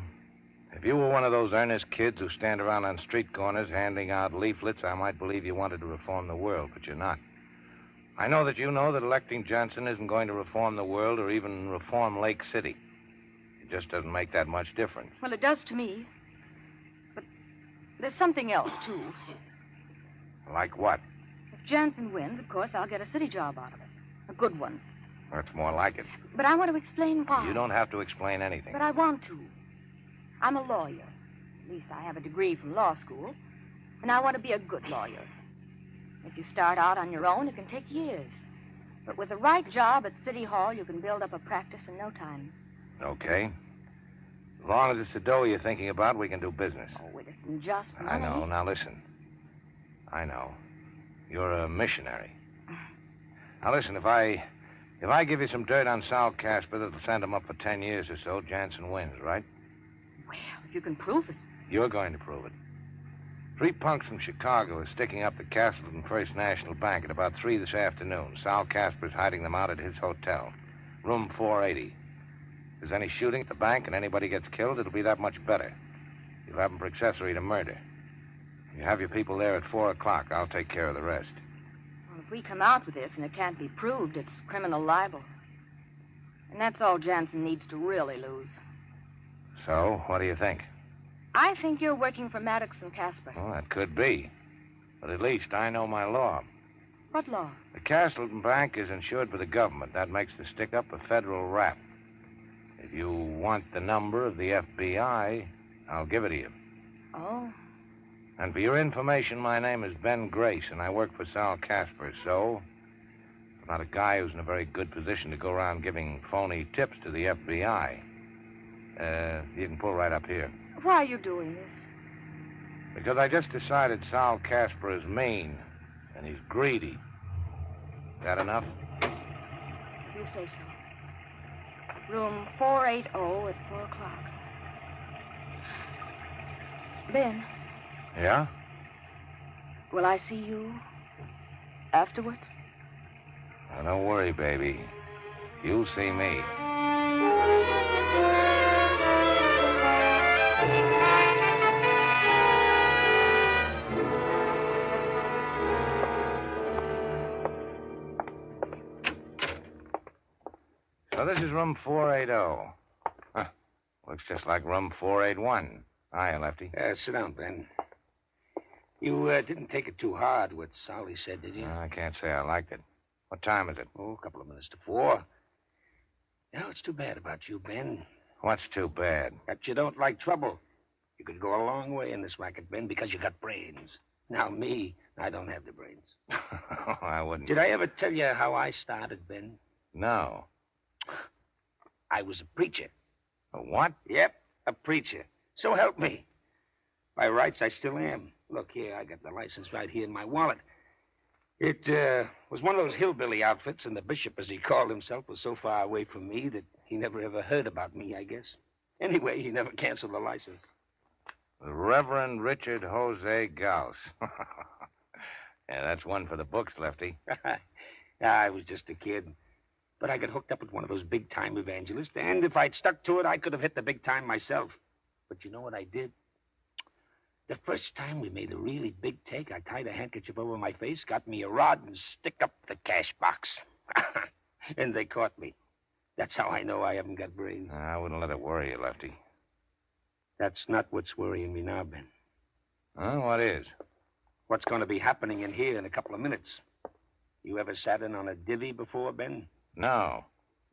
If you were one of those earnest kids who stand around on street corners handing out leaflets, I might believe you wanted to reform the world, but you're not. I know that you know that electing Johnson isn't going to reform the world or even reform Lake City. It just doesn't make that much difference. Well, it does to me. But there's something else, too. Like what? If Johnson wins, of course, I'll get a city job out of it. A good one. That's more like it. But I want to explain why. You don't have to explain anything. But I want to. I'm a lawyer. At least I have a degree from law school. And I want to be a good lawyer. If you start out on your own, it can take years. But with the right job at City Hall, you can build up a practice in no time. Okay. As long as it's the dough you're thinking about, we can do business. Oh, it isn't just money. I know. Now listen. I know. You're a missionary. Now listen, if I give you some dirt on Sal Casper that'll send him up for 10 years or so, Jansen wins, right? Well, if you can prove it. You're going to prove it. 3 punks from Chicago are sticking up the Castleton First National Bank at about 3 this afternoon. Sal Casper's hiding them out at his hotel, room 480. If there's any shooting at the bank and anybody gets killed, it'll be that much better. You'll have them for accessory to murder. You have your people there at 4 o'clock. I'll take care of the rest. Well, if we come out with this and it can't be proved, it's criminal libel. And that's all Jansen needs to really lose. So, what do you think? I think you're working for Maddox and Casper. Well, that could be. But at least I know my law. What law? The Castleton Bank is insured by the government. That makes the stick-up a federal rap. If you want the number of the FBI, I'll give it to you. Oh. And for your information, my name is Ben Grace, and I work for Sal Casper, so I'm not a guy who's in a very good position to go around giving phony tips to the FBI. You can pull right up here. Why are you doing this? Because I just decided Sal Casper is mean, and he's greedy. That enough? You say so. Room 480 at 4 o'clock. Ben. Yeah? Will I see you afterwards? Now, don't worry, baby. You'll see me. So this is room 480. Huh. Looks just like room 481. Hiya, Lefty. Sit down, Ben. You didn't take it too hard, what Sally said, did you? I can't say I liked it. What time is it? Oh, a couple of minutes to 4. You know, it's too bad about you, Ben. What's too bad? That you don't like trouble. You could go a long way in this racket, Ben, because you got brains. Now, me, I don't have the brains. I wouldn't. Did I ever tell you how I started, Ben? No. I was a preacher. A what? Yep, a preacher. So help me. By rights, I still am. Look here, I got the license right here in my wallet. It was one of those hillbilly outfits, and the bishop, as he called himself, was so far away from me that he never ever heard about me, I guess. Anyway, he never canceled the license. The Reverend Richard Jose Gauss. Yeah, that's one for the books, Lefty. I was just a kid. But I got hooked up with one of those big-time evangelists, and if I'd stuck to it, I could have hit the big time myself. But you know what I did? The first time we made a really big take, I tied a handkerchief over my face, got me a rod, and stick up the cash box. And they caught me. That's how I know I haven't got brains. I wouldn't let it worry you, Lefty. That's not what's worrying me now, Ben. Huh? What is? What's going to be happening in here in a couple of minutes. You ever sat in on a divvy before, Ben? No.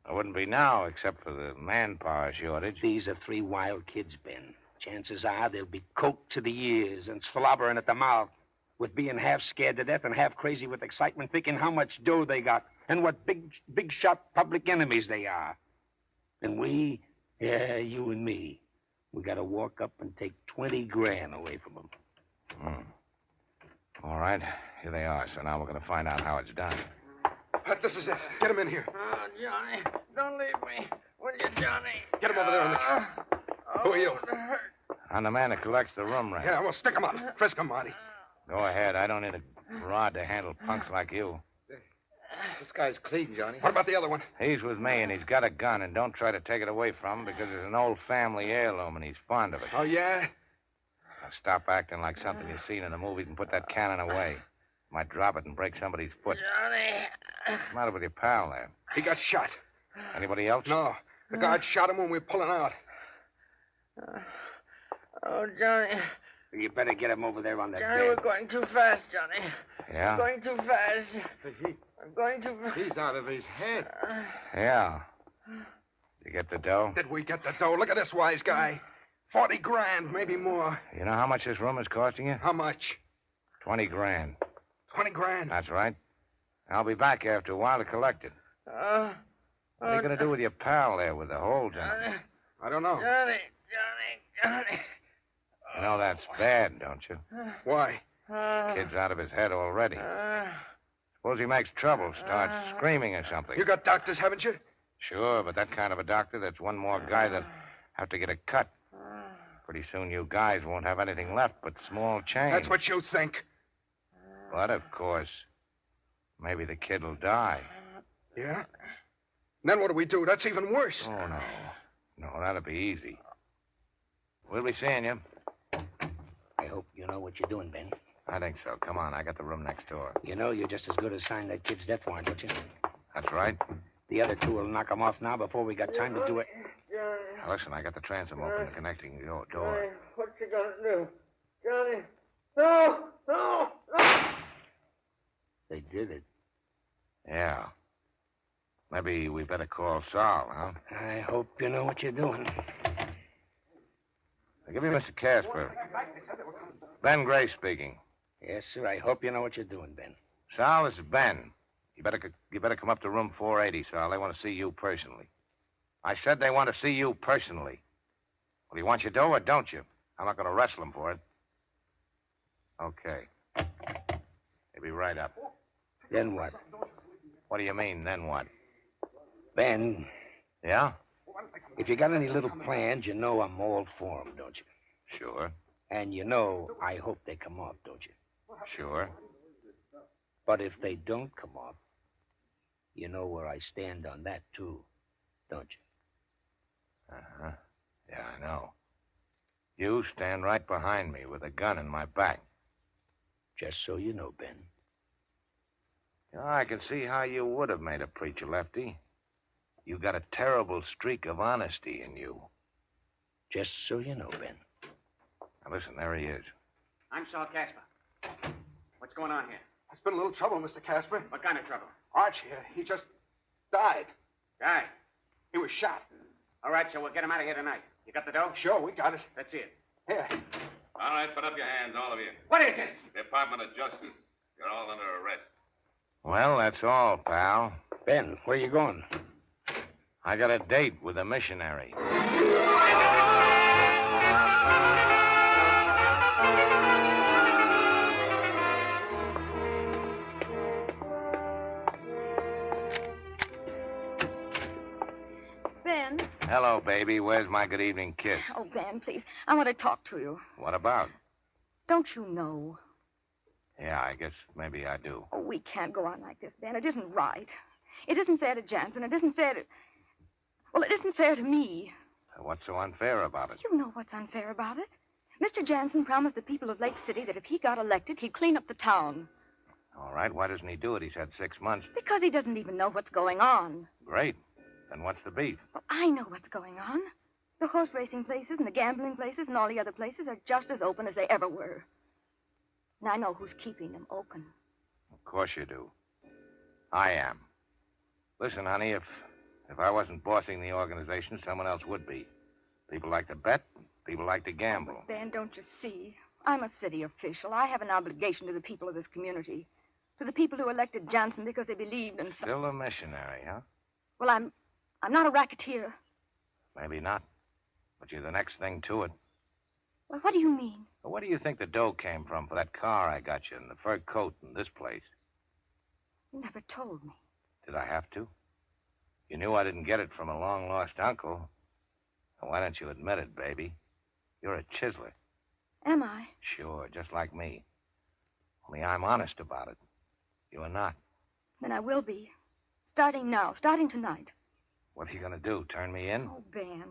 I wouldn't be now, except for the manpower shortage. These are 3 wild kids, Ben. Chances are they'll be coked to the ears and slobbering at the mouth with being half scared to death and half crazy with excitement, thinking how much dough they got and what big shot public enemies they are. And we, yeah, you and me, we got to walk up and take 20 grand away from them. All right, here they are. So now we're going to find out how it's done. This is it. Get him in here. Oh, Johnny, don't leave me. Will you, Johnny? Get him over there on the chair. Who are you? I'm the man that collects the room rent. Yeah, well, stick him up. Frisk him, Marty. Go ahead. I don't need a rod to handle punks like you. This guy's clean, Johnny. What about the other one? He's with me, and he's got a gun, and don't try to take it away from him because it's an old family heirloom, and he's fond of it. Oh, yeah? Now stop acting like something you've seen in the movies and put that cannon away. Might drop it and break somebody's foot. Johnny. What's the matter with your pal there? He got shot. Anybody else? No. The guard shot him when we were pulling out. Oh, Johnny. You better get him over there on that Johnny, we're going too fast, Johnny. Yeah? We're going too fast. I'm going too fast. He's out of his head. Yeah. You get the dough? Did we get the dough? Look at this wise guy. 40 grand, maybe more. You know how much this room is costing you? How much? 20 grand. 20 grand? That's right. I'll be back after a while to collect it. What are you going to do with your pal there with the hole, Johnny? I don't know. Johnny. You know that's bad, don't you? Why? Kid's out of his head already. Suppose he makes trouble, starts screaming or something. You got doctors, haven't you? Sure, but that kind of a doctor, that's one more guy that have to get a cut. Pretty soon you guys won't have anything left but small change. That's what you think. But, of course, maybe the kid will die. Yeah? Then what do we do? That's even worse. Oh, no. No, that'll be easy. We'll be seeing you. I hope you know what you're doing, Ben. I think so. Come on, I got the room next door. You know you're just as good as signing that kid's death warrant, don't you? That's right. The other two will knock him off now before we got time to do it. Now, listen, I got the transom open, connecting your door. What you gonna do? Johnny. No. They did it. Yeah. Maybe we better call Sal, huh? I hope you know what you're doing. I'll give you Mr. Casper. Ben Gray speaking. Yes, sir. I hope you know what you're doing, Ben. Sal, this is Ben. You better come up to room 480, Sal. They want to see you personally. I said they want to see you personally. Well, you want your dough or don't you? I'm not going to wrestle them for it. Okay. They'll be right up. Then what? What do you mean, then what? Ben. Yeah? If you got any little plans, you know I'm all for them, don't you? Sure. And you know I hope they come off, don't you? Sure. But if they don't come off, you know where I stand on that, too, don't you? Uh-huh. Yeah, I know. You stand right behind me with a gun in my back. Just so you know, Ben. Yeah, I can see how you would have made a preacher, Lefty. You got a terrible streak of honesty in you. Just so you know, Ben. Now, listen, there he is. I'm Saul Casper. What's going on here? There's been a little trouble, Mr. Casper. What kind of trouble? Arch here. He just died. Died? He was shot. All right, so we'll get him out of here tonight. You got the dough? Sure, we got it. Let's see it. Here. All right, put up your hands, all of you. What is this? Department of Justice. You're all under arrest. Well, that's all, pal. Ben, where you going? I got a date with a missionary. Ben. Hello, baby. Where's my good evening kiss? Oh, Ben, please. I want to talk to you. What about? Don't you know? Yeah, I guess maybe I do. Oh, we can't go on like this, Ben. It isn't right. It isn't fair to Jansen. It isn't fair to... Well, it isn't fair to me. What's so unfair about it? You know what's unfair about it. Mr. Jansen promised the people of Lake City that if he got elected, he'd clean up the town. All right, why doesn't he do it? He's had 6 months. Because he doesn't even know what's going on. Great. Then what's the beef? Well, I know what's going on. The horse racing places and the gambling places and all the other places are just as open as they ever were. And I know who's keeping them open. Of course you do. I am. Listen, honey, if I wasn't bossing the organization, someone else would be. People like to bet. People like to gamble. Oh, Ben, don't you see? I'm a city official. I have an obligation to the people of this community. To the people who elected Jansen because they believed in... Still a missionary, huh? Well, I'm not a racketeer. Maybe not. But you're the next thing to it. Well, what do you mean? Well, where do you think the dough came from for that car I got you and the fur coat and this place? You never told me. Did I have to? You knew I didn't get it from a long-lost uncle. Well, why don't you admit it, baby? You're a chiseler. Am I? Sure, just like me. Only I'm honest about it. You are not. Then I will be. Starting now, starting tonight. What's he gonna do, turn me in? Oh, Ben.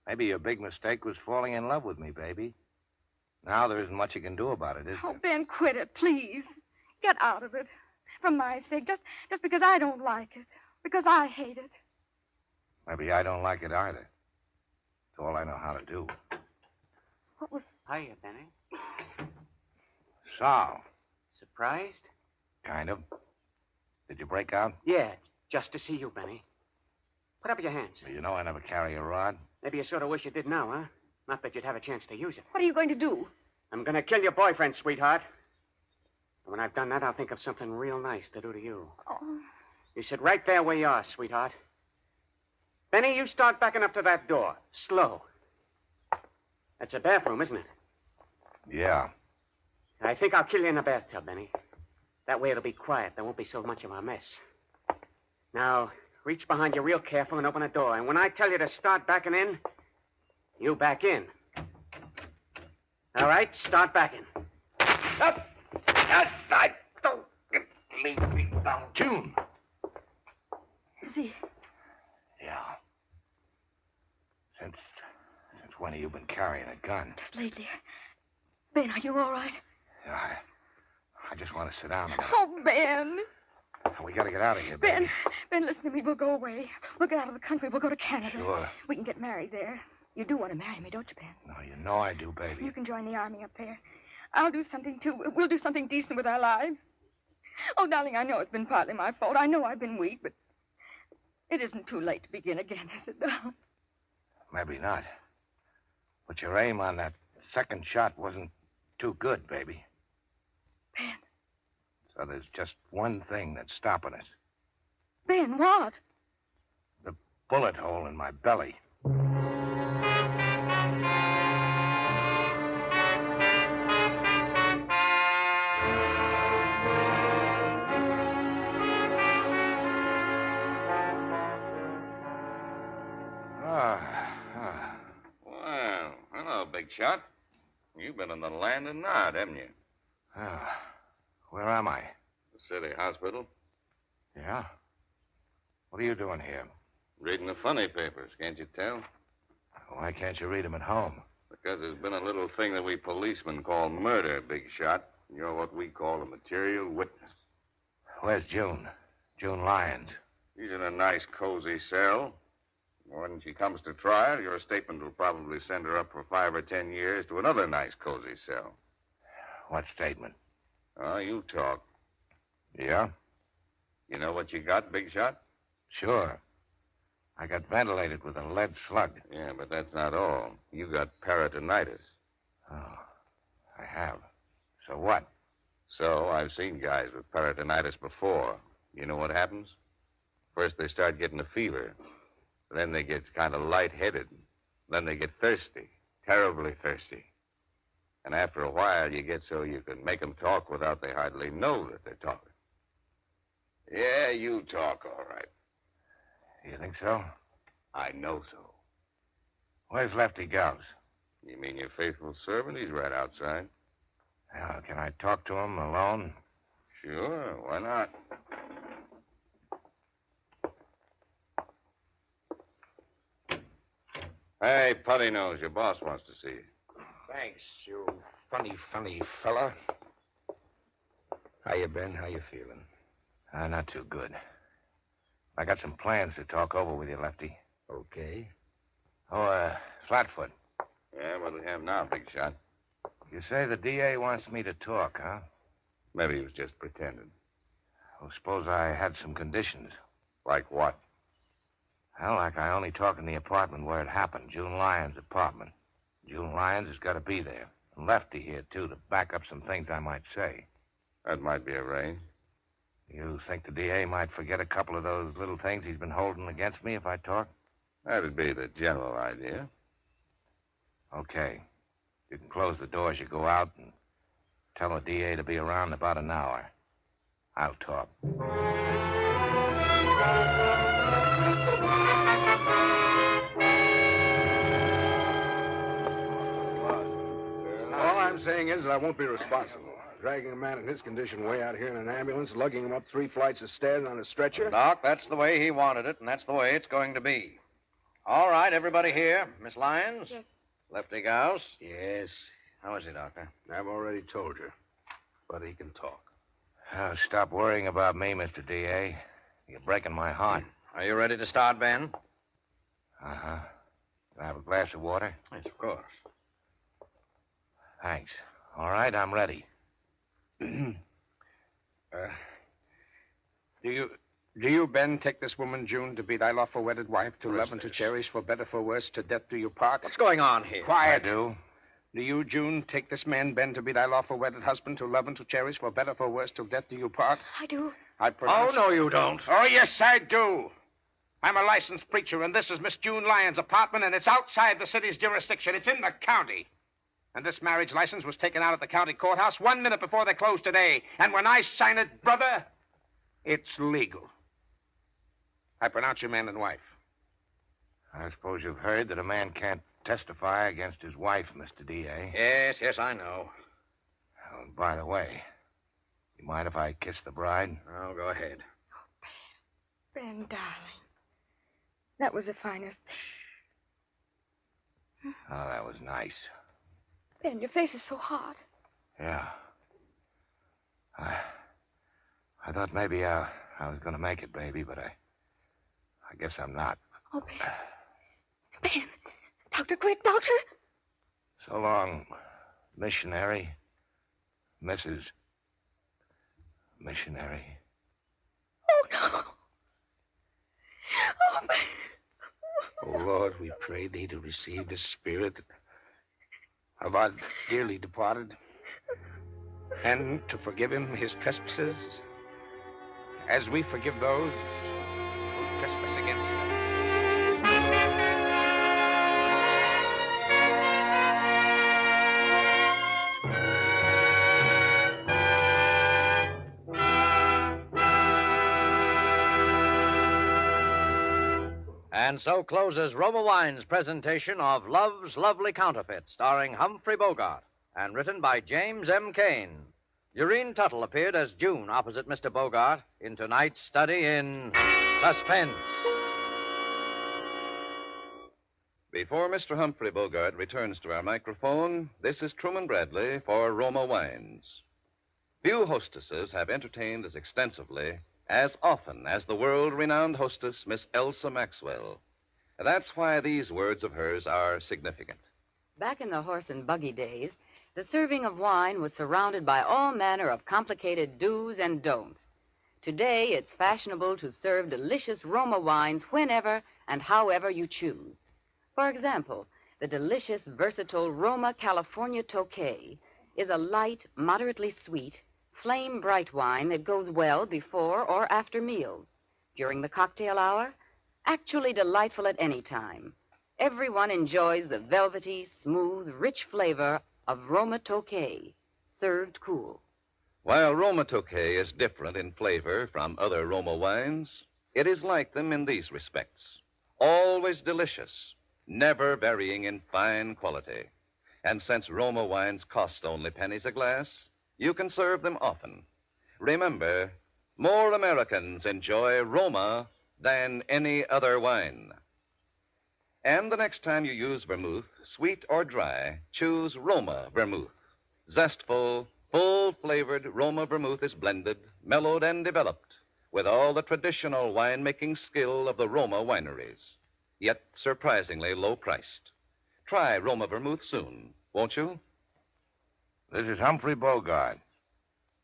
Maybe your big mistake was falling in love with me, baby. Now there isn't much you can do about it, is Oh, there? Ben, quit it, please. Get out of it. For my sake, just because I don't like it. Because I hate it. Maybe I don't like it either. It's all I know how to do. What was... Hiya, Benny. Sal. Surprised? Kind of. Did you break out? Yeah, just to see you, Benny. Put up your hands. You know I never carry a rod. Maybe you sort of wish you did now, huh? Not that you'd have a chance to use it. What are you going to do? I'm going to kill your boyfriend, sweetheart. And when I've done that, I'll think of something real nice to do to you. Oh. You sit right there where you are, sweetheart. Benny, you start backing up to that door. Slow. That's a bathroom, isn't it? Yeah. I think I'll kill you in the bathtub, Benny. That way it'll be quiet. There won't be so much of a mess. Now, reach behind you real careful and open the door. And when I tell you to start backing in, you back in. All right, start backing. Up! Don't leave me alone. June! Is he... Yeah. Since when have you been carrying a gun? Just lately. Ben, are you all right? Yeah, I just want to sit down a minute. Oh, Ben. We got to get out of here, baby. Ben, listen to me. We'll go away. We'll get out of the country. We'll go to Canada. Sure. We can get married there. You do want to marry me, don't you, Ben? No, you know I do, baby. You can join the army up there. I'll do something, too. We'll do something decent with our lives. Oh, darling, I know it's been partly my fault. I know I've been weak, but it isn't too late to begin again, is it, darling? Maybe not. But your aim on that second shot wasn't too good, baby. Ben. So there's just one thing that's stopping it. Ben, what? The bullet hole in my belly. Well, hello, big shot. You've been in the land of Nod, haven't you? Where am I? The city hospital. Yeah? What are you doing here? Reading the funny papers, can't you tell? Why can't you read them at home? Because there's been a little thing that we policemen call murder, big shot. You're what we call a material witness. Where's June? June Lyons. She's in a nice, cozy cell. When she comes to trial, your statement will probably send her up for 5 or 10 years to another nice, cozy cell. What statement? Oh, you talk. Yeah? You know what you got, big shot? Sure. I got ventilated with a lead slug. Yeah, but that's not all. You got peritonitis. Oh, I have. So what? So I've seen guys with peritonitis before. You know what happens? First, they start getting a fever. Then they get kind of lightheaded. Then they get thirsty, terribly thirsty. And after a while, you get so you can make them talk without they hardly know that they're talking. Yeah, you talk all right. You think so? I know so. Where's Lefty Gals? You mean your faithful servant? He's right outside. Well, can I talk to him alone? Sure, why not? Hey, Putty Nose, your boss wants to see you. Thanks, you funny fella. How you been? How you feeling? Not too good. I got some plans to talk over with you, Lefty. Okay. Oh, Flatfoot. Yeah, what do we have now, big shot? You say the DA wants me to talk, huh? Maybe he was just pretending. Well, suppose I had some conditions. Like what? Well, like I only talk in the apartment where it happened, June Lyons' apartment. June Lyons has got to be there. And Lefty here, too, to back up some things I might say. That might be arranged. You think the DA might forget a couple of those little things he's been holding against me if I talk? That'd be the general idea. Okay. You can close the door as you go out and tell the DA to be around in about an hour. I'll talk. All I'm saying is that I won't be responsible. Dragging a man in his condition way out here in an ambulance, lugging him up 3 flights of stairs on a stretcher? Doc, that's the way he wanted it, and that's the way it's going to be. All right, everybody here. Miss Lyons? Yes. Lefty Gauss? Yes. How is he, Doctor? I've already told you. But he can talk. Oh, stop worrying about me, Mr. D.A. You're breaking my heart. Are you ready to start, Ben? Uh-huh. Can I have a glass of water? Yes, of course. Thanks. All right, I'm ready. Do you, Ben, take this woman, June, to be thy lawful wedded wife, to love and to cherish, for better, for worse, to death do you part? What's going on here? Quiet. I do. Do you, June, take this man, Ben, to be thy lawful wedded husband, to love and to cherish, for better, for worse, till death do you part? I do. I pronounce... Oh, no, you don't. Oh, yes, I do. I'm a licensed preacher, and this is Miss June Lyons' apartment, and it's outside the city's jurisdiction. It's in the county. And this marriage license was taken out at the county courthouse 1 minute before they closed today. And when I sign it, brother, it's legal. I pronounce you man and wife. I suppose you've heard that a man can't testify against his wife, Mr. D.A. Yes, I know. Oh, by the way, you mind if I kiss the bride? Oh, go ahead. Ben, darling. That was the finest. Oh, that was nice. Ben, your face is so hot. Yeah. I thought maybe I was going to make it, baby, but I guess I'm not. Oh, Ben. Ben. Doctor, quick, doctor. So long, missionary. Mrs. Missionary. Oh, no. Oh, Ben. Oh, Lord, we pray thee to receive the spirit of our dearly departed, and to forgive him his trespasses, as we forgive those who trespass against us. And so closes Roma Wine's presentation of Love's Lovely Counterfeit, starring Humphrey Bogart, and written by James M. Cain. Eurene Tuttle appeared as June opposite Mr. Bogart in tonight's study in Suspense. Before Mr. Humphrey Bogart returns to our microphone, this is Truman Bradley for Roma Wines. Few hostesses have entertained as extensively, as often as the world-renowned hostess, Miss Elsa Maxwell. That's why these words of hers are significant. Back in the horse and buggy days, the serving of wine was surrounded by all manner of complicated do's and don'ts. Today, it's fashionable to serve delicious Roma wines whenever and however you choose. For example, the delicious, versatile Roma California Tokay is a light, moderately sweet, flame-bright wine that goes well before or after meals, during the cocktail hour, actually delightful at any time. Everyone enjoys the velvety, smooth, rich flavor of Roma Tokay, served cool. While Roma Tokay is different in flavor from other Roma wines, it is like them in these respects. Always delicious, never varying in fine quality. And since Roma wines cost only pennies a glass, you can serve them often. Remember, more Americans enjoy Roma than any other wine. And the next time you use vermouth, sweet or dry, choose Roma vermouth. Zestful, full-flavored Roma vermouth is blended, mellowed, and developed with all the traditional winemaking skill of the Roma wineries, yet surprisingly low-priced. Try Roma vermouth soon, won't you? This is Humphrey Bogart.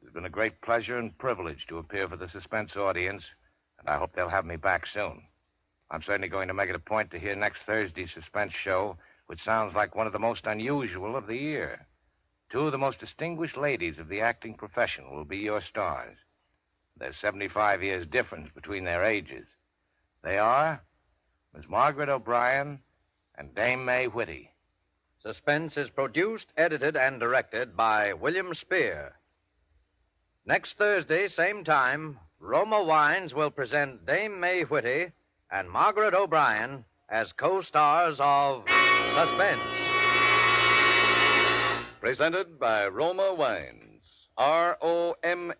It's been a great pleasure and privilege to appear for the Suspense audience, and I hope they'll have me back soon. I'm certainly going to make it a point to hear next Thursday's Suspense show, which sounds like one of the most unusual of the year. Two of the most distinguished ladies of the acting profession will be your stars. There's 75 years difference between their ages. They are Miss Margaret O'Brien and Dame May Whitty. Suspense is produced, edited, and directed by William Spear. Next Thursday, same time, Roma Wines will present Dame May Whitty and Margaret O'Brien as co-stars of Suspense. Presented by Roma Wines. ROMA.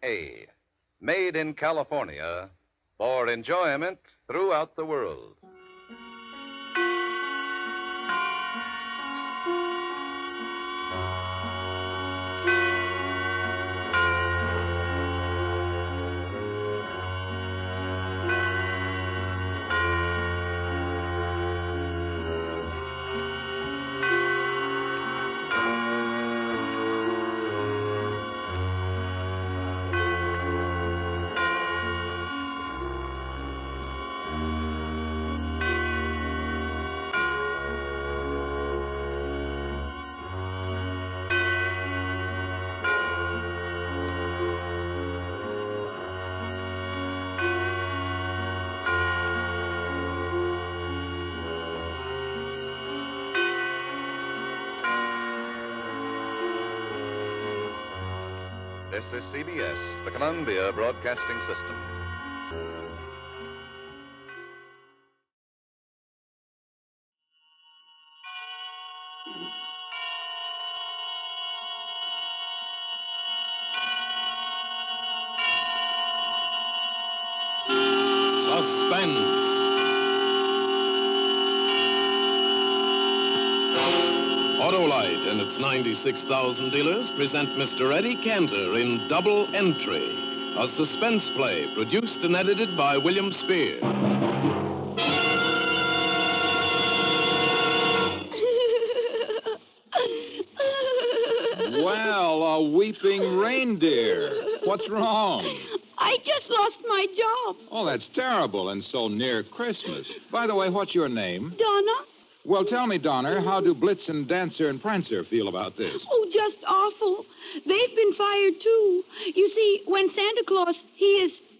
Made in California for enjoyment throughout the world. This is CBS, the Columbia Broadcasting System. Suspense. Autolite and its 96,000 dealers present Mr. Eddie Cantor in Double Entry, a suspense play produced and edited by William Spear. Well, a weeping reindeer. What's wrong? I just lost my job. Oh, that's terrible, and so near Christmas. By the way, what's your name? Donna? Well, tell me, Donner, how do Blitzen, Dancer, and Prancer feel about this? Oh, just awful. They've been fired, too. You see, when Santa Claus,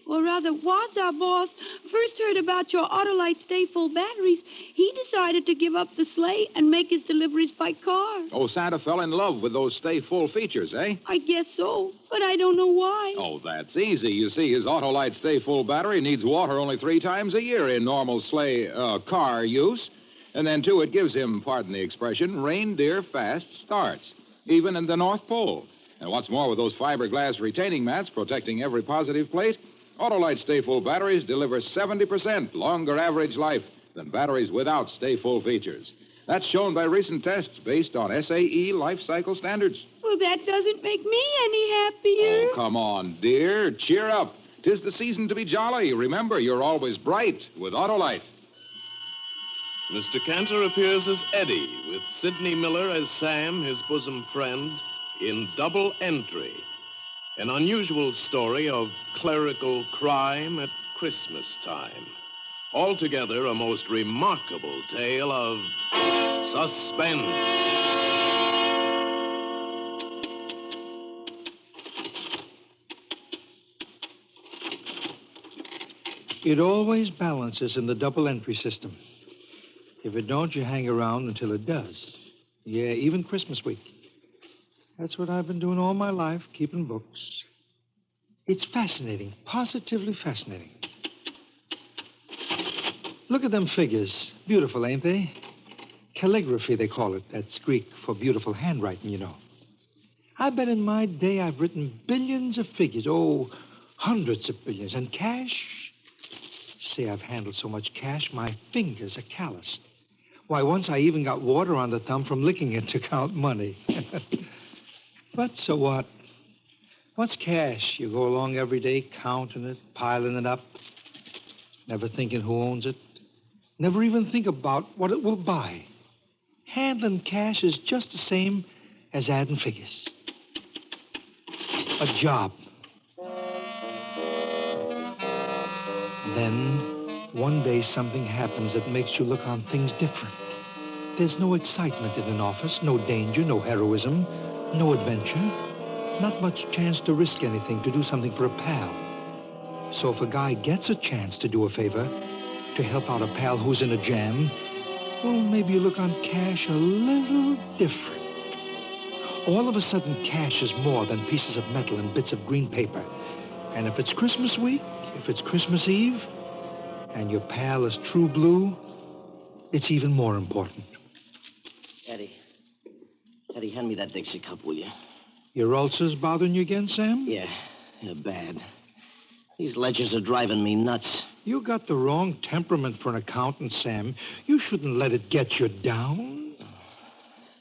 was our boss, first heard about your Autolite Stay Full batteries, he decided to give up the sleigh and make his deliveries by car. Oh, Santa fell in love with those Stay Full features, eh? I guess so, but I don't know why. Oh, that's easy. You see, his Autolite Stay Full battery needs water only 3 times a year in normal car use. And then, too, it gives him, pardon the expression, reindeer fast starts, even in the North Pole. And what's more, with those fiberglass retaining mats protecting every positive plate, Autolite Stay Full batteries deliver 70% longer average life than batteries without Stay Full features. That's shown by recent tests based on SAE life cycle standards. Well, that doesn't make me any happier. Oh, come on, dear. Cheer up. 'Tis the season to be jolly. Remember, you're always bright with Autolite. Mr. Cantor appears as Eddie, with Sidney Miller as Sam, his bosom friend, in Double Entry, an unusual story of clerical crime at Christmas time. Altogether, a most remarkable tale of suspense. It always balances in the double entry system. If it don't, you hang around until it does. Yeah, even Christmas week. That's what I've been doing all my life, keeping books. It's fascinating, positively fascinating. Look at them figures. Beautiful, ain't they? Calligraphy, they call it. That's Greek for beautiful handwriting, you know. I bet in my day I've written billions of figures. Oh, hundreds of billions. And cash? Say, I've handled so much cash, my fingers are calloused. Why, once I even got water on the thumb from licking it to count money. But so what? What's cash? You go along every day counting it, piling it up, never thinking who owns it, never even think about what it will buy. Handling cash is just the same as adding figures. A job. Then, one day, something happens that makes you look on things different. There's no excitement in an office, no danger, no heroism, no adventure, not much chance to risk anything, to do something for a pal. So if a guy gets a chance to do a favor, to help out a pal who's in a jam, well, maybe you look on cash a little different. All of a sudden, cash is more than pieces of metal and bits of green paper. And if it's Christmas week, if it's Christmas Eve, and your pal is true blue, it's even more important. Eddie, hand me that Dixie cup, will you? Your ulcers bothering you again, Sam? Yeah, bad. These ledgers are driving me nuts. You got the wrong temperament for an accountant, Sam. You shouldn't let it get you down.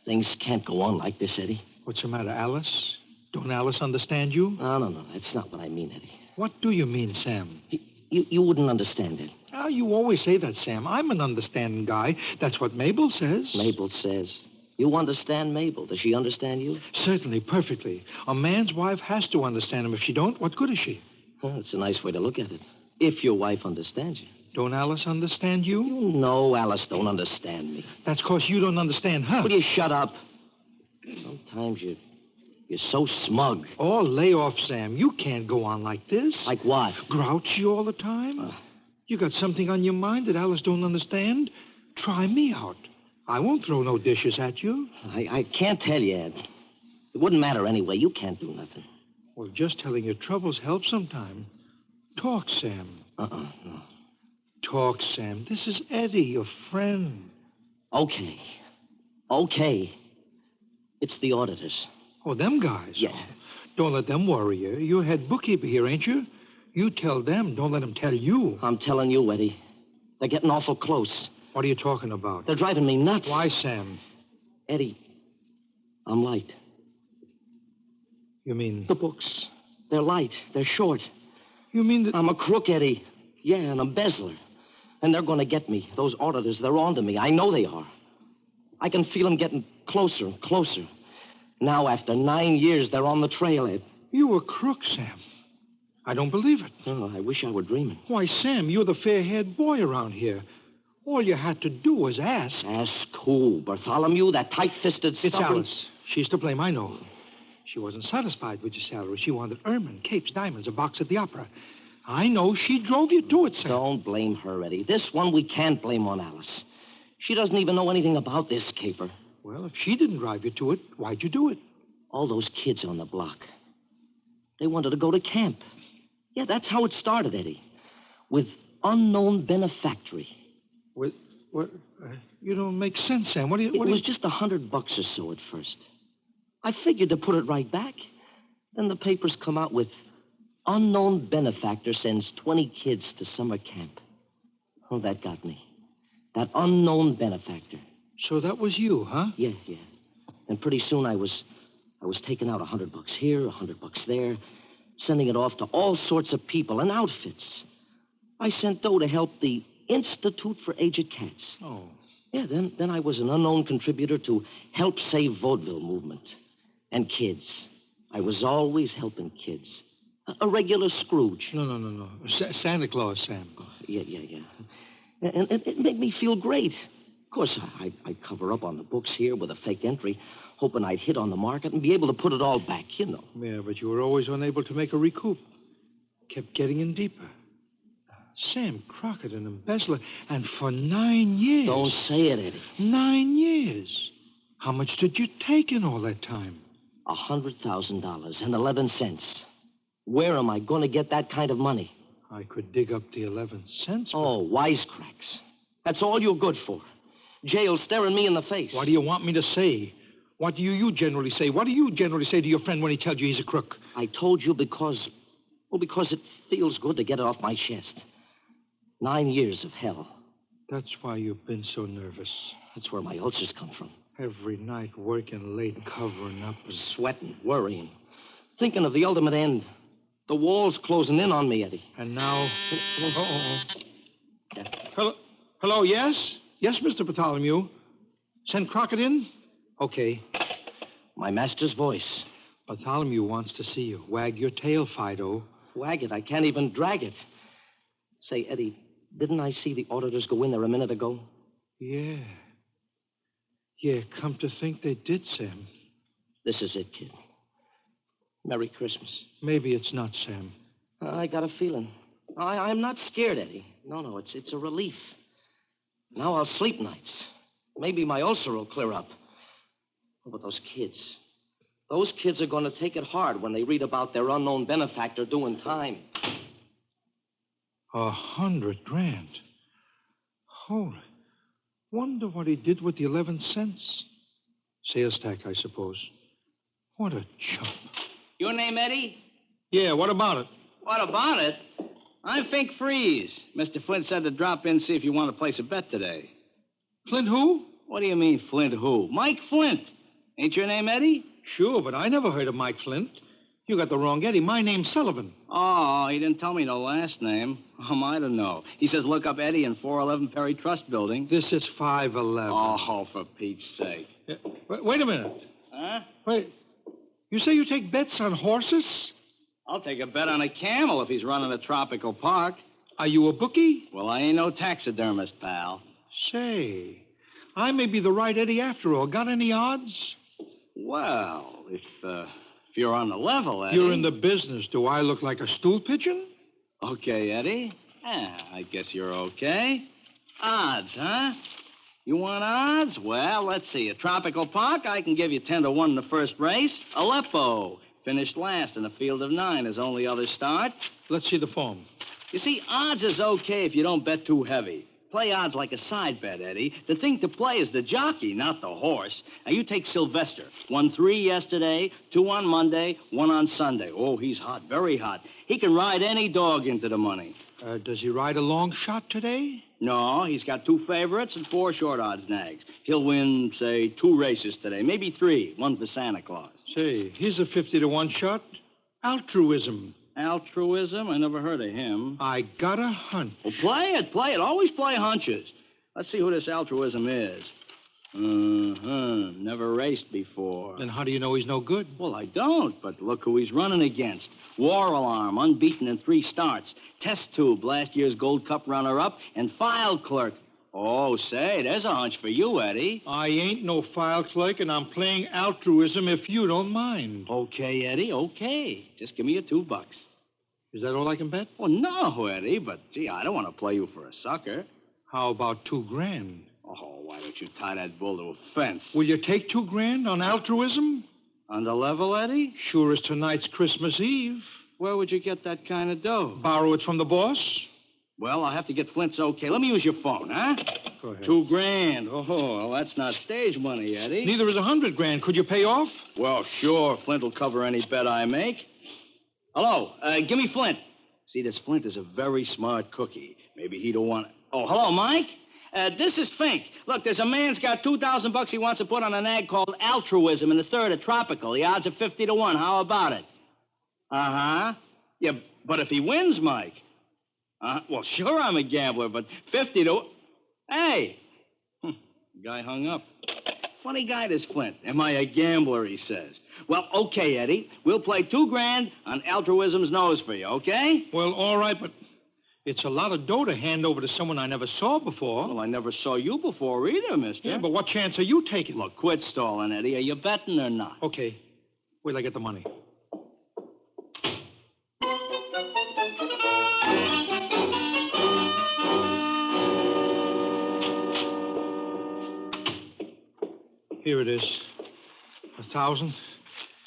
Things can't go on like this, Eddie. What's the matter, Alice? Don't Alice understand you? No. That's not what I mean, Eddie. What do you mean, Sam? You wouldn't understand it. Ah, you always say that, Sam. I'm an understanding guy. That's what Mabel says. Mabel says. You understand Mabel. Does she understand you? Certainly, perfectly. A man's wife has to understand him. If she don't, what good is she? Well, it's a nice way to look at it. If your wife understands you. Don't Alice understand you? No, Alice don't understand me. That's because you don't understand her. Will you shut up? Sometimes you're so smug. Oh, lay off, Sam. You can't go on like this. Like what? Grouchy all the time? You got something on your mind that Alice don't understand? Try me out. I won't throw no dishes at you. I can't tell you, Ed. It wouldn't matter anyway. You can't do nothing. Well, just telling your troubles helps sometime. Talk, Sam. No. Talk, Sam. This is Eddie, your friend. Okay. It's the auditors. Oh, them guys? Yeah. Oh, don't let them worry you. You're head bookkeeper here, ain't you? You tell them. Don't let them tell you. I'm telling you, Eddie. They're getting awful close. What are you talking about? They're driving me nuts. Why, Sam? Eddie, I'm light. You mean? The books. They're light. They're short. You mean that... I'm a crook, Eddie. Yeah, an embezzler. And they're going to get me. Those auditors, they're on to me. I know they are. I can feel them getting closer and closer. Now, after 9 years, they're on the trail, Ed. You a crook, Sam. I don't believe it. Oh, I wish I were dreaming. Why, Sam, you're the fair-haired boy around here. All you had to do was ask. Ask who? Bartholomew, that tight-fisted It's stubborn... Alice. She's to blame, I know. She wasn't satisfied with your salary. She wanted ermine, capes, diamonds, a box at the opera. I know she drove you to it, Sam. Don't blame her, Eddie. This one we can't blame on Alice. She doesn't even know anything about this caper. Well, if she didn't drive you to it, why'd you do it? All those kids on the block. They wanted to go to camp. Yeah, that's how it started, Eddie. With unknown benefactory. What? You don't make sense, Sam. It was just $100 or so at first. I figured to put it right back. Then the papers come out with unknown benefactor sends 20 kids to summer camp. Oh, that got me. That unknown benefactor. So that was you, huh? Yeah. And pretty soon I was taking out $100 here, $100 there, sending it off to all sorts of people and outfits. I sent dough to help the Institute for Aged Cats. Oh. Yeah, then I was an unknown contributor to Help Save Vaudeville movement. And kids. I was always helping kids. A regular Scrooge. No. Santa Claus, Sam. Yeah. And it made me feel great. Of course, I'd cover up on the books here with a fake entry, hoping I'd hit on the market and be able to put it all back, you know. Yeah, but you were always unable to make a recoup. Kept getting in deeper. Sam Crockett, an embezzler, and for 9 years. Don't say it, Eddie. 9 years. How much did you take in all that time? $100,000 and 11 cents. Where am I going to get that kind of money? I could dig up the 11 cents. But... Oh, wisecracks. That's all you're good for. Jail staring me in the face. What do you want me to say? What do you generally say? What do you generally say to your friend when he tells you he's a crook? I told you because it feels good to get it off my chest. 9 years of hell. That's why you've been so nervous. That's where my ulcers come from. Every night working late, covering up and... Sweating, worrying, thinking of the ultimate end. The wall's closing in on me, Eddie. And now... Hello, yes? Yes, Mr. Bartholomew. Send Crockett in? Okay. My master's voice. Bartholomew wants to see you. Wag your tail, Fido. Wag it? I can't even drag it. Say, Eddie, didn't I see the auditors go in there a minute ago? Yeah. Yeah, come to think they did, Sam. This is it, kid. Merry Christmas. Maybe it's not, Sam. I got a feeling. I'm not scared, Eddie. No, it's a relief. Now I'll sleep nights. Maybe my ulcer will clear up. Oh, but those kids are going to take it hard when they read about their unknown benefactor doing time. 100 grand. Holy. Wonder what he did with the 11 cents. Sales tax, I suppose. What a chump. Your name Eddie? Yeah, what about it? What about it? I'm Fink Freeze. Mr. Flint said to drop in and see if you want to place a bet today. Flint who? What do you mean, Flint who? Mike Flint. Ain't your name Eddie? Sure, but I never heard of Mike Flint. You got the wrong Eddie. My name's Sullivan. Oh, he didn't tell me the last name. I don't know. He says look up Eddie in 411 Perry Trust Building. This is 511. Oh, for Pete's sake. Yeah. Wait a minute. Huh? Wait. You say you take bets on horses? I'll take a bet on a camel if he's running a tropical park. Are you a bookie? Well, I ain't no taxidermist, pal. Say, I may be the right Eddie after all. Got any odds? Well, if you're on the level, Eddie. You're in the business. Do I look like a stool pigeon? Okay, Eddie. I guess you're okay. Odds, huh? You want odds? Well, let's see. A tropical park, I can give you 10-1 in the first race. Aleppo finished last in a field of 9, his only other start. Let's see the form. You see, odds is okay if you don't bet too heavy. Play odds like a side bet, Eddie. The thing to play is the jockey, not the horse. Now, you take Sylvester. Won 3 yesterday, 2 on Monday, 1 on Sunday. Oh, he's hot, very hot. He can ride any dog into the money. Does he ride a long shot today? No, he's got 2 favorites and 4 short odds nags. He'll win, say, 2 races today, maybe 3, 1 for Santa Claus. Say, here's a 50-1 shot. Altruism. Altruism? I never heard of him. I got a hunch. Well, play it. Always play hunches. Let's see who this altruism is. Never raced before. Then how do you know he's no good? Well, I don't, but look who he's running against. War Alarm, unbeaten in 3 starts. Test Tube, last year's Gold Cup runner-up, and File Clerk. Oh, say, there's a hunch for you, Eddie. I ain't no file clerk, and I'm playing altruism if you don't mind. Okay, Eddie, okay. Just give me your $2. Is that all I can bet? Well, no, Eddie, but, gee, I don't want to play you for a sucker. How about $2,000? Oh, why don't you tie that bull to a fence? Will you take $2,000 on altruism? On the level, Eddie? Sure as tonight's Christmas Eve. Where would you get that kind of dough? Borrow it from the boss. Well, I'll have to get Flint's okay. Let me use your phone, huh? Go ahead. $2,000. Oh, well, that's not stage money, Eddie. Neither is $100,000. Could you pay off? Well, sure. Flint will cover any bet I make. Hello, give me Flint. See, this Flint is a very smart cookie. Maybe he don't want... Oh, hello, Mike? This is Fink. Look, there's a man's got $2,000 he wants to put on an ad called Altruism in the 3rd of Tropical. The odds are 50-1. How about it? Uh-huh. Yeah, but if he wins, Mike... well, sure, I'm a gambler, but 50-... Hey! The guy hung up. Funny guy, this Flint. Am I a gambler, he says. Well, okay, Eddie. We'll play $2,000 on Altruism's nose for you, okay? Well, all right, but it's a lot of dough to hand over to someone I never saw before. Well, I never saw you before either, mister. Yeah, but what chance are you taking? Look, quit stalling, Eddie. Are you betting or not? Okay. Wait till I get the money. Here it is. 1,000,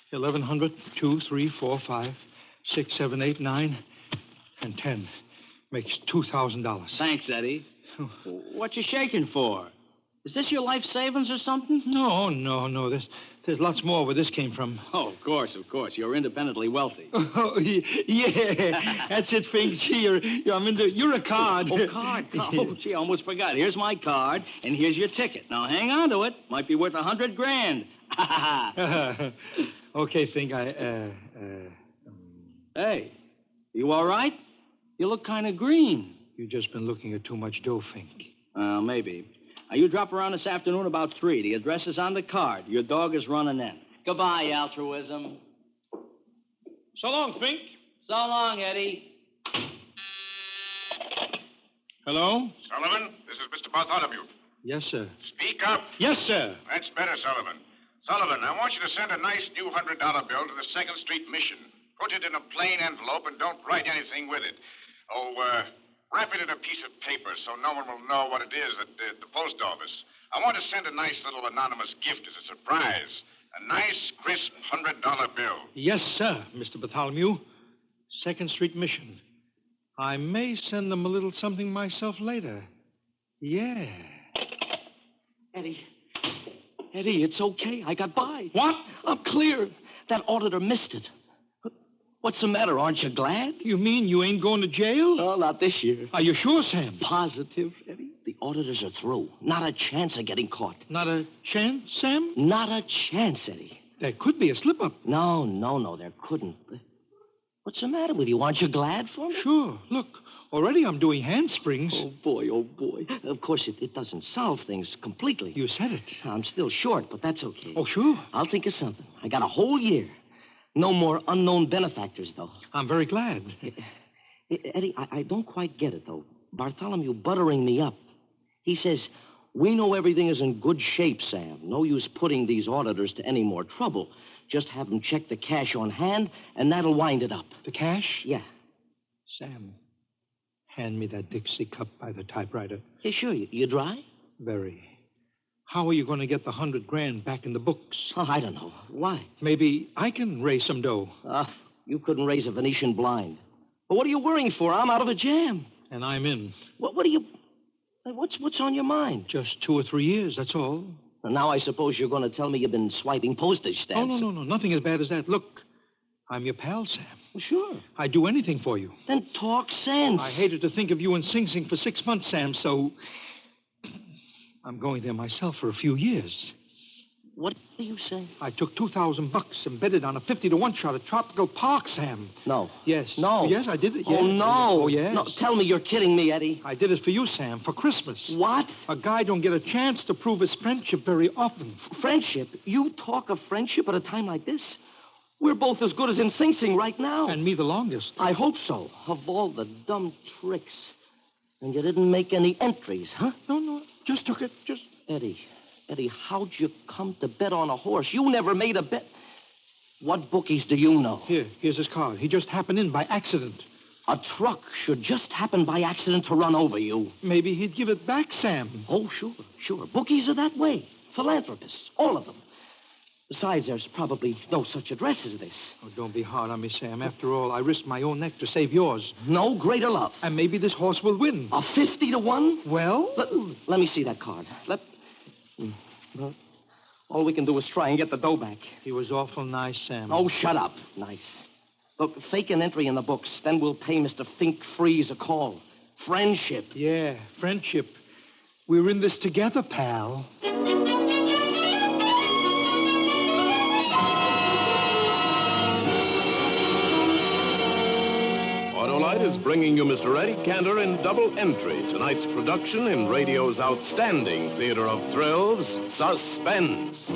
1,100, 2, 3, 4, 5, 6, 7, 8, 9, and 10. Makes $2,000. Thanks, Eddie. What you shaking for? Is this your life savings or something? No. There's lots more where this came from. Oh, of course. You're independently wealthy. Oh, yeah. That's it, Fink. Gee, you're a card. Oh, card. Oh, gee, I almost forgot. Here's my card, and here's your ticket. Now, hang on to it. Might be worth $100,000. Okay, Fink, Hey, you all right? You look kind of green. You've just been looking at too much dough, Fink. Maybe. Now, you drop around this afternoon about 3. The address is on the card. Your dog is running in. Goodbye, Altruism. So long, Fink. So long, Eddie. Hello? Sullivan, this is Mr. Bartholomew. Yes, sir. Speak up. Yes, sir. That's better, Sullivan. Sullivan, I want you to send a nice new $100 bill to the 2nd Street Mission. Put it in a plain envelope and don't write anything with it. Wrap it in a piece of paper so no one will know what it is at the post office. I want to send a nice little anonymous gift as a surprise. A nice, crisp $100 bill. Yes, sir, Mr. Bartholomew. 2nd Street Mission. I may send them a little something myself later. Yeah. Eddie, it's okay. I got by. What? I'm clear. That auditor missed it. What's the matter? Aren't you glad? You mean you ain't going to jail? No, not this year. Are you sure, Sam? Positive, Eddie. The auditors are through. Not a chance of getting caught. Not a chance, Sam? Not a chance, Eddie. There could be a slip-up. No, there couldn't. What's the matter with you? Aren't you glad for me? Sure. Look, already I'm doing handsprings. Oh, boy. Of course, it doesn't solve things completely. You said it. I'm still short, but that's okay. Oh, sure. I'll think of something. I got a whole year. No more unknown benefactors, though. I'm very glad. Eddie, I don't quite get it, though. Bartholomew buttering me up. He says, we know everything is in good shape, Sam. No use putting these auditors to any more trouble. Just have them check the cash on hand, and that'll wind it up. The cash? Yeah. Sam, hand me that Dixie cup by the typewriter. Yeah, sure. You dry? Very. How are you going to get the $100,000 back in the books? Oh, I don't know. Why? Maybe I can raise some dough. You couldn't raise a Venetian blind. But what are you worrying for? I'm out of a jam. And I'm in. What are you... What's on your mind? Just 2 or 3 years, that's all. And now I suppose you're going to tell me you've been swiping postage stamps. Oh, no. Nothing as bad as that. Look, I'm your pal, Sam. Well, sure. I'd do anything for you. Then talk sense. I hated to think of you in Sing Sing for 6 months, Sam, so... I'm going there myself for a few years. What do you say? I took $2,000 and betted on a 50-to-1 shot at Tropical Park, Sam. No. Yes. No. Oh, yes, I did it. Yes. Oh, no. Oh, yes. No, tell me you're kidding me, Eddie. I did it for you, Sam, for Christmas. What? A guy don't get a chance to prove his friendship very often. Friendship? You talk of friendship at a time like this? We're both as good as in Sing Sing right now. And me the longest. I hope so. Of all the dumb tricks. And you didn't make any entries, huh? No. Just took it. Eddie, how'd you come to bet on a horse? You never made a bet. What bookies do you know? Here's his card. He just happened in by accident. A truck should just happen by accident to run over you. Maybe he'd give it back, Sam. Oh, sure. Bookies are that way. Philanthropists, all of them. Besides, there's probably no such address as this. Oh, don't be hard on me, Sam. After all, I risked my own neck to save yours. No greater love. And maybe this horse will win. A 50-to-1? Well? Let me see that card. All we can do is try and get the dough back. He was awful nice, Sam. Oh, shut up. Nice. Look, fake an entry in the books. Then we'll pay Mr. Fink Freeze a call. Friendship. Yeah, friendship. We're in this together, pal. Autolite is bringing you Mr. Eddie Cantor in Double Entry, tonight's production in radio's outstanding theater of thrills, Suspense.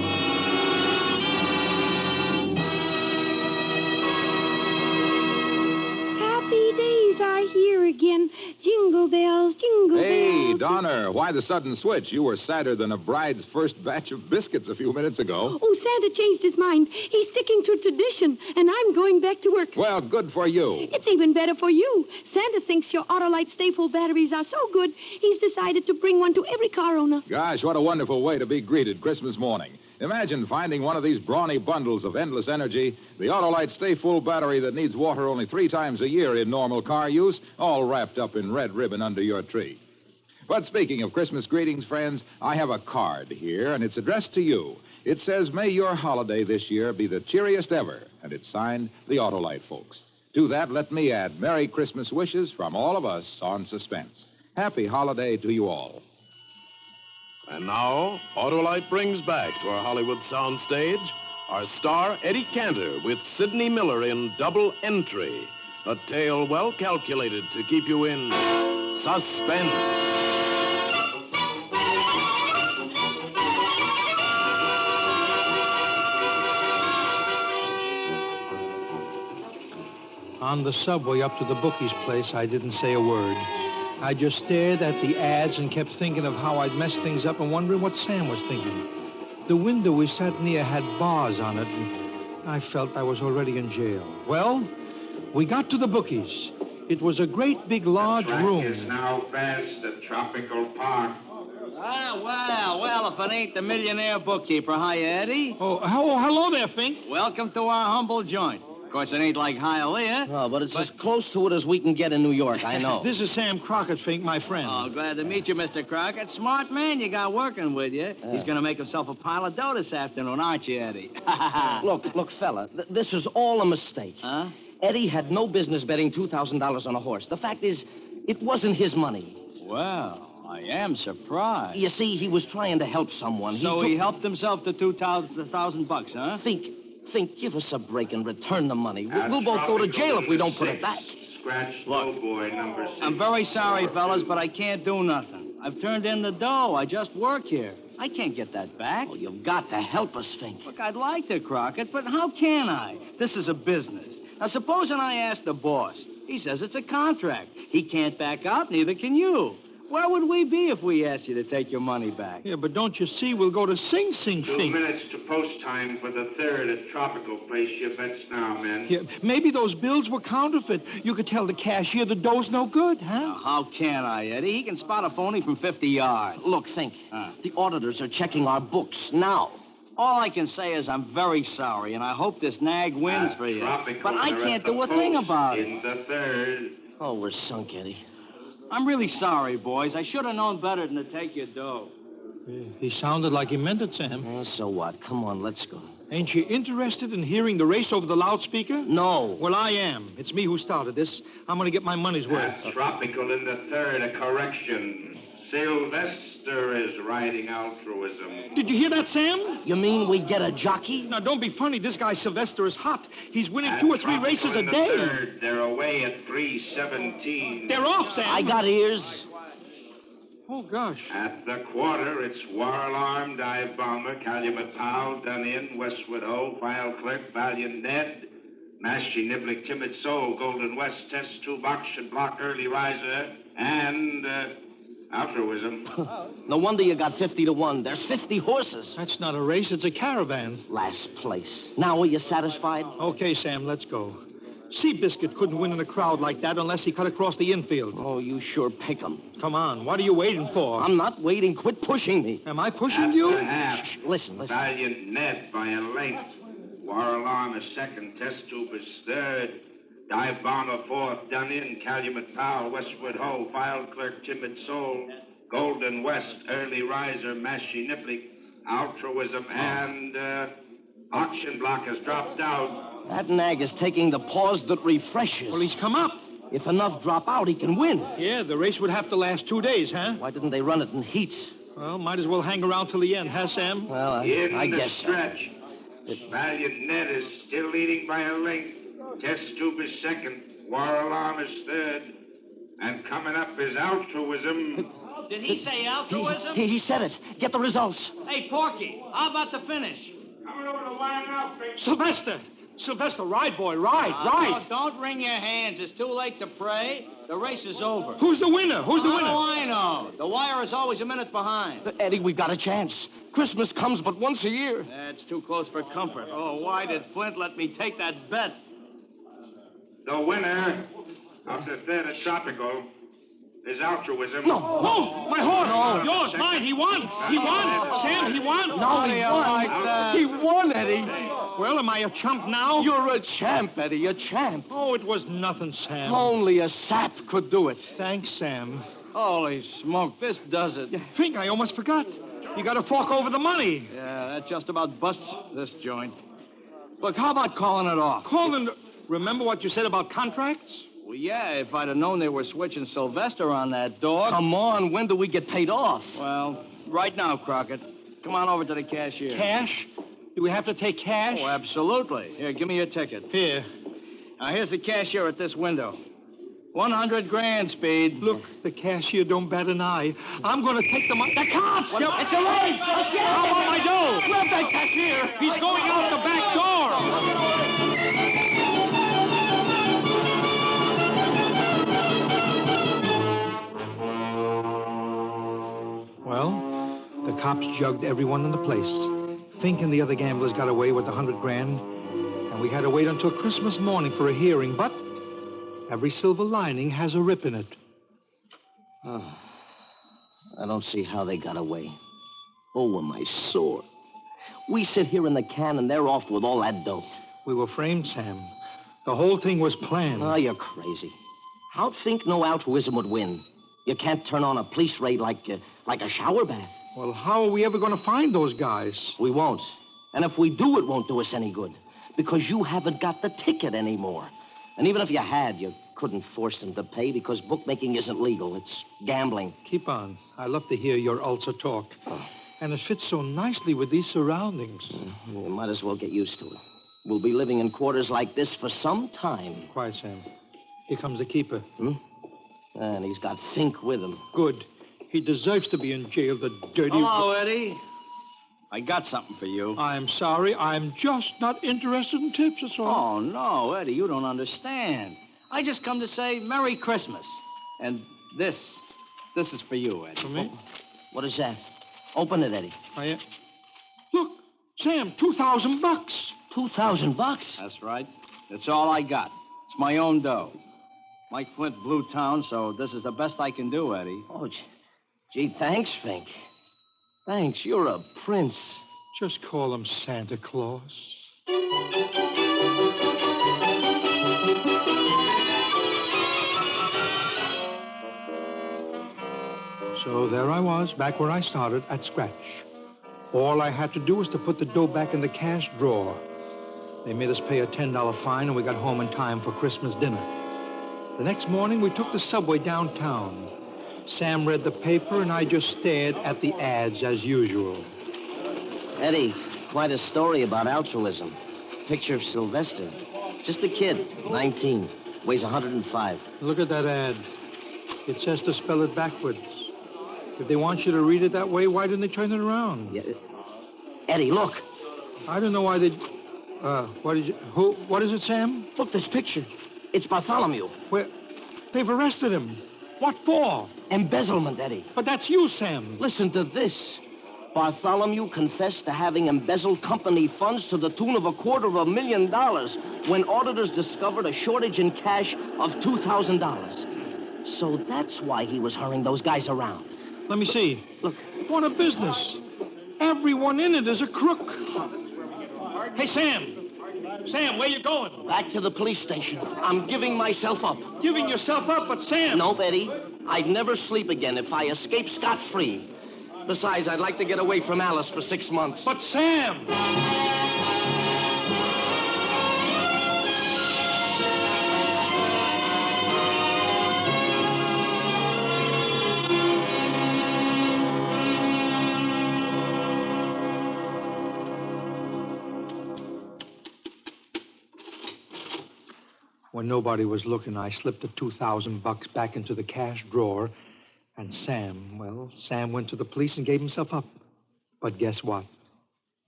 Happy days are here again. Jingle bells, jingle bells. Hey, Donner, why the sudden switch? You were sadder than a bride's first batch of biscuits a few minutes ago. Oh, Santa changed his mind. He's sticking to tradition, and I'm going back to work. Well, good for you. It's even better for you. Santa thinks your Autolite stay-full batteries are so good, he's decided to bring one to every car owner. Gosh, what a wonderful way to be greeted Christmas morning. Imagine finding one of these brawny bundles of endless energy, the Autolite Stay Full battery that needs water only 3 times a year in normal car use, all wrapped up in red ribbon under your tree. But speaking of Christmas greetings, friends, I have a card here, and it's addressed to you. It says, may your holiday this year be the cheeriest ever, and it's signed the Autolite folks. To that, let me add Merry Christmas wishes from all of us on Suspense. Happy holiday to you all. And now, Autolite brings back to our Hollywood soundstage our star, Eddie Cantor, with Sidney Miller in Double Entry, a tale well calculated to keep you in suspense. On the subway up to the bookie's place, I didn't say a word. I just stared at the ads and kept thinking of how I'd messed things up and wondering what Sam was thinking. The window we sat near had bars on it, and I felt I was already in jail. Well, we got to the bookies. It was a great big large room. The track is now past the Tropical Park. Well, if it ain't the millionaire bookkeeper. Hi, Eddie. Oh, hello there, Fink. Welcome to our humble joint. Of course, it ain't like Hialeah. Oh, but it's as close to it as we can get in New York, I know. This is Sam Crockett, Fink, my friend. Oh, glad to meet you, Mr. Crockett. Smart man you got working with you. He's going to make himself a pile of dough this afternoon, aren't you, Eddie? Look, fella, this is all a mistake. Huh? Eddie had no business betting $2,000 on a horse. The fact is, it wasn't his money. Well, I am surprised. You see, he was trying to help someone. So he helped himself to $2,000, huh? Think, give us a break and return the money. We'll both go to jail if we don't put it back. Scratch Lowboy number 6. I'm very sorry, fellas, but I can't do nothing. I've turned in the dough. I just work here. I can't get that back. Oh, you've got to help us, Fink. Look, I'd like to, Crockett, but how can I? This is a business. Now, supposing I ask the boss. He says it's a contract. He can't back out, neither can you. Where would we be if we asked you to take your money back? Yeah, but don't you see, we'll go to Sing Sing, 2 Fink. minutes to post time for the 3rd at Tropical Place. Your bets now, men. Yeah, maybe those bills were counterfeit. You could tell the cashier the dough's no good, huh? Now, how can I, Eddie? He can spot a phony from 50 yards. Look, Fink, the auditors are checking our books now. All I can say is I'm very sorry, and I hope this nag wins for you. Tropical, But I they're can't at the do a thing post about it. In the 3rd. Oh, we're sunk, Eddie. I'm really sorry, boys. I should have known better than to take your dough. He sounded like he meant it, Sam. So what? Come on, let's go. Ain't you interested in hearing the race over the loudspeaker? No. Well, I am. It's me who started this. I'm going to get my money's worth. Tropical in the 3rd, a correction. Sylvester is riding altruism. Did you hear that, Sam? You mean we get a jockey? Now, don't be funny. This guy Sylvester is hot. He's winning 2 or 3 races a day. 3rd, they're away at 3:17. They're off, Sam. I got ears. Oh, gosh. At the quarter, it's War Alarm, Dive Bomber, Calumet Powell, Done In, Westwood Ho, File Clerk, Valiant Ned, Mashy Niblick, Timid Soul, Golden West, Test Tube, Auction Block, Early Riser, and altruism. No wonder you got 50 to 1. There's 50 horses. That's not a race. It's a caravan. Last place. Now, are you satisfied? Okay, Sam, let's go. Seabiscuit couldn't win in a crowd like that unless he cut across the infield. Oh, you sure pick 'em. Come on. What are you waiting for? I'm not waiting. Quit pushing me. Am I pushing you? Half. Shh, listen. Valiant Ned by a length. War Alarm is 2nd. Test Tube is 3rd. Dive Bomber 4th. Done In. Calumet Powell. Westwood Ho. File Clerk. Timid Soul. Golden West. Early Riser. Mashy Niblick. Altruism. And Auction Block has dropped out. That nag is taking the pause that refreshes. Well, he's come up. If enough drop out, he can win. Yeah, the race would have to last 2 days, huh? Why didn't they run it in heats? Well, might as well hang around till the end, huh, Sam? Well, I guess so. Stretch. Valiant Ned is still leading by a length. Test Tube is 2nd. War Alarm is 3rd. And coming up is Altruism. Did he say altruism? He said it. Get the results. Hey, Porky, how about the finish? Coming over the line now, Fink. Sylvester, ride, boy, ride, ride. No, don't wring your hands. It's too late to pray. The race is over. Who's the winner? Who's the winner? How do I know? The wire is always a minute behind. Eddie, we've got a chance. Christmas comes but once a year. That's too close for comfort. Oh, why did Flint let me take that bet? The winner of the 3rd at Tropical is Altruism. No, my horse. No. Yours, mine. He won. He won. Sam, he won. No, he won. He won, Eddie. Well, am I a chump now? You're a champ, Eddie, a champ. Oh, it was nothing, Sam. Only a sap could do it. Thanks, Sam. Holy smoke, this does it. Fink, I almost forgot. You got to fork over the money. Yeah, that just about busts this joint. Look, how about calling it off? Remember what you said about contracts? Well, yeah, if I'd have known they were switching Sylvester on that dog. Come on, when do we get paid off? Well, right now, Crockett. Come on over to the cashier. Cash? Do we have to take cash? Oh, absolutely. Here, give me your ticket. Here. Now, here's the cashier at this window. 100 grand, Speed. Look, the cashier don't bat an eye. I'm going to take the money. The cops! Yep. It's a race! How about my dough? Grab that cashier! He's going out the back door! Well, the cops jugged everyone in the place. Fink and the other gamblers got away with the 100 grand, and we had to wait until Christmas morning for a hearing, but every silver lining has a rip in it. Oh, I don't see how they got away. Oh, am I sore. We sit here in the can, and they're off with all that dough. We were framed, Sam. The whole thing was planned. Oh, you're crazy. How'd Fink know altruism would win? You can't turn on a police raid like a shower bath. Well, how are we ever going to find those guys? We won't. And if we do, it won't do us any good. Because you haven't got the ticket anymore. And even if you had, you couldn't force them to pay because bookmaking isn't legal. It's gambling. Keep on. I love to hear your ulcer talk. And it fits so nicely with these surroundings. You might as well get used to it. We'll be living in quarters like this for some time. Quiet, Sam. Here comes the keeper. And he's got Fink with him. Good. He deserves to be in jail, the dirty... Hello, Eddie. I got something for you. I'm sorry. I'm just not interested in tips, that's all. Oh, no, Eddie, you don't understand. I just come to say Merry Christmas. And this is for you, Eddie. For me? What is that? Open it, Eddie. Look, Sam, $2,000. $2,000? That's right. That's all I got. It's my own dough. Mike Flint blew town, so this is the best I can do, Eddie. Oh, gee, thanks, Fink. Thanks, you're a prince. Just call him Santa Claus. So there I was, back where I started, at scratch. All I had to do was to put the dough back in the cash drawer. They made us pay a $10 fine, and we got home in time for Christmas dinner. The next morning, we took the subway downtown. Sam read the paper, and I just stared at the ads as usual. Eddie, quite a story about altruism. Picture of Sylvester. Just a kid, 19, weighs 105. Look at that ad. It says to spell it backwards. If they want you to read it that way, why didn't they turn it around? Yeah. Eddie, look. I don't know why they... What is it, Sam? Look, this picture. It's Bartholomew. Where? They've arrested him. What for? Embezzlement, Eddie. But that's you, Sam. Listen to this. Bartholomew confessed to having embezzled company funds to the tune of $250,000 when auditors discovered a shortage in cash of $2,000. So that's why he was hurrying those guys around. Let me see. Look. What a business. Everyone in it is a crook. Hey, Sam. Sam, where you going? Back to the police station. I'm giving myself up. Giving yourself up? But, Sam... No, Betty. I'd never sleep again if I escape scot-free. Besides, I'd like to get away from Alice for 6 months. But, Sam... When nobody was looking, I slipped the $2,000 back into the cash drawer, and Sam went to the police and gave himself up. But guess what?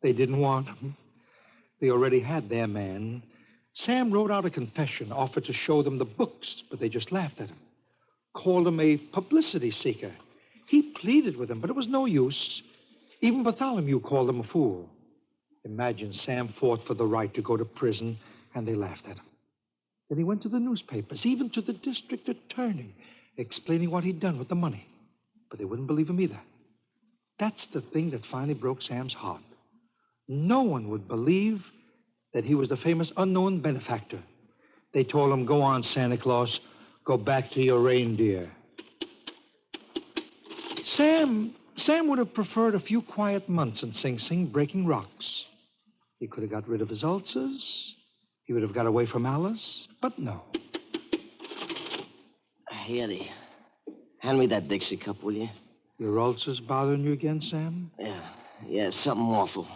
They didn't want him. They already had their man. Sam wrote out a confession, offered to show them the books, but they just laughed at him. Called him a publicity seeker. He pleaded with them, but it was no use. Even Bartholomew called him a fool. Imagine Sam fought for the right to go to prison, and they laughed at him. Then he went to the newspapers, even to the district attorney, explaining what he'd done with the money. But they wouldn't believe him either. That's the thing that finally broke Sam's heart. No one would believe that he was the famous unknown benefactor. They told him, go on, Santa Claus, go back to your reindeer. Sam would have preferred a few quiet months in Sing Sing breaking rocks. He could have got rid of his ulcers. He would have got away from Alice, but no. Hey, Eddie, hand me that Dixie cup, will you? Your ulcers bothering you again, Sam? Yeah, something awful.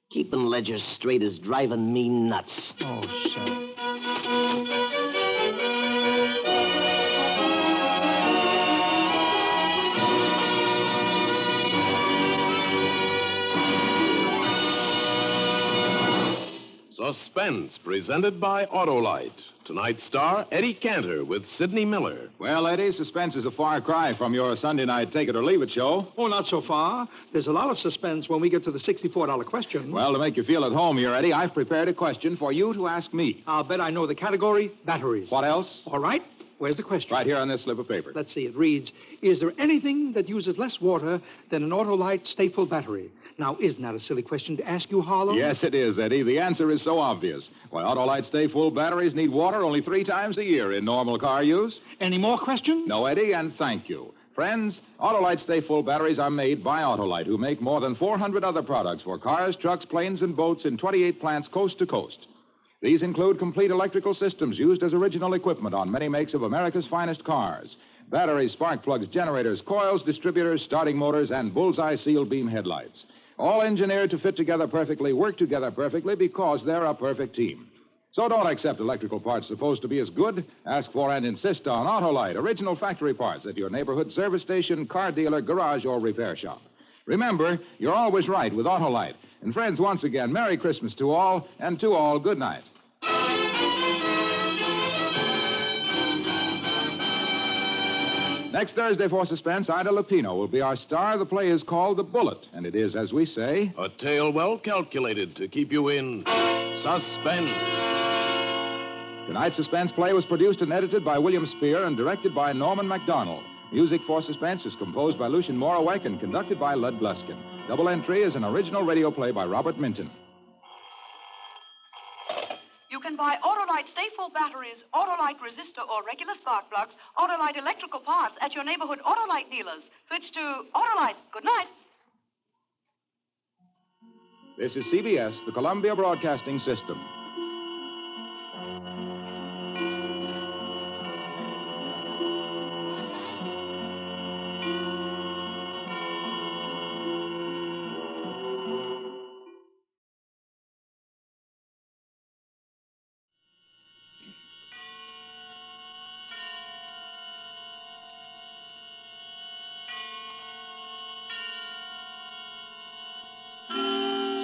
Keeping ledgers straight is driving me nuts. Oh, Sam. Suspense, presented by Autolite. Tonight's star, Eddie Cantor with Sidney Miller. Well, Eddie, Suspense is a far cry from your Sunday night Take It or Leave It show. Oh, not so far. There's a lot of suspense when we get to the $64 question. Well, to make you feel at home here, Eddie, I've prepared a question for you to ask me. I'll bet I know the category, batteries. What else? All right. Where's the question? Right here on this slip of paper. Let's see. It reads, is there anything that uses less water than an Autolite stay-full battery? Now, isn't that a silly question to ask you, Harlow? Yes, it is, Eddie. The answer is so obvious. Why, Autolite stay-full batteries need water only 3 times a year in normal car use. Any more questions? No, Eddie, and thank you. Friends, Autolite stay-full batteries are made by Autolite, who make more than 400 other products for cars, trucks, planes, and boats in 28 plants coast to coast. These include complete electrical systems used as original equipment on many makes of America's finest cars. Batteries, spark plugs, generators, coils, distributors, starting motors, and bullseye seal beam headlights. All engineered to fit together perfectly, work together perfectly because they're a perfect team. So don't accept electrical parts supposed to be as good. Ask for and insist on Autolite, original factory parts at your neighborhood service station, car dealer, garage, or repair shop. Remember, you're always right with Autolite. And friends, once again, Merry Christmas to all, and to all, good night. Next Thursday for Suspense, Ida Lupino will be our star. The play is called The Bullet, and it is, as we say, a tale well calculated to keep you in suspense. Tonight's Suspense play was produced and edited by William Spear and directed by Norman MacDonald. Music for Suspense is composed by Lucien Morawek and conducted by Lud Gluskin. Double Entry is an original radio play by Robert Minton. You can buy Autolite stay-full batteries, Autolite resistor or regular spark plugs, Autolite electrical parts at your neighborhood Autolite dealers. Switch to Autolite. Good night. This is CBS, the Columbia Broadcasting System.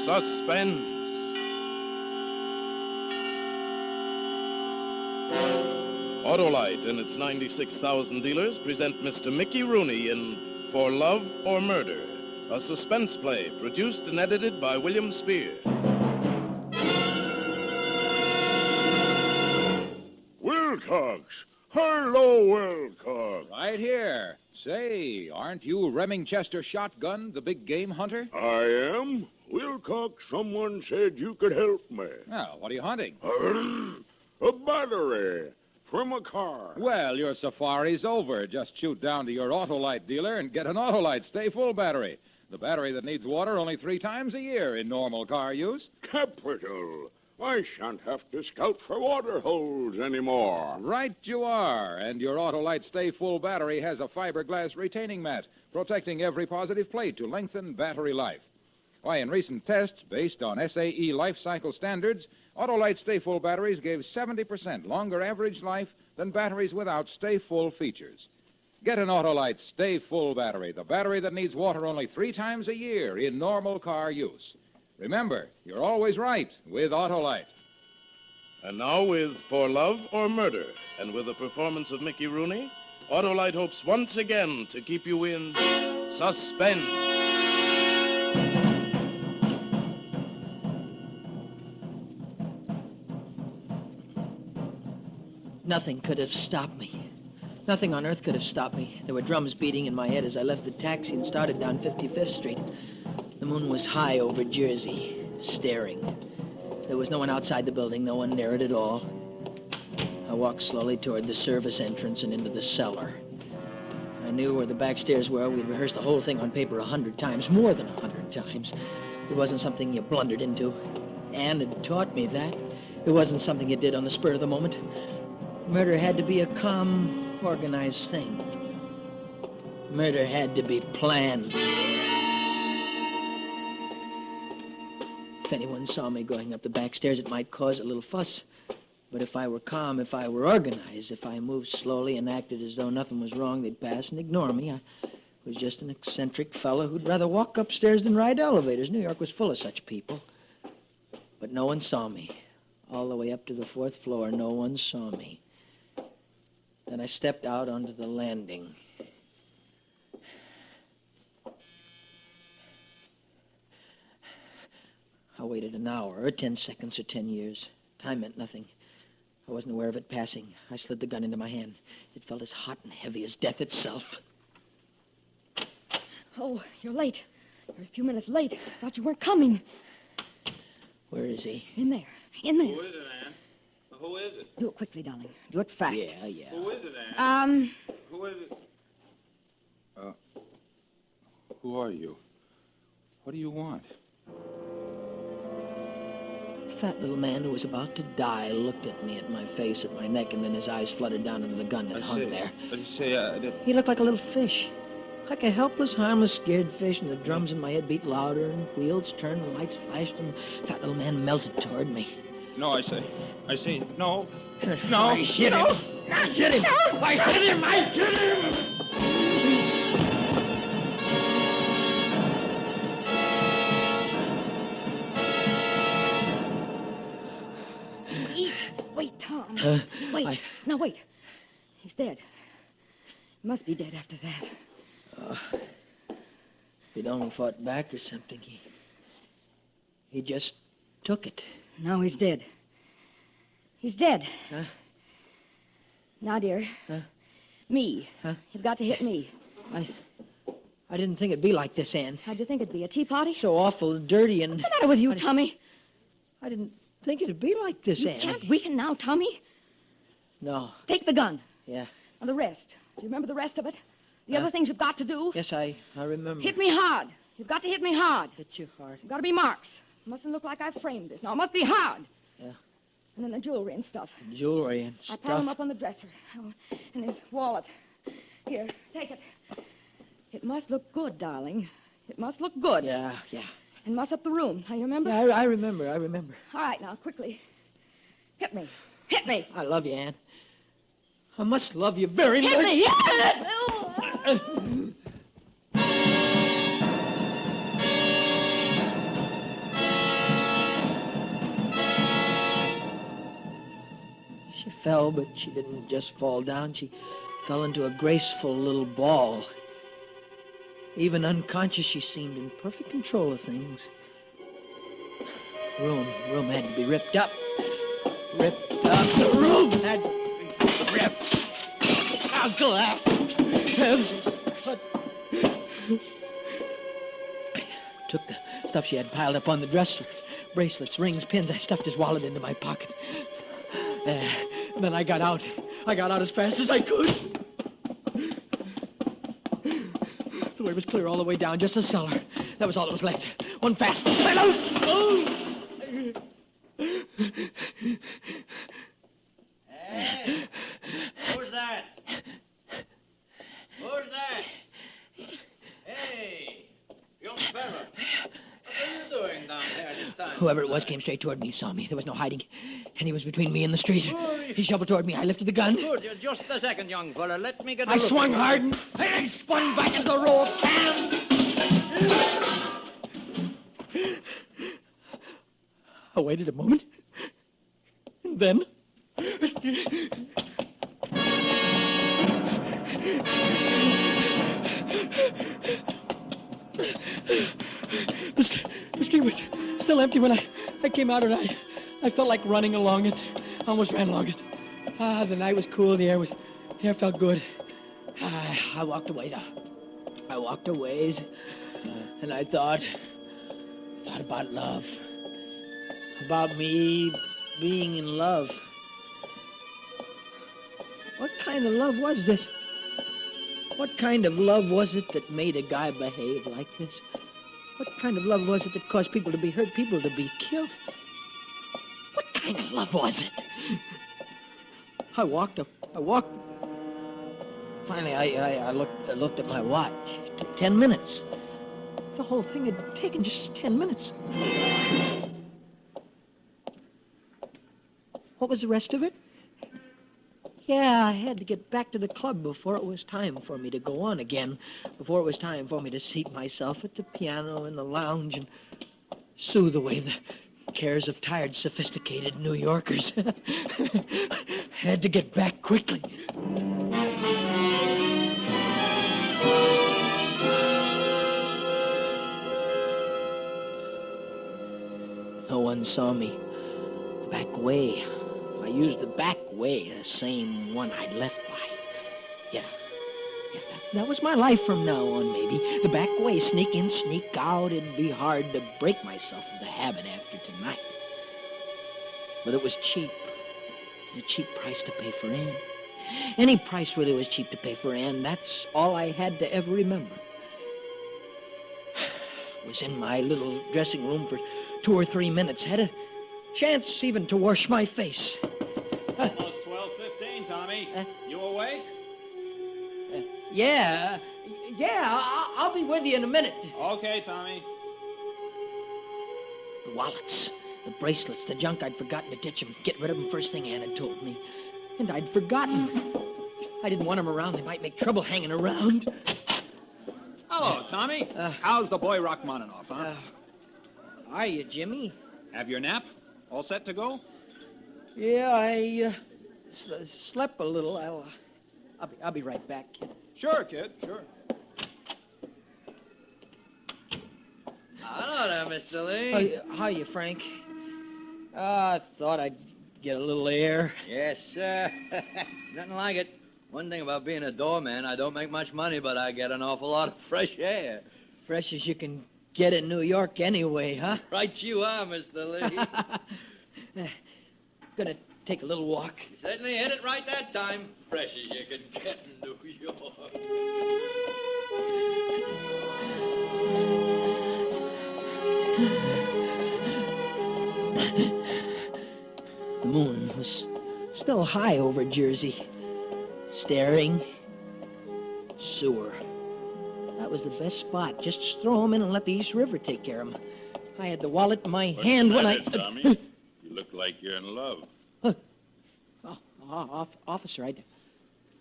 Suspense. Autolite and its 96,000 dealers present Mr. Mickey Rooney in For Love or Murder, a suspense play produced and edited by William Spear. Wilcox! Hello, Wilcox! Right here. Say, aren't you Remingchester Shotgun, the big game hunter? I am. Wilcox, someone said you could help me. Well, what are you hunting? A battery from a car. Well, your safari's over. Just shoot down to your Autolite dealer and get an Autolite stay-full battery. The battery that needs water only 3 times a year in normal car use. Capital. I shan't have to scout for water holes anymore. Right you are. And your Autolite stay-full battery has a fiberglass retaining mat, protecting every positive plate to lengthen battery life. Why, in recent tests based on SAE life cycle standards, Autolite stay-full batteries gave 70% longer average life than batteries without stay-full features. Get an Autolite stay-full battery, the battery that needs water only 3 times a year in normal car use. Remember, you're always right with Autolite. And now with For Love or Murder, and with the performance of Mickey Rooney, Autolite hopes once again to keep you in suspense. Nothing could have stopped me. Nothing on earth could have stopped me. There were drums beating in my head as I left the taxi and started down 55th Street. The moon was high over Jersey, staring. There was no one outside the building, no one near it at all. I walked slowly toward the service entrance and into the cellar. I knew where the back stairs were. We'd rehearsed the whole thing on paper 100 times, more than 100 times. It wasn't something you blundered into. Anne had taught me that. It wasn't something you did on the spur of the moment. Murder had to be a calm, organized thing. Murder had to be planned. If anyone saw me going up the back stairs, it might cause a little fuss. But if I were calm, if I were organized, if I moved slowly and acted as though nothing was wrong, they'd pass and ignore me. I was just an eccentric fellow who'd rather walk upstairs than ride elevators. New York was full of such people. But no one saw me. All the way up to the 4th floor, no one saw me. Then I stepped out onto the landing. I waited an hour, or 10 seconds, or 10 years. Time meant nothing. I wasn't aware of it passing. I slid the gun into my hand. It felt as hot and heavy as death itself. Oh, you're late. You're a few minutes late. Thought you weren't coming. Where is he? In there. In there. Who is it, Ann? Who is it? Do it quickly, darling. Do it fast. Yeah. Who is it, Ann? Who is it? Who are you? What do you want? The fat little man who was about to die looked at me, at my face, at my neck, and then his eyes fluttered down into the gun that hung there. He looked like a little fish. Like a helpless, harmless, scared fish, and the drums in my head beat louder, and wheels turned, and lights flashed, and the fat little man melted toward me. No, I say. No. No. I hit him. I hit him. I hit him. I hit him. Wait, Tom. Wait. Now, wait. He's dead. He must be dead after that. If he'd only fought back or something, he just took it. No, he's dead. He's dead. Huh? Now, dear. Huh? Me. Huh? You've got to hit me. I didn't think it'd be like this, Ann. How'd you think it'd be? A tea party? So awful dirty and... What's the matter with you, Tommy? I didn't think it'd be like this, You Ann. can't weaken now, Tommy. No. Take the gun. Yeah. Now, the rest. Do you remember the rest of it? The other things you've got to do? Yes, I remember. Hit me hard. You've got to hit me hard. Hit you hard. You've got to be marks. It mustn't look like I framed this. Now, it must be hard. Yeah. And then the jewelry and stuff. Jewelry and I stuff. piled them up on the dresser. Oh, and his wallet. Here, take it. It must look good, darling. It must look good. Yeah. And muss up the room. Now, you remember? Yeah, I remember. All right, now, quickly. Hit me. Hit me. I love you, Ann. I must love you very much. Hit me. Hit me. She fell, but she didn't just fall down. She fell into a graceful little ball. Even unconscious, she seemed in perfect control of things. Room had to be ripped up. Ripped up. The room had to be ripped. I'll collapse. Took the stuff she had piled up on the dresser. Bracelets, rings, pins. I stuffed his wallet into my pocket. And then I got out. I got out as fast as I could. The way was clear all the way down, just the cellar. That was all that was left. One fast. Hey, who's that? Who's that? Hey, young fella. What are you doing down here this time? Whoever it was came straight toward me. He saw me. There was no hiding. And he was between me and the street. He shoveled toward me. I lifted the gun. Good, just a second, young fella. Let me get a I look swung at hard you. and I spun back into the row of cans. I waited a moment. And then... The street was still empty when I came out, and I felt like running along it. I almost ran along it. The night was cool. The air felt good. I walked a ways. I walked a ways, and I thought about love. About me being in love. What kind of love was this? What kind of love was it that made a guy behave like this? What kind of love was it that caused people to be hurt, people to be killed? What kind of love was it? I walked. Finally, I looked at my watch. 10 minutes. The whole thing had taken just 10 minutes. What was the rest of it? Yeah, I had to get back to the club before it was time for me to go on again. Before it was time for me to seat myself at the piano in the lounge and soothe away the cares of tired, sophisticated New Yorkers. Had to get back quickly. No one saw me. Back way. I used the back way, the same one I'd left by. Yeah, that was my life from now on, maybe. The back way, sneak in, sneak out. It'd be hard to break myself of the habit after tonight. But it was cheap. A cheap price to pay for Ann. Any price really was cheap to pay for Ann. That's all I had to ever remember. Was in my little dressing room for 2 or 3 minutes. Had a chance even to wash my face. Almost 12:15, Tommy. You awake? Yeah, I'll be with you in a minute. Okay, Tommy. The wallets, the bracelets, the junk I'd forgotten to ditch them. Get rid of them first thing Ann had told me. And I'd forgotten. I didn't want them around. They might make trouble hanging around. Hello, Tommy. How's the boy Rachmaninoff, huh? Are you, Jimmy? Have your nap? All set to go? Yeah, I slept a little. I'll be right back, kid. Sure, kid, sure. Hello there, Mr. Lee. How are you, Frank? I thought I'd get a little air. Yes, sir. Nothing like it. One thing about being a doorman, I don't make much money, but I get an awful lot of fresh air. Fresh as you can get in New York anyway, huh? Right you are, Mr. Lee. Gonna take a little walk. You certainly hit it right that time. Fresh as you can get in New York. The moon was still high over Jersey. Staring. Sewer. That was the best spot. Just throw him in and let the East River take care of him. I had the wallet in my hand when I... Tommy? You look like you're in love. Officer, I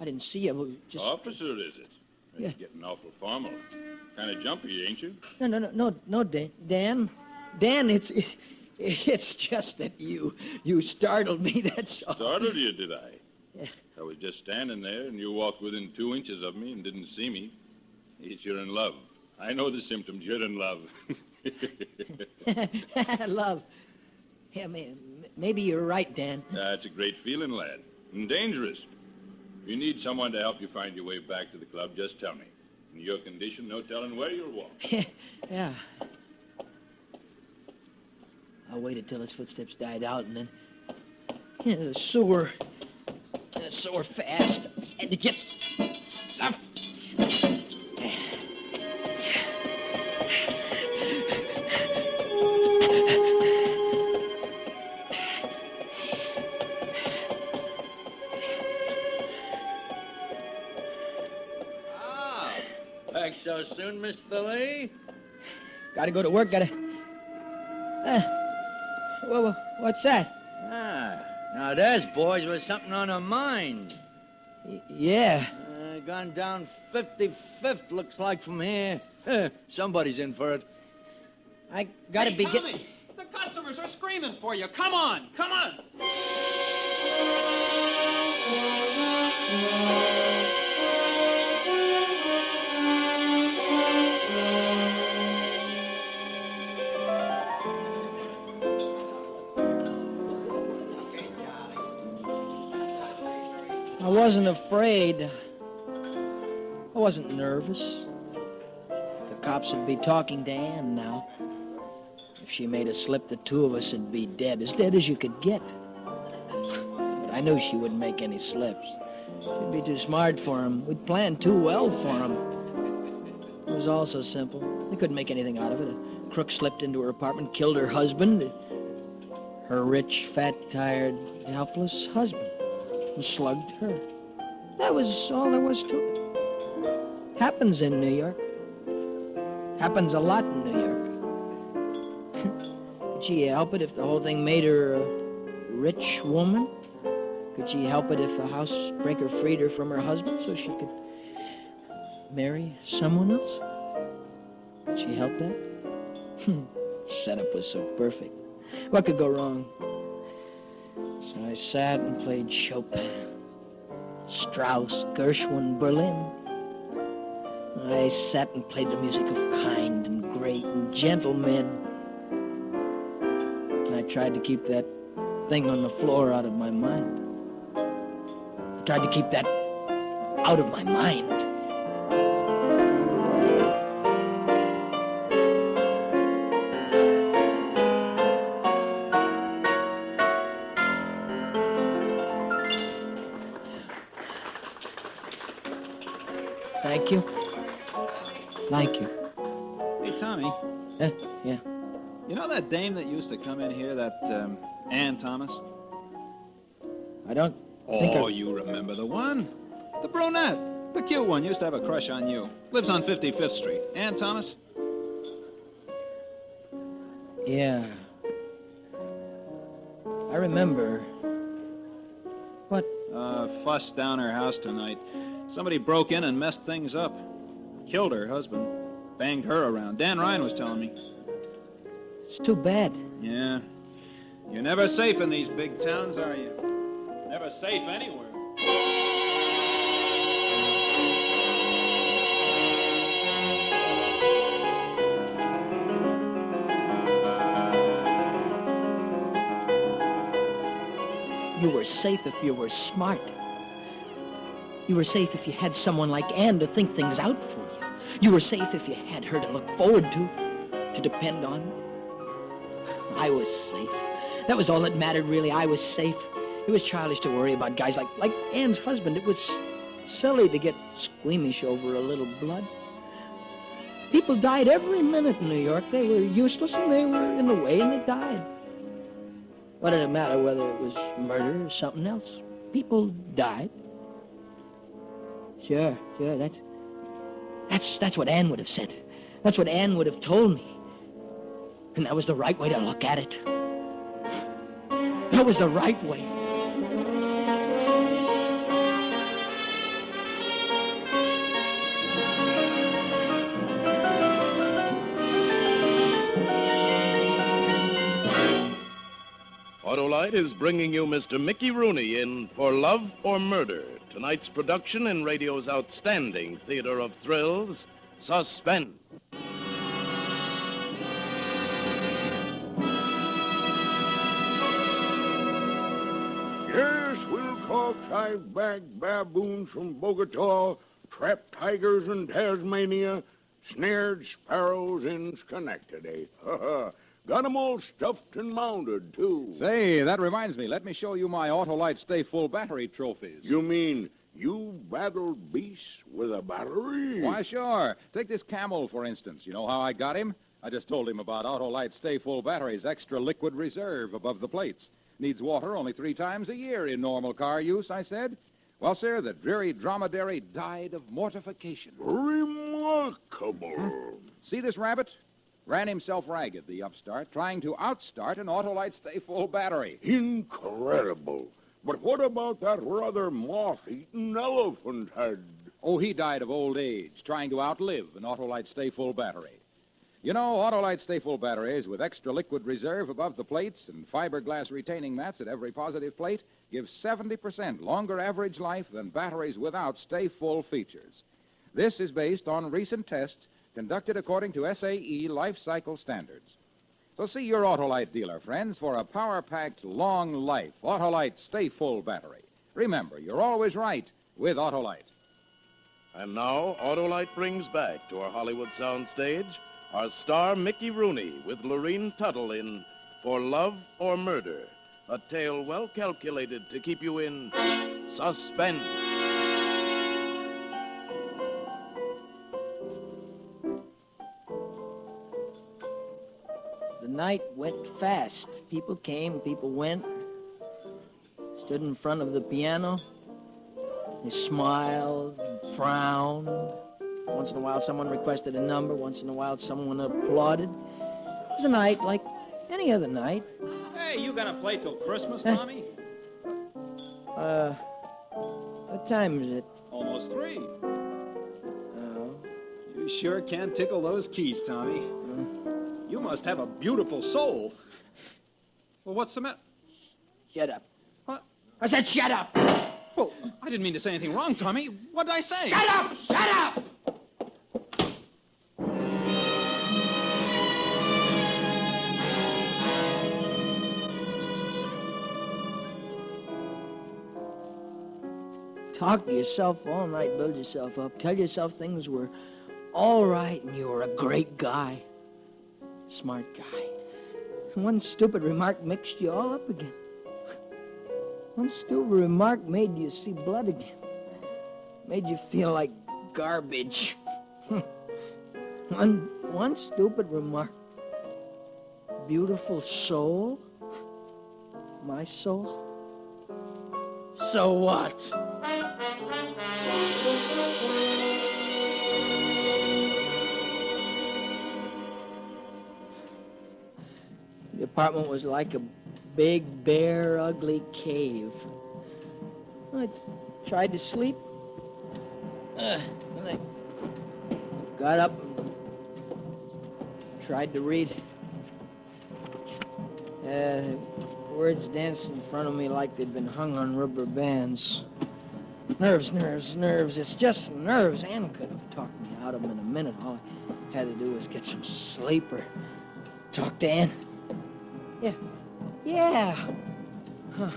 didn't see you. Just... Officer, is it? Yeah. You're getting awful formal. Kind of jumpy, ain't you? No, Dan. Dan, it's just that you startled me, that's all. Startled you, did I? Yeah. I was just standing there, and you walked within 2 inches of me and didn't see me. Yes, you're in love. I know the symptoms. You're in love. Love. Yeah, maybe you're right, Dan. That's a great feeling, lad. And dangerous. If you need someone to help you find your way back to the club, just tell me. In your condition, no telling where you'll walk. Yeah. I waited till his footsteps died out, and then... the sewer. The sewer fast. Had to get some... Back so soon, Mr. Lee? Gotta go to work, gotta... what's that? Now there's boys with something on their mind. Yeah. Gone down 55th, looks like from here. Somebody's in for it. I gotta be Tommy, the customers are screaming for you. Come on, come on. I wasn't afraid. I wasn't nervous. The cops would be talking to Ann now. If she made a slip, the two of us would be dead as you could get. But I knew she wouldn't make any slips. She'd be too smart for him. We'd planned too well for him. It was all so simple. They couldn't make anything out of it. A crook slipped into her apartment, killed her husband. Her rich, fat, tired, helpless husband. And slugged her. That was all there was to it. Happens in New York. Happens a lot in New York. Could she help it if the whole thing made her a rich woman? Could she help it if a housebreaker freed her from her husband so she could marry someone else? Could she help that? Setup was so perfect. What could go wrong? So I sat and played Chopin, Strauss, Gershwin, Berlin. I sat and played the music of kind and great and gentle men. And I tried to keep that thing on the floor out of my mind. I tried to keep that out of my mind. Thank you. Thank you. Hey, Tommy. Yeah. You know that dame that used to come in here, that Ann Thomas? I don't think Oh, you remember the one? The brunette. The cute one used to have a crush on you. Lives on 55th Street. Ann Thomas? Yeah. I remember. What? Fuss down her house tonight. Somebody broke in and messed things up. Killed her husband. Banged her around. Dan Ryan was telling me. It's too bad. Yeah. You're never safe in these big towns, are you? Never safe anywhere. You were safe if you were smart. You were safe if you had someone like Ann to think things out for you. You were safe if you had her to look forward to depend on. I was safe. That was all that mattered, really. I was safe. It was childish to worry about guys like Ann's husband. It was silly to get squeamish over a little blood. People died every minute in New York. They were useless and they were in the way and they died. What did it matter whether it was murder or something else? People died. Sure, that's what Ann would have said. That's what Ann would have told me. And that was the right way to look at it. That was the right way. Autolite is bringing you Mr. Mickey Rooney in For Love or Murder, tonight's production in radio's outstanding theater of thrills, Suspense. Yes, Wilcox, I've bagged baboons from Bogota, trapped tigers in Tasmania, snared sparrows in Schenectady. Got 'em all stuffed and mounted, too. Say, that reminds me. Let me show you my Autolite Stay Full battery trophies. You mean you battled beasts with a battery? Why, sure. Take this camel, for instance. You know how I got him? I just told him about Autolite Stay Full batteries, extra liquid reserve above the plates. Needs water only 3 times a year in normal car use, I said. Well, sir, the dreary dromedary died of mortification. Remarkable. See this rabbit? Ran himself ragged, the upstart, trying to outstart an Autolite Stay Full battery. Incredible. But what about that rather moth-eaten elephant head? Oh, he died of old age, trying to outlive an Autolite Stay Full battery. You know, Autolite Stay Full batteries with extra liquid reserve above the plates and fiberglass retaining mats at every positive plate give 70% longer average life than batteries without Stay Full features. This is based on recent tests conducted according to SAE life cycle standards. So see your Autolite dealer, friends, for a power-packed, long life Autolite Stay Full battery. Remember, you're always right with Autolite. And now, Autolite brings back to our Hollywood soundstage our star Mickey Rooney with Lorene Tuttle in For Love or Murder, a tale well calculated to keep you in suspense. The night went fast. People came, people went. Stood in front of the piano. They smiled, frowned. Once in a while, someone requested a number. Once in a while, someone applauded. It was a night like any other night. Hey, you gonna play till Christmas, Tommy? What time is it? Almost 3. Oh. You sure can tickle those keys, Tommy. You must have a beautiful soul. Well, what's the matter? Shut up. What? I said shut up! Well, I didn't mean to say anything wrong, Tommy. What'd I say? Shut up! Shut up! talk to yourself all night, build yourself up, tell yourself things were all right and you were a great guy, smart guy. And one stupid remark mixed you all up again. One stupid remark made you see blood again. Made you feel like garbage. One stupid remark. Beautiful soul. My soul. So what? The apartment was like a big, bare, ugly cave. I tried to sleep. And I got up and tried to read. Words danced in front of me like they'd been hung on rubber bands. Nerves, nerves, nerves. It's just nerves. Ann could have talked me out of them in a minute. All I had to do was get some sleep or talk to Ann. Yeah. Huh.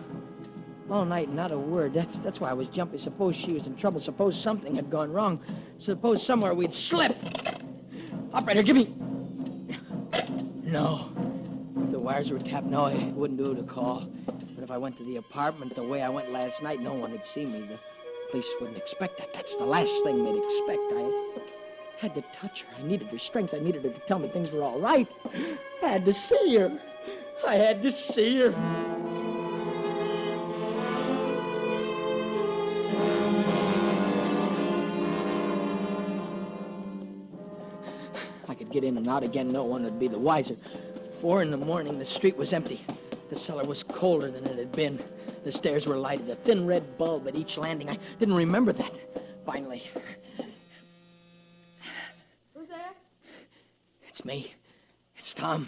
All night, not a word. That's why I was jumpy. Suppose she was in trouble. Suppose something had gone wrong. Suppose somewhere we'd slip. Operator, give me... No. If the wires were tapped, no, it wouldn't do to call. But if I went to the apartment the way I went last night, no one would see me. The police wouldn't expect that. That's the last thing they'd expect. I had to touch her. I needed her strength. I needed her to tell me things were all right. I had to see her. I had to see her. I could get in and out again. No one would be the wiser. 4 a.m, the street was empty. The cellar was colder than it had been. The stairs were lighted, a thin red bulb at each landing. I didn't remember that. Finally. Who's there? It's me. It's Tom.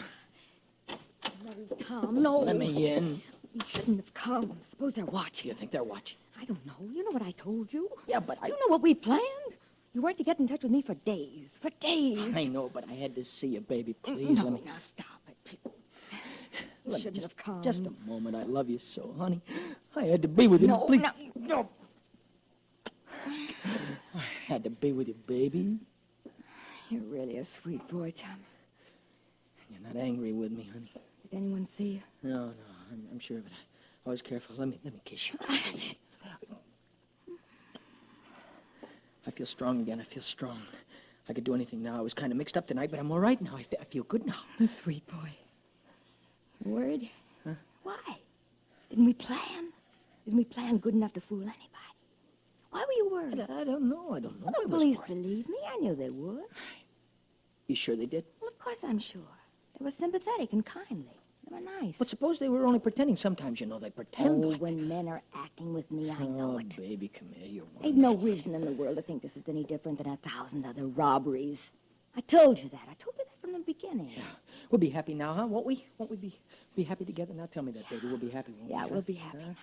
No, Tom, no. Let me in. You shouldn't have come. Suppose they're watching. You think they're watching? I don't know. You know what I told you? Yeah, but You know what we planned? You weren't to get in touch with me for days. For days. I know, but I had to see you, baby. Please, No, let me... now stop it. Let me shouldn't have come. Just a moment. I love you so, honey. I had to be with you. No, Please. no. I had to be with you, baby. You're really a sweet boy, Tom. You're not angry with me, honey. Did anyone see you? No, I'm sure of it. I was careful. Let me kiss you. I feel strong again. I feel strong. I could do anything now. I was kind of mixed up tonight, but I'm all right now. I feel good now. Sweet boy. You worried? Huh? Why? Didn't we plan? Didn't we plan good enough to fool anybody? Why were you worried? I don't know. Well, the police believe me. I knew they would. You sure they did? Well, of course I'm sure. They were sympathetic and kindly. They were nice. But suppose they were only pretending. Sometimes, you know, they pretend. Oh, like... when men are acting with me, I know it. Baby, come here. You're wonderful. They've no reason in the world to think this is any different than 1,000 other robberies. I told you that. I told you that from the beginning. Yeah. We'll be happy now, huh? Won't we? Won't we be happy together? Now tell me that, baby. We'll be happy, won't we? Yeah, we'll be happy now.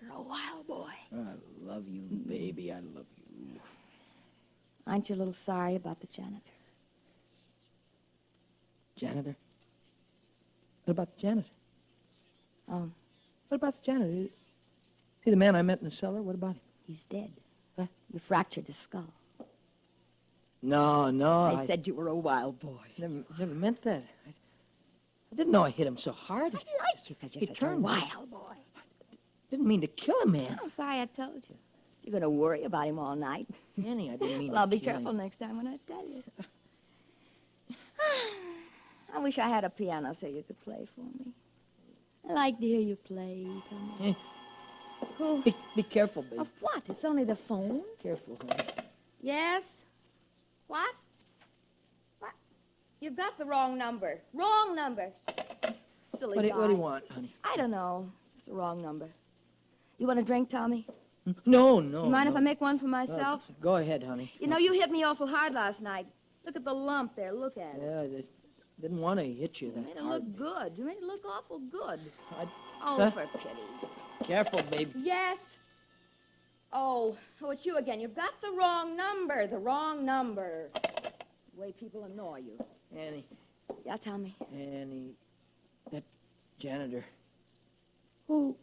You're a wild boy. I love you, baby. I love you. Aren't you a little sorry about the janitor? Janitor? What about the janitor? Oh. What about the janitor? See the man I met in the cellar? What about him? He's dead. What? You fractured his skull. No. I said you were a wild boy. Never meant that. I didn't know I hit him so hard. I like you because you're such a wild boy. Didn't mean to kill him, man. I'm sorry I told you. You're going to worry about him all night. Annie, I didn't mean Well, I'll to be kill careful him. next time when I tell you. I wish I had a piano so you could play for me. I like to hear you play, Tommy. Oh, be careful, baby. Of what? It's only the phone. Careful, honey. Yes? What? What? You've got the wrong number. Wrong number. Silly What do guy. you want, honey? I don't know. It's the wrong number. You want a drink, Tommy? No. You mind if I make one for myself? Go ahead, honey. You know, you hit me awful hard last night. Look at the lump there. Look at it. Yeah, I didn't want to hit you You that made it hard. look good. You made it look awful good. I- Oh, Huh? for pity. Careful, baby. Yes? Oh, it's you again. You've got the wrong number. The wrong number. The way people annoy you. Annie. Yeah, tell me. Annie. That janitor. Who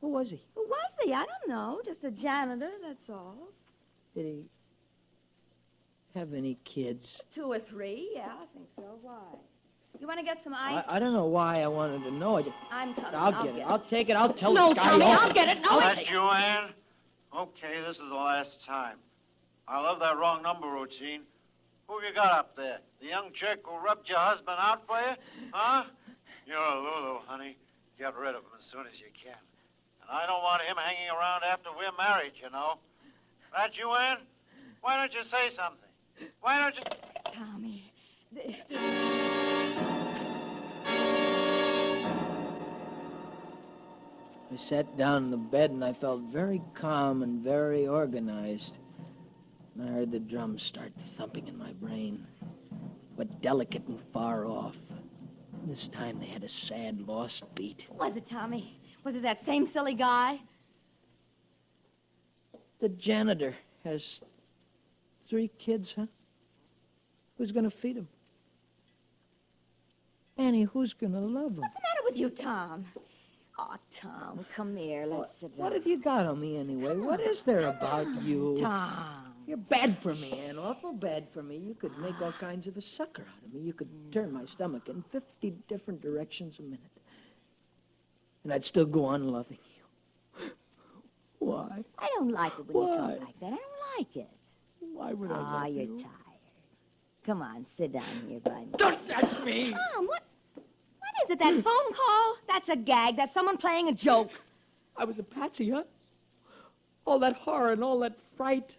Who was he? Who was he? I don't know. Just a janitor, that's all. Did he have any kids? 2 or 3, yeah, I think so. Why? You want to get some ice? I don't know why I wanted to know. I'm coming. I'll get it. I'll take it. I'll tell No, this guy. Tommy, off. I'll get it. No, That you, Ann? Okay, this is the last time. I love that wrong number routine. Who you got up there? The young chick who rubbed your husband out for you? Huh? You're a Lulu, honey. Get rid of him as soon as you can. And I don't want him hanging around after we're married, you know. That you, Ann? Why don't you say something? Why don't you... Tommy. I sat down in the bed and I felt very calm and very organized. And I heard the drums start thumping in my brain, but delicate and far off. This time they had a sad, lost beat. Who was it, Tommy? Was it that same silly guy? The janitor has 3 kids, huh? Who's gonna feed them? Annie, who's gonna love them? What's the matter with you, Tom? Oh, Tom, come here. Let's sit down. What have you got on me anyway? What is there about you? Tom. You're bad for me, Ann. Awful bad for me. You could make all kinds of a sucker out of me. You could turn my stomach in 50 different directions a minute. And I'd still go on loving you. Why? I don't like it when you talk like that. I don't like it. Why would I love you? You're tired. Come on, sit down here by me. Don't touch me! Tom, what is it, that phone call? That's a gag. That's someone playing a joke. I was a patsy, huh? All that horror and all that fright.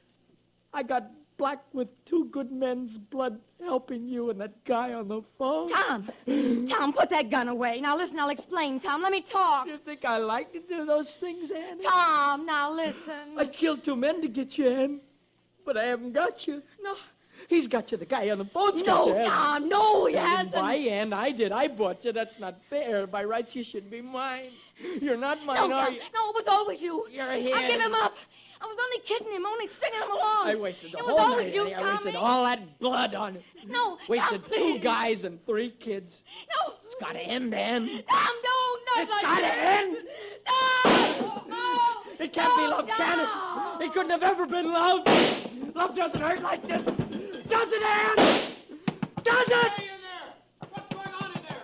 I got black with 2 good men's blood helping you and that guy on the phone. Tom, put that gun away. Now, listen, I'll explain, Tom. Let me talk. You think I like to do those things, Annie? Tom, now listen. I killed 2 men to get you, Ann. But I haven't got you. No. He's got you. The guy on the phone's got you. No, Tom, no, he hasn't. I and I did. I bought you. That's not fair. By rights, you should be mine. You're not mine, no, are Tom, you? No, it was always you. You're a I give him up. I was only kidding him, only stringing him along. I wasted the it whole was always night. you, I Tommy. wasted all that blood on it. No, Wasted Tom, 2 please. guys and 3 kids. No. It's got to end, Ann. Tom, no, It's like got to that. end. No. It can't be love, can it? It couldn't have ever been love. Love doesn't hurt like this. Does it, Ann? Does it? Hey, in there! What's going on in there?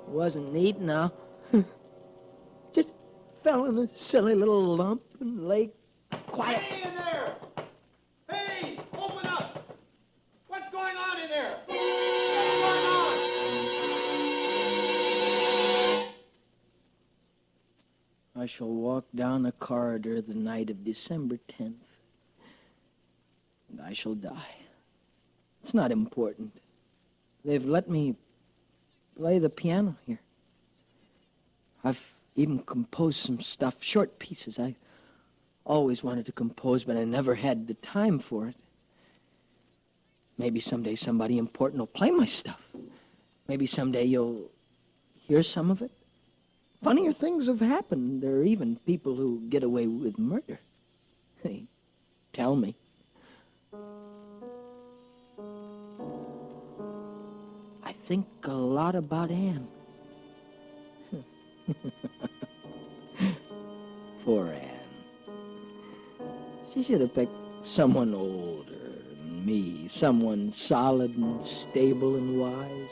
Wasn't neat now. Just fell in a silly little lump and lay quiet. Hey, in there! Hey, open up! What's going on in there? What's going on? I shall walk down a corridor the night of December 10th. And I shall die. It's not important. They've let me play the piano here. I've even composed some stuff, short pieces. I always wanted to compose, but I never had the time for it. Maybe someday somebody important will play my stuff. Maybe someday you'll hear some of it. Funnier things have happened. There are even people who get away with murder. They tell me. I think a lot about Anne. Poor Anne. She should have picked someone older than me, someone solid and stable and wise,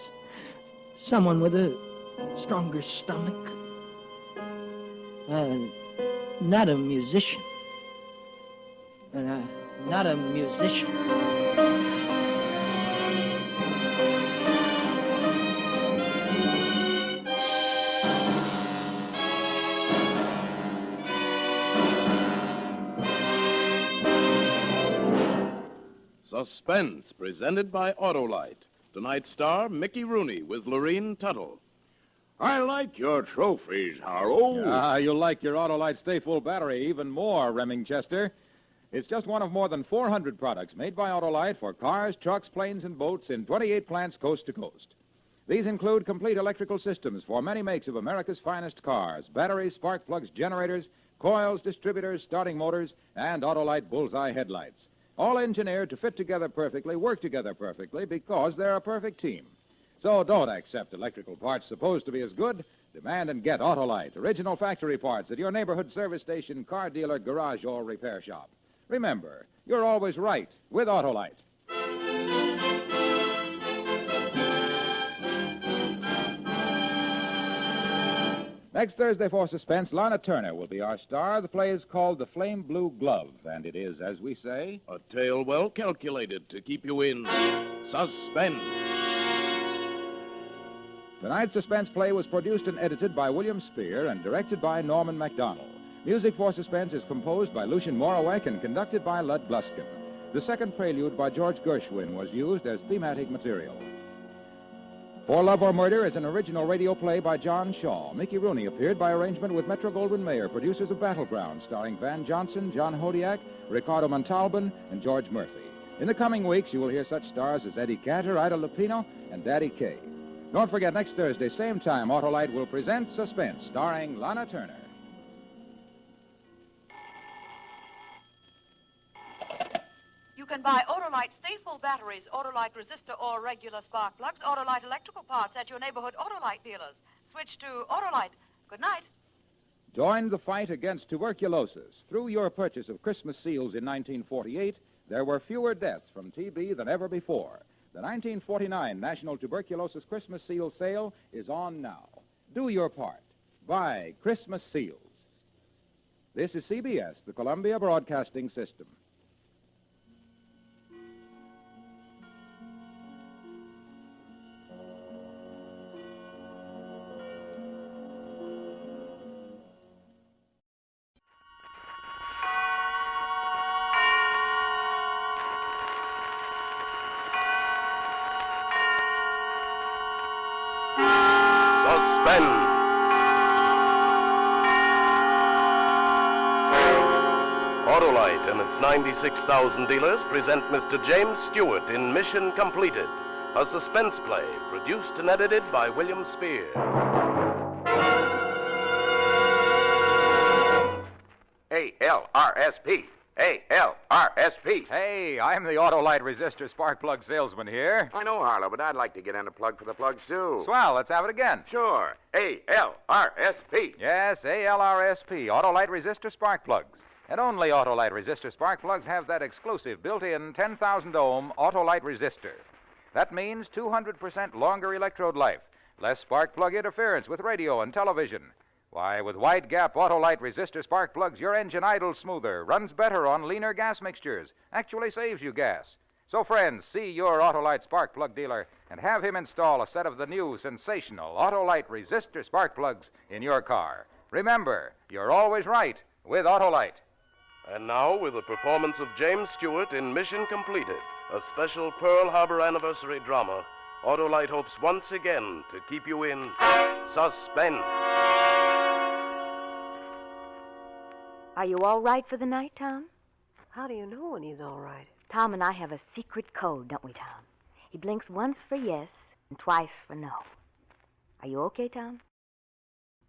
someone with a stronger stomach. Not a musician. Not a musician. Suspense, presented by Autolite. Tonight's star, Mickey Rooney, with Lorene Tuttle. I like your trophies, Harrow. You'll like your Autolite Stay Full battery even more, Remingchester. It's just one of more than 400 products made by Autolite for cars, trucks, planes, and boats in 28 plants coast to coast. These include complete electrical systems for many makes of America's finest cars, batteries, spark plugs, generators, coils, distributors, starting motors, and Autolite bullseye headlights. All engineered to fit together perfectly, work together perfectly, because they're a perfect team. So don't accept electrical parts supposed to be as good. Demand and get Autolite, original factory parts at your neighborhood service station, car dealer, garage, or repair shop. Remember, you're always right with Autolite. Next Thursday for Suspense, Lana Turner will be our star. The play is called The Flame Blue Glove, and it is, as we say, a tale well calculated to keep you in suspense. Tonight's Suspense play was produced and edited by William Spear and directed by Norman MacDonald. Music for Suspense is composed by Lucien Morawek and conducted by Lud Gluskin. The second prelude by George Gershwin was used as thematic material. For Love or Murder is an original radio play by John Shaw. Mickey Rooney appeared by arrangement with Metro-Goldwyn-Mayer, producers of Battleground, starring Van Johnson, John Hodiak, Ricardo Montalban, and George Murphy. In the coming weeks, you will hear such stars as Eddie Cantor, Ida Lupino, and Daddy Kay. Don't forget, next Thursday, same time, Autolite will present Suspense, starring Lana Turner. You can buy Autolite stay-full batteries, Autolite resistor or regular spark plugs, Autolite electrical parts at your neighborhood Autolite dealers. Switch to Autolite. Good night. Join the fight against tuberculosis. Through your purchase of Christmas seals in 1948, there were fewer deaths from TB than ever before. The 1949 National Tuberculosis Christmas Seal Sale is on now. Do your part. Buy Christmas seals. This is CBS, the Columbia Broadcasting System. Autolite and its 96,000 dealers present Mr. James Stewart in Mission Completed, a suspense play produced and edited by William Spear. A-L-R-S-P. A-L-R-S-P. Hey, I'm the Autolite resistor spark plug salesman here. I know, Harlow, but I'd like to get in a plug for the plugs, too. Swell, let's have it again. Sure. A-L-R-S-P. Yes, A-L-R-S-P. Autolite resistor spark plugs. And only Autolite resistor spark plugs have that exclusive built-in 10,000 ohm Autolite resistor. That means 200% longer electrode life, less spark plug interference with radio and television. Why, with wide gap Autolite resistor spark plugs, your engine idles smoother, runs better on leaner gas mixtures, actually saves you gas. So, friends, see your Autolite spark plug dealer and have him install a set of the new sensational Autolite resistor spark plugs in your car. Remember, you're always right with Autolite. And now, with the performance of James Stewart in Mission Completed, a special Pearl Harbor anniversary drama, Autolite hopes once again to keep you in suspense. Are you all right for the night, Tom? How do you know when he's all right? Tom and I have a secret code, don't we, Tom? He blinks once for yes and twice for no. Are you okay, Tom?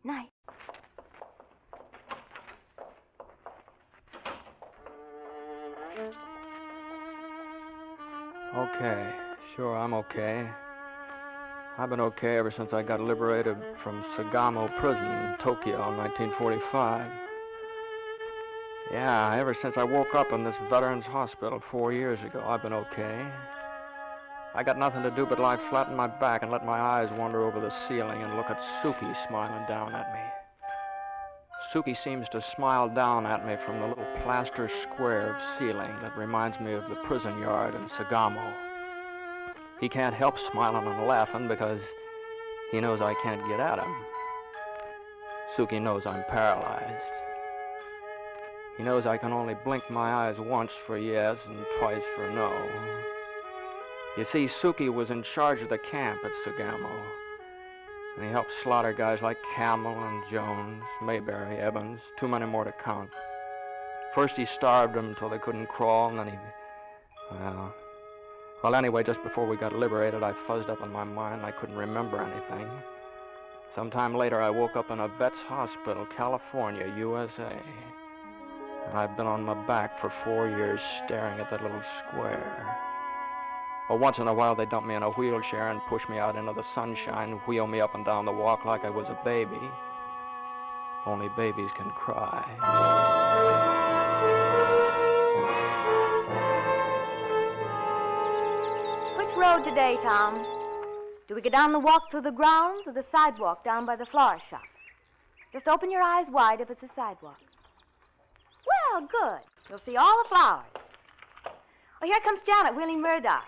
Night. Okay. Sure, I'm okay. I've been okay ever since I got liberated from Sagamo Prison in Tokyo in 1945. Yeah, ever since I woke up in this Veterans Hospital 4 years ago, I've been okay. I got nothing to do but lie flat on my back and let my eyes wander over the ceiling and look at Suki smiling down at me. Suki seems to smile down at me from the little plaster square of ceiling that reminds me of the prison yard in Sagamo. He can't help smiling and laughing because he knows I can't get at him. Suki knows I'm paralyzed. He knows I can only blink my eyes once for yes and twice for no. You see, Suki was in charge of the camp at Sagamo. And he helped slaughter guys like Camel and Jones, Mayberry, Evans, too many more to count. First he starved them until they couldn't crawl, and then he... Well, anyway, just before we got liberated, I fuzzed up in my mind. I couldn't remember anything. Sometime later, I woke up in a vet's hospital, California, USA. And I've been on my back for 4 years staring at that little square. Or once in a while, they dump me in a wheelchair and push me out into the sunshine and wheel me up and down the walk like I was a baby. Only babies can cry. Which road today, Tom? Do we go down the walk through the grounds or the sidewalk down by the flower shop? Just open your eyes wide if it's a sidewalk. Well, good. You'll see all the flowers. Oh, here comes Janet wheeling Murdoch.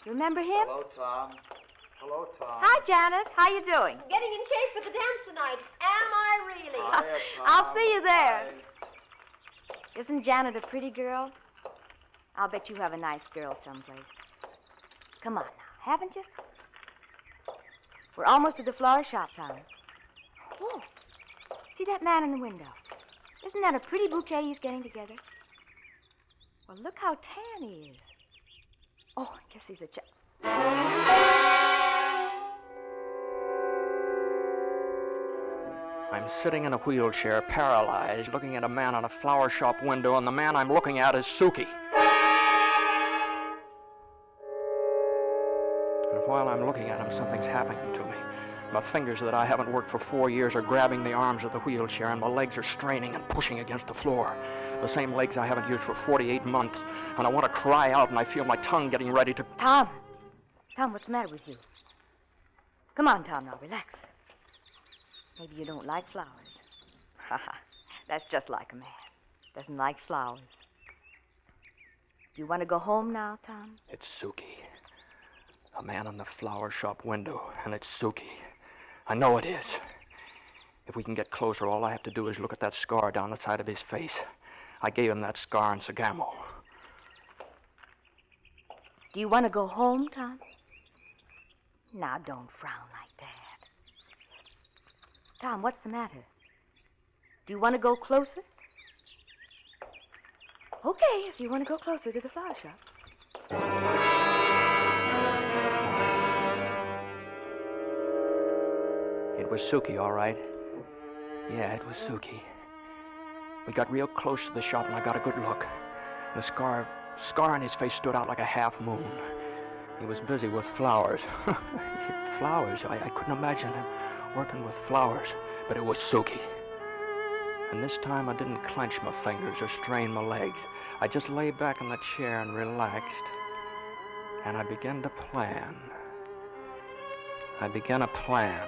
You remember him? Hello, Tom. Hello, Tom. Hi, Janet. How you doing? Getting in shape for the dance tonight. Am I really? Hiya, Tom. I'll see you there. Hi. Isn't Janet a pretty girl? I'll bet you have a nice girl someplace. Come on now, haven't you? We're almost at the flower shop, Tom. Oh, see that man in the window? Isn't that a pretty bouquet he's getting together? Well, look how tan he is. Oh, I guess he's a I'm sitting in a wheelchair, paralyzed, looking at a man on a flower shop window, and the man I'm looking at is Suki. And while I'm looking at him, something's happening to me. My fingers that I haven't worked for 4 years are grabbing the arms of the wheelchair, and my legs are straining and pushing against the floor. The same legs I haven't used for 48 months. And I want to cry out, and I feel my tongue getting ready to... Tom! Tom, what's the matter with you? Come on, Tom, now, relax. Maybe you don't like flowers. Ha ha, that's just like a man. Doesn't like flowers. Do you want to go home now, Tom? It's Suki. A man in the flower shop window, and it's Suki. I know it is. If we can get closer, all I have to do is look at that scar down the side of his face. I gave him that scar in Sagamo. Do you want to go home, Tom? Now, don't frown like that. Tom, what's the matter? Do you want to go closer? Okay, if you want to go closer to the flower shop. It was Suki, all right. Yeah, it was Suki. We got real close to the shop, and I got a good look. The scar on his face stood out like a half moon. He was busy with flowers. Flowers? I couldn't imagine him working with flowers, but it was Suki. And this time I didn't clench my fingers or strain my legs. I just lay back in the chair and relaxed. And I began to plan. I began a plan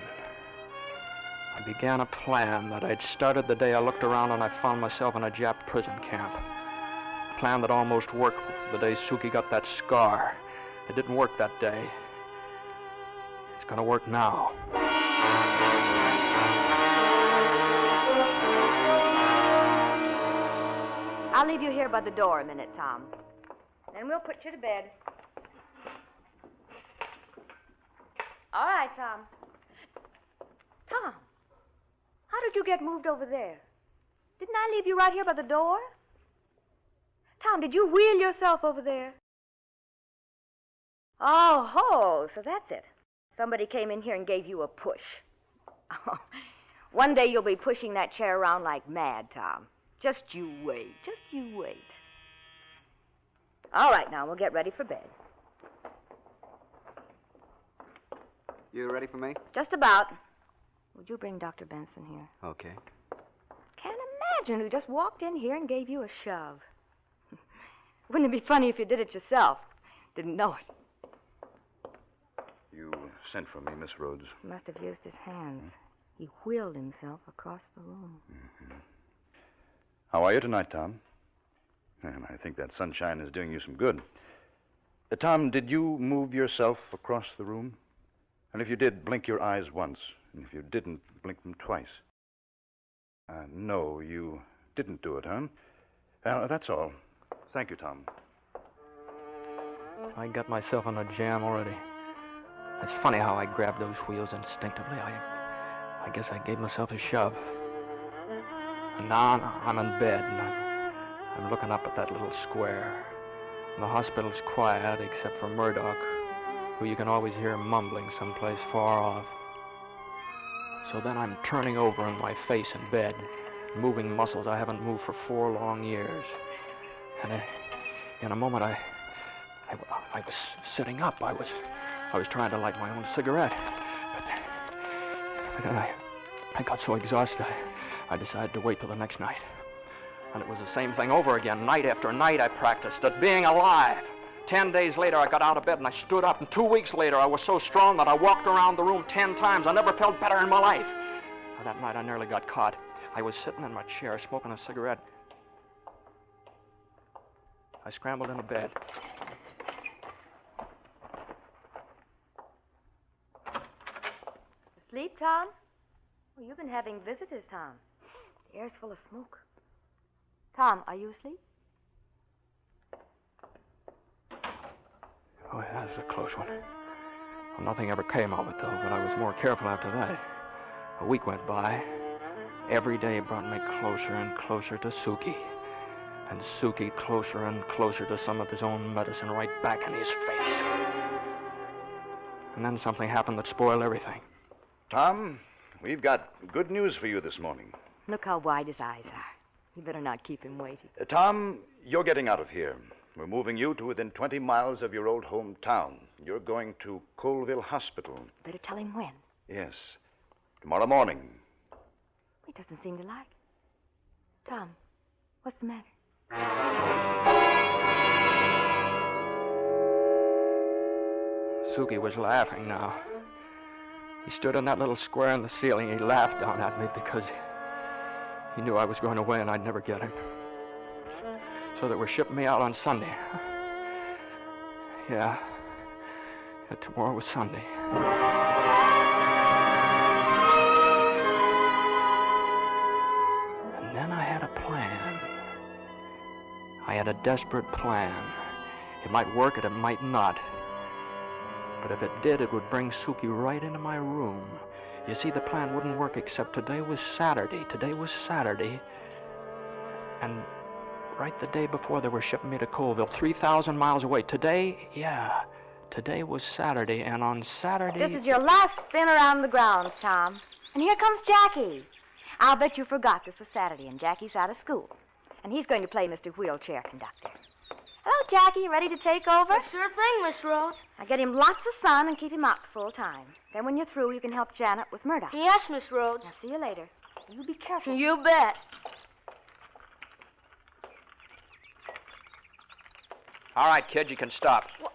that I'd started the day I looked around and I found myself in a Jap prison camp. A plan that almost worked the day Suki got that scar. It didn't work that day. It's gonna work now. I'll leave you here by the door a minute, Tom. Then we'll put you to bed. All right, Tom. Tom, how did you get moved over there? Didn't I leave you right here by the door? Tom, did you wheel yourself over there? Oh, ho, so that's it. Somebody came in here and gave you a push. Oh, one day you'll be pushing that chair around like mad, Tom. Just you wait. Just you wait. All right, now, we'll get ready for bed. You ready for me? Just about. Would you bring Dr. Benson here? Okay. Can't imagine who just walked in here and gave you a shove. Wouldn't it be funny if you did it yourself? Didn't know it. You sent for me, Miss Rhodes. He must have used his hands. He wheeled himself across the room. Mm-hmm. How are you tonight, Tom? And I think that sunshine is doing you some good. Tom, did you move yourself across the room? And if you did, blink your eyes once. And if you didn't, blink them twice. No, you didn't do it, huh? That's all. Thank you, Tom. I got myself in a jam already. It's funny how I grabbed those wheels instinctively. I guess I gave myself a shove. And now I'm in bed, and I'm looking up at that little square. And the hospital's quiet, except for Murdoch, who you can always hear mumbling someplace far off. So then I'm turning over on my face in bed, moving muscles I haven't moved for 4 long years. And in a moment, I was sitting up. I was trying to light my own cigarette. But then I got so exhausted, I decided to wait till the next night. And it was the same thing over again. Night after night I practiced at being alive. 10 days later, I got out of bed and I stood up. And 2 weeks later, I was so strong that I walked around the room 10 times. I never felt better in my life. Now, that night, I nearly got caught. I was sitting in my chair smoking a cigarette. I scrambled into bed. Asleep, Tom? Well, you've been having visitors, Tom. The air's full of smoke. Tom, are you asleep? Oh, yeah, that was a close one. Well, nothing ever came of it, though, but I was more careful after that. A week went by. Every day brought me closer and closer to Suki. And Suki closer and closer to some of his own medicine right back in his face. And then something happened that spoiled everything. Tom, we've got good news for you this morning. Look how wide his eyes are. You better not keep him waiting. Tom, you're getting out of here. We're moving you to within 20 miles of your old hometown. You're going to Colville Hospital. Better tell him when. Yes. Tomorrow morning. He doesn't seem to like it. Tom, what's the matter? Suki was laughing now. He stood in that little square in the ceiling. He laughed down at me because he knew I was going away and I'd never get him. So they were shipping me out on Sunday. Yeah, tomorrow was Sunday. And then I had a plan. I had a desperate plan. It might work and it might not. But if it did, it would bring Suki right into my room. You see, the plan wouldn't work except today was Saturday. Today was Saturday. And right the day before they were shipping me to Colville, 3,000 miles away. Today was Saturday, and on Saturday... This is your last spin around the grounds, Tom. And here comes Jackie. I'll bet you forgot this was Saturday, and Jackie's out of school. And he's going to play Mr. Wheelchair Conductor. Hello, Jackie. Ready to take over? Sure thing, Miss Rhodes. Now get him lots of sun and keep him up full time. Then when you're through, you can help Janet with Murdoch. Yes, Miss Rhodes. Now, see you later. You be careful. You bet. All right, kid, you can stop. What?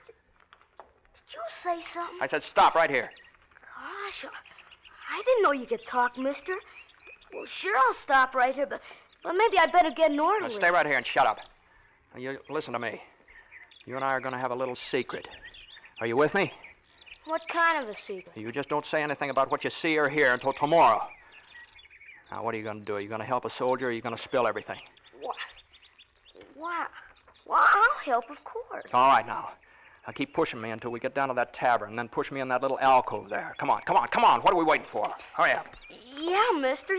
Did you say something? I said stop right here. Gosh, I didn't know you could talk, mister. Well, sure, I'll stop right here, but maybe I'd better get an order. Now, stay right here and shut up. Now, you listen to me. You and I are going to have a little secret. Are you with me? What kind of a secret? You just don't say anything about what you see or hear until tomorrow. Now, what are you going to do? Are you going to help a soldier or are you going to spill everything? What? Why? Well, I'll help, of course. All right, now. Now, keep pushing me until we get down to that tavern, and then push me in that little alcove there. Come on, come on, come on. What are we waiting for? Hurry up. Yeah, mister.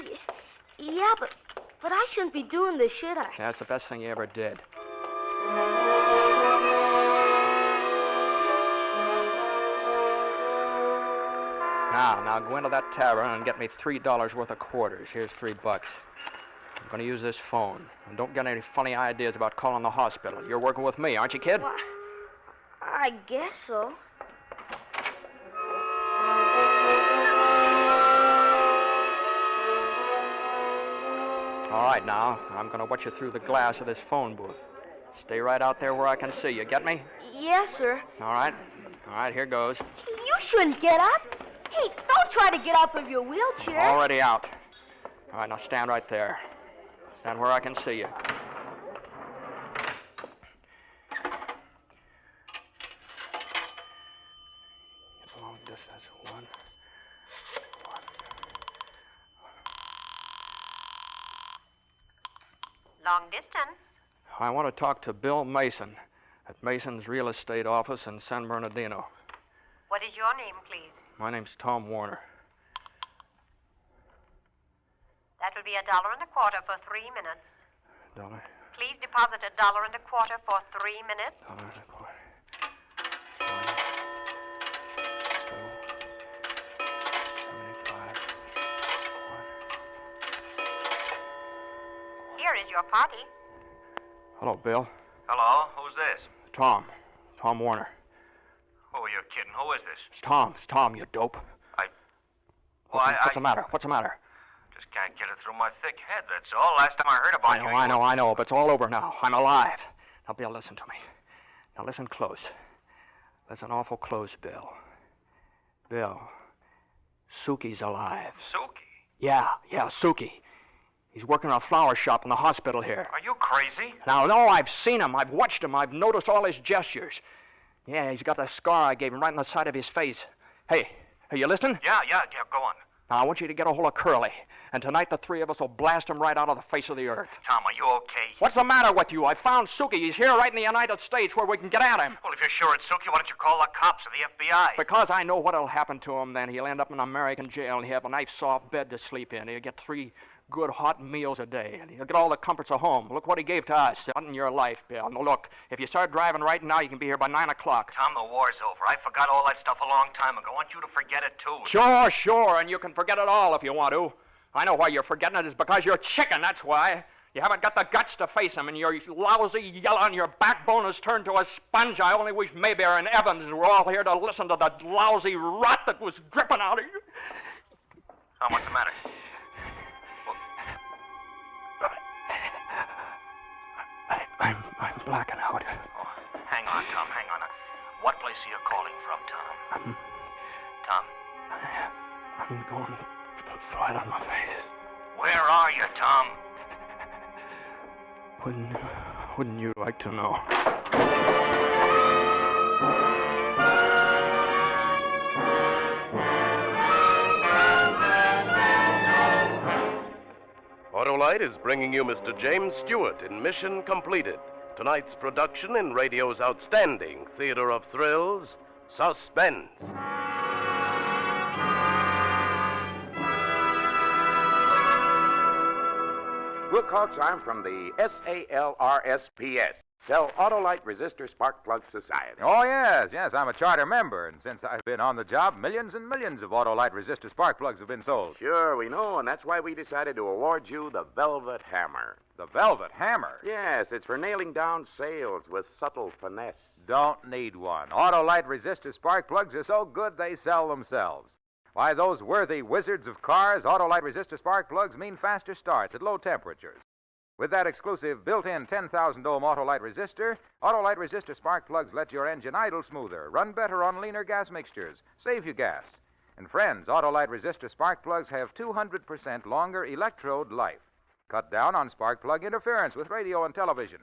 Yeah, but I shouldn't be doing this, should I? That's the best thing you ever did. Now, go into that tavern and get me $3 worth of quarters. Here's $3. I'm going to use this phone. And don't get any funny ideas about calling the hospital. You're working with me, aren't you, kid? Well, I guess so. All right, now. I'm going to watch you through the glass of this phone booth. Stay right out there where I can see you. Get me? Yes, sir. All right. All right, here goes. You shouldn't get up. Hey, don't try to get up of your wheelchair. Already out. All right, now stand right there. Stand where I can see you. Get along this. That's one. Long distance. I want to talk to Bill Mason at Mason's real estate office in San Bernardino. What is your name, please? My name's Tom Warner. That will be $1.25 for 3 minutes. Dollar. Please deposit $1.25 for 3 minutes. $1.25. Here is your party. Hello, Bill. Hello, who's this? Tom. Tom Warner. Who are you kidding? Who is this? It's Tom. It's Tom, you dope. What's the matter? What's the matter? Just can't get it through my thick head, that's all. Last time I heard about you... I know, but it's all over now. I'm alive. Now, Bill, listen to me. Now, listen close. Listen awful close, Bill. Bill, Suki's alive. Suki? Yeah, Suki. He's working in a flower shop in the hospital here. Are you crazy? Now, no, I've seen him. I've watched him. I've noticed all his gestures. Yeah, he's got that scar I gave him right on the side of his face. Hey, are you listening? Yeah, go on. Now, I want you to get a hold of Curly. And tonight the three of us will blast him right out of the face of the earth. Tom, are you okay? What's the matter with you? I found Suki. He's here right in the United States where we can get at him. Well, if you're sure it's Suki, why don't you call the cops or the FBI? Because I know what'll happen to him then. He'll end up in an American jail, and he'll have a nice soft bed to sleep in. He'll get 3 good hot meals a day, and he'll get all the comforts of home. Look what he gave to us. Not in your life, Bill. Now, look, if you start driving right now, you can be here by 9 o'clock. Tom, the war's over. I forgot all that stuff a long time ago. I want you to forget it, too. Sure, and you can forget it all if you want to. I know why you're forgetting it. It's because you're chicken, that's why. You haven't got the guts to face him, and your lousy yellow and your backbone has turned to a sponge. I only wish Mayberry and Evans were all here to listen to the lousy rot that was dripping out of you. Tom, what's the matter? I'm blacking out. Oh, hang on, Tom, hang on. What place are you calling from, Tom? Tom? I'm going flat on my face. Where are you, Tom? Wouldn't you like to know? Autolite is bringing you Mr. James Stewart in Mission Completed. Tonight's production in radio's outstanding theater of thrills, Suspense. Wilcox, I'm from the SALRSPS, Sell Autolite Resistor Spark Plug Society. Oh, yes, I'm a charter member, and since I've been on the job, millions and millions of Autolite resistor spark plugs have been sold. Sure, we know, and that's why we decided to award you the Velvet Hammer. The Velvet Hammer? Yes, it's for nailing down sales with subtle finesse. Don't need one. Autolite resistor spark plugs are so good they sell themselves. Why, those worthy wizards of cars, Autolite resistor spark plugs mean faster starts at low temperatures. With that exclusive built-in 10,000 ohm Autolite resistor spark plugs let your engine idle smoother, run better on leaner gas mixtures, save you gas. And friends, Autolite resistor spark plugs have 200% longer electrode life. Cut down on spark plug interference with radio and television.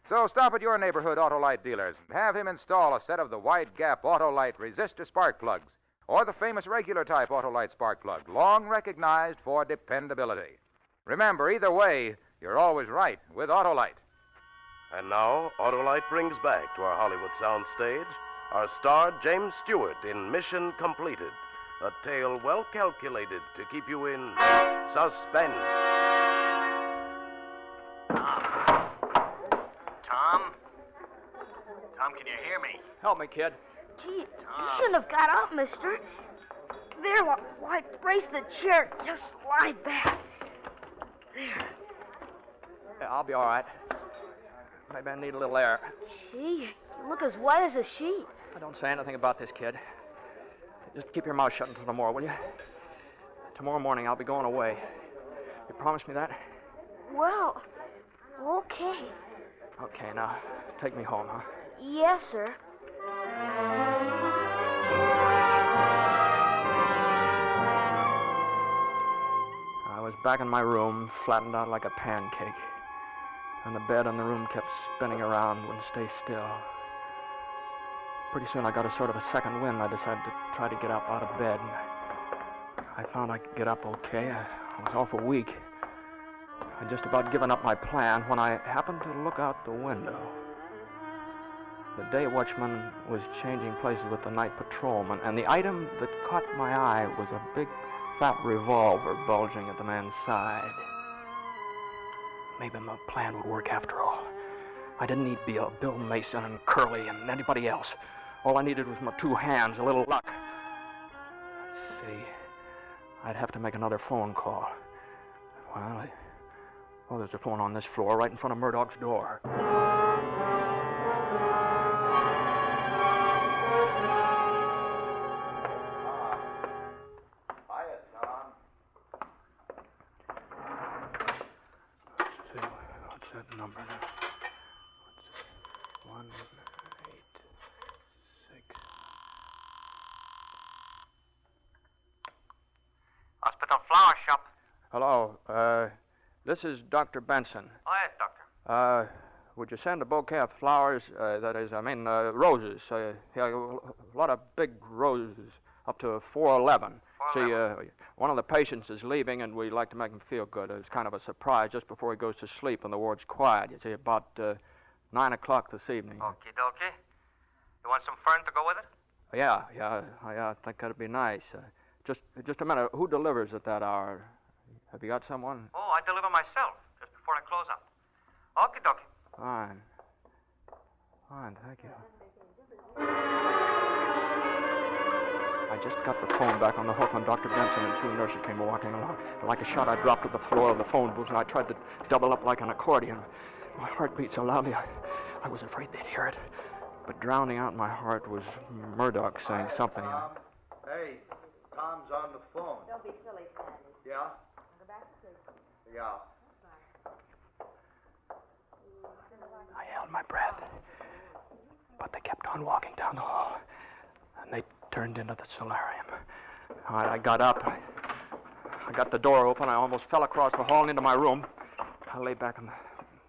So stop at your neighborhood Autolite dealers and have him install a set of the wide-gap Autolite resistor spark plugs, or the famous regular type Autolite spark plug, long recognized for dependability. Remember, either way, you're always right with Autolite. And now, Autolite brings back to our Hollywood soundstage our star James Stewart in Mission Completed, a tale well calculated to keep you in suspense. Tom, can you hear me? Help me, kid. Gee, you shouldn't have got up, mister. There, why, brace the chair. Just lie back. There. Yeah, I'll be all right. Maybe I need a little air. Gee, you look as white as a sheet. Don't say anything about this, kid. Just keep your mouth shut until tomorrow, will you? Tomorrow morning I'll be going away. You promise me that? Well, okay. Okay, now, take me home, huh? Yes, sir. I was back in my room, flattened out like a pancake. And the bed in the room kept spinning around, wouldn't stay still. Pretty soon I got a sort of a second wind. I decided to try to get up out of bed. I found I could get up okay. I was awful weak. I'd just about given up my plan when I happened to look out the window. The day watchman was changing places with the night patrolman, and the item that caught my eye was a big, fat revolver bulging at the man's side. Maybe my plan would work after all. I didn't need Bill Mason and Curly and anybody else. All I needed was my 2 hands, a little luck. Let's see. I'd have to make another phone call. Well, there's a phone on this floor right in front of Murdoch's door. Cantor Flower Shop. Hello. This is Dr. Benson. Oh, yes, Doctor. Would you send a bouquet of flowers? Roses. Yeah, a lot of big roses, up to 411. See, one of the patients is leaving, and we'd like to make him feel good. It's kind of a surprise just before he goes to sleep, and the ward's quiet. You see, about 9 o'clock this evening. Okie dokie. You want some fern to go with it? Yeah, I think that'd be nice. Just a minute. Who delivers at that hour? Have you got someone? Oh, I deliver myself just before I close up. Okie dokie. Fine, thank you. I just got the phone back on the hook when Dr. Benson and 2 nurses came walking along. Like a shot, I dropped to the floor of the phone booth, and I tried to double up like an accordion. My heart beat so loudly, I was afraid they'd hear it. But drowning out my heart was Murdoch saying something. Hey, Tom's on the phone. Don't be silly, Sandy. Yeah? Go back to sleep. Yeah. I held my breath, but they kept on walking down the hall, and they turned into the solarium. All right, I got up. I got the door open. I almost fell across the hall and into my room. I lay back in the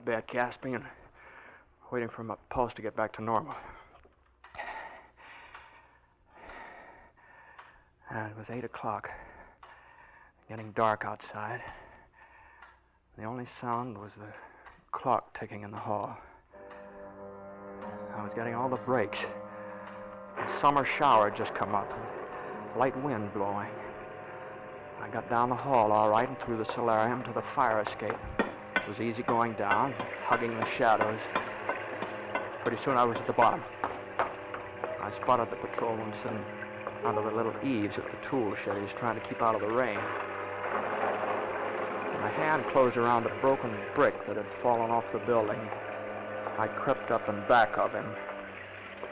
bed, gasping and waiting for my pulse to get back to normal. And it was 8 o'clock, getting dark outside. The only sound was the clock ticking in the hall. I was getting all the breaks. The summer shower had just come up, light wind blowing. I got down the hall all right and through the solarium to the fire escape. It was easy going down, hugging the shadows. Pretty soon I was at the bottom. I spotted the patrolman sitting under the little eaves at the tool shed. He was trying to keep out of the rain. My hand closed around a broken brick that had fallen off the building. I crept up in back of him.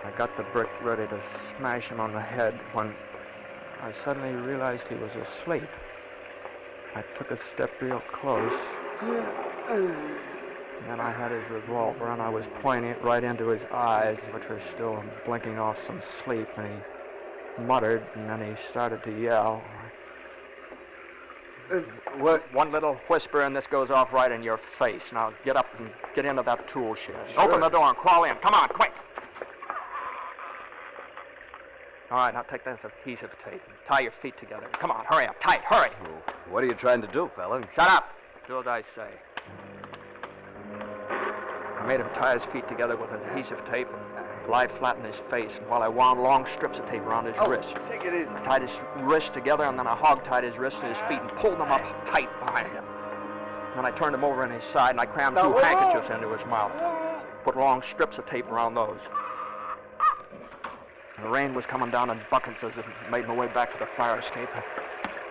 I got the brick ready to smash him on the head when I suddenly realized he was asleep. I took a step real close. And then I had his revolver, and I was pointing it right into his eyes, which were still blinking off some sleep, and he muttered, and then he started to yell. One little whisper, and this goes off right in your face. Now get up and get into that tool shed. Sure. Open the door and crawl in. Come on, quick. All right, now take this adhesive tape and tie your feet together. Come on, hurry up. Tight, hurry. What are you trying to do, fella? Shut up. Do as I say. I made him tie his feet together with adhesive tape and lie flat in his face, and while I wound long strips of tape around his wrist. Take it easy. I tied his wrists together, and then I hog-tied his wrists and his feet and pulled them up tight behind him. Then I turned him over on his side, and I crammed 2 handkerchiefs into his mouth. Put long strips of tape around those. The rain was coming down in buckets as I made my way back to the fire escape.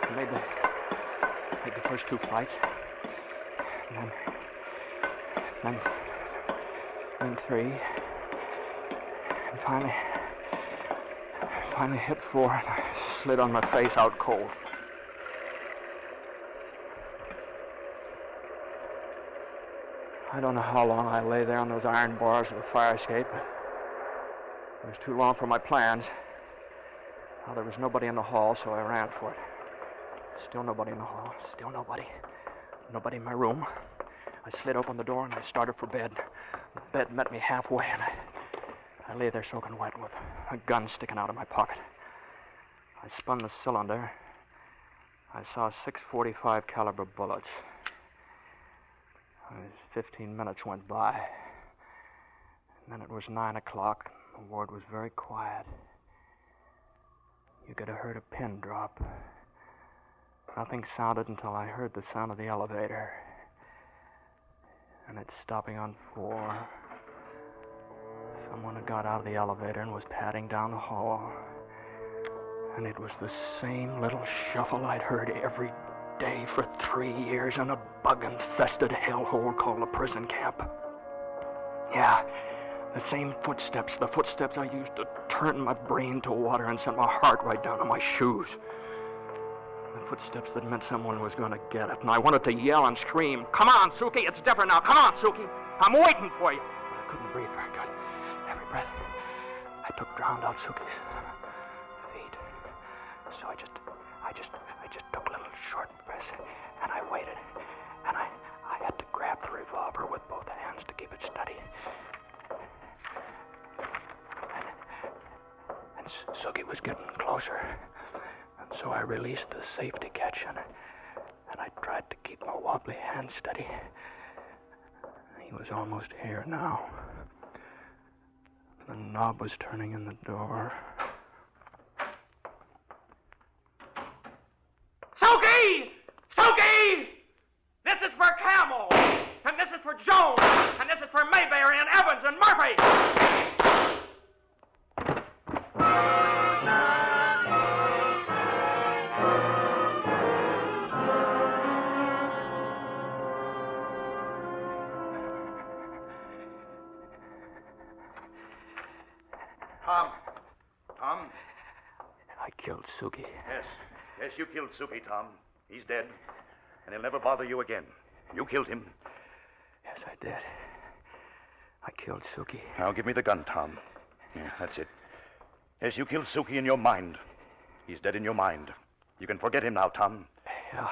I made the first 2 flights. And then 3. And finally hit 4, and I slid on my face out cold. I don't know how long I lay there on those iron bars of the fire escape. It was too long for my plans. Well, there was nobody in the hall, so I ran for it. Still nobody in the hall. Still nobody. Nobody in my room. I slid open the door and I started for bed. The bed met me halfway, and I lay there soaking wet with a gun sticking out of my pocket. I spun the cylinder. I saw 6.45 caliber bullets. 15 minutes went by. And then it was 9 o'clock. The ward was very quiet. You could have heard a pin drop. Nothing sounded until I heard the sound of the elevator. And it's stopping on 4. Someone had got out of the elevator and was padding down the hall. And it was the same little shuffle I'd heard every day for 3 years in a bug-infested hellhole called a prison camp. Yeah, the same footsteps, the footsteps I used to turn my brain to water and send my heart right down to my shoes. The footsteps that meant someone was going to get it. And I wanted to yell and scream, "Come on, Suki, it's different now. Come on, Suki. I'm waiting for you." But I couldn't breathe very good. Every breath I took drowned out Suki's feet. So I I just took a little short breath, and I waited. And I had to grab the revolver with both hands to keep it steady. And Suki was getting closer. And so I released the safety catch, and I tried to keep my wobbly hand steady. He was almost here now. The knob was turning in the door. Suki! Suki! This is for Camel, and this is for Jones, and this is for Mayberry and Evans and Murphy. Tom? I killed Suki. Yes, you killed Suki, Tom. He's dead, and he'll never bother you again. You killed him. Yes, I did. I killed Suki. Now, give me the gun, Tom. Yeah, that's it. Yes, you killed Suki in your mind. He's dead in your mind. You can forget him now, Tom. Yeah,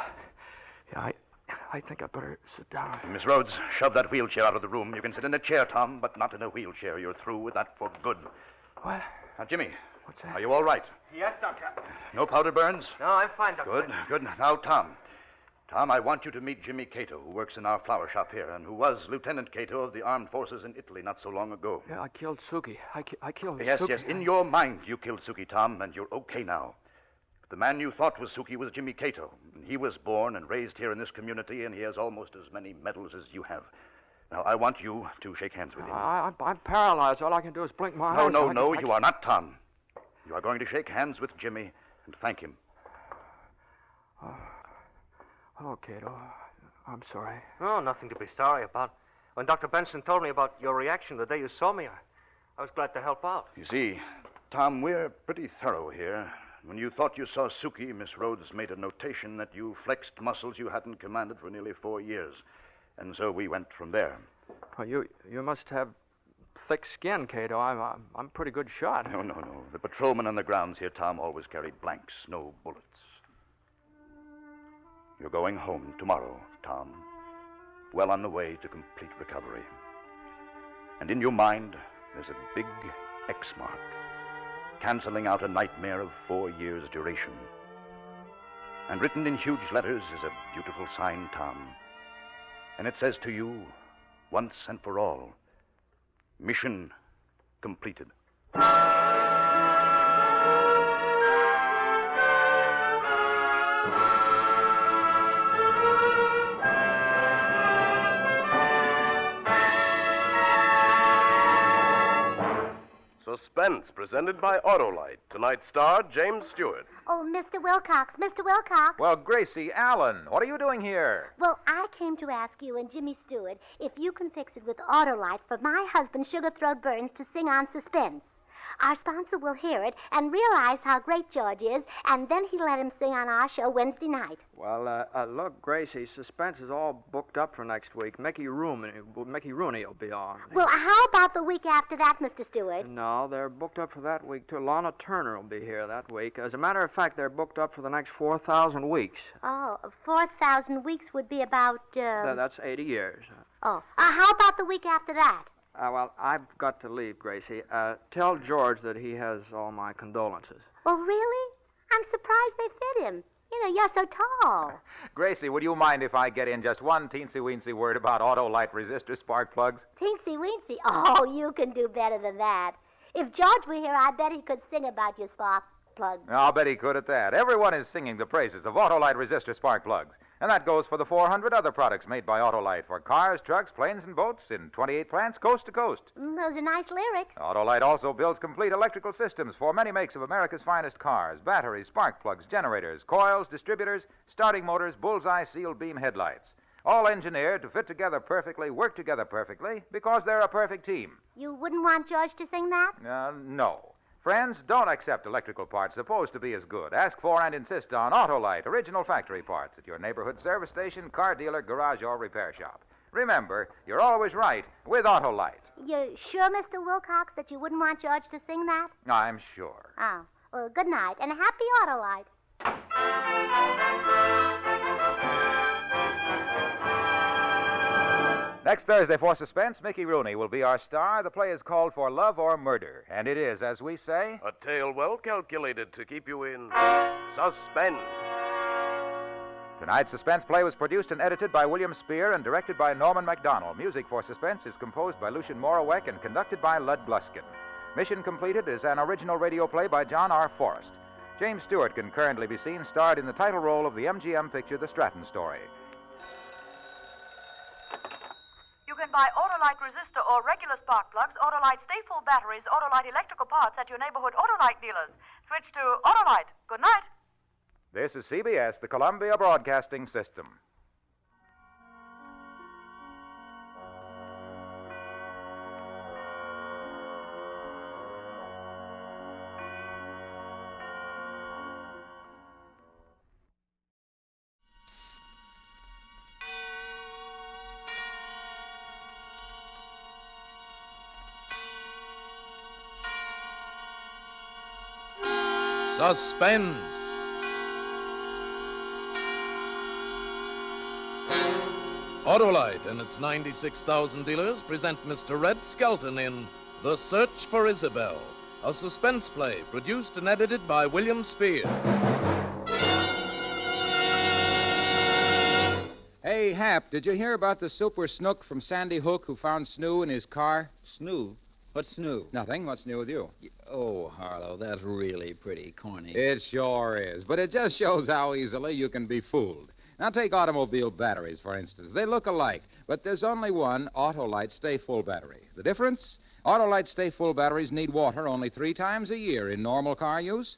I think I better sit down. Miss Rhodes, shove that wheelchair out of the room. You can sit in a chair, Tom, but not in a wheelchair. You're through with that for good. What? Now, Jimmy. What's that? Are you all right? Yes, Doctor. No powder burns? No, I'm fine, Doctor. Good. Now, Tom. Tom, I want you to meet Jimmy Cato, who works in our flower shop here, and who was Lieutenant Cato of the Armed Forces in Italy not so long ago. Yeah, I killed Suki. I killed Yes, Suki. yes. In your mind, you killed Suki, Tom, and you're okay now. The man you thought was Suki was Jimmy Cato. He was born and raised here in this community, and he has almost as many medals as you have. Now, I want you to shake hands with him. I'm paralyzed. All I can do is blink my eyes. No, you are not, Tom. You are going to shake hands with Jimmy and thank him. Hello, Cato. I'm sorry. Oh, nothing to be sorry about. When Dr. Benson told me about your reaction the day you saw me, I was glad to help out. You see, Tom, we're pretty thorough here. When you thought you saw Suki, Miss Rhodes made a notation that you flexed muscles you hadn't commanded for nearly 4 years. And so we went from there. Well, you must have thick skin, Cato. I'm a pretty good shot. No. The patrolmen on the grounds here, Tom, always carried blanks, no bullets. You're going home tomorrow, Tom. Well on the way to complete recovery. And in your mind, there's a big X mark, canceling out a nightmare of 4 years' duration. And written in huge letters is a beautiful sign, Tom. And it says to you, once and for all, mission completed. Suspense, presented by Autolite. Tonight's star, James Stewart. Oh, Mr. Wilcox, Mr. Wilcox. Well, Gracie Allen, what are you doing here? Well, I came to ask you and Jimmy Stewart if you can fix it with Autolite for my husband, Sugar Throat Burns, to sing on Suspense. Our sponsor will hear it and realize how great George is, and then he'll let him sing on our show Wednesday night. Well, look, Gracie, Suspense is all booked up for next week. Mickey Rooney will be on. Well, how about the week after that, Mr. Stewart? No, they're booked up for that week, too. Lana Turner will be here that week. As a matter of fact, they're booked up for the next 4,000 weeks. Oh, 4,000 weeks would be about, That's 80 years. Oh, how about the week after that? Well, I've got to leave, Gracie. Tell George that he has all my condolences. Oh, really? I'm surprised they fit him. You know, you're so tall. Gracie, would you mind if I get in just one teensy-weensy word about Autolite resistor spark plugs? Teensy-weensy? Oh, you can do better than that. If George were here, I bet he could sing about your spark plugs. I'll bet he could at that. Everyone is singing the praises of Autolite resistor spark plugs. And that goes for the 400 other products made by Autolite for cars, trucks, planes, and boats in 28 plants coast to coast. Those are nice lyrics. Autolite also builds complete electrical systems for many makes of America's finest cars, batteries, spark plugs, generators, coils, distributors, starting motors, bullseye sealed beam headlights. All engineered to fit together perfectly, work together perfectly, because they're a perfect team. You wouldn't want George to sing that? No. Friends, don't accept electrical parts supposed to be as good. Ask for and insist on Autolite original factory parts at your neighborhood service station, car dealer, garage, or repair shop. Remember, you're always right with Autolite. You're sure, Mr. Wilcox, that you wouldn't want George to sing that? I'm sure. Oh, well, good night, and happy Autolite. Next Thursday for Suspense, Mickey Rooney will be our star. The play is called For Love or Murder, and it is, as we say, a tale well calculated to keep you in suspense. Tonight's Suspense play was produced and edited by William Spear and directed by Norman MacDonald. Music for Suspense is composed by Lucian Morawek and conducted by Lud Gluskin. Mission Completed is an original radio play by John R. Forrest. James Stewart can currently be seen starred in the title role of the MGM picture The Stratton Story. You can buy Autolite resistor or regular spark plugs, Autolite stay-full batteries, Autolite electrical parts at your neighborhood Autolite dealers. Switch to Autolite. Good night. This is CBS, the Columbia Broadcasting System. Suspense. Autolite and its 96,000 dealers present Mr. Red Skelton in The Search for Isabel, a suspense play produced and edited by William Spear. Hey, Hap, did you hear about the super snook from Sandy Hook who found Snoo in his car? Snoo? What's new? Nothing. What's new with you? Oh, Harlow, that's really pretty corny. It sure is. But it just shows how easily you can be fooled. Now, take automobile batteries, for instance. They look alike, but there's only one Autolite Stay Full battery. The difference? Autolite Stay Full batteries need water only 3 times a year in normal car use.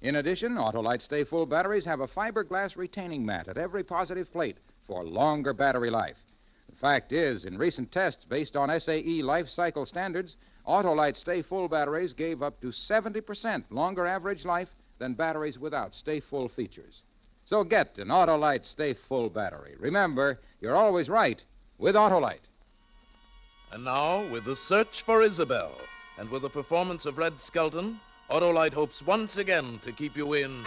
In addition, Autolite Stay Full batteries have a fiberglass retaining mat at every positive plate for longer battery life. The fact is, in recent tests based on SAE life cycle standards, Autolite Stay Full batteries gave up to 70% longer average life than batteries without Stay Full features. So get an Autolite Stay Full battery. Remember, you're always right with Autolite. And now, with The Search for Isabel, and with the performance of Red Skelton, Autolite hopes once again to keep you in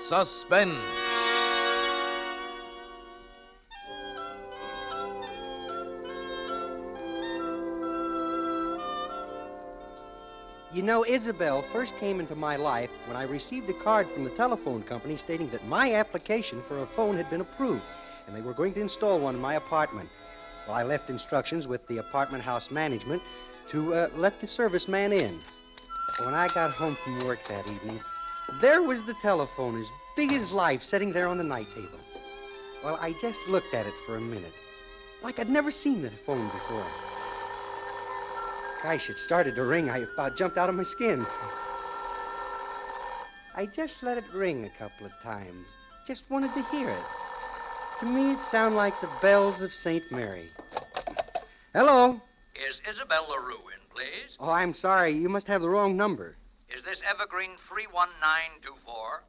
suspense. You know, Isabel first came into my life when I received a card from the telephone company stating that my application for a phone had been approved, and they were going to install one in my apartment. Well, I left instructions with the apartment house management to let the serviceman in. When I got home from work that evening, there was the telephone, as big as life, sitting there on the night table. Well, I just looked at it for a minute, like I'd never seen the phone before. Gosh, it started to ring. I about jumped out of my skin. I just let it ring a couple of times. Just wanted to hear it. To me, it sounded like the bells of St. Mary. Hello? Is Isabel LaRue in, please? Oh, I'm sorry. You must have the wrong number. Is this Evergreen 31924?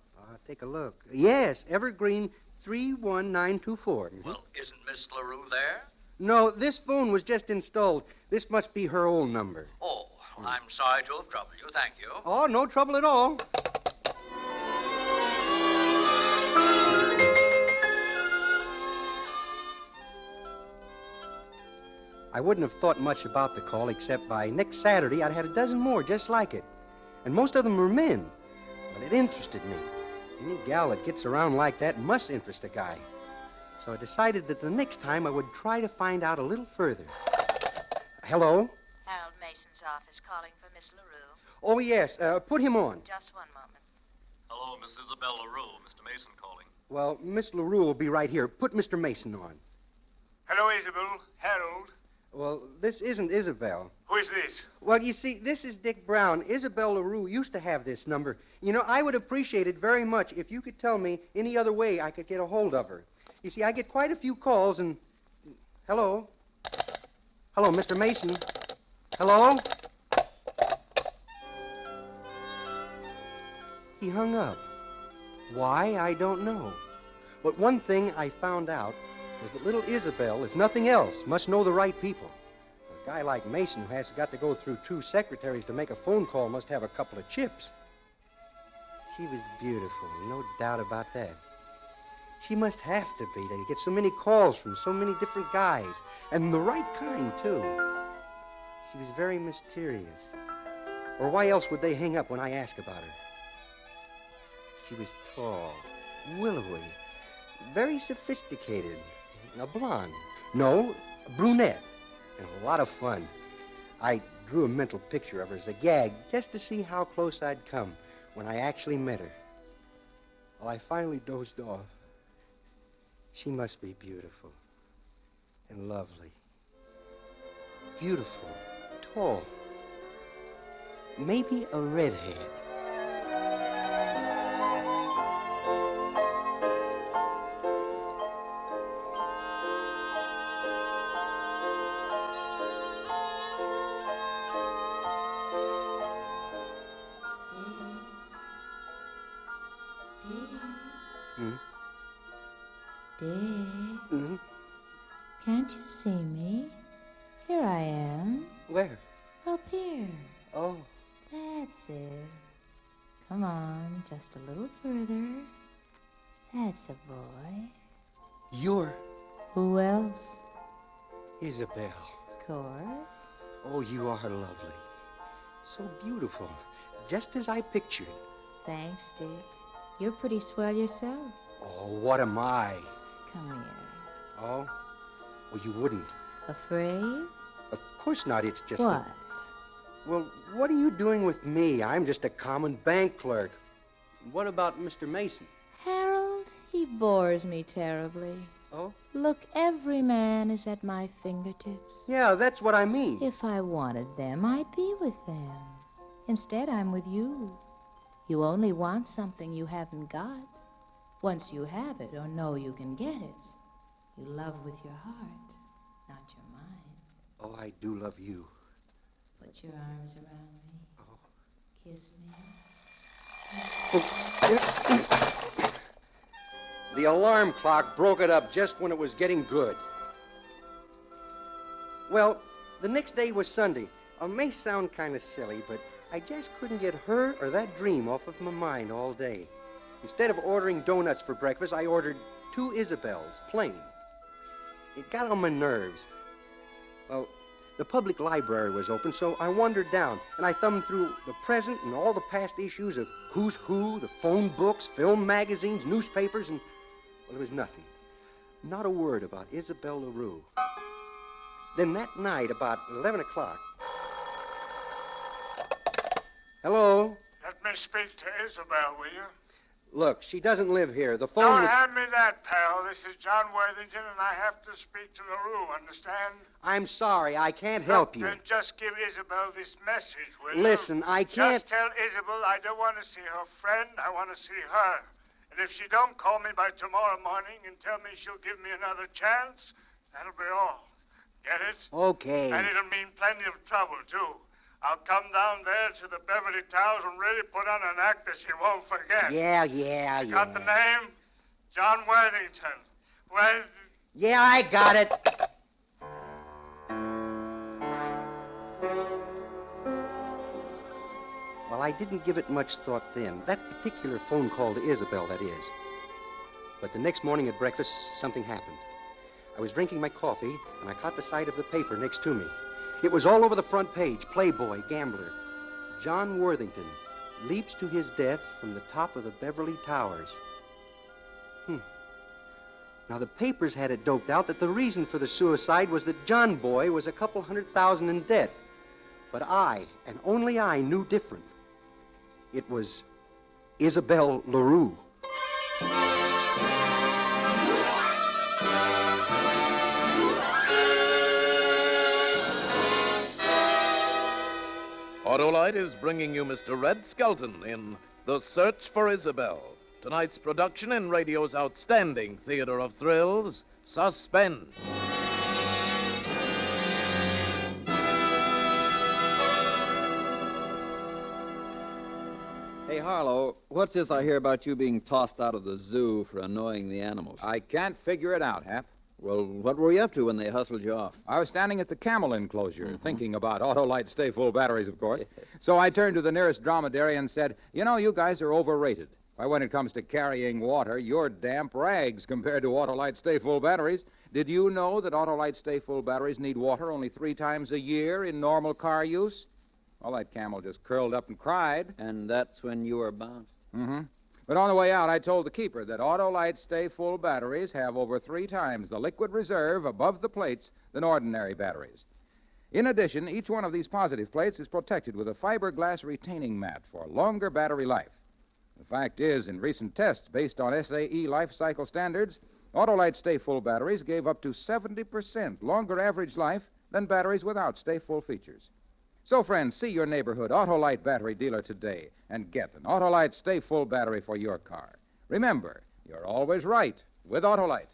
Take a look. Yes, Evergreen 31924. Mm-hmm. Well, isn't Miss LaRue there? No, this phone was just installed. This must be her old number. Oh, I'm sorry to have troubled you. Thank you. Oh, no trouble at all. I wouldn't have thought much about the call, except by next Saturday I'd had a dozen more just like it. And most of them were men. But it interested me. Any gal that gets around like that must interest a guy. So I decided that the next time I would try to find out a little further. Hello? Harold Mason's office calling for Miss LaRue. Oh, yes. Put him on. Just one moment. Hello, Miss Isabel LaRue. Mr. Mason calling. Well, Miss LaRue will be right here. Put Mr. Mason on. Hello, Isabel. Harold. Well, this isn't Isabel. Who is this? Well, you see, this is Dick Brown. Isabel LaRue used to have this number. You know, I would appreciate it very much if you could tell me any other way I could get a hold of her. You see, I get quite a few calls and... Hello? Hello, Mr. Mason? Hello? He hung up. Why, I don't know. But one thing I found out was that little Isabel, if nothing else, must know the right people. A guy like Mason, who has got to go through 2 secretaries to make a phone call, must have a couple of chips. She was beautiful, no doubt about that. She must have to be to get so many calls from so many different guys, and the right kind, too. She was very mysterious. Or why else would they hang up when I ask about her? She was tall, willowy, very sophisticated, a blonde. No, a brunette, and a lot of fun. I drew a mental picture of her as a gag just to see how close I'd come when I actually met her. Well, I finally dozed off. She must be beautiful and lovely. Beautiful, tall. Maybe a redhead. Dick, can't you see me? Here I am. Where? Up here. Oh. That's it. Come on, just a little further. That's a boy. You're... Who else? Isabel. Of course. Oh, you are lovely. So beautiful. Just as I pictured. Thanks, Dick. You're pretty swell yourself. Oh, what am I? Come here. Oh? Well, you wouldn't. Afraid? Of course not. It's just... What? Well, what are you doing with me? I'm just a common bank clerk. What about Mr. Mason? Harold, he bores me terribly. Oh? Look, every man is at my fingertips. Yeah, that's what I mean. If I wanted them, I'd be with them. Instead, I'm with you. You only want something you haven't got. Once you have it or know you can get it, you love with your heart, not your mind. Oh, I do love you. Put your arms around me. Oh. Kiss me. The alarm clock broke it up just when it was getting good. Well, the next day was Sunday. It may sound kind of silly, but I just couldn't get her or that dream off of my mind all day. Instead of ordering donuts for breakfast, I ordered 2 Isabels, plain. It got on my nerves. Well, the public library was open, so I wandered down, and I thumbed through the present and all the past issues of Who's Who, the phone books, film magazines, newspapers, and, well, there was nothing. Not a word about Isabel LaRue. Then that night, about 11 o'clock... Hello? Let me speak to Isabel, will you? Look, she doesn't live here. The phone... Don't hand me that, pal. This is John Worthington, and I have to speak to LaRue, understand? I'm sorry, I can't help you. Then just give Isabel this message, will you? Listen, I can't... Just tell Isabel I don't want to see her friend, I want to see her. And if she don't call me by tomorrow morning and tell me she'll give me another chance, that'll be all. Get it? Okay. And it'll mean plenty of trouble, too. I'll come down there to the Beverly Towers and really put on an act that she won't forget. Yeah. Got the name? John Worthington. Well... Yeah, I got it. Well, I didn't give it much thought then. That particular phone call to Isabel, that is. But the next morning at breakfast, something happened. I was drinking my coffee, and I caught the sight of the paper next to me. It was all over the front page. Playboy, gambler. John Worthington leaps to his death from the top of the Beverly Towers. Now, the papers had it doped out that the reason for the suicide was that John Boy was a couple $100,000 in debt. But I, and only I, knew different. It was Isabel LaRue. Autolite is bringing you Mr. Red Skelton in The Search for Isabel, tonight's production in radio's outstanding theater of thrills, Suspense. Hey, Harlow, what's this I hear about you being tossed out of the zoo for annoying the animals? I can't figure it out, Hap. Well, what were you up to when they hustled you off? I was standing at the camel enclosure, thinking about Autolite Stay Full batteries, of course. So I turned to the nearest dromedary and said, you know, you guys are overrated. Why, when it comes to carrying water, you're damp rags compared to Autolite Stay Full batteries. Did you know that Autolite Stay Full batteries need water only 3 times a year in normal car use? Well, that camel just curled up and cried. And that's when you were bounced? Mm-hmm. But on the way out, I told the keeper that Autolite Stay Full batteries have over 3 times the liquid reserve above the plates than ordinary batteries. In addition, each one of these positive plates is protected with a fiberglass retaining mat for longer battery life. The fact is, in recent tests based on SAE life cycle standards, Autolite Stay Full batteries gave up to 70% longer average life than batteries without Stay Full features. So, friends, see your neighborhood Autolite battery dealer today and get an Autolite Stay Full battery for your car. Remember, you're always right with Autolite.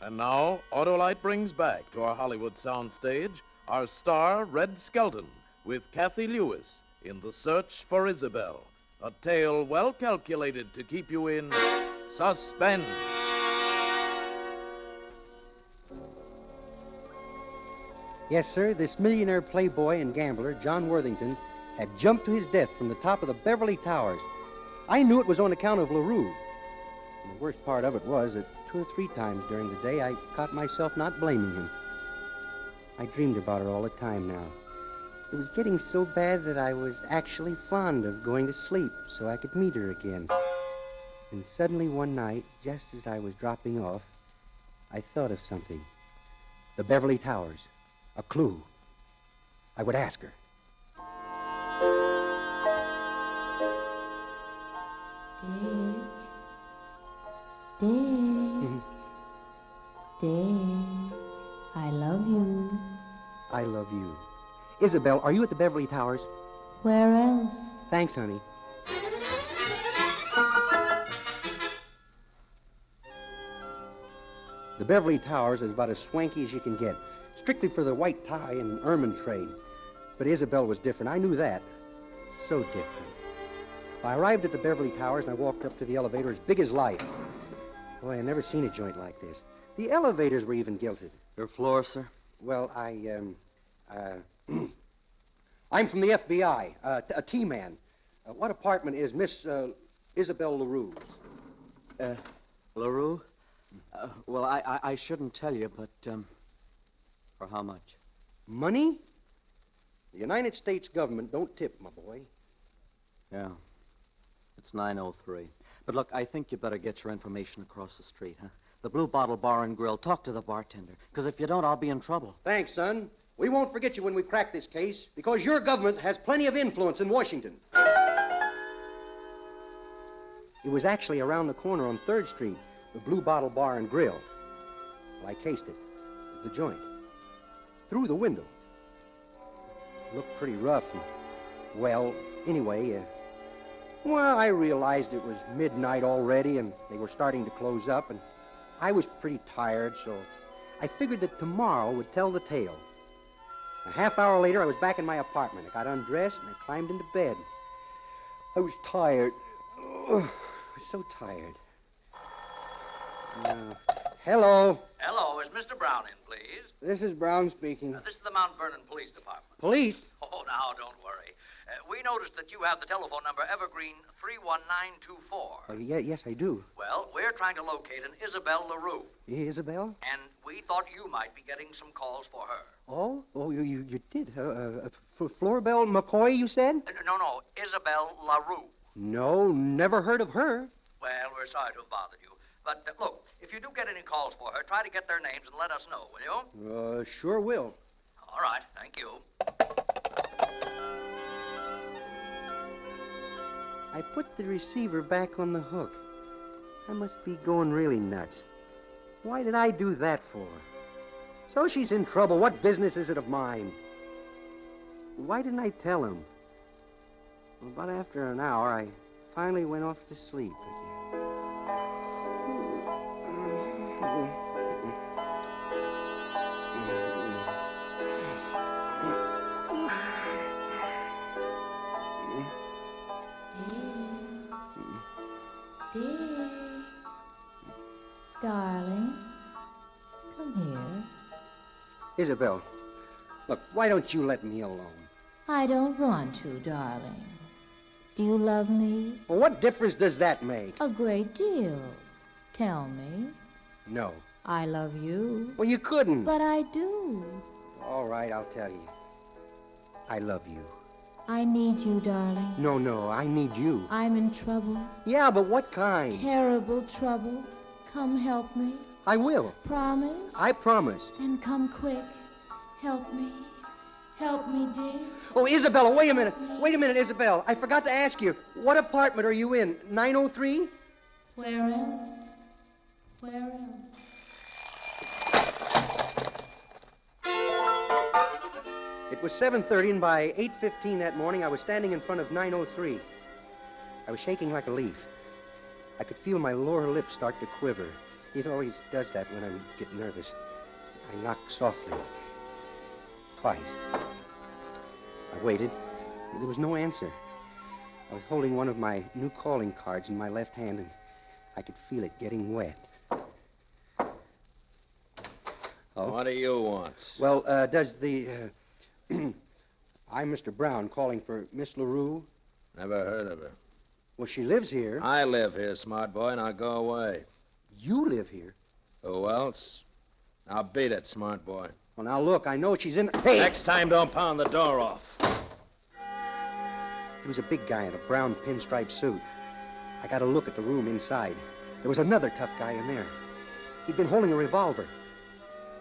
And now, Autolite brings back to our Hollywood soundstage our star, Red Skelton, with Kathy Lewis in The Search for Isabel, a tale well calculated to keep you in suspense. Yes, sir, this millionaire playboy and gambler, John Worthington, had jumped to his death from the top of the Beverly Towers. I knew it was on account of LaRue. And the worst part of it was that 2 or 3 times during the day I caught myself not blaming him. I dreamed about her all the time now. It was getting so bad that I was actually fond of going to sleep so I could meet her again. And suddenly one night, just as I was dropping off, I thought of something. The Beverly Towers. A clue. I would ask her. Dick. Dick. I love you. I love you. Isabel, are you at the Beverly Towers? Where else? Thanks, honey. The Beverly Towers is about as swanky as you can get. Strictly for the white tie and ermine trade. But Isabel was different. I knew that. So different. I arrived at the Beverly Towers and I walked up to the elevator as big as life. Boy, I'd never seen a joint like this. The elevators were even gilded. Your floor, sir? Well, I'm from the FBI, a T-man. What apartment is Miss Isabel LaRue's? LaRue? Well, I shouldn't tell you, but, for how much? Money? The United States government don't tip, my boy. Yeah. It's 9:03. But look, I think you better get your information across the street, huh? The Blue Bottle Bar and Grill. Talk to the bartender. Because if you don't, I'll be in trouble. Thanks, son. We won't forget you when we crack this case, because your government has plenty of influence in Washington. It was actually around the corner on 3rd Street, the Blue Bottle Bar and Grill. Well, I cased it. The joint. Through the window. It looked pretty rough and, well, anyway, I realized it was midnight already and they were starting to close up, and I was pretty tired, so I figured that tomorrow would tell the tale. A half hour later, I was back in my apartment. I got undressed and I climbed into bed. I was tired. Oh, I was so tired. Hello. Hello, is Mr. Brown in, please? This is Brown speaking. This is the Mount Vernon Police Department. Police? Oh, now, don't worry. We noticed that you have the telephone number Evergreen 31924. Yes, I do. Well, we're trying to locate an Isabel LaRue. Isabel? And we thought you might be getting some calls for her. Oh, you did. Florbell McCoy, you said? No, Isabel LaRue. No, never heard of her. Well, we're sorry to have bothered you. But, look, if you do get any calls for her, try to get their names and let us know, will you? Sure will. All right, thank you. I put the receiver back on the hook. I must be going really nuts. Why did I do that for? So she's in trouble. What business is it of mine? Why didn't I tell him? Well, about after an hour, I finally went off to sleep again. Darling, Isabel, look, why don't you let me alone? I don't want to, darling. Do you love me? Well, what difference does that make? A great deal. Tell me. No. I love you. Well, you couldn't. But I do. All right, I'll tell you. I love you. I need you, darling. No, I need you. I'm in trouble. Yeah, but what kind? Terrible trouble. Come help me. I will. Promise? I promise. Then come quick. Help me. Help me, dear. Oh, Isabella, wait a minute. Wait a minute, Isabel. I forgot to ask you. What apartment are you in? 903? Where else? Where else? It was 7:30, and by 8:15 that morning, I was standing in front of 903. I was shaking like a leaf. I could feel my lower lip start to quiver. It always does that when I get nervous. I knocked softly. Twice. I waited. There was no answer. I was holding one of my new calling cards in my left hand, and I could feel it getting wet. Oh? What do you want? Well, does the... I'm Mr. Brown, calling for Miss LaRue. Never heard of her. Well, she lives here. I live here, smart boy, now go away. You live here? Who else? Now beat it, smart boy. Well, now, look, I know she's in... Hey! Next time, don't pound the door off. He was a big guy in a brown pinstripe suit. I got a look at the room inside. There was another tough guy in there. He'd been holding a revolver.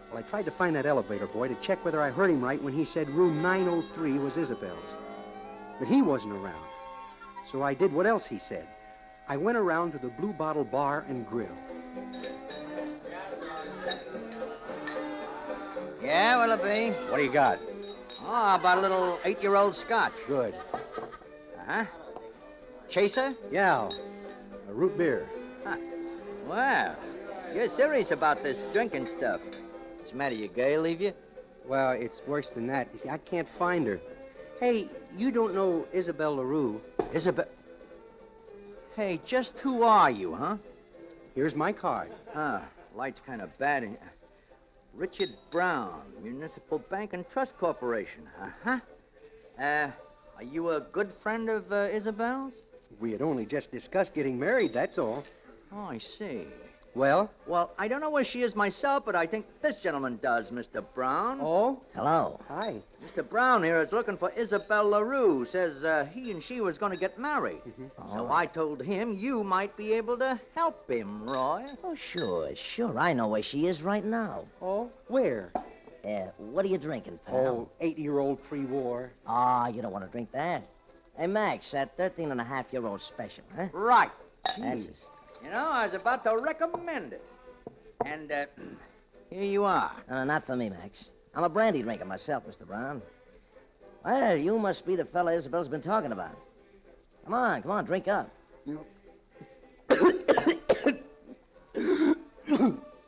Well, I tried to find that elevator boy to check whether I heard him right when he said room 903 was Isabel's. But he wasn't around. So I did what else he said. I went around to the Blue Bottle Bar and Grill. Yeah, Willoughby? What do you got? Oh, about a little 8-year-old scotch. Good. Uh-huh. Chaser? Yeah, a root beer. Huh. Well, you're serious about this drinking stuff. What's the matter, your girl leave you? Well, it's worse than that. You see, I can't find her. Hey, you don't know Isabel LaRue. Isabel? Hey, just who are you, huh? Here's my card. Ah, light's kind of bad in here. Richard Brown, Municipal Bank and Trust Corporation. Uh-huh. Are you a good friend of Isabel's? We had only just discussed getting married, that's all. Oh, I see. Well? Well, I don't know where she is myself, but I think this gentleman does, Mr. Brown. Oh? Hello. Hi. Mr. Brown here is looking for Isabel LaRue. Says he and she was going to get married. Mm-hmm. So I told him you might be able to help him, Roy. Oh, sure. I know where she is right now. Oh? Where? What are you drinking, pal? Oh, 8-year-old pre-war. Ah, you don't want to drink that. Hey, Max, that 13-and-a-half-year-old special, huh? Right. That's it. You know, I was about to recommend it. And, here you are. Not for me, Max. I'm a brandy drinker myself, Mr. Brown. Well, you must be the fella Isabel's been talking about. Come on, drink up.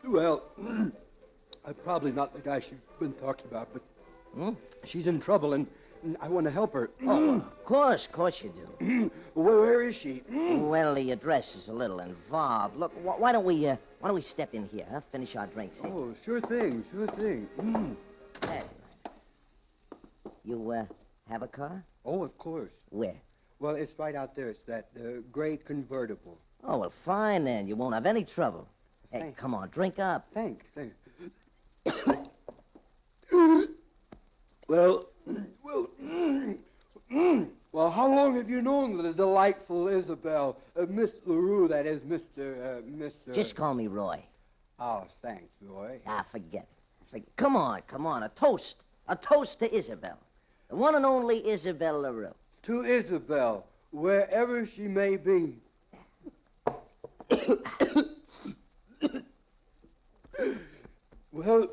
Well, I'm probably not the guy she's been talking about, but she's in trouble, and I want to help her. Oh, of course you do. Where is she? Well, the address is a little involved. Look, why don't we step in here, huh? Finish our drinks here. Oh, sure thing. Hey, you, have a car? Oh, of course. Where? Well, it's right out there. It's that gray convertible. Oh, well, fine then. You won't have any trouble. Hey, Thanks. Come on, drink up. Thanks. Well, how long have you known the delightful Isabel? Miss LaRue, that is, Mr. Just call me Roy. Oh, thanks, Roy. Forget it. Come on. A toast. A toast to Isabel. The one and only Isabel LaRue. To Isabel, wherever she may be. Well,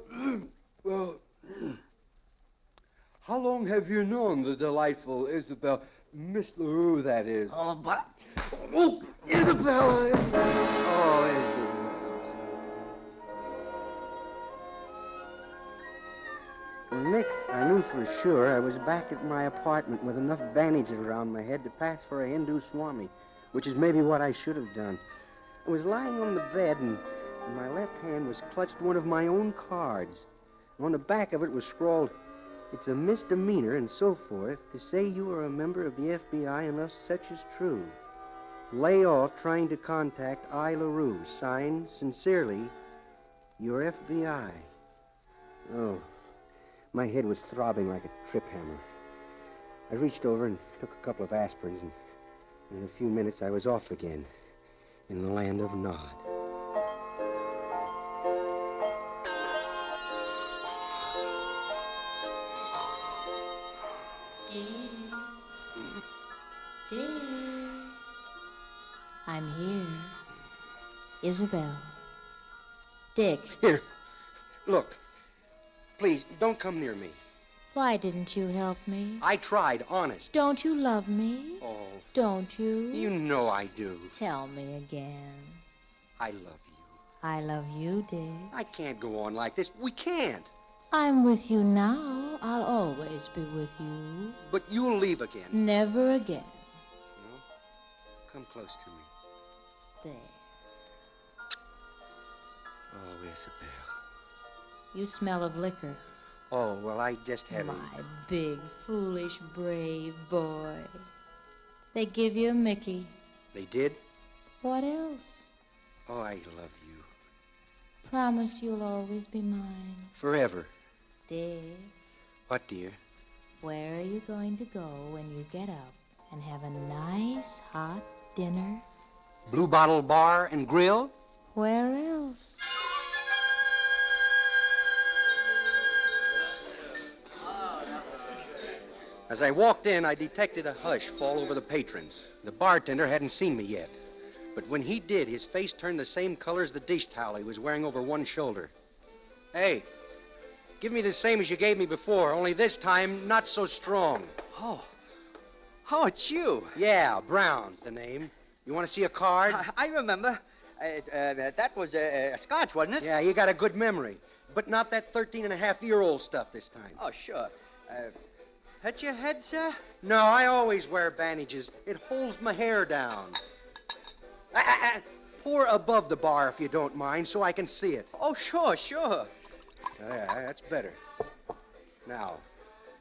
how long have you known the delightful Isabel? Miss LaRue, that is. Oh, but... Oh, Isabel! Oh, Isabel. Nick, I knew for sure I was back at my apartment with enough bandages around my head to pass for a Hindu Swami, which is maybe what I should have done. I was lying on the bed, and in my left hand was clutched one of my own cards. On the back of it was scrawled, "It's a misdemeanor and so forth to say you are a member of the FBI unless such is true. Lay off trying to contact I. LaRue. Signed, sincerely, your FBI." Oh, my head was throbbing like a trip hammer. I reached over and took a couple of aspirins, and in a few minutes I was off again in the land of Nod. Dear, I'm here. Isabel. Dick. Here, look. Please, don't come near me. Why didn't you help me? I tried, honest. Don't you love me? Oh, Don't you? you know I do. Tell me again. I love you. I love you, Dick. I can't go on like this. We can't. I'm with you now. I'll always be with you. But you'll leave again. Never again. No? Come close to me. There. Oh, Isabel. You smell of liquor. Oh, well, I just had My big, foolish, brave boy. They give you a Mickey. They did? What else? Oh, I love you. Promise you'll always be mine. Forever. Dick, What, dear? where are you going to go when you get up and have a nice, hot dinner? Blue Bottle Bar and Grill? Where else? As I walked in, I detected a hush fall over the patrons. The bartender hadn't seen me yet. But when he did, his face turned the same color as the dish towel he was wearing over one shoulder. Hey, give me the same as you gave me before, only this time not so strong. Oh, it's you. Yeah, Brown's the name. You want to see a card? I remember. That was a scotch, wasn't it? Yeah, you got a good memory. But not that 13-and-a-half-year-old stuff this time. Oh, sure. Hurt your head, sir? No, I always wear bandages. It holds my hair down. Pour above the bar if you don't mind, so I can see it. Oh, sure. Yeah, that's better. Now,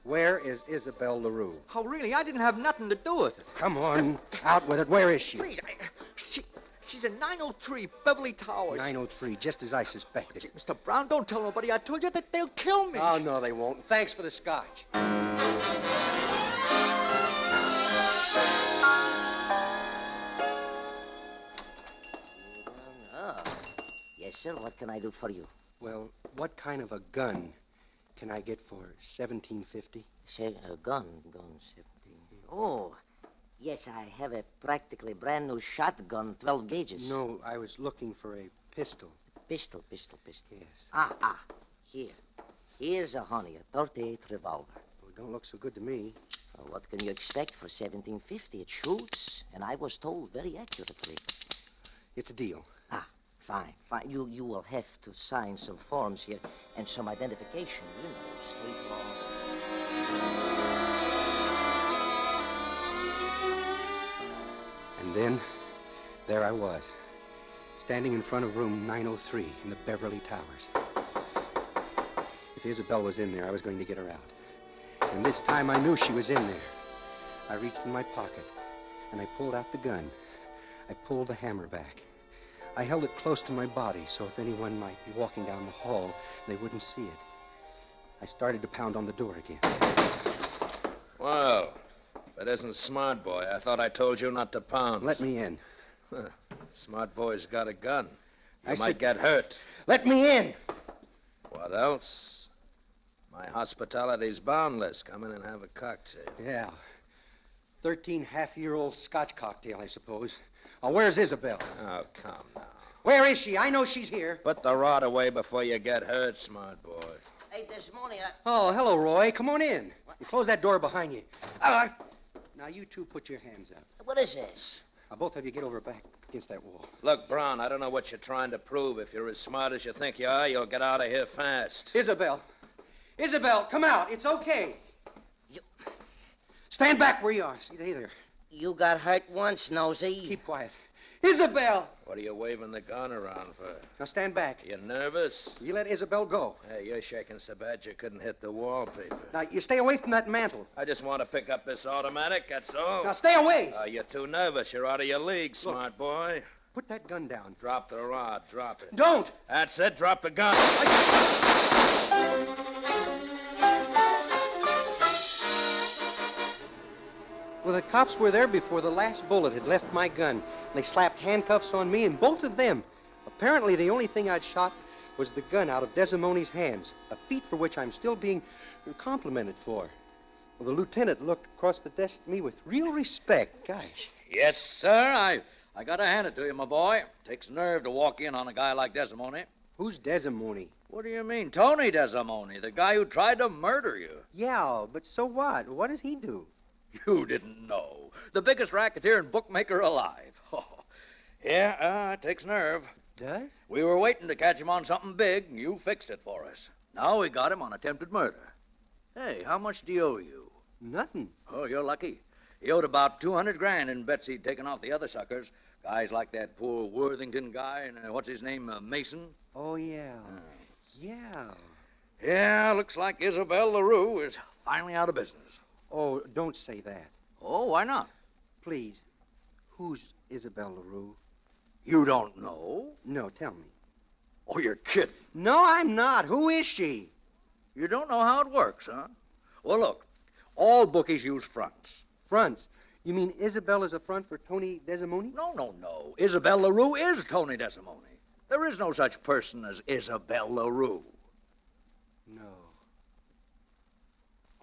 where is Isabel LaRue? Oh, really? I didn't have nothing to do with it. Come on, out with it. Where is she? Please, she's in 903 Beverly Towers. 903, just as I suspected. Mr. Brown, don't tell nobody. I told you that they'll kill me. Oh, no, they won't. Thanks for the scotch. Yes, sir. What can I do for you? Well, what kind of a gun can I get for $17.50? Say, a gun, 17. Oh, yes, I have a practically brand new shotgun, 12 gauges. No, I was looking for a pistol. Pistol. Yes. Here. Here's a honey, a 38 revolver. Well, don't look so good to me. Well, what can you expect for $17.50? It shoots, and I was told very accurately. It's a deal. Fine. You will have to sign some forms here and some identification, state law. And then, there I was, standing in front of room 903 in the Beverly Towers. If Isabel was in there, I was going to get her out. And this time I knew she was in there. I reached in my pocket, and I pulled out the gun. I pulled the hammer back. I held it close to my body, so if anyone might be walking down the hall, they wouldn't see it. I started to pound on the door again. Well, if it isn't Smart Boy, I thought I told you not to pound. Let me in. Smart Boy's got a gun. You I might said- get hurt. Let me in! What else? My hospitality's boundless. Come in and have a cocktail. Yeah. 13-half-year-old Scotch cocktail, I suppose. Oh, where's Isabel? Oh, come now. Where is she? I know she's here. Put the rod away before you get hurt, Smart Boy. Hey, this morning Oh, hello, Roy. Come on in. You close that door behind you. Now, you two put your hands up. What is this? Now, both of you get over back against that wall. Look, Brown, I don't know what you're trying to prove. If you're as smart as you think you are, you'll get out of here fast. Isabel, come out. It's okay. Stand back where you are. See, there. You got hurt once, Nosy. Keep quiet. Isabel! What are you waving the gun around for? Now stand back. You nervous? You let Isabel go. Hey, you're shaking so bad you couldn't hit the wallpaper. Now, you stay away from that mantle. I just want to pick up this automatic, that's all. Now, stay away! You're too nervous. You're out of your league, smart boy. Put that gun down. Drop the rod. Drop it. Don't! That's it. Drop the gun. Well, the cops were there before the last bullet had left my gun. They slapped handcuffs on me and both of them. Apparently, the only thing I'd shot was the gun out of Desimoni's hands, a feat for which I'm still being complimented for. Well, the lieutenant looked across the desk at me with real respect. Gosh. Yes, sir. I gotta hand it to you, my boy. Takes nerve to walk in on a guy like Desimoni. Who's Desimoni? What do you mean? Tony Desimoni, the guy who tried to murder you. Yeah, but so what? What does he do? You didn't know. The biggest racketeer and bookmaker alive. Oh, yeah, it takes nerve. Does? We were waiting to catch him on something big, and you fixed it for us. Now we got him on attempted murder. Hey, how much do he owe you? Nothing. Oh, you're lucky. He owed about $200,000 in bets he'd taken off the other suckers. Guys like that poor Worthington guy and what's his name, Mason? Oh, yeah. Yeah. Yeah, looks like Isabel LaRue is finally out of business. Oh, don't say that. Oh, why not? Please. Who's Isabel LaRue? You don't know? No, tell me. Oh, you're kidding. No, I'm not. Who is she? You don't know how it works, huh? Well, look, all bookies use fronts. Fronts? You mean Isabel is a front for Tony Desimoni? No. Isabel LaRue is Tony Desimoni. There is no such person as Isabel LaRue. No.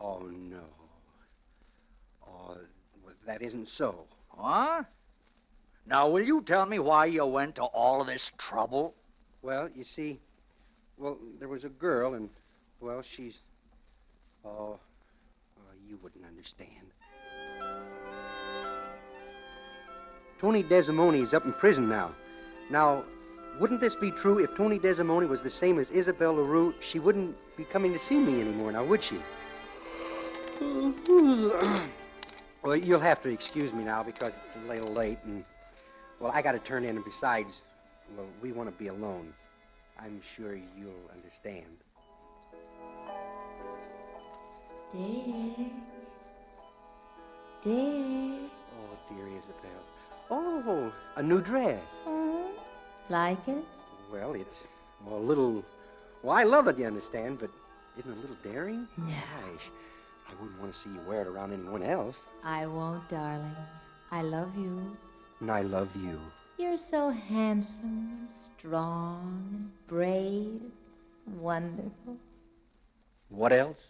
Oh, no. Oh, well, that isn't so. What? Now, will you tell me why you went to all of this trouble? Well, you see, there was a girl, and, she's... you wouldn't understand. Tony Desimoni's up in prison now. Now, wouldn't this be true if Tony Desimoni was the same as Isabel LaRue? She wouldn't be coming to see me anymore, now would she? Well, you'll have to excuse me now because it's a little late, and, I got to turn in, and besides, we want to be alone. I'm sure you'll understand. Dick. Oh, dear Isabel. Oh, a new dress. Like it? Well, it's a little... Well, I love it, you understand, but isn't it a little daring? No. Gosh, I wouldn't want to see you wear it around anyone else. I won't, darling. I love you. And I love you. You're so handsome, strong, and brave, wonderful. What else?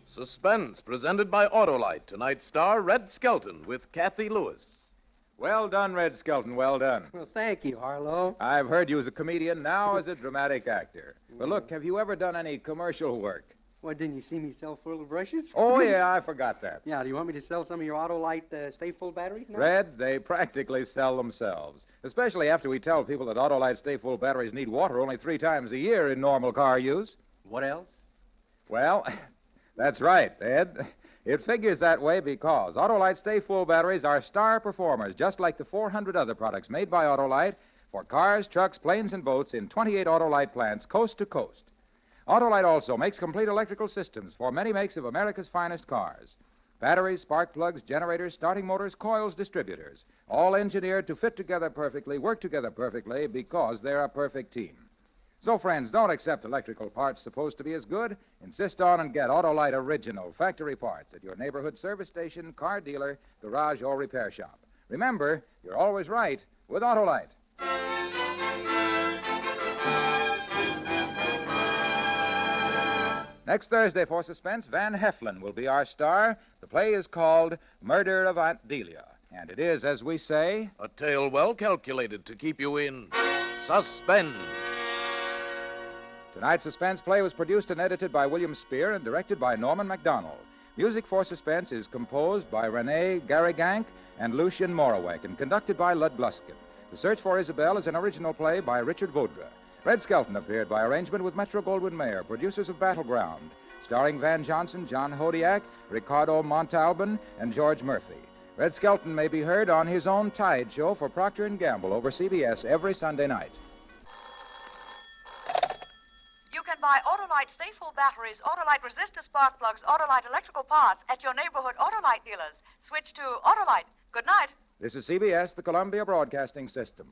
Suspense, presented by Autolite. Tonight's star, Red Skelton, with Kathy Lewis. Well done, Red Skelton, well done. Well, thank you, Harlow. I've heard you as a comedian, now as a dramatic actor. But look, have you ever done any commercial work? What, didn't you see me sell full brushes? Oh, yeah, I forgot that. Yeah, do you want me to sell some of your Autolite Stay Full batteries now? Red, they practically sell themselves. Especially after we tell people that Autolite Stay Full batteries need water only 3 times a year in normal car use. What else? Well, that's right, Ed. It figures that way because Autolite Stay Full batteries are star performers, just like the 400 other products made by Autolite for cars, trucks, planes, and boats in 28 Autolite plants coast to coast. Autolite also makes complete electrical systems for many makes of America's finest cars. Batteries, spark plugs, generators, starting motors, coils, distributors, all engineered to fit together perfectly, work together perfectly, because they're a perfect team. So, friends, don't accept electrical parts supposed to be as good. Insist on and get Autolite original factory parts at your neighborhood service station, car dealer, garage, or repair shop. Remember, you're always right with Autolite. Next Thursday for Suspense, Van Heflin will be our star. The play is called Murder of Aunt Delia. And it is, as we say, a tale well calculated to keep you in suspense. Tonight's Suspense play was produced and edited by William Spear and directed by Norman MacDonald. Music for Suspense is composed by Renee Garrigank and Lucien Morawek and conducted by Lud Gluskin. The Search for Isabel is an original play by Richard Vaudra. Fred Skelton appeared by arrangement with Metro-Goldwyn-Mayer, producers of Battleground, starring Van Johnson, John Hodiak, Ricardo Montalban, and George Murphy. Fred Skelton may be heard on his own Tide show for Procter & Gamble over CBS every Sunday night. You can buy Autolite Stay-Full batteries, Autolite resistor spark plugs, Autolite electrical parts at your neighborhood Autolite dealers. Switch to Autolite. Good night. This is CBS, the Columbia Broadcasting System.